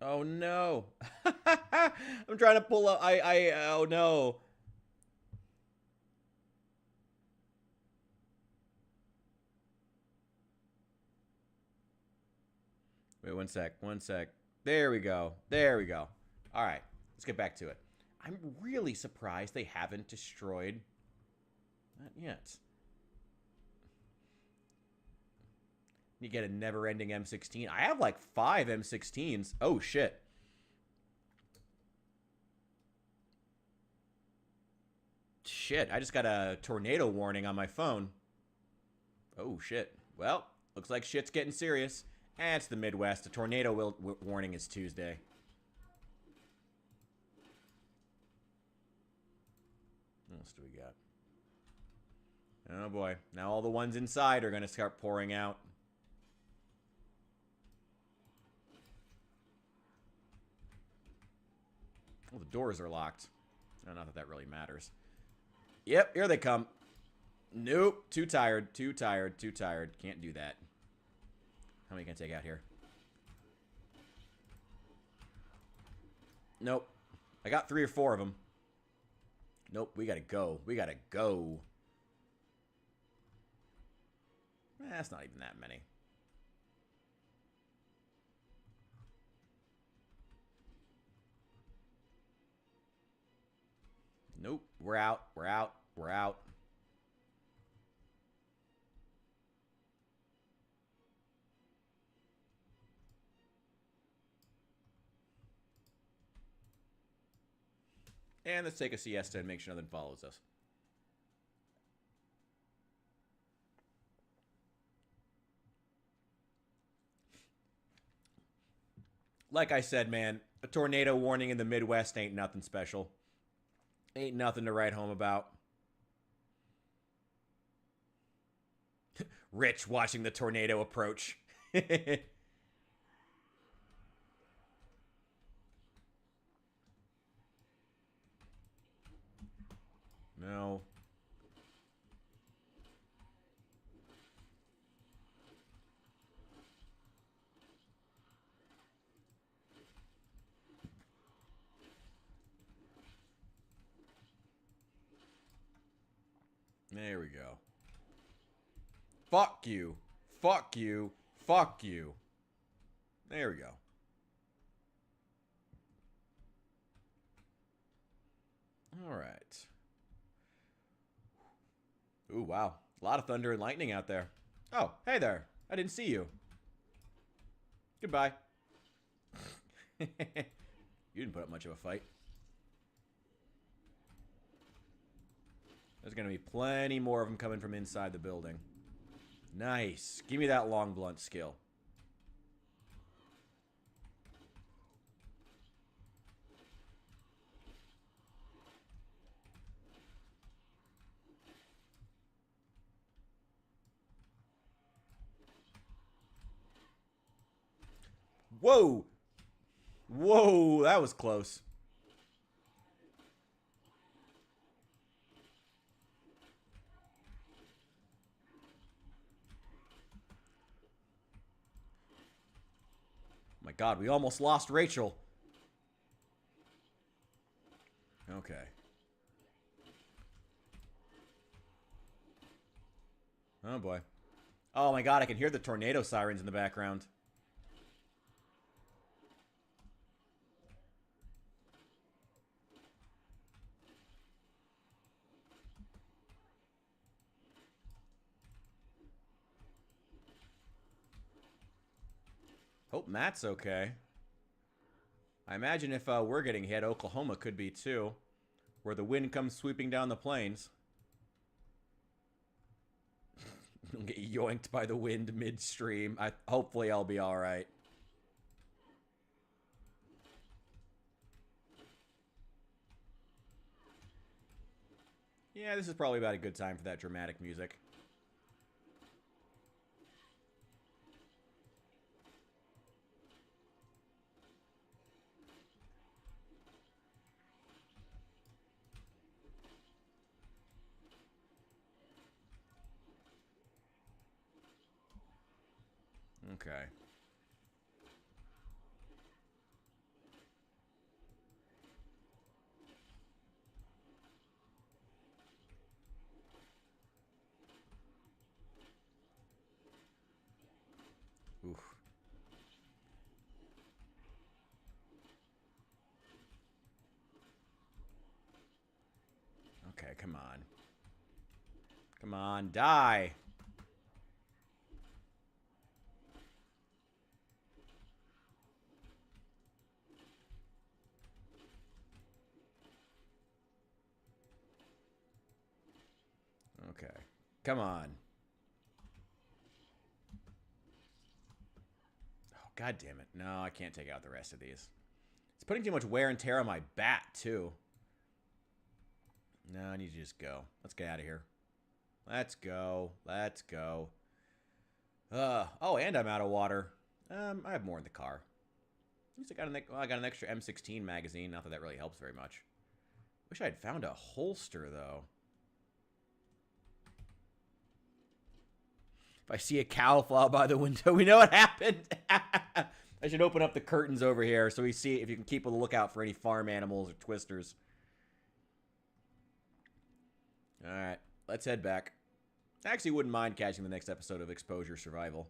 Oh no. I'm trying to pull up. Oh no. Wait, one sec. One sec. There we go. There we go. All right. Let's get back to it. I'm really surprised they haven't destroyed. Not yet. You get a never-ending M16. I have like 5 M16s. Oh, shit. Shit, I just got a tornado warning on my phone. Oh, shit. Well, looks like shit's getting serious. And it's the Midwest. A tornado warning is Tuesday. What else do we got? Oh, boy. Now all the ones inside are going to start pouring out. Well, the doors are locked. Oh, not that that really matters. Yep, here they come. Nope. Too tired. Too tired. Too tired. Can't do that. How many can I take out here? Nope. I got 3 or 4 of them. Nope. We gotta go. We gotta go. That's not even that many. Nope. We're out. We're out. We're out. And let's take a siesta and make sure nothing follows us. Like I said, man, a tornado warning in the Midwest ain't nothing special. Ain't nothing to write home about. Rich watching the tornado approach. No. There we go. Fuck you. Fuck you. Fuck you. There we go. All right. Ooh, wow. A lot of thunder and lightning out there. Oh, hey there. I didn't see you. Goodbye. You didn't put up much of a fight. There's going to be plenty more of them coming from inside the building. Nice. Give me that long blunt skill. Whoa. Whoa, that was close. My God, we almost lost Rachel. Okay. Oh, boy. Oh, my God, I can hear the tornado sirens in the background. Hope Matt's okay. I imagine if we're getting hit, Oklahoma could be too. Where the wind comes sweeping down the plains. Don't get yoinked by the wind midstream. Hopefully I'll be alright. Yeah, this is probably about a good time for that dramatic music. Okay. Oof. Okay, come on. Come on, die! Okay. Come on. Oh, God damn it. No, I can't take out the rest of these. It's putting too much wear and tear on my bat, too. No, I need to just go. Let's get out of here. Let's go. Let's go. Oh, and I'm out of water. I have more in the car. At least I got an extra M16 magazine. Not that that really helps very much. Wish I had found a holster, though. If I see a cow fly by the window, we know what happened. I should open up the curtains over here so we see if you can keep a lookout for any farm animals or twisters. Alright, let's head back. I actually wouldn't mind catching the next episode of Exposure Survival.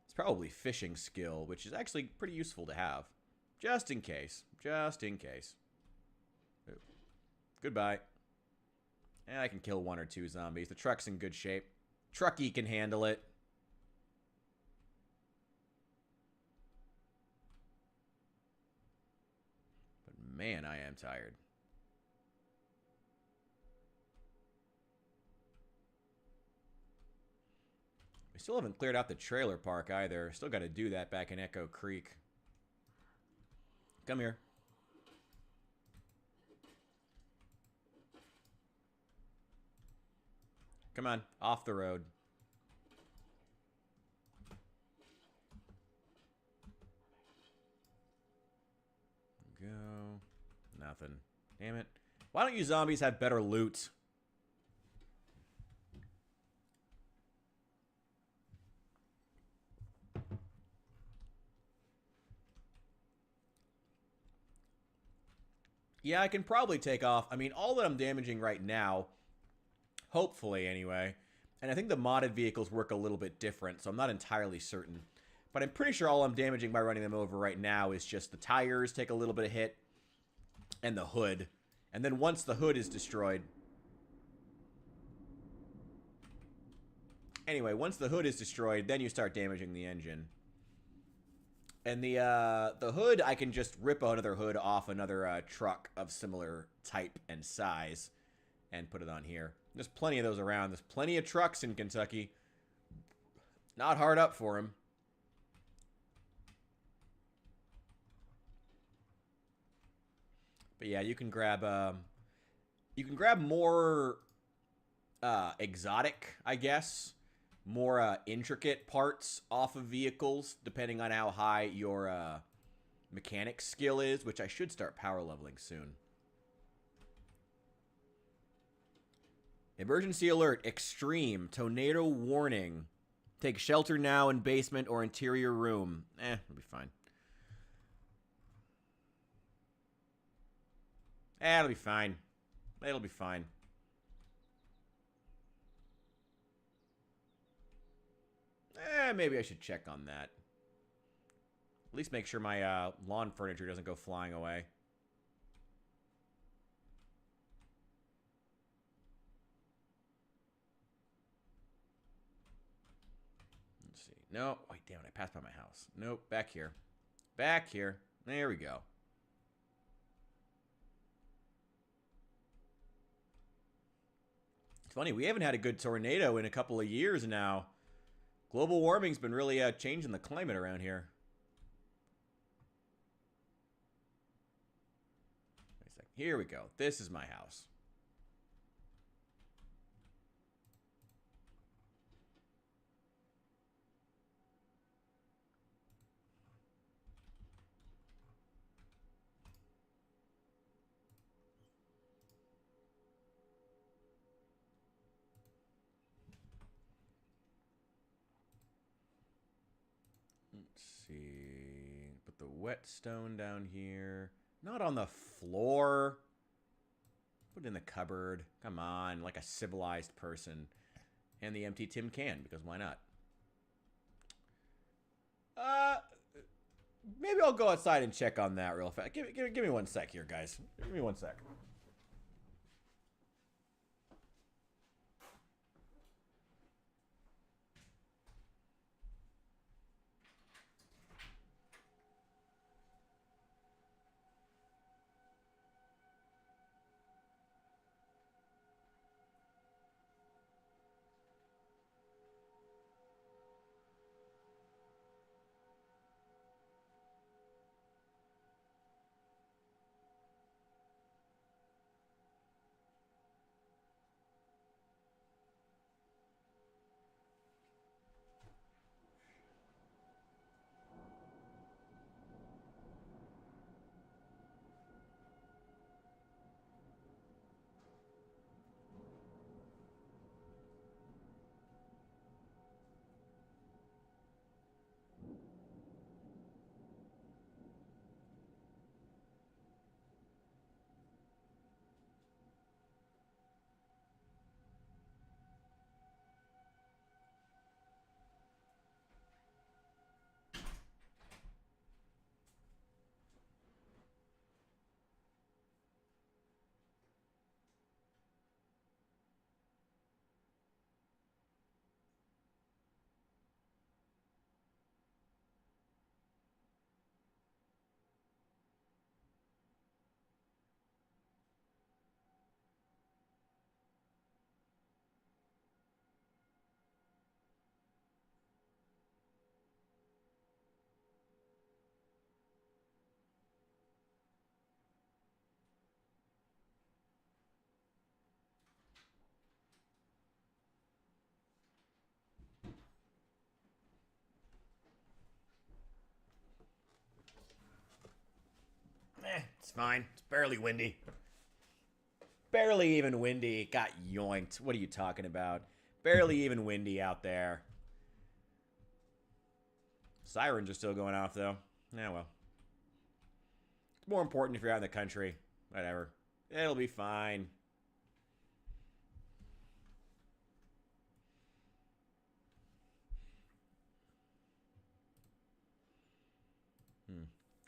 It's probably fishing skill, which is actually pretty useful to have. Just in case. Just in case. Ooh. Goodbye. And I can kill 1 or 2 zombies. The truck's in good shape. Trucky can handle it. But man, I am tired. We still haven't cleared out the trailer park either. Still got to do that back in Echo Creek. Come here. Come on, off the road. Go. Nothing. Damn it. Why don't you zombies have better loot? Yeah, I can probably take off. I mean, all that I'm damaging right now, hopefully anyway, and I think the modded vehicles work a little bit different, so I'm not entirely certain. But I'm pretty sure all I'm damaging by running them over right now is just the tires take a little bit of hit, and the hood. And then once the hood is destroyed... Anyway, once the hood is destroyed, then you start damaging the engine. And the hood, I can just rip another hood off another truck of similar type and size and put it on here. There's plenty of those around. There's plenty of trucks in Kentucky. Not hard up for them. But yeah, you can grab more exotic, I guess, more intricate parts off of vehicles, depending on how high your mechanic skill is, which I should start power leveling soon. Emergency alert, extreme, tornado warning. Take shelter now in basement or interior room. It'll be fine. It'll be fine. It'll be fine. Maybe I should check on that. At least make sure my lawn furniture doesn't go flying away. Let's see. No, wait, damn it, I passed by my house. Nope, back here. Back here. There we go. It's funny, we haven't had a good tornado in a couple of years now. Global warming's been really changing the climate around here. Wait a second. Here we go. This is my house. see. Put the whetstone down here. Not on the floor. Put it in the cupboard. Come on, like a civilized person. And the empty tin can, because why not? Maybe I'll go outside and check on that real fast. Give me 1 sec here, guys. Give me 1 sec. It's fine. It's barely windy. Barely even windy. It got yoinked. What are you talking about? Barely even windy out there. Sirens are still going off, though. Yeah, well. It's more important if you're out in the country. Whatever. It'll be fine.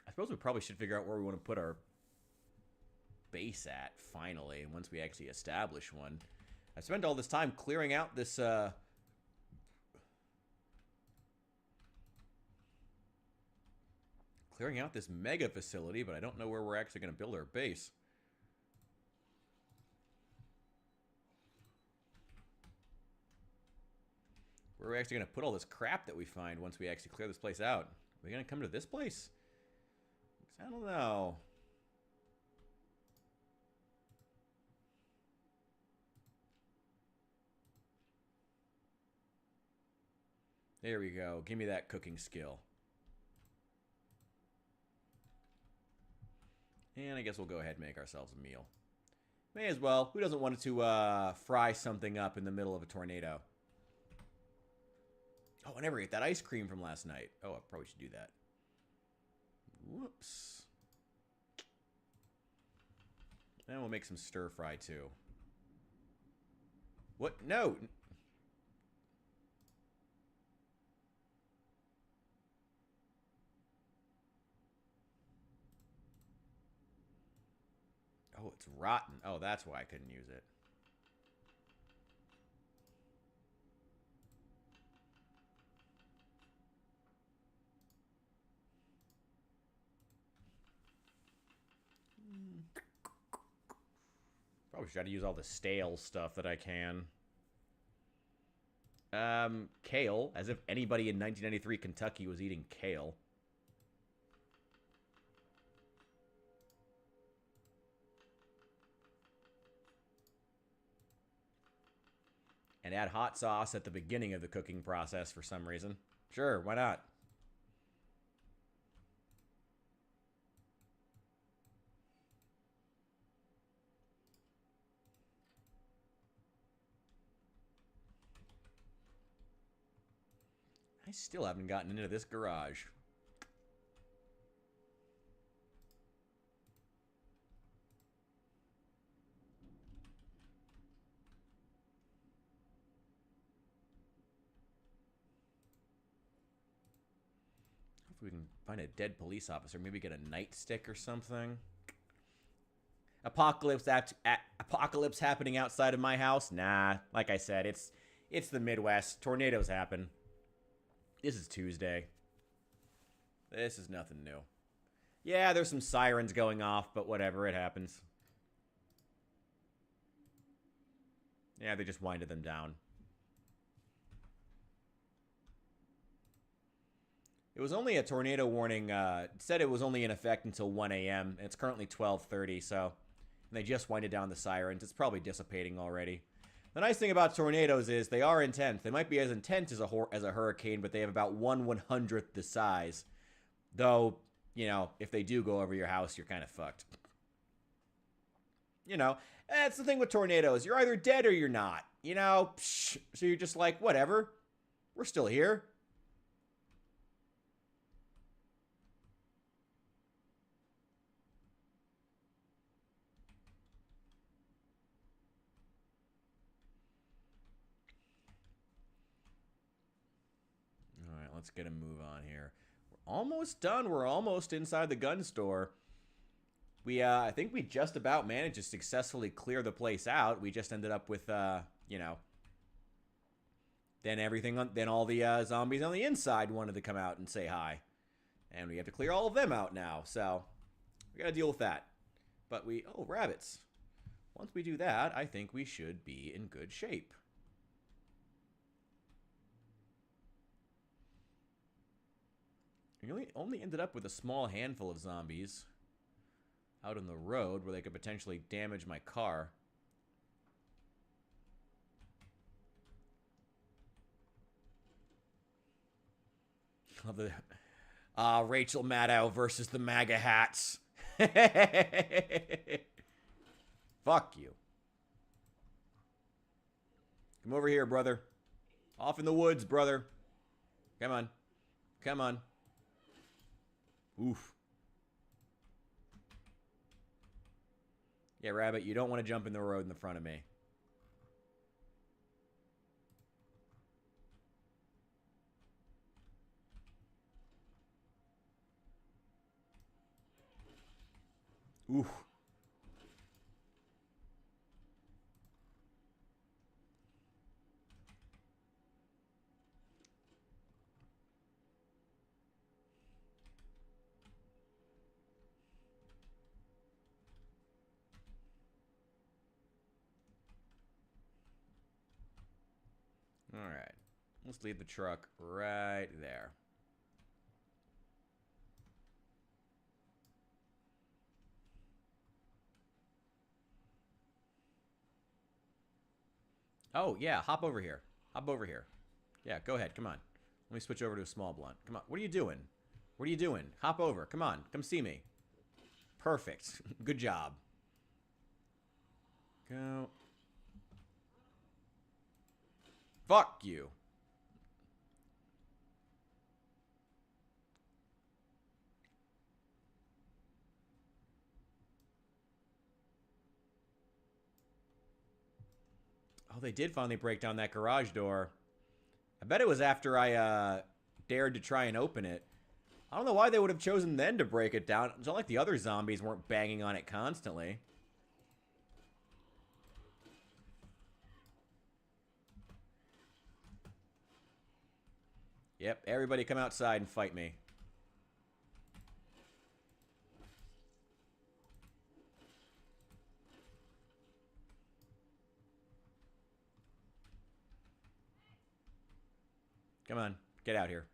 I suppose we probably should figure out where we want to put our base at, finally, once we actually establish one. I spent all this time clearing out this, mega facility, but I don't know where we're actually going to build our base. Where are we actually going to put all this crap that we find once we actually clear this place out? Are we going to come to this place? I don't know. There we go. Give me that cooking skill. And I guess we'll go ahead and make ourselves a meal. May as well. Who doesn't want to fry something up in the middle of a tornado? Oh, I never ate that ice cream from last night. Oh, I probably should do that. Whoops. And we'll make some stir fry too. What? No. Oh, it's rotten. Oh, that's why I couldn't use it. Probably should try to use all the stale stuff that I can. Kale, as if anybody in 1993 Kentucky was eating kale. And add hot sauce at the beginning of the cooking process for some reason. Sure, why not? I still haven't gotten into this garage. If we can find a dead police officer, maybe get a nightstick or something. Apocalypse happening outside of my house? Nah, like I said, it's the Midwest. Tornadoes happen. This is Tuesday. This is nothing new. Yeah, there's some sirens going off, but whatever, it happens. Yeah, they just winded them down. It was only a tornado warning. It said it was only in effect until 1 a.m. And it's currently 12:30, so they just winded down the sirens. It's probably dissipating already. The nice thing about tornadoes is they are intense. They might be as intense as a hurricane, but they have about 1/100th the size. Though, you know, if they do go over your house, you're kind of fucked. You know, that's the thing with tornadoes. You're either dead or you're not. You know, so you're just like, whatever. We're still here. All right, let's get a move on here. We're almost done. We're almost inside the gun store. I think we just about managed to successfully clear the place out. We just ended up with, you know, then all the zombies on the inside wanted to come out and say hi. And we have to clear all of them out now. So we got to deal with that. But oh, rabbits. Once we do that, I think we should be in good shape. We only ended up with a small handful of zombies out on the road where they could potentially damage my car. Love the Rachel Maddow versus the MAGA hats. Fuck you. Come over here, brother. Off in the woods, brother. Come on. Come on. Oof. Yeah, Rabbit, you don't want to jump in the road in the front of me. Oof. All right. Let's leave the truck right there. Oh, yeah. Hop over here. Hop over here. Yeah, go ahead. Come on. Let me switch over to a small blunt. Come on. What are you doing? What are you doing? Hop over. Come on. Come see me. Perfect. Good job. Go. Fuck you. Oh, they did finally break down that garage door. I bet it was after I dared to try and open it. I don't know why they would have chosen then to break it down. It's not like the other zombies weren't banging on it constantly. Yep, everybody come outside and fight me. Come on, get out here.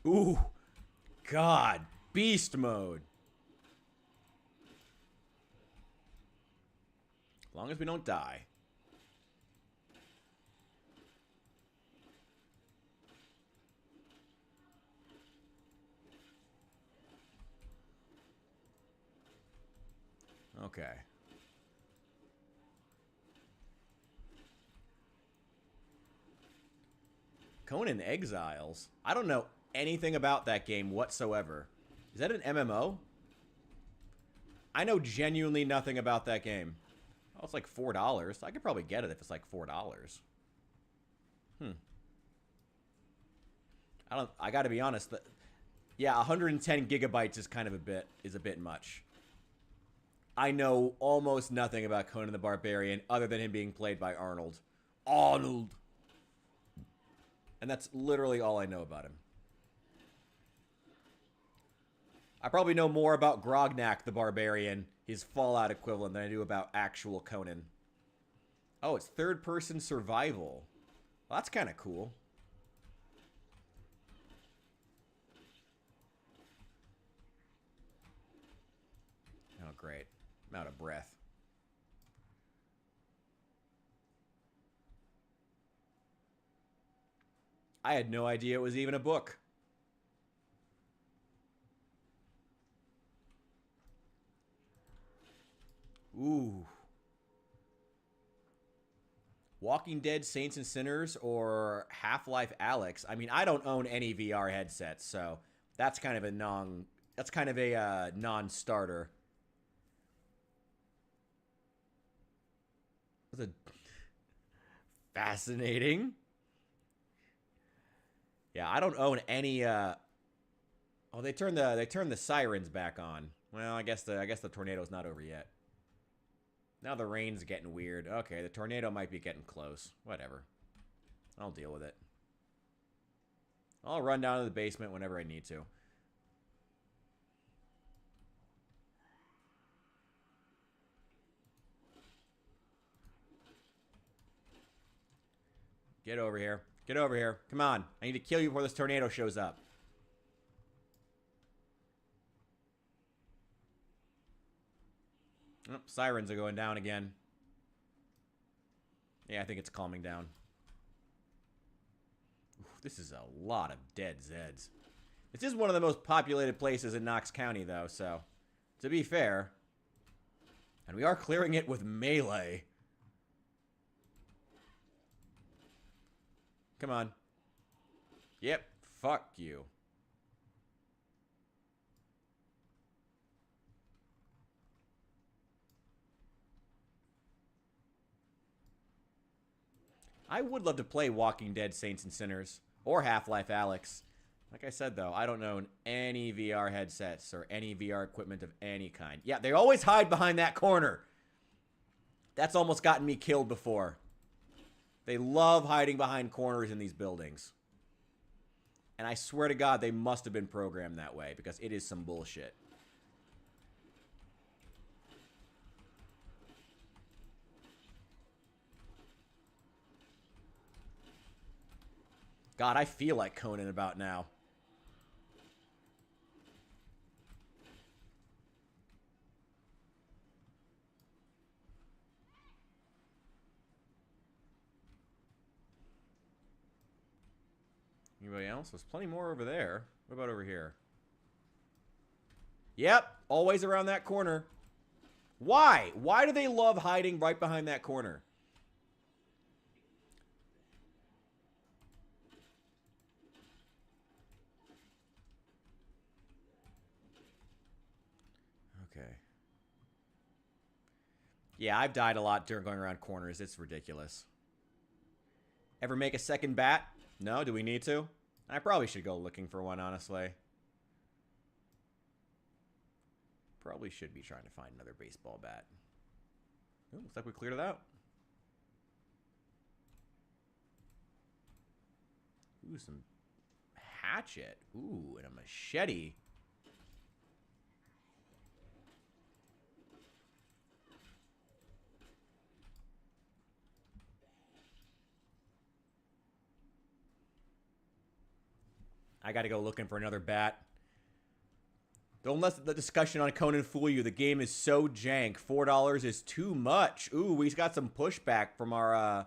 Ooh, God, beast mode. As long as we don't die. Okay. Conan Exiles. I don't know anything about that game whatsoever. Is that an MMO? I know genuinely nothing about that game. Oh, it's like $4. I could probably get it if it's like $4. I gotta be honest. Yeah, 110 gigabytes is kind of a bit much. I know almost nothing about Conan the Barbarian other than him being played by Arnold. Arnold! And that's literally all I know about him. I probably know more about Grognak the Barbarian, his Fallout equivalent, than I do about actual Conan. Oh, it's third-person survival. Well, that's kind of cool. Oh, great. I'm out of breath. I had no idea it was even a book. Ooh. Walking Dead Saints and Sinners or Half-Life Alyx. I mean, I don't own any VR headsets, so that's kind of a non-starter. That's a fascinating. Yeah, I don't own any oh, they turned the sirens back on. Well, I guess the tornado's not over yet. Now the rain's getting weird. Okay, the tornado might be getting close. Whatever. I'll deal with it. I'll run down to the basement whenever I need to. Get over here. Get over here. Come on. I need to kill you before this tornado shows up. Oh, sirens are going down again. Yeah, I think it's calming down. Oof, this is a lot of dead Zeds. This is one of the most populated places in Knox County, though, so to be fair. And we are clearing it with melee. Come on. Yep. Fuck you. I would love to play Walking Dead Saints and Sinners or Half-Life Alyx. Like I said, though, I don't own any VR headsets or any VR equipment of any kind. Yeah, they always hide behind that corner. That's almost gotten me killed before. They love hiding behind corners in these buildings. And I swear to God, they must have been programmed that way because it is some bullshit. God, I feel like Conan about now. Anybody else? There's plenty more over there. What about over here? Yep, always around that corner. Why? Why do they love hiding right behind that corner? Okay. Yeah, I've died a lot during going around corners. It's ridiculous. Ever make a second bat? No? Do we need to? I probably should go looking for one, honestly. Probably should be trying to find another baseball bat. Ooh, looks like we cleared it out. Ooh, some hatchet. Ooh, and a machete. I gotta go looking for another bat. Don't let the discussion on Conan fool you. The game is so jank. $4 is too much. Ooh, we got some pushback from our,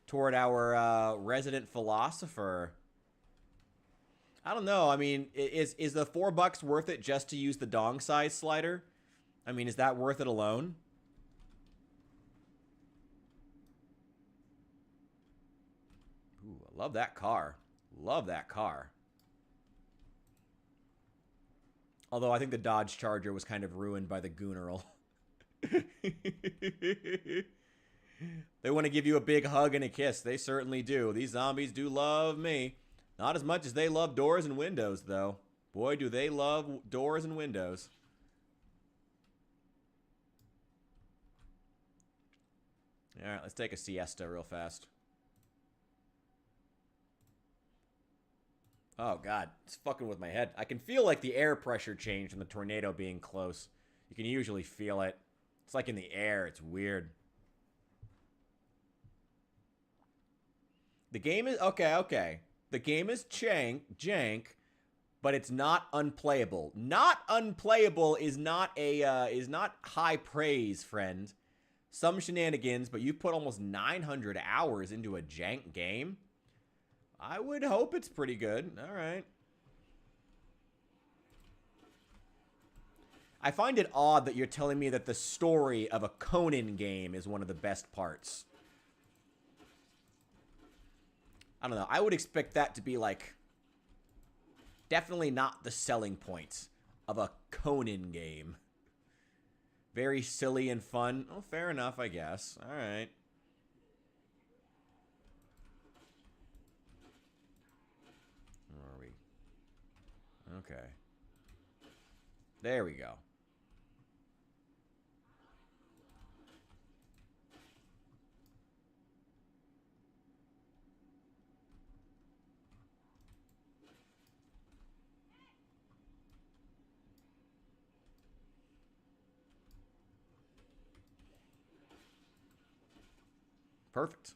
toward our, resident philosopher. I don't know. I mean, is the $4 worth it just to use the dong size slider? I mean, is that worth it alone? Ooh, I love that car. Love that car. Although I think the Dodge Charger was kind of ruined by the Goonerl. They want to give you a big hug and a kiss. They certainly do. These zombies do love me. Not as much as they love doors and windows, though. Boy, do they love doors and windows. Alright, let's take a siesta real fast. Oh, God. It's fucking with my head. I can feel, like, the air pressure change from the tornado being close. You can usually feel it. It's like in the air. It's weird. The game is... Okay. The game is jank, but it's not unplayable. Not unplayable is not high praise, friend. Some shenanigans, but you put almost 900 hours into a jank game. I would hope it's pretty good. All right. I find it odd that you're telling me that the story of a Conan game is one of the best parts. I don't know. I would expect that to be, like, definitely not the selling points of a Conan game. Very silly and fun. Oh, fair enough, I guess. All right. Where are we? Okay. There we go. Perfect.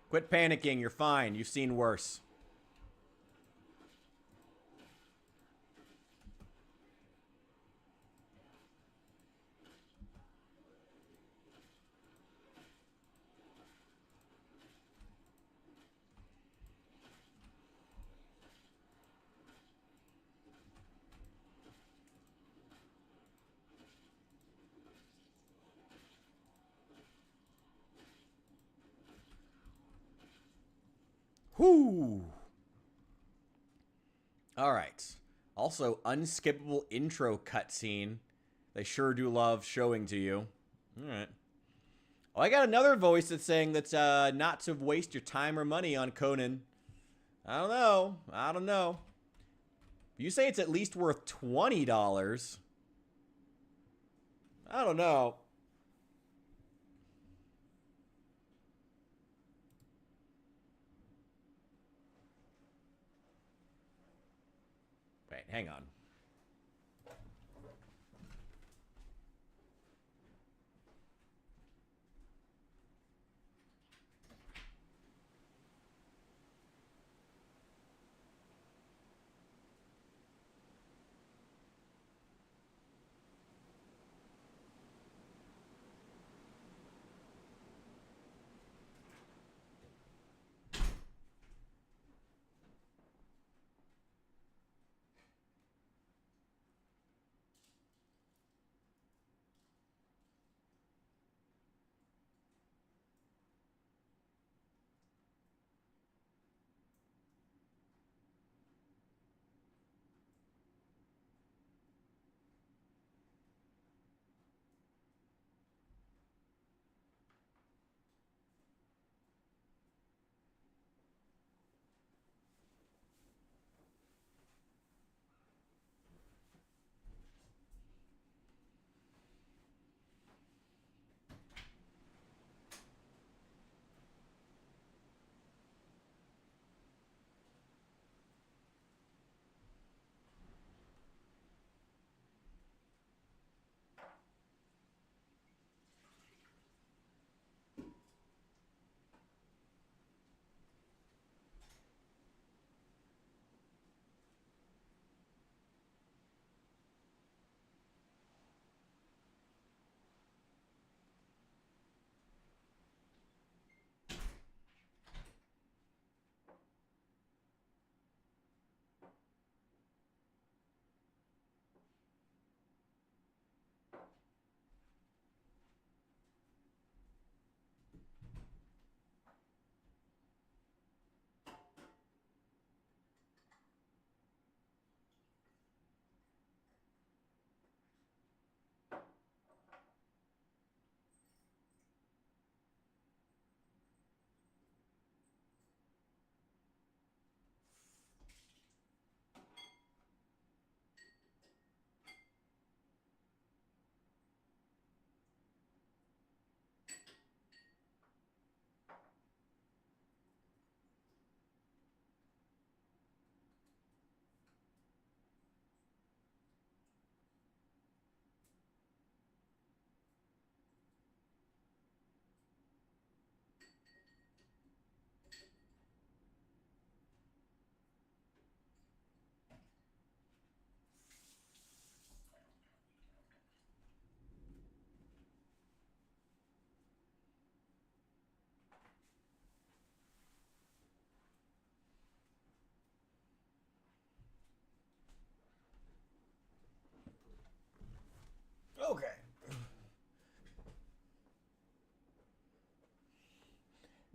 Quit panicking. You're fine. You've seen worse. Whoo! Alright. Also, unskippable intro cutscene. They sure do love showing to you. Alright. Oh, I got another voice that's saying that's not to waste your time or money on Conan. I don't know. I don't know. You say it's at least worth $20. I don't know. Wait, hang on.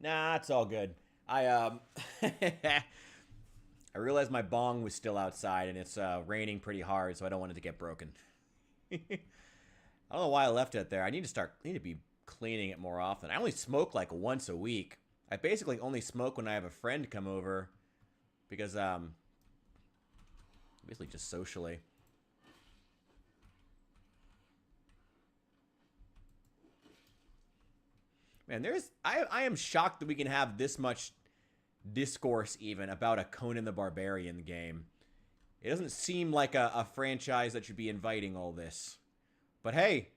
Nah, it's all good. I I realized my bong was still outside and it's raining pretty hard, so I don't want it to get broken. I don't know why I left it there. I need to be cleaning it more often. I only smoke like once a week. I basically only smoke when I have a friend come over because basically just socially. Man, I am shocked that we can have this much discourse even about a Conan the Barbarian game. It doesn't seem like a franchise that should be inviting all this. But hey,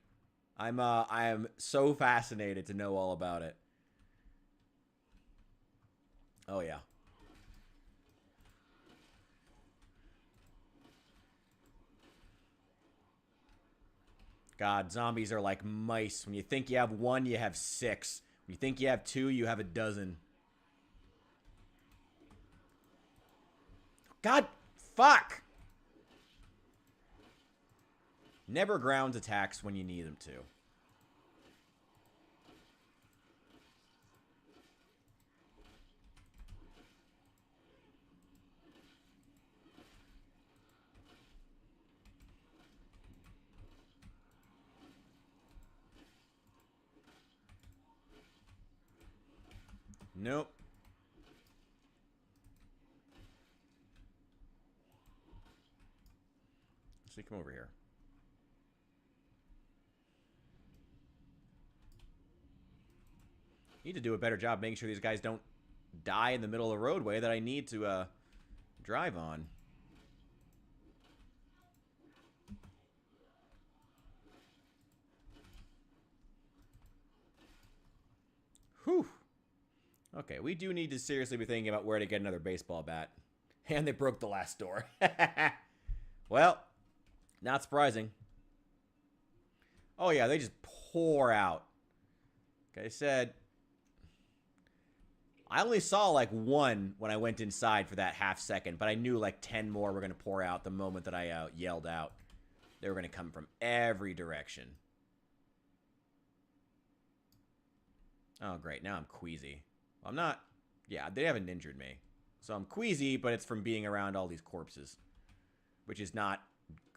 I am so fascinated to know all about it. Oh yeah. God, zombies are like mice. When you think you have one, you have six. When you think you have two, you have a dozen. God, fuck! Never grounds attacks when you need them to. Nope. So come over here. Need to do a better job making sure these guys don't die in the middle of the roadway that I need to drive on. Whew. Okay, we do need to seriously be thinking about where to get another baseball bat. And they broke the last door. Well, not surprising. Oh yeah, they just pour out. Like I said, I only saw like one when I went inside for that half second, but I knew like 10 more were going to pour out the moment that I yelled out. They were going to come from every direction. Oh, great. Now I'm queasy. Well, I'm not. Yeah, they haven't injured me. So I'm queasy, but it's from being around all these corpses, which is not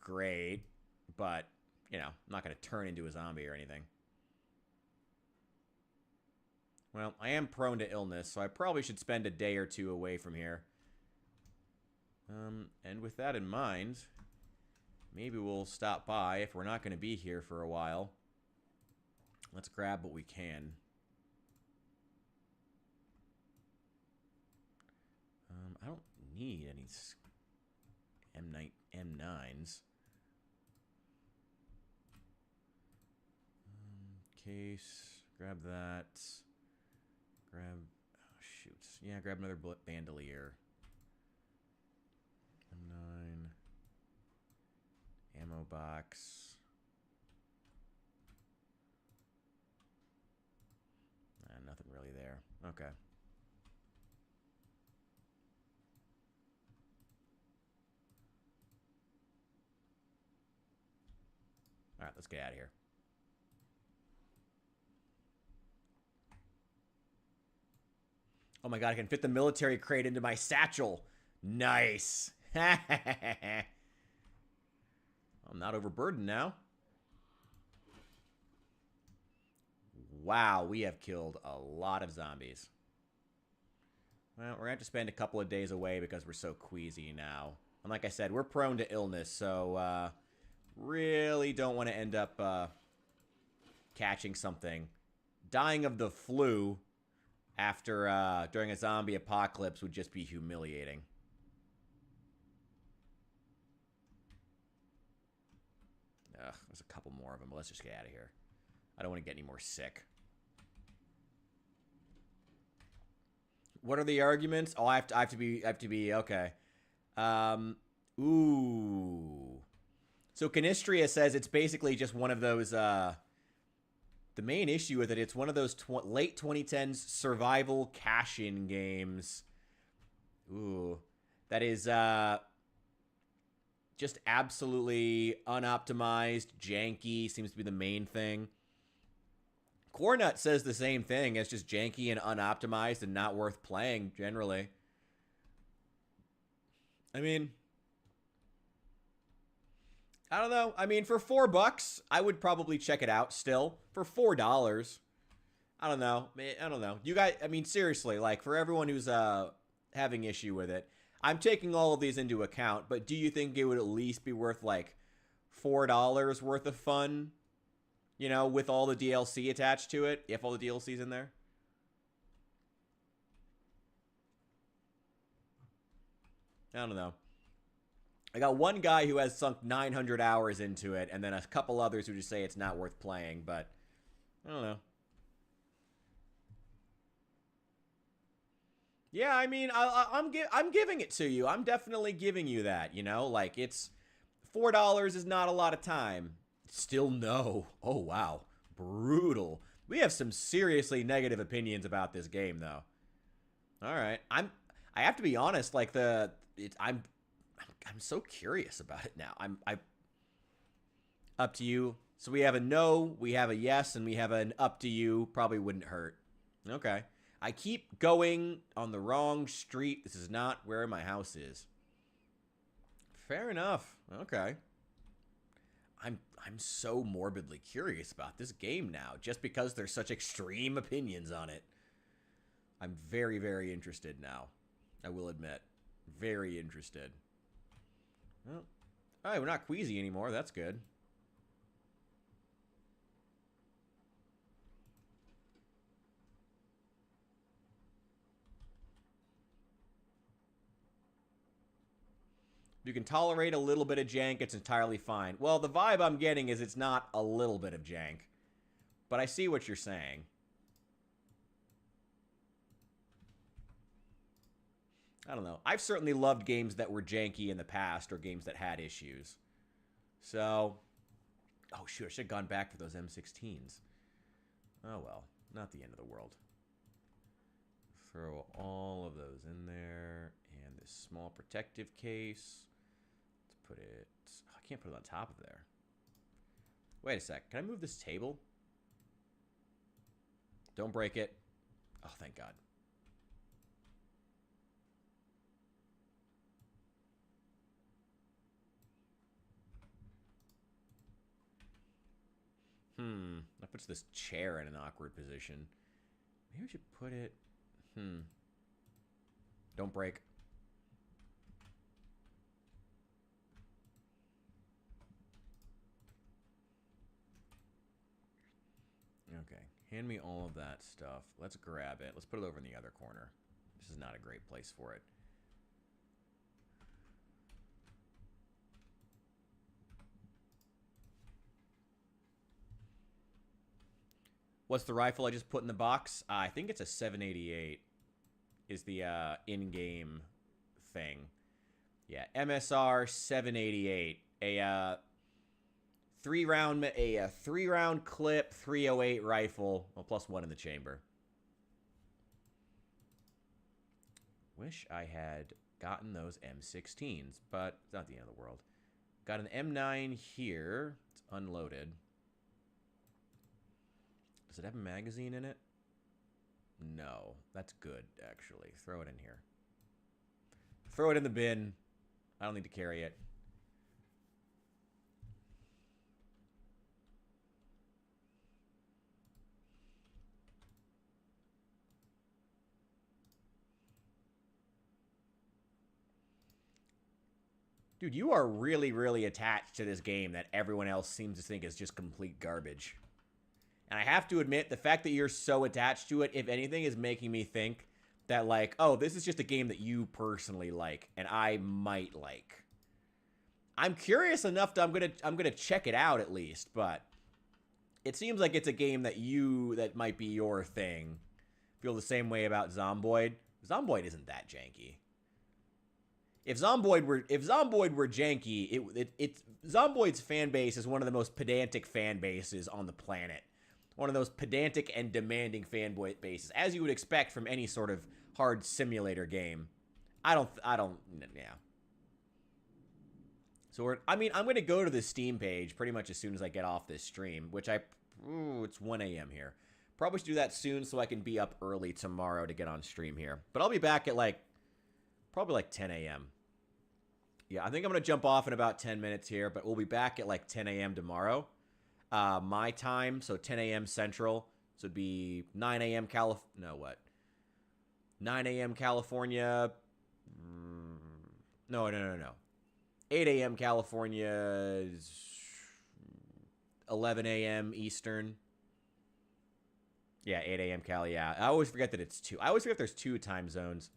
great, but, you know, I'm not going to turn into a zombie or anything. Well, I am prone to illness, so I probably should spend a day or two away from here. And with that in mind, maybe we'll stop by if we're not going to be here for a while. Let's grab what we can. I don't need any M9s. Case, grab that. Grab, oh shoot. Yeah, grab another bandolier. M9. Ammo box. Nothing really there. Okay. Alright, let's get out of here. Oh my god, I can fit the military crate into my satchel. Nice. I'm not overburdened now. Wow, we have killed a lot of zombies. Well, we're going to have to spend a couple of days away because we're so queasy now. And like I said, we're prone to illness, so really don't want to end up catching something. Dying of the flu after during a zombie apocalypse would just be humiliating. Ugh, there's a couple more of them, but let's just get out of here. I don't want to get any more sick. What are the arguments? Oh, I have to be okay. Ooh. So Canistria says it's basically just one of those the main issue with it, it's one of those late 2010s survival cash-in games. Ooh. That is just absolutely unoptimized, janky, seems to be the main thing. Cornut says the same thing. It's just janky and unoptimized and not worth playing generally. I mean, I don't know. I mean, for $4, I would probably check it out still. For $4, I don't know. I don't know. You guys, I mean, seriously, like, for everyone who's having issue with it, I'm taking all of these into account, but do you think it would at least be worth, like, $4 worth of fun? You know, with all the DLC attached to it, if all the DLC's in there? I don't know. I got one guy who has sunk 900 hours into it, and then a couple others who just say it's not worth playing, but I don't know. Yeah, I mean, I'm giving it to you. I'm definitely giving you that, you know? Like, it's $4 is not a lot of time. Still no. Oh, wow. Brutal. We have some seriously negative opinions about this game, though. All right. I have to be honest, like, I'm so curious about it now. I up to you. So we have a no, we have a yes, and we have an up to you. Probably wouldn't hurt. Okay. I keep going on the wrong street. This is not where my house is. Fair enough. Okay. I'm so morbidly curious about this game now, just because there's such extreme opinions on it. I'm very, very interested now. I will admit. Very interested. Well, all right, we're not queasy anymore. That's good. You can tolerate a little bit of jank, it's entirely fine. Well, the vibe I'm getting is it's not a little bit of jank. But I see what you're saying. I don't know. I've certainly loved games that were janky in the past or games that had issues. So, oh shoot, I should have gone back for those M16s. Oh well, not the end of the world. Throw all of those in there. And this small protective case. Let's put it... Oh, I can't put it on top of there. Wait a sec. Can I move this table? Don't break it. Oh, thank God. That puts this chair in an awkward position. Maybe we should put it... Don't break. Okay. Hand me all of that stuff. Let's grab it. Let's put it over in the other corner. This is not a great place for it. What's the rifle I just put in the box? I think it's a 788 is the in-game thing. Yeah, MSR 788. A three-round clip 308 rifle, well, plus one in the chamber. Wish I had gotten those M16s, but it's not the end of the world. Got an M9 here. It's unloaded. Does it have a magazine in it? No. That's good, actually. Throw it in here. Throw it in the bin. I don't need to carry it. Dude, you are really, really attached to this game that everyone else seems to think is just complete garbage. And I have to admit, the fact that you're so attached to it, if anything, is making me think that, like, oh, this is just a game that you personally like, and I might like. I'm curious enough that I'm gonna check it out at least, but it seems like it's a game that might be your thing. Feel the same way about Zomboid. Zomboid isn't that janky. If Zomboid were janky, Zomboid's fan base is one of the most pedantic fan bases on the planet. One of those pedantic and demanding fan bases, as you would expect from any sort of hard simulator game. Yeah. So I'm going to go to the Steam page pretty much as soon as I get off this stream, which it's 1 a.m. here. Probably should do that soon so I can be up early tomorrow to get on stream here. But I'll be back at probably 10 a.m. Yeah, I think I'm going to jump off in about 10 minutes here, but we'll be back at 10 a.m. tomorrow. My time, so 10 a.m. Central. So it'd be 9 a.m. 9 a.m. California. No. 8 a.m. California is 11 a.m. Eastern. Yeah, 8 a.m. Cali, yeah. I always forget that it's 2. I always forget there's 2 time zones.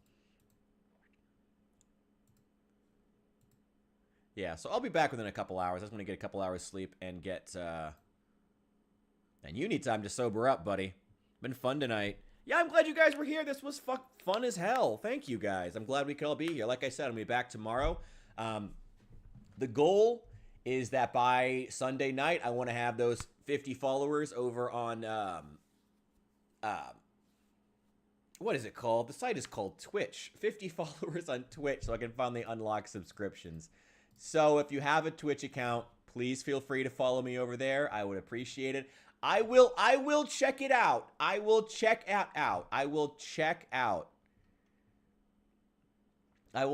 Yeah, so I'll be back within a couple hours. I just want to get a couple hours sleep and get... And you need time to sober up, buddy. Been fun tonight. Yeah, I'm glad you guys were here. This was fun as hell. Thank you, guys. I'm glad we could all be here. Like I said, I'm going to be back tomorrow. The goal is that by Sunday night, I want to have those 50 followers over on... what is it called? The site is called Twitch. 50 followers on Twitch so I can finally unlock subscriptions. So if you have a Twitch account, please feel free to follow me over there. I would appreciate it. I will check it out. I will check out. I will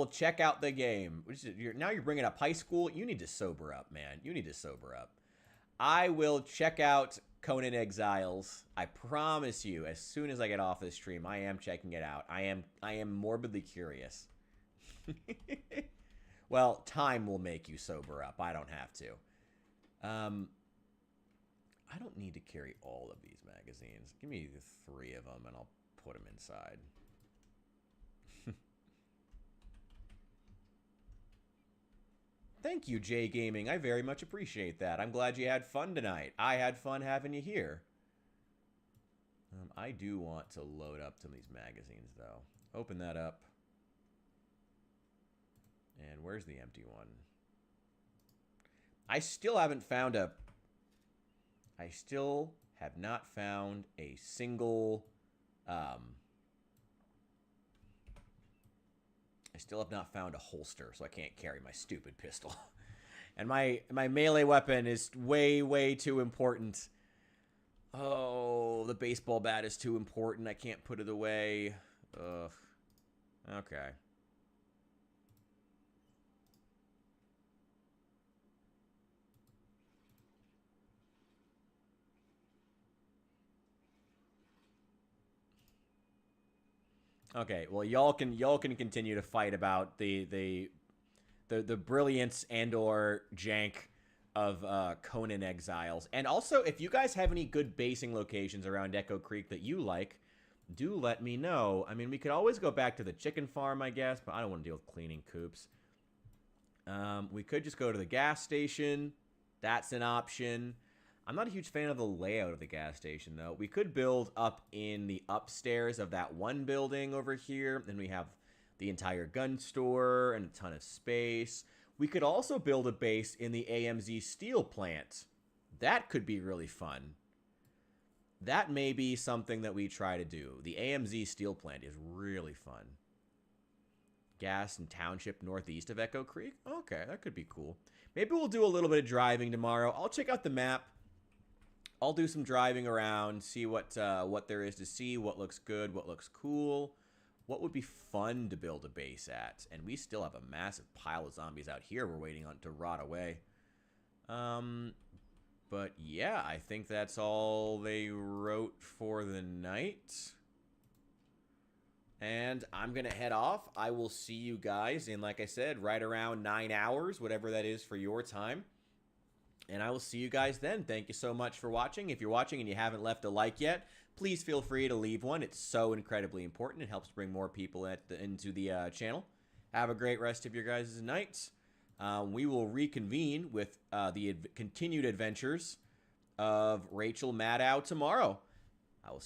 check out the game. Now you're bringing up high school. You need to sober up, man. You need to sober up. I will check out Conan Exiles. I promise you, as soon as I get off this stream, I am checking it out. I am morbidly curious. Well, time will make you sober up. I don't have to. I don't need to carry all of these magazines. Give me the 3 of them, and I'll put them inside. Thank you, Jay Gaming. I very much appreciate that. I'm glad you had fun tonight. I had fun having you here. I do want to load up some of these magazines, though. Open that up. And where's the empty one? I still have not found a single... I still have not found a holster, so I can't carry my stupid pistol. And my melee weapon is way, way too important. Oh, the baseball bat is too important. I can't put it away. Ugh. Okay. Okay, well, y'all can continue to fight about the brilliance and or jank of Conan Exiles. And also, if you guys have any good basing locations around Echo Creek that you like, do let me know. I mean, we could always go back to the chicken farm, I guess, but I don't want to deal with cleaning coops. We could just go to the gas station. That's an option. I'm not a huge fan of the layout of the gas station, though. We could build up in the upstairs of that one building over here. Then we have the entire gun store and a ton of space. We could also build a base in the AMZ steel plant. That could be really fun. That may be something that we try to do. The AMZ steel plant is really fun. Gas and Township northeast of Echo Creek? Okay, that could be cool. Maybe we'll do a little bit of driving tomorrow. I'll check out the map. I'll do some driving around, see what there is to see, what looks good, what looks cool, what would be fun to build a base at. And we still have a massive pile of zombies out here we're waiting on to rot away. But yeah, I think that's all they wrote for the night. And I'm going to head off. I will see you guys in, like I said, right around 9 hours, whatever that is for your time. And I will see you guys then. Thank you so much for watching. If you're watching and you haven't left a like yet, please feel free to leave one. It's so incredibly important. It helps bring more people into the channel. Have a great rest of your guys' night. We will reconvene with the continued adventures of Rachel Maddow tomorrow. I will see you.